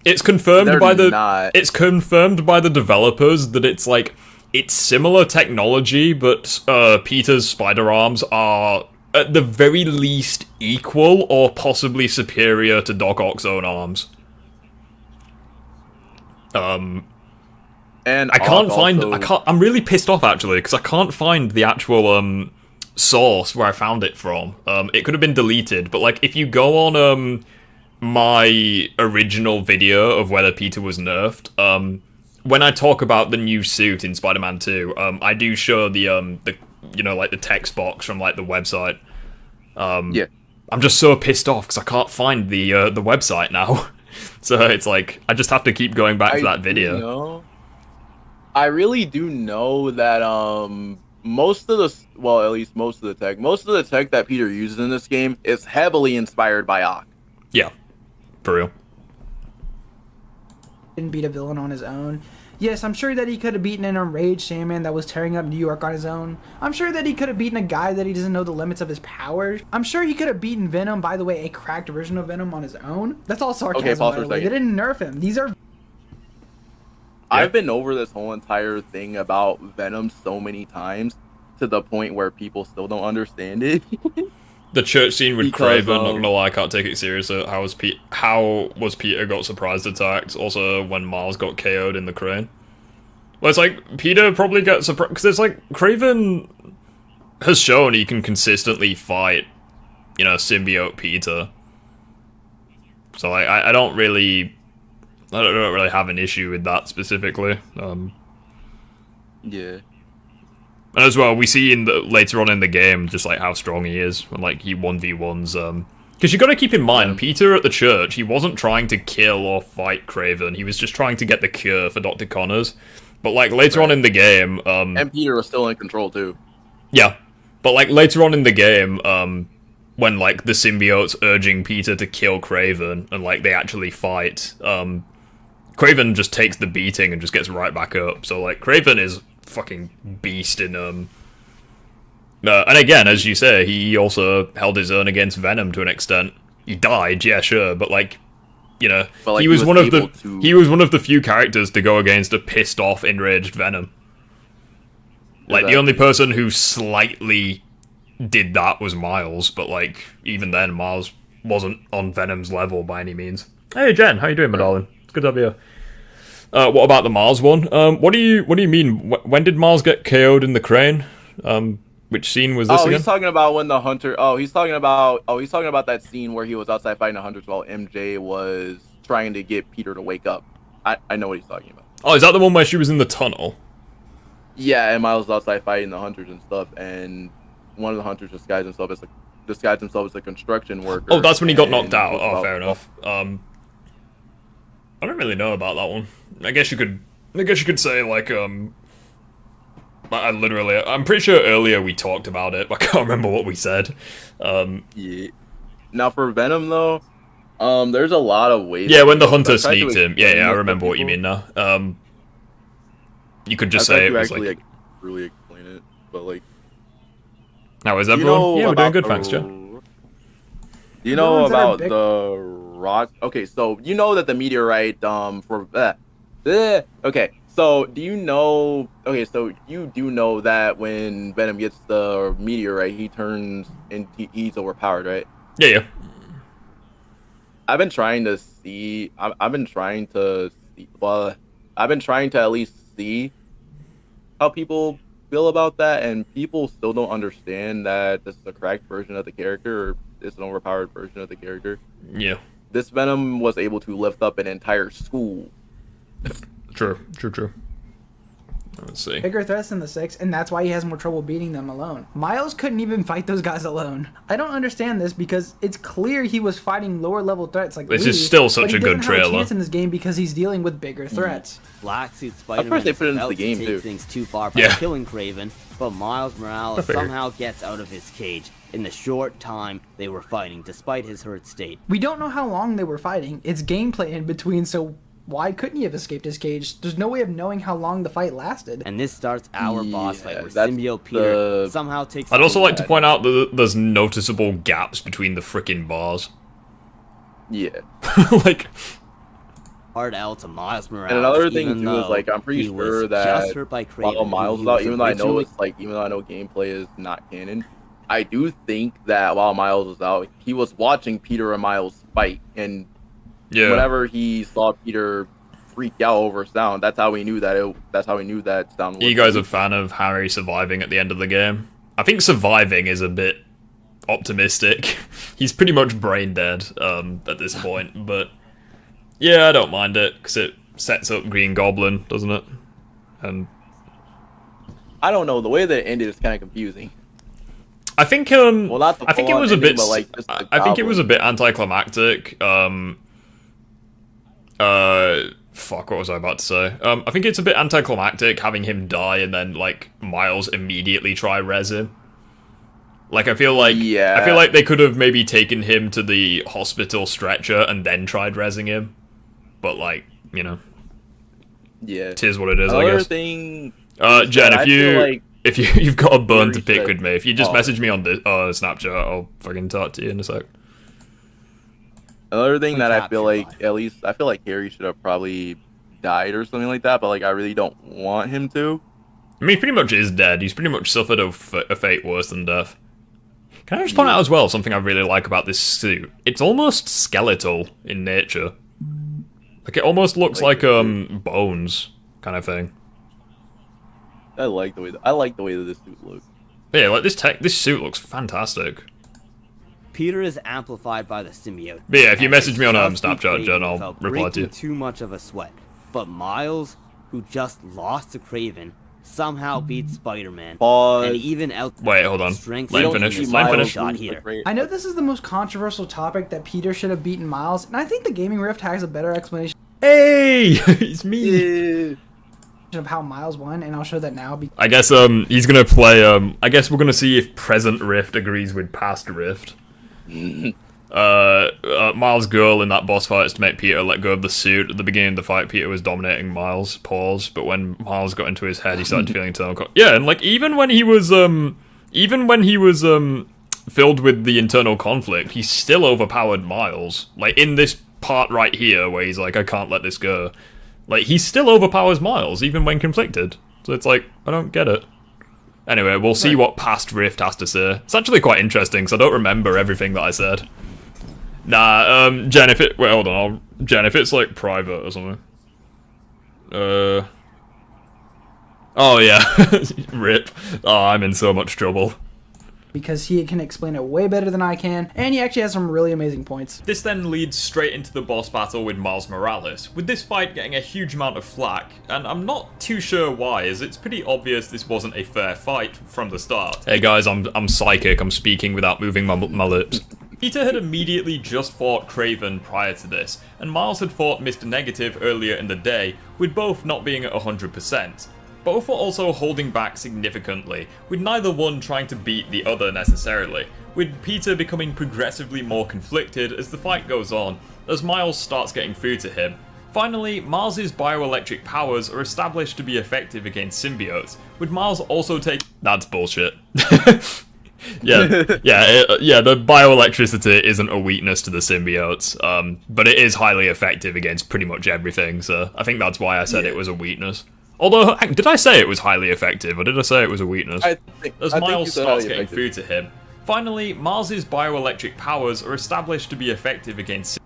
It's confirmed They're by the not. it's confirmed by the developers that it's like it's similar technology, but Peter's spider arms are at the very least equal or possibly superior to Doc Ock's own arms. And I can't Ock find. also- I'm really pissed off actually because I can't find the actual source where I found it from. It could have been deleted, but like if you go on my original video of whether Peter was nerfed, when I talk about the new suit in Spider-Man 2, I do show the like the text box from like the website. Yeah. I'm just so pissed off because I can't find the website now. So it's like I just have to keep going back to that video. I really do know that most of the tech that Peter uses in this game is heavily inspired by Ock. Yeah, for real. Didn't beat a villain on his own. Yes, I'm sure that he could have beaten an enraged Sandman that was tearing up New York on his own. I'm sure that he could have beaten a guy that he doesn't know the limits of his powers. I'm sure he could have beaten Venom, by the way, a cracked version of Venom on his own. That's all sarcasm, Okay, pause by for the a way. They second. didn't nerf him. These are... I've been over this whole entire thing about Venom so many times to the point where people still don't understand it. The church scene with Because, Kraven, not gonna lie, I can't take it seriously. How was Peter got surprise attacked? Also, when Miles got KO'd in the crane. Well, it's like, Peter probably got surprised, because it's like, Kraven has shown he can consistently fight, symbiote Peter. So, like, I don't really have an issue with that specifically. Yeah. And as well, we see later on in the game just like how strong he is when like he 1v1s. Because you got to keep in mind, Peter at the church, he wasn't trying to kill or fight Kraven. He was just trying to get the cure for Dr. Connors. But like later on in the game, and Peter was still in control too. Yeah, but like later on in the game, when like the symbiote's urging Peter to kill Kraven and like they actually fight, Kraven just takes the beating and just gets right back up. So like Kraven is fucking beast in and again, as you say, he also held his own against Venom to an extent. he died, yeah, sure, but like, you know, But, like, he was one of able to- he was one of the few characters to go against a pissed off, enraged Venom. Like, the only person who slightly did that was Miles, but like, even then, Miles wasn't on Venom's level by any means. Hey Jen, how you doing, my darling? It's good to have you. What about the Miles one? What do you mean? When did Miles get KO'd in the crane? Which scene was this again? He's talking about when the hunter. He's talking about that scene where he was outside fighting the hunters while MJ was trying to get Peter to wake up. I know what he's talking about. Oh, is that the one where she was in the tunnel? Yeah, and Miles was outside fighting the hunters and stuff, and one of the hunters disguised himself as a construction worker. Oh, that's when he got knocked out. Oh, fair enough. I don't really know about that one. I guess you could say like I'm pretty sure earlier we talked about it, but I can't remember what we said. Yeah. Now for Venom though, there's a lot of ways. Yeah, when the hunter sneaked him. Yeah, I remember what you mean now. You could just say it was like really explain it, but like. Now is everyone? Yeah, we're doing good, thanks, Joe. Do you know about the rock? Okay, so you know that the meteorite okay, so do you know? Okay, so you do know that when Venom gets the meteorite, he turns and he's overpowered, right? Yeah. I've been trying to at least see how people feel about that, and people still don't understand that this is a cracked version of the character, or it's an overpowered version of the character. Yeah. This Venom was able to lift up an entire school. True. Let's see. Bigger threats than the 6, and that's why he has more trouble beating them alone. Miles couldn't even fight those guys alone. I don't understand this because it's clear he was fighting lower level threats like this Lee, is still such a good have trailer. A chance in this game because he's dealing with bigger threats. Black Suit Spider-Man first they put it into about the game, to take too. things too far by killing Kraven, but Miles Morales somehow gets out of his cage in the short time they were fighting, despite his hurt state. We don't know how long they were fighting. It's gameplay in between, so why couldn't he have escaped his cage? There's no way of knowing how long the fight lasted. And this starts our boss fight where Symbiote Peter somehow takes... I'd also like to point out that there's noticeable gaps between the frickin' bars. Yeah. Like... hard L to Miles Morales. And another thing too is like I'm pretty sure that while Miles was out, even though I know gameplay is not canon, I do think that while Miles was out, he was watching Peter and Miles fight, and whenever he saw Peter freak out over sound, that's how he knew that sound was. Are you guys a fan of Harry surviving at the end of the game? I think surviving is a bit optimistic. He's pretty much brain dead at this point, but yeah, I don't mind it because it sets up Green Goblin, doesn't it? And I don't know, the way that it ended is kind of confusing. I think I think it was a bit I think it was a bit anticlimactic. Fuck, what was I about to say? I think it's a bit anticlimactic having him die and then like Miles immediately try res him. Like I feel like they could have maybe taken him to the hospital stretcher and then tried resing him. But like, you know. Yeah. Tis what it is, I guess. Thing Jen, if you've got a bone to pick with me, if you just message me on this Snapchat, I'll fucking talk to you in a sec. Another thing that I feel like, I feel like Harry should have probably died or something like that, but like I really don't want him to. I mean, he pretty much is dead. He's pretty much suffered a fate worse than death. Can I just point out as well something I really like about this suit? It's almost skeletal in nature. Like it almost looks like bones kind of thing. I like the way that this suit looks. Yeah, like this suit looks fantastic. Peter is amplified by the symbiote. But yeah, if you message me on Snapchat, Jen, I'll reply to you. Too much of a sweat, but Miles, who just lost to Kraven, somehow beats Spider-Man, and even out. Wait, hold on. Let him finish. I know this is the most controversial topic that Peter should have beaten Miles, and I think the Gaming Rift has a better explanation. Hey, it's me. Of how Miles won, and I'll show that now. I guess he's gonna play. I guess we're gonna see if present Rift agrees with past Rift. Miles' goal in that boss fight is to make Peter let go of the suit. At the beginning of the fight, Peter was dominating Miles. Pause. But when Miles got into his head, he started feeling internal. Yeah, and like even when he was filled with the internal conflict, he still overpowered Miles. Like, in this part right here, where he's like, I can't let this go. Like, he still overpowers Miles, even when conflicted. So it's like, I don't get it. Anyway, we'll see what Past Rift has to say. It's actually quite interesting, because I don't remember everything that I said. Nah, Jen, if it... Wait, hold on. Jen, if it's, like, private or something. Oh, yeah. Rip. Oh, I'm in so much trouble. Because he can explain it way better than I can, and he actually has some really amazing points. This then leads straight into the boss battle with Miles Morales, with this fight getting a huge amount of flack, and I'm not too sure why, as it's pretty obvious this wasn't a fair fight from the start. Hey guys, I'm psychic, I'm speaking without moving my lips. Peter had immediately just fought Kraven prior to this, and Miles had fought Mr. Negative earlier in the day, with both not being at 100%. Both were also holding back significantly, with neither one trying to beat the other necessarily, with Peter becoming progressively more conflicted as the fight goes on, as Miles starts getting through to him. Finally, Miles' bioelectric powers are established to be effective against symbiotes, with Miles also take— That's bullshit. Yeah, the bioelectricity isn't a weakness to the symbiotes, but it is highly effective against pretty much everything, so I think that's why I said it was a weakness. Although, did I say it was highly effective, or did I say it was a weakness? As Miles starts getting through to him. Finally, Miles' bioelectric powers are established to be effective against...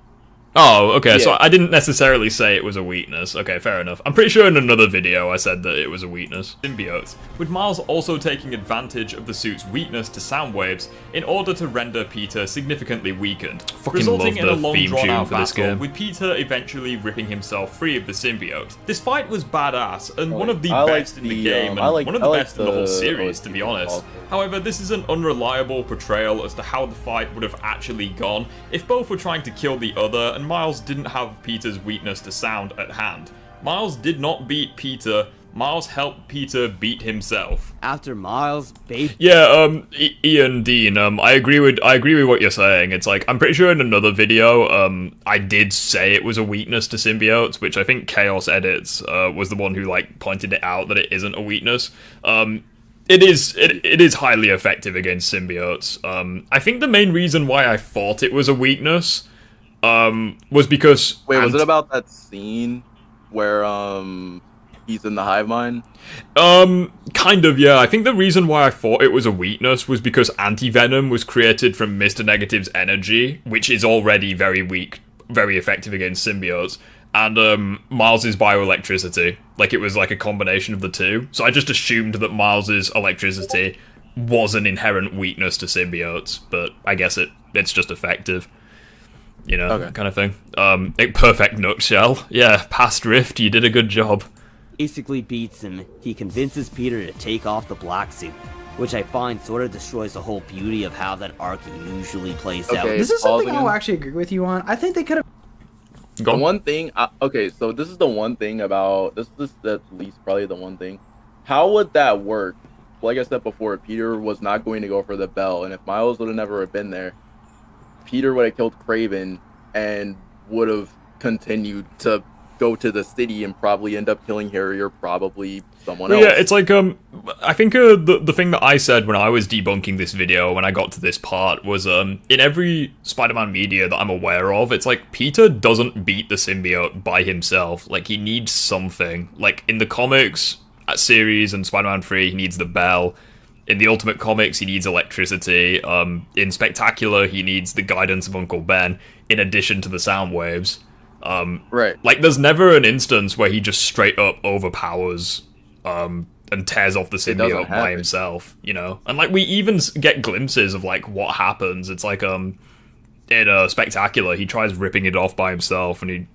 Oh, okay, so I didn't necessarily say it was a weakness. Okay, fair enough. I'm pretty sure in another video I said that it was a weakness. Symbiotes, with Miles also taking advantage of the suit's weakness to sound waves in order to render Peter significantly weakened, resulting in a long drawn-out battle, with Peter eventually ripping himself free of the symbiote. This fight was badass, and one of the best in the game, and one of the best in the whole series, to be honest. However, this is an unreliable portrayal as to how the fight would have actually gone if both were trying to kill the other, and Miles didn't have Peter's weakness to sound at hand. Miles did not beat Peter, Miles helped Peter beat himself. After Miles Ian Dean, I agree with what you're saying. It's like, I'm pretty sure in another video, I did say it was a weakness to symbiotes, which I think Chaos Edits was the one who like pointed it out that it isn't a weakness. It is highly effective against symbiotes. I think the main reason why I thought it was a weakness was because... Wait, was it about that scene where, he's in the hive mind? Kind of, yeah. I think the reason why I thought it was a weakness was because Antivenom was created from Mr. Negative's energy, which is already very weak, very effective against symbiotes, and, Miles' bioelectricity. Like, it was like a combination of the two. So I just assumed that Miles' electricity was an inherent weakness to symbiotes, but I guess it's just effective. You know, kind of thing. Perfect nutshell. Yeah, Past Rift, you did a good job. Basically beats him. He convinces Peter to take off the black suit, which I find sort of destroys the whole beauty of how that arc usually plays out. This is something I'll actually agree with you on. I think they could have... The one thing... okay, so this is the one thing about... This is at least probably the one thing. How would that work? Like I said before, Peter was not going to go for the bell, and if Miles would have never been there, Peter would have killed Kraven and would have continued to go to the city and probably end up killing Harry or probably someone else. Yeah, it's like, I think the thing that I said when I was debunking this video, when I got to this part, was in every Spider-Man media that I'm aware of, it's like, Peter doesn't beat the symbiote by himself. Like, he needs something. Like, in the comics series and Spider-Man 3, he needs the bell. In the Ultimate Comics, he needs electricity. In Spectacular, he needs the guidance of Uncle Ben, in addition to the sound waves. Right. Like, there's never an instance where he just straight up overpowers and tears off the symbiote by himself, you know? And, like, we even get glimpses of, like, what happens. It's like, in Spectacular, he tries ripping it off by himself, and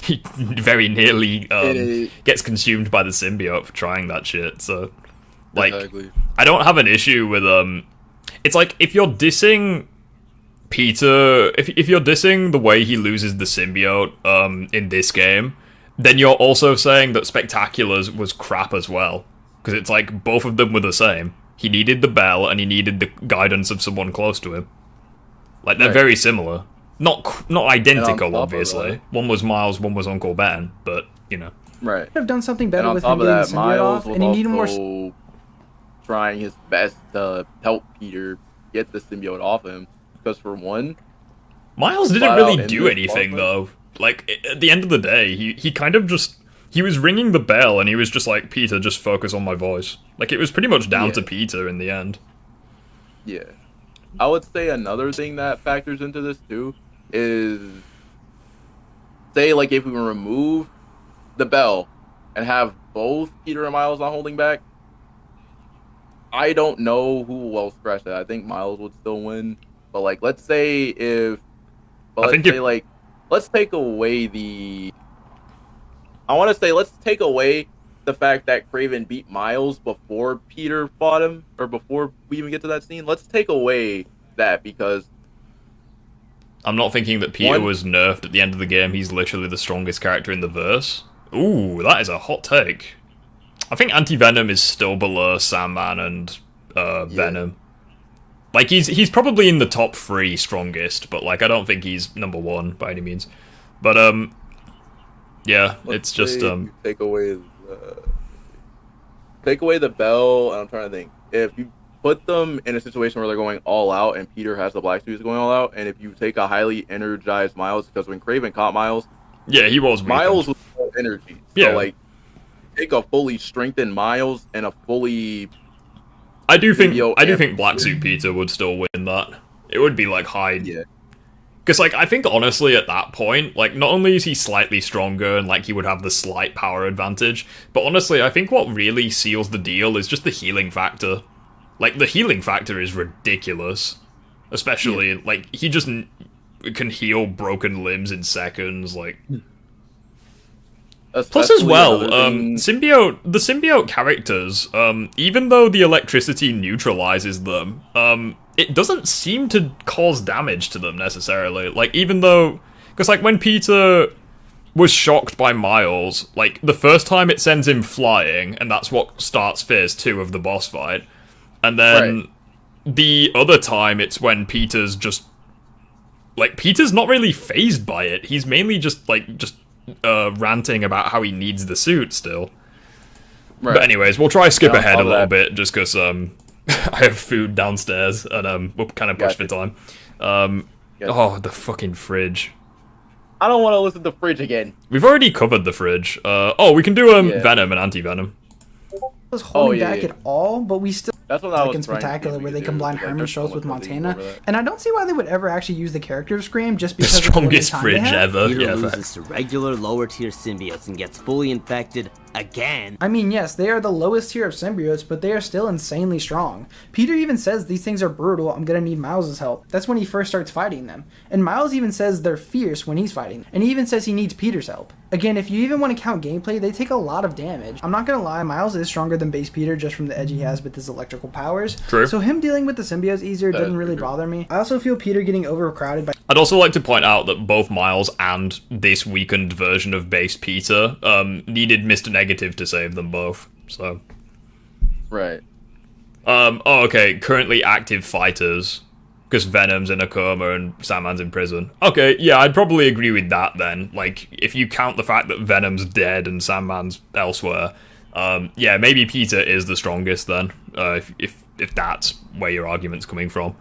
he very nearly gets consumed by the symbiote for trying that shit, so... Like, exactly. I don't have an issue with, it's like, if you're dissing Peter, if you're dissing the way he loses the symbiote, in this game, then you're also saying that Spectacular's was crap as well. Because it's like, both of them were the same. He needed the bell, and he needed the guidance of someone close to him. Like, they're very similar. Not identical, obviously. One was Miles, one was Uncle Ben, but, you know. Right. Could have done something better with him getting the symbiote off, and he needed more... trying his best to help Peter get the symbiote off him. Because for one, Miles didn't really do anything though. Like at the end of the day, he kind of just he was ringing the bell and he was just like, Peter, just focus on my voice. Like it was pretty much down to Peter in the end. Yeah. I would say another thing that factors into this too is, say like if we remove the bell and have both Peter and Miles not holding back, I don't know who will scratch that. I think Miles would still win. But like let's say if let's take away the let's take away the fact that Kraven beat Miles before Peter fought him, or before we even get to that scene. Let's take away that, because I'm not thinking that Peter was nerfed at the end of the game. He's literally the strongest character in the verse. Ooh, that is a hot take. I think Antivenom is still below Sandman and Venom. Like he's probably in the top 3 strongest, but like I don't think he's number 1 by any means. But yeah, it's just take away the bell, and I'm trying to think. If you put them in a situation where they're going all out and Peter has the black suit going all out, and if you take a highly energized Miles, because when Kraven caught Miles, he was Miles was full energy. So like take a fully strengthened Miles and a fully I do think Black Suit Peter would still win that. It would be like high. Yeah. Because, like, I think, honestly, at that point, like, not only is he slightly stronger and, like, he would have the slight power advantage, but honestly, I think what really seals the deal is just the healing factor. Like, the healing factor is ridiculous. Especially, like, he just can heal broken limbs in seconds, like... Plus, as well, the symbiote characters, even though the electricity neutralizes them, it doesn't seem to cause damage to them necessarily. Like, even though, because like when Peter was shocked by Miles, like the first time it sends him flying, and that's what starts phase 2 of the boss fight, and then the other time it's when Peter's just, like, Peter's not really phased by it. He's mainly just ranting about how he needs the suit still. But anyways, we'll try skip ahead a little bit, just because I have food downstairs, and we're kind of pushed for time. Oh, the fucking fridge. I don't want to listen to fridge again. We've already covered the fridge. We can do Venom and Antivenom. Was holding back at all, but we still that's what I was in Spectacular, where they combine Herman Schultz with Montana, and I don't see why they would ever actually use the character scream just because the strongest fridge ever. Peter loses to regular lower tier symbiotes and gets fully infected again. I mean, yes, they are the lowest tier of symbiotes, but they are still insanely strong. Peter even says these things are brutal, I'm gonna need Miles' help. That's when he first starts fighting them. And Miles even says they're fierce when he's fighting. And he even says he needs Peter's help. Again, if you even want to count gameplay, they take a lot of damage. I'm not gonna lie, Miles is stronger than base Peter just from the edge he has with his electrical powers. True. So him dealing with the symbiotes easier doesn't really bother me. I also feel Peter getting overcrowded by... I'd also like to point out that both Miles and this weakened version of base Peter needed Mr. Negative to save them both, so... Right. Okay, currently active fighters, because Venom's in a coma and Sandman's in prison. Okay, yeah, I'd probably agree with that then. Like, if you count the fact that Venom's dead and Sandman's elsewhere, yeah, maybe Peter is the strongest then, if that's where your argument's coming from.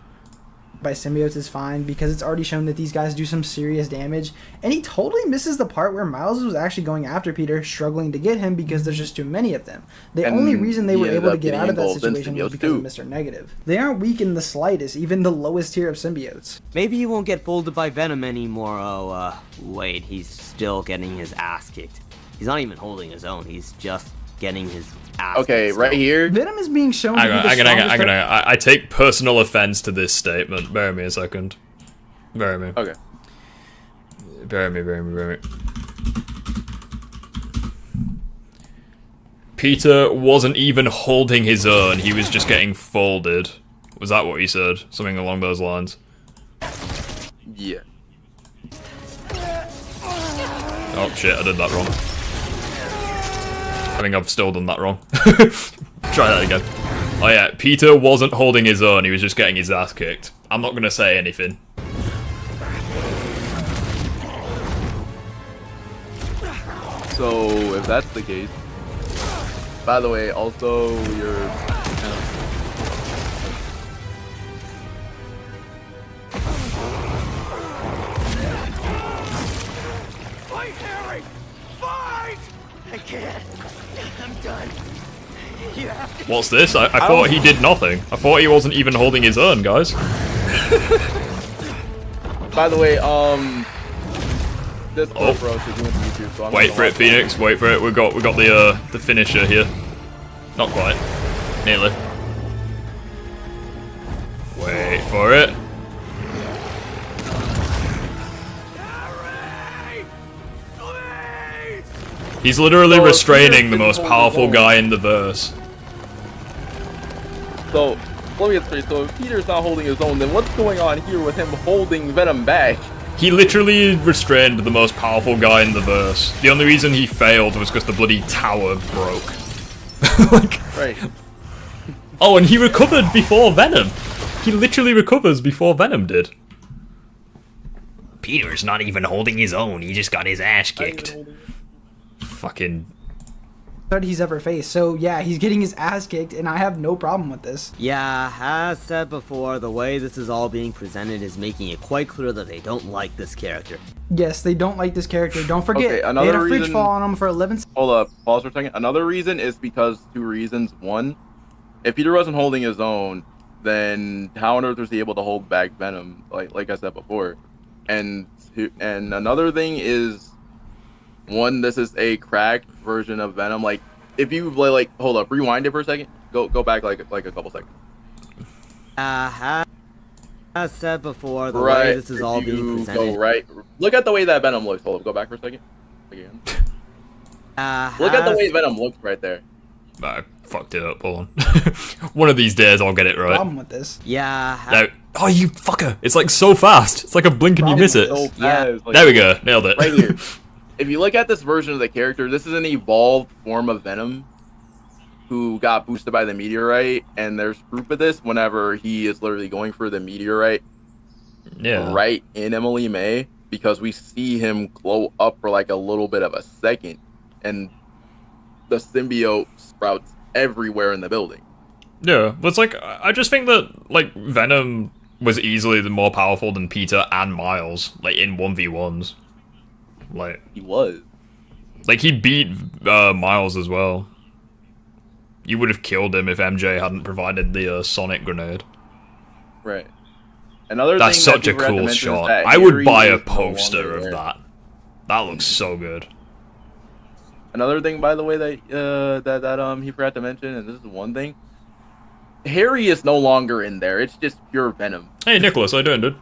By symbiotes is fine, because it's already shown that these guys do some serious damage, and he totally misses the part where Miles was actually going after Peter, struggling to get him because there's just too many of them. The only reason they were able to get out of that situation was because of Mr. Negative. They aren't weak in the slightest, even the lowest tier of symbiotes. Maybe he won't get folded by Venom anymore. Oh, wait, he's still getting his ass kicked. He's not even holding his own, he's just getting his ass kicked. Right here. Venom is being shown to be the strongest. I take personal offense to this statement. Bear me a second. Bear me. Okay. Bear me. Peter wasn't even holding his own, he was just getting folded. Was that what he said? Something along those lines. Yeah. Oh shit, I did that wrong. I think I've still done that wrong. Try that again. Oh yeah, Peter wasn't holding his own, he was just getting his ass kicked. I'm not gonna say anything. So, if that's the case... By the way, also, What's this? I thought he did nothing. I thought he wasn't even holding his own, guys. By the way, this GoPro is doing YouTube, so I'm wait for it, Phoenix. Wait for it. We got the finisher here. Not quite. Nearly. Wait for it. He's literally restraining the most powerful guy in the verse. So, let me get straight. So if Peter's not holding his own, then what's going on here with him holding Venom back? He literally restrained the most powerful guy in the verse. The only reason he failed was because the bloody tower broke. Like, right. Oh, and he recovered before Venom. He literally recovers before Venom did. Peter's not even holding his own. He just got his ass kicked. Fucking that he's ever faced. So yeah, he's getting his ass kicked, and I have no problem with this. Yeah, as said before, the way this is all being presented is making it quite clear that they don't like this character. Yes, they don't like this character. Don't forget, okay, they had a fridge fall on him for 11 seconds. Hold up, pause for a second. Another reason is because two reasons. One, if Peter wasn't holding his own, then how on earth was he able to hold back Venom? Like I said before. And another thing is, one, this is a cracked version of Venom. Like, if you like, hold up, rewind it for a second. Go back like a couple seconds. As said before, the way this is all being presented. Go right. Look at the way that Venom looks. Hold up, go back for a second. Again. Look at the way Venom looks right there. I fucked it up. Hold on. One of these days I'll get it right. Problem with this. Yeah. No. Oh, you fucker! It's like so fast. It's like a blink and you miss it. So fast. Yeah. Like, there we go. Nailed it. Right here. If you look at this version of the character, this is an evolved form of Venom who got boosted by the meteorite, and there's proof of this whenever he is literally going for the meteorite right in Emily May, because we see him glow up for like a little bit of a second, and the symbiote sprouts everywhere in the building. Yeah, but it's like, I just think that, like, Venom was easily the more powerful than Peter and Miles, like, in 1v1s. Like, he was. Like, he beat Miles as well. You would have killed him if MJ hadn't provided the sonic grenade. Right. Another That's thing such that a cool shot. I would buy a poster of that. That looks so good. Another thing, by the way, that he forgot to mention, and this is one thing. Harry is no longer in there. It's just pure Venom. Hey, Nicholas, how you doing, dude?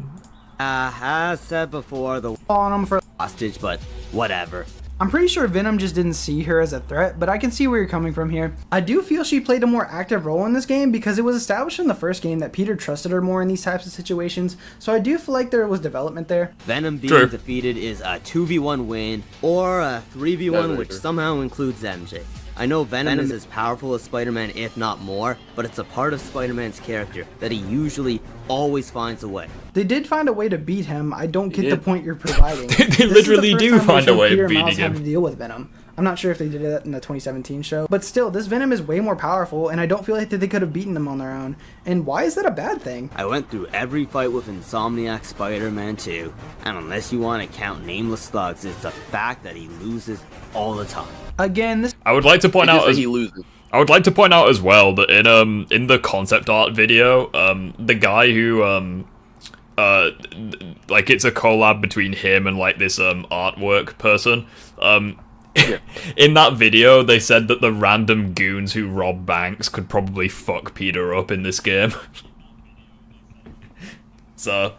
As said before, the on him for hostage, but whatever. I'm pretty sure Venom just didn't see her as a threat, but I can see where you're coming from here. I do feel she played a more active role in this game because it was established in the first game that Peter trusted her more in these types of situations, so I do feel like there was development there. Venom being defeated is a 2v1 win, or a 3v1, which somehow includes MJ. I know Venom is as powerful as Spider-Man, if not more, but it's a part of Spider-Man's character that he usually always finds a way. They did find a way to beat him. I don't get the point you're providing. They literally do find a way of beating him. To deal with Venom. I'm not sure if they did that in the 2017 show, but still, this Venom is way more powerful, and I don't feel like that they could have beaten him on their own. And why is that a bad thing? I went through every fight with Insomniac Spider-Man 2, and unless you want to count nameless thugs, it's a fact that he loses all the time. Again, this. I would like to point out he loses. I would like to point out as well that in the concept art video, the guy who like it's a collab between him and like this artwork person. In that video, they said that the random goons who rob banks could probably fuck Peter up in this game. So,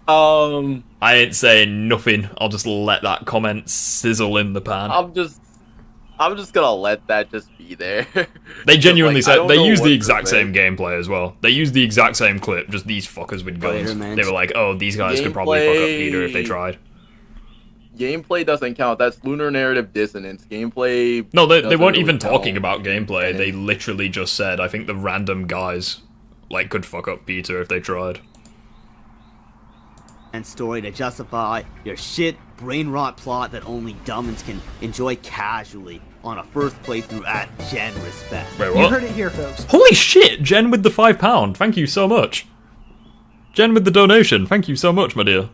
I ain't saying nothing. I'll just let that comment sizzle in the pan. I'm just gonna let that just be there. They genuinely said they used the exact same gameplay as well. They used the exact same clip, just these fuckers with guns. They were like, "Oh, these guys could probably fuck up Peter if they tried." Gameplay doesn't count. That's lunar narrative dissonance. Gameplay. No, they weren't even talking about gameplay. They literally just said, "I think the random guys like could fuck up Peter if they tried." And story to justify your shit brain rot plot that only dumbins can enjoy casually on a first playthrough at generous best. Wait, what? You heard it here, folks. Holy shit, Jen with the £5. Thank you so much. Jen with the donation. Thank you so much, my dear.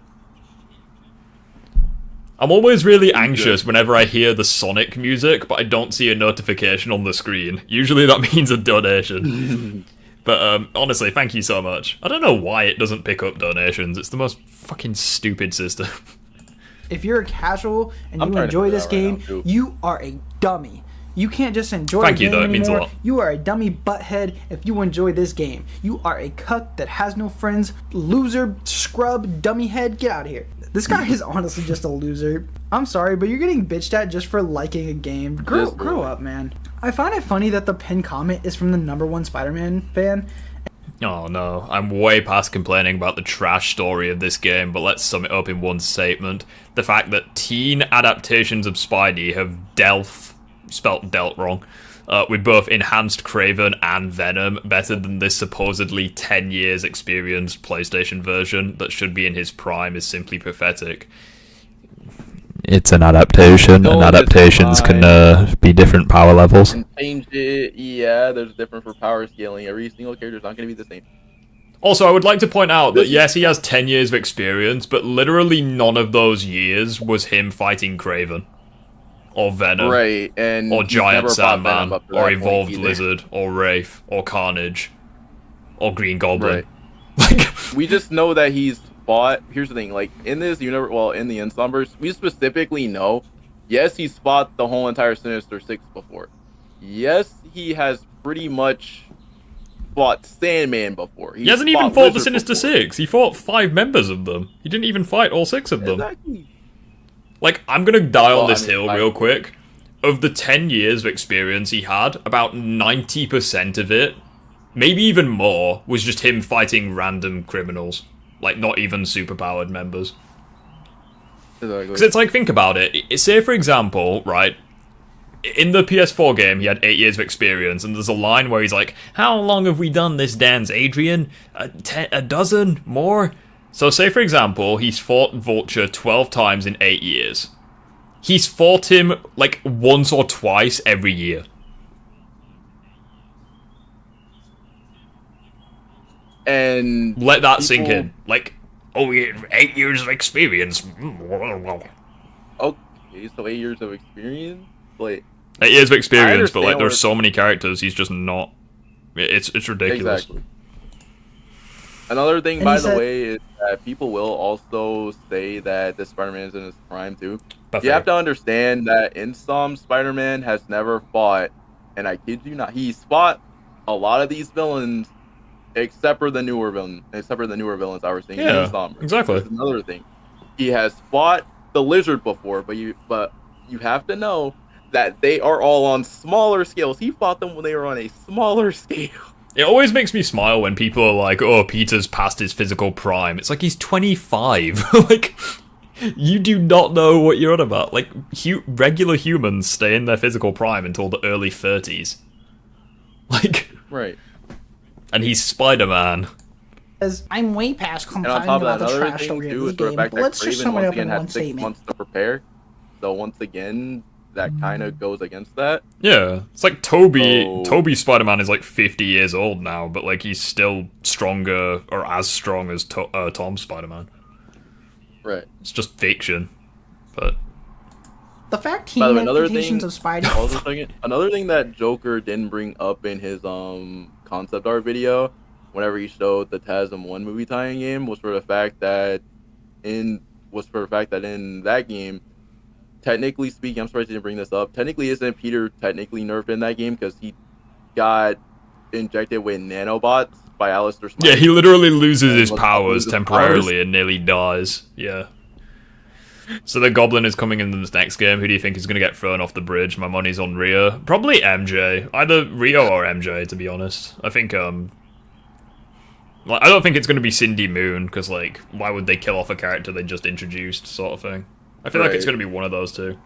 I'm always really anxious whenever I hear the Sonic music, but I don't see a notification on the screen. Usually that means a donation. But honestly, thank you so much. I don't know why it doesn't pick up donations. It's the most fucking stupid system. If you're a casual and you enjoy this game, you are a dummy. You can't just enjoy the game anymore. Means a lot. You are a dummy butthead if you enjoy this game. You are a cuck that has no friends, loser, scrub, dummy head. Get out of here. This guy is honestly just a loser. I'm sorry, but you're getting bitched at just for liking a game. Grow up, man. I find it funny that the pinned comment is from the #1 Spider-Man fan. Oh no, I'm way past complaining about the trash story of this game, but let's sum it up in one statement. The fact that teen adaptations of Spidey have spelt dealt wrong, with both enhanced Kraven and Venom better than this supposedly 10 years experienced PlayStation version that should be in his prime is simply pathetic. It's an adaptation, and adaptations can be different power levels. And change it, yeah, there's different for power scaling. Every single character is not going to be the same. Also, I would like to point out that yes, he has 10 years of experience, but literally none of those years was him fighting Kraven. Or Venom. Right, and or Giant Sandman, or Evolved Lizard, or Wraith, or Carnage, or Green Goblin. Right. We just know that he's fought. Here's the thing, like in this universe, well, in the Insomniac, we specifically know, yes, he's fought the whole entire Sinister Six before. Yes, he has pretty much fought Sandman before. He hasn't even fought the Sinister Six. He fought 5 members of them. He didn't even fight all 6 of them. Exactly. Like, I'm gonna die on this hill real quick. Of the 10 years of experience he had, about 90% of it, maybe even more, was just him fighting random criminals. Like, not even superpowered members. Because it's like, think about it. Say, for example, right, in the PS4 game, he had 8 years of experience, and there's a line where he's like, how long have we done this dance, Adrian? A dozen? More? So say, for example, he's fought Vulture 12 times in 8 years. He's fought him, like, once or twice every year. And let that sink in. Like, oh, 8 years of experience. Okay, so 8 years of experience? Like, 8 years of experience, but, like, there's so many characters, he's just not... It's ridiculous. Exactly. Another thing, by the way, is that people will also say that this Spider-Man is in his prime, too. You have to understand that in some Spider-Man has never fought, and I kid you not, he's fought a lot of these villains, except for the newer villains I was seeing in Insomniac. Exactly. That's another thing. He has fought the Lizard before, but you have to know that they are all on smaller scales. He fought them when they were on a smaller scale. It always makes me smile when people are like, oh, Peter's past his physical prime. It's like, he's 25. Like, you do not know what you're on about. Like, regular humans stay in their physical prime until the early 30s. Like... Right. And he's Spider-Man. I'm way past complaining about the trash story of this game, but let's just sum it up in one statement. 6 months to prepare. So once again, that kind of goes against that. Yeah, it's like Toby Spider-Man is like 50 years old now, but like he's still stronger or as strong as Tom Spider-Man. Right. It's just fiction, but the fact he adaptations of Spidey. Another thing that Joker didn't bring up in his concept art video, whenever he showed the TASM 1 movie tie-in game, was for the fact that in that game, technically speaking, I'm surprised he didn't bring this up. Technically, isn't Peter technically nerfed in that game because he got injected with nanobots by Alistair Smythe? Yeah, he literally loses his powers temporarily and nearly dies. Yeah. So the Goblin is coming in this next game. Who do you think is going to get thrown off the bridge? My money's on Rio. Probably MJ. Either Rio or MJ, to be honest. I think, I don't think it's going to be Cindy Moon, because, like, why would they kill off a character they just introduced, sort of thing. I feel like it's going to be one of those two.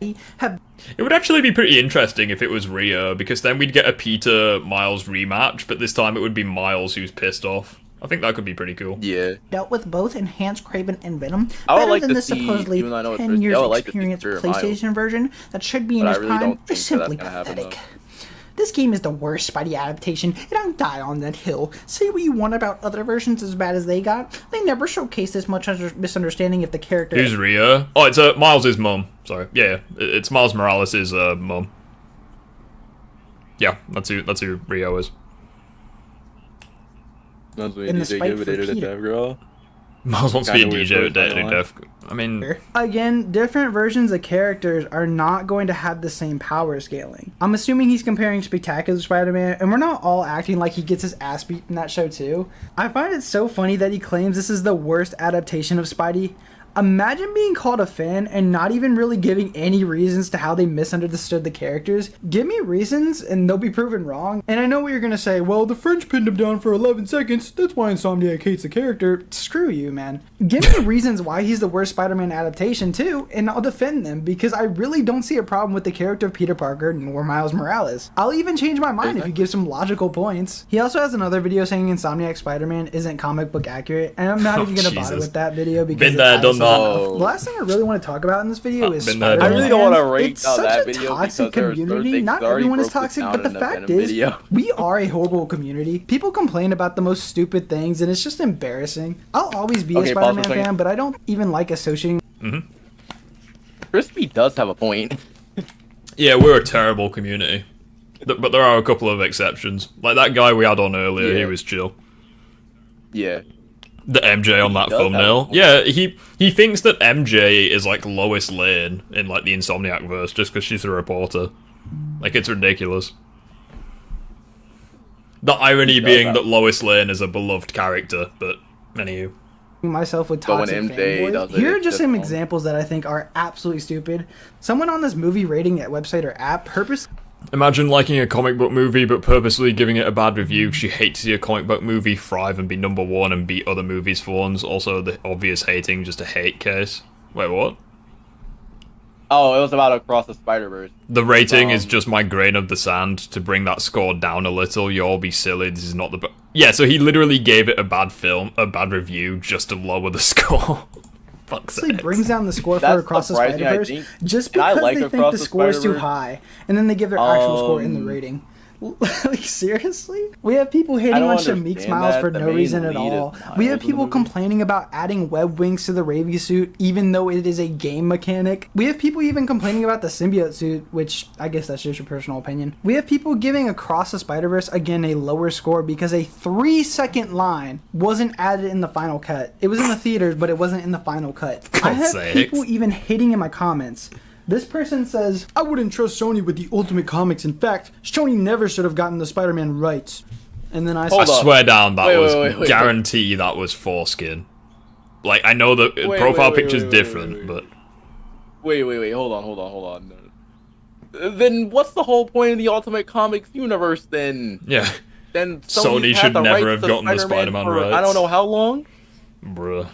It would actually be pretty interesting if it was Rio, because then we'd get a Peter-Miles rematch, but this time it would be Miles who's pissed off. I think that could be pretty cool. Yeah. Dealt with both enhanced Kraven and Venom better than the supposedly 10 years experience PlayStation version that should be in his prime is simply pathetic. This game is the worst Spidey adaptation, and I'll die on that hill. Say what you want about other versions as bad as they got. They never showcase this much misunderstanding of the character. Who's Rio? Oh, it's Miles' mum. Sorry. Yeah, it's Miles Morales' mum. Yeah, that's who Rio is. That's what DJ give it to Dev Girl. Miles wants to be a DJ with Dev. I mean... Again, different versions of characters are not going to have the same power scaling. I'm assuming he's comparing Spectacular Spider-Man, and we're not all acting like he gets his ass beat in that show too. I find it so funny that he claims this is the worst adaptation of Spidey. Imagine being called a fan and not even really giving any reasons to how they misunderstood the characters. Give me reasons and they'll be proven wrong. And I know what you're gonna say, well, the French pinned him down for 11 seconds, that's why Insomniac hates the character. Screw you, man. Give me reasons why he's the worst Spider-Man adaptation too, and I'll defend them, because I really don't see a problem with the character of Peter Parker nor Miles Morales. I'll even change my mind if you give some logical points. He also has another video saying Insomniac Spider-Man isn't comic book accurate, and I'm not even gonna bother with that video because the last thing I really want to talk about in this video is Spider-Man. I really don't want to rate it's such a toxic community. Not everyone is toxic, but the fact is, we are a horrible community. People complain about the most stupid things, and it's just embarrassing. I'll always be a Spider-Man fan, but I don't even like associating. Crispy does have a point. Yeah, we're a terrible community. But there are a couple of exceptions. Like that guy we had on earlier, he was chill. Yeah. The MJ on that thumbnail. Yeah, he thinks that MJ is like Lois Lane in like the Insomniac verse just because she's a reporter. Like, it's ridiculous. The irony being that Lois Lane is a beloved character, but anywho. Myself with toxic fanboys. Here are just some examples that I think are absolutely stupid. Someone on this movie rating website or app purposely... Imagine liking a comic book movie but purposely giving it a bad review because you hate to see a comic book movie thrive and be #1 and beat other movies for once. Also, the obvious hating, just a hate case. Wait, what? Oh, it was about Across the Spider-Verse. The rating is just my grain of the sand to bring that score down a little. You all be silly, this is not the... Yeah, so he literally gave it a bad review just to lower the score. brings down the score for Across the Spider-Verse just because they think the score is too high, and then they give their actual score in the rating. Like, seriously? We have people hating on Shamik's Miles for no reason at all. We have people complaining about adding web wings to the Raimi suit, even though it is a game mechanic. We have people even complaining about the Symbiote suit, which I guess that's just your personal opinion. We have people giving Across the Spider-Verse, again, a lower score because a 3-second line wasn't added in the final cut. It was in the theaters, but it wasn't in the final cut. I have people even hating in my comments. This person says, I wouldn't trust Sony with the Ultimate Comics. In fact, Sony never should have gotten the Spider-Man rights. And then I swear down, that was guarantee that was foreskin. Like, I know the profile picture's different, but... Wait, hold on. Then what's the whole point of the Ultimate Comics universe, then? Yeah. Then Sony should never have gotten the Spider-Man rights. I don't know how long? Bruh.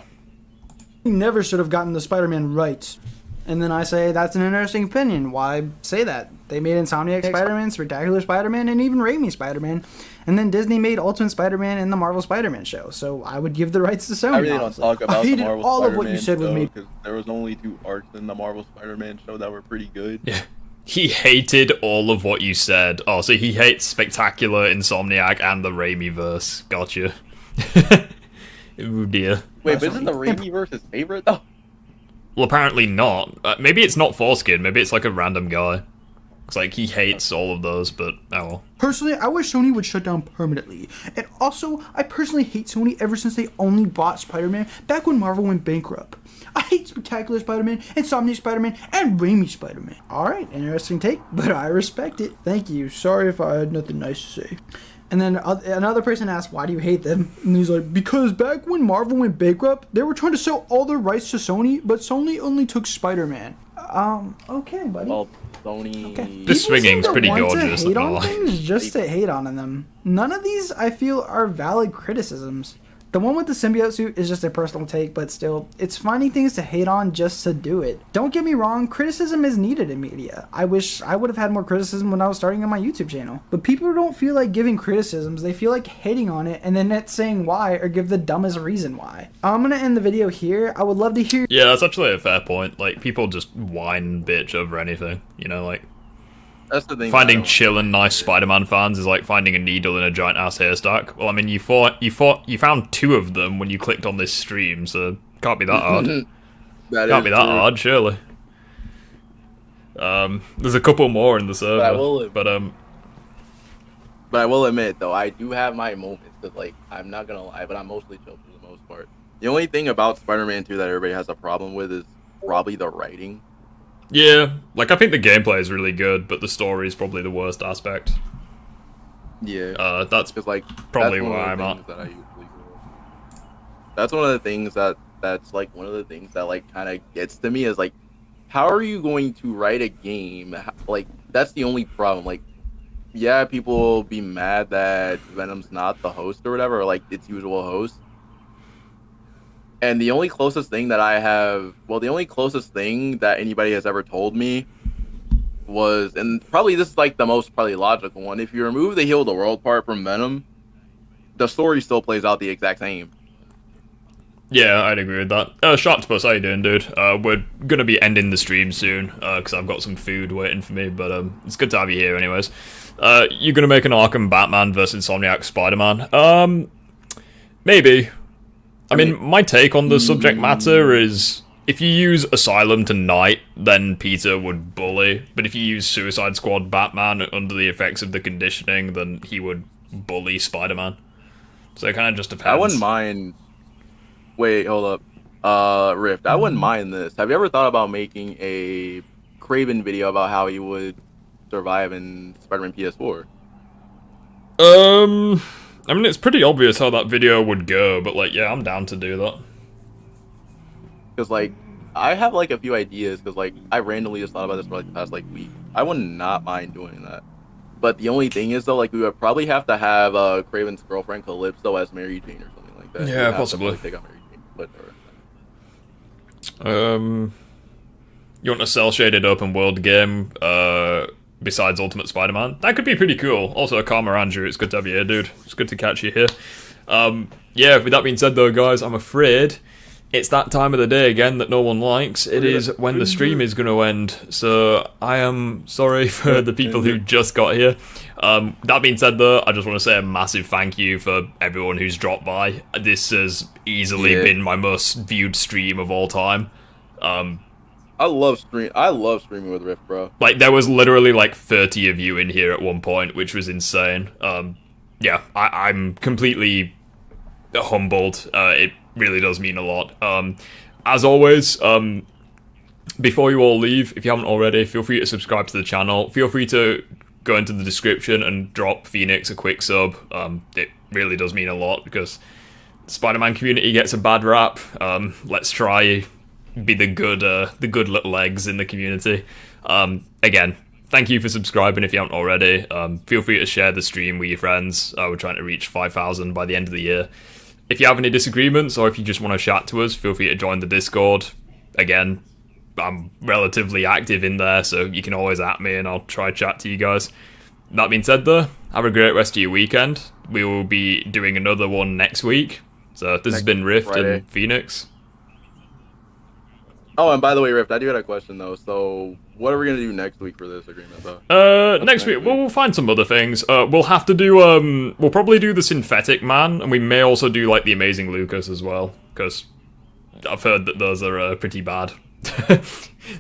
Never should have gotten the Spider-Man rights. And then I say, that's an interesting opinion. Why say that? They made Insomniac Spider-Man, Spectacular Spider-Man, and even Raimi Spider-Man. And then Disney made Ultimate Spider-Man and the Marvel Spider-Man show. So I would give the rights to Sony. I really don't talk about the Marvel all Spider-Man of what you said with me. Because there was only 2 arcs in the Marvel Spider-Man show that were pretty good. Yeah. He hated all of what you said. Oh, so he hates Spectacular, Insomniac, and the Raimi verse. Gotcha. Oh dear. Wait, but isn't the Raimi verse his favorite though? Well, apparently not. Maybe it's not foreskin. Maybe it's like a random guy. It's like he hates all of those, but oh well. Personally, I wish Sony would shut down permanently. And also, I personally hate Sony ever since they only bought Spider-Man back when Marvel went bankrupt. I hate Spectacular Spider-Man, Insomniac Spider-Man, and Raimi Spider-Man. Alright, interesting take, but I respect it. Thank you. Sorry if I had nothing nice to say. And then another person asked, why do you hate them? And he's like, because back when Marvel went bankrupt, they were trying to sell all their rights to Sony, but Sony only took Spider-Man. Okay, buddy. Well, Sony... Okay. This swinging's pretty gorgeous. Hate on things just to hate on them. None of these, I feel, are valid criticisms. The one with the symbiote suit is just a personal take, but still, it's finding things to hate on just to do it. Don't get me wrong, criticism is needed in media. I wish I would have had more criticism when I was starting on my YouTube channel. But people don't feel like giving criticisms, they feel like hating on it and then not saying why or give the dumbest reason why. I'm gonna end the video here. I would love to hear... Yeah, that's actually a fair point. Like, people just whine and bitch over anything, you know, like... That's the thing. Finding chill and nice Spider-Man fans is like finding a needle in a giant ass haystack. Well, I mean, you found 2 of them when you clicked on this stream, so can't be that hard. Can't be that hard, surely. There's a couple more in the server, but I will admit though, I do have my moments that, like, I'm not gonna lie, but I'm mostly chill for the most part. The only thing about Spider-Man 2 that everybody has a problem with is probably the writing. Yeah, like I think the gameplay is really good, but the story is probably the worst aspect. Yeah, that's like probably where I'm at. That's one of the things that's like one of the things that like kind of gets to me is like, how are you going to write a game? Like, that's the only problem. Like, yeah, people will be mad that Venom's not the host or whatever, or like its usual host. And the only closest thing that I have, well, the only closest thing that anybody has ever told me was, and probably this is like the most probably logical one, if you remove the heal the world part from Venom, the story still plays out the exact same. Yeah, I'd agree with that. Sharktopus, how you doing, dude? We're gonna be ending the stream soon, because I've got some food waiting for me, but it's good to have you here anyways. You're gonna make an Arkham Batman versus Insomniac Spider-Man? Maybe. I mean, my take on the subject matter is, if you use Asylum to Knight, then Peter would bully, but if you use Suicide Squad Batman under the effects of the conditioning, then he would bully Spider-Man. So it kind of just depends. I wouldn't mind... Wait, hold up. Rift, I wouldn't mind this. Have you ever thought about making a Kraven video about how he would survive in Spider-Man PS4? I mean, it's pretty obvious how that video would go, but like, yeah, I'm down to do that. Because like, I have like a few ideas, because like, I randomly just thought about this for like the past like week. I would not mind doing that. But the only thing is though, like, we would probably have to have Kraven's girlfriend Calypso as Mary Jane or something like that. Yeah, possibly. Take out Mary Jane. You want a cel-shaded open world game, besides Ultimate Spider-Man? That could be pretty cool. Also, Karma Andrew, it's good to have you here, dude. It's good to catch you here. Yeah, with that being said though, guys, I'm afraid it's that time of the day again that no one likes. It is when the stream is going to end, so I am sorry for the people who just got here. That being said though, I just want to say a massive thank you for everyone who's dropped by. This has easily been my most viewed stream of all time. I love streaming with Rift, bro. Like, there was literally like 30 of you in here at one point, which was insane. Yeah, I'm completely humbled. It really does mean a lot. As always, before you all leave, if you haven't already, feel free to subscribe to the channel. Feel free to go into the description and drop Phoenix a quick sub. It really does mean a lot, because the Spider-Man community gets a bad rap. Let's try be the good little eggs in the community. Again, thank you for subscribing if you haven't already. Feel free to share the stream with your friends. We're trying to reach 5,000 by the end of the year. If you have any disagreements, or if you just want to chat to us, feel free to join the Discord. Again, I'm relatively active in there, so you can always at me and I'll try to chat to you guys. That being said though, have a great rest of your weekend. We will be doing another one next week. So this has been Rift and Phoenix. Oh, and by the way, Rift, I do have a question though. So, what are we gonna do next week for this agreement though? Next week we'll find some other things. We'll have to do we'll probably do the Synthetic Man, and we may also do like the Amazing Lucas as well, because I've heard that those are pretty bad.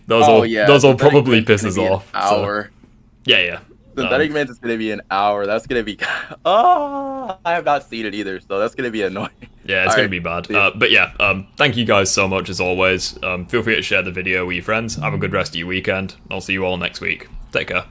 those will probably piss us off. Hour. So. Yeah. Synthetic Man is gonna be an hour. That's gonna be. Oh, I have not seen it either, so that's gonna be annoying. Yeah, it's gonna be bad. But yeah, thank you guys so much as always. Feel free to share the video with your friends. Have a good rest of your weekend. I'll see you all next week. Take care.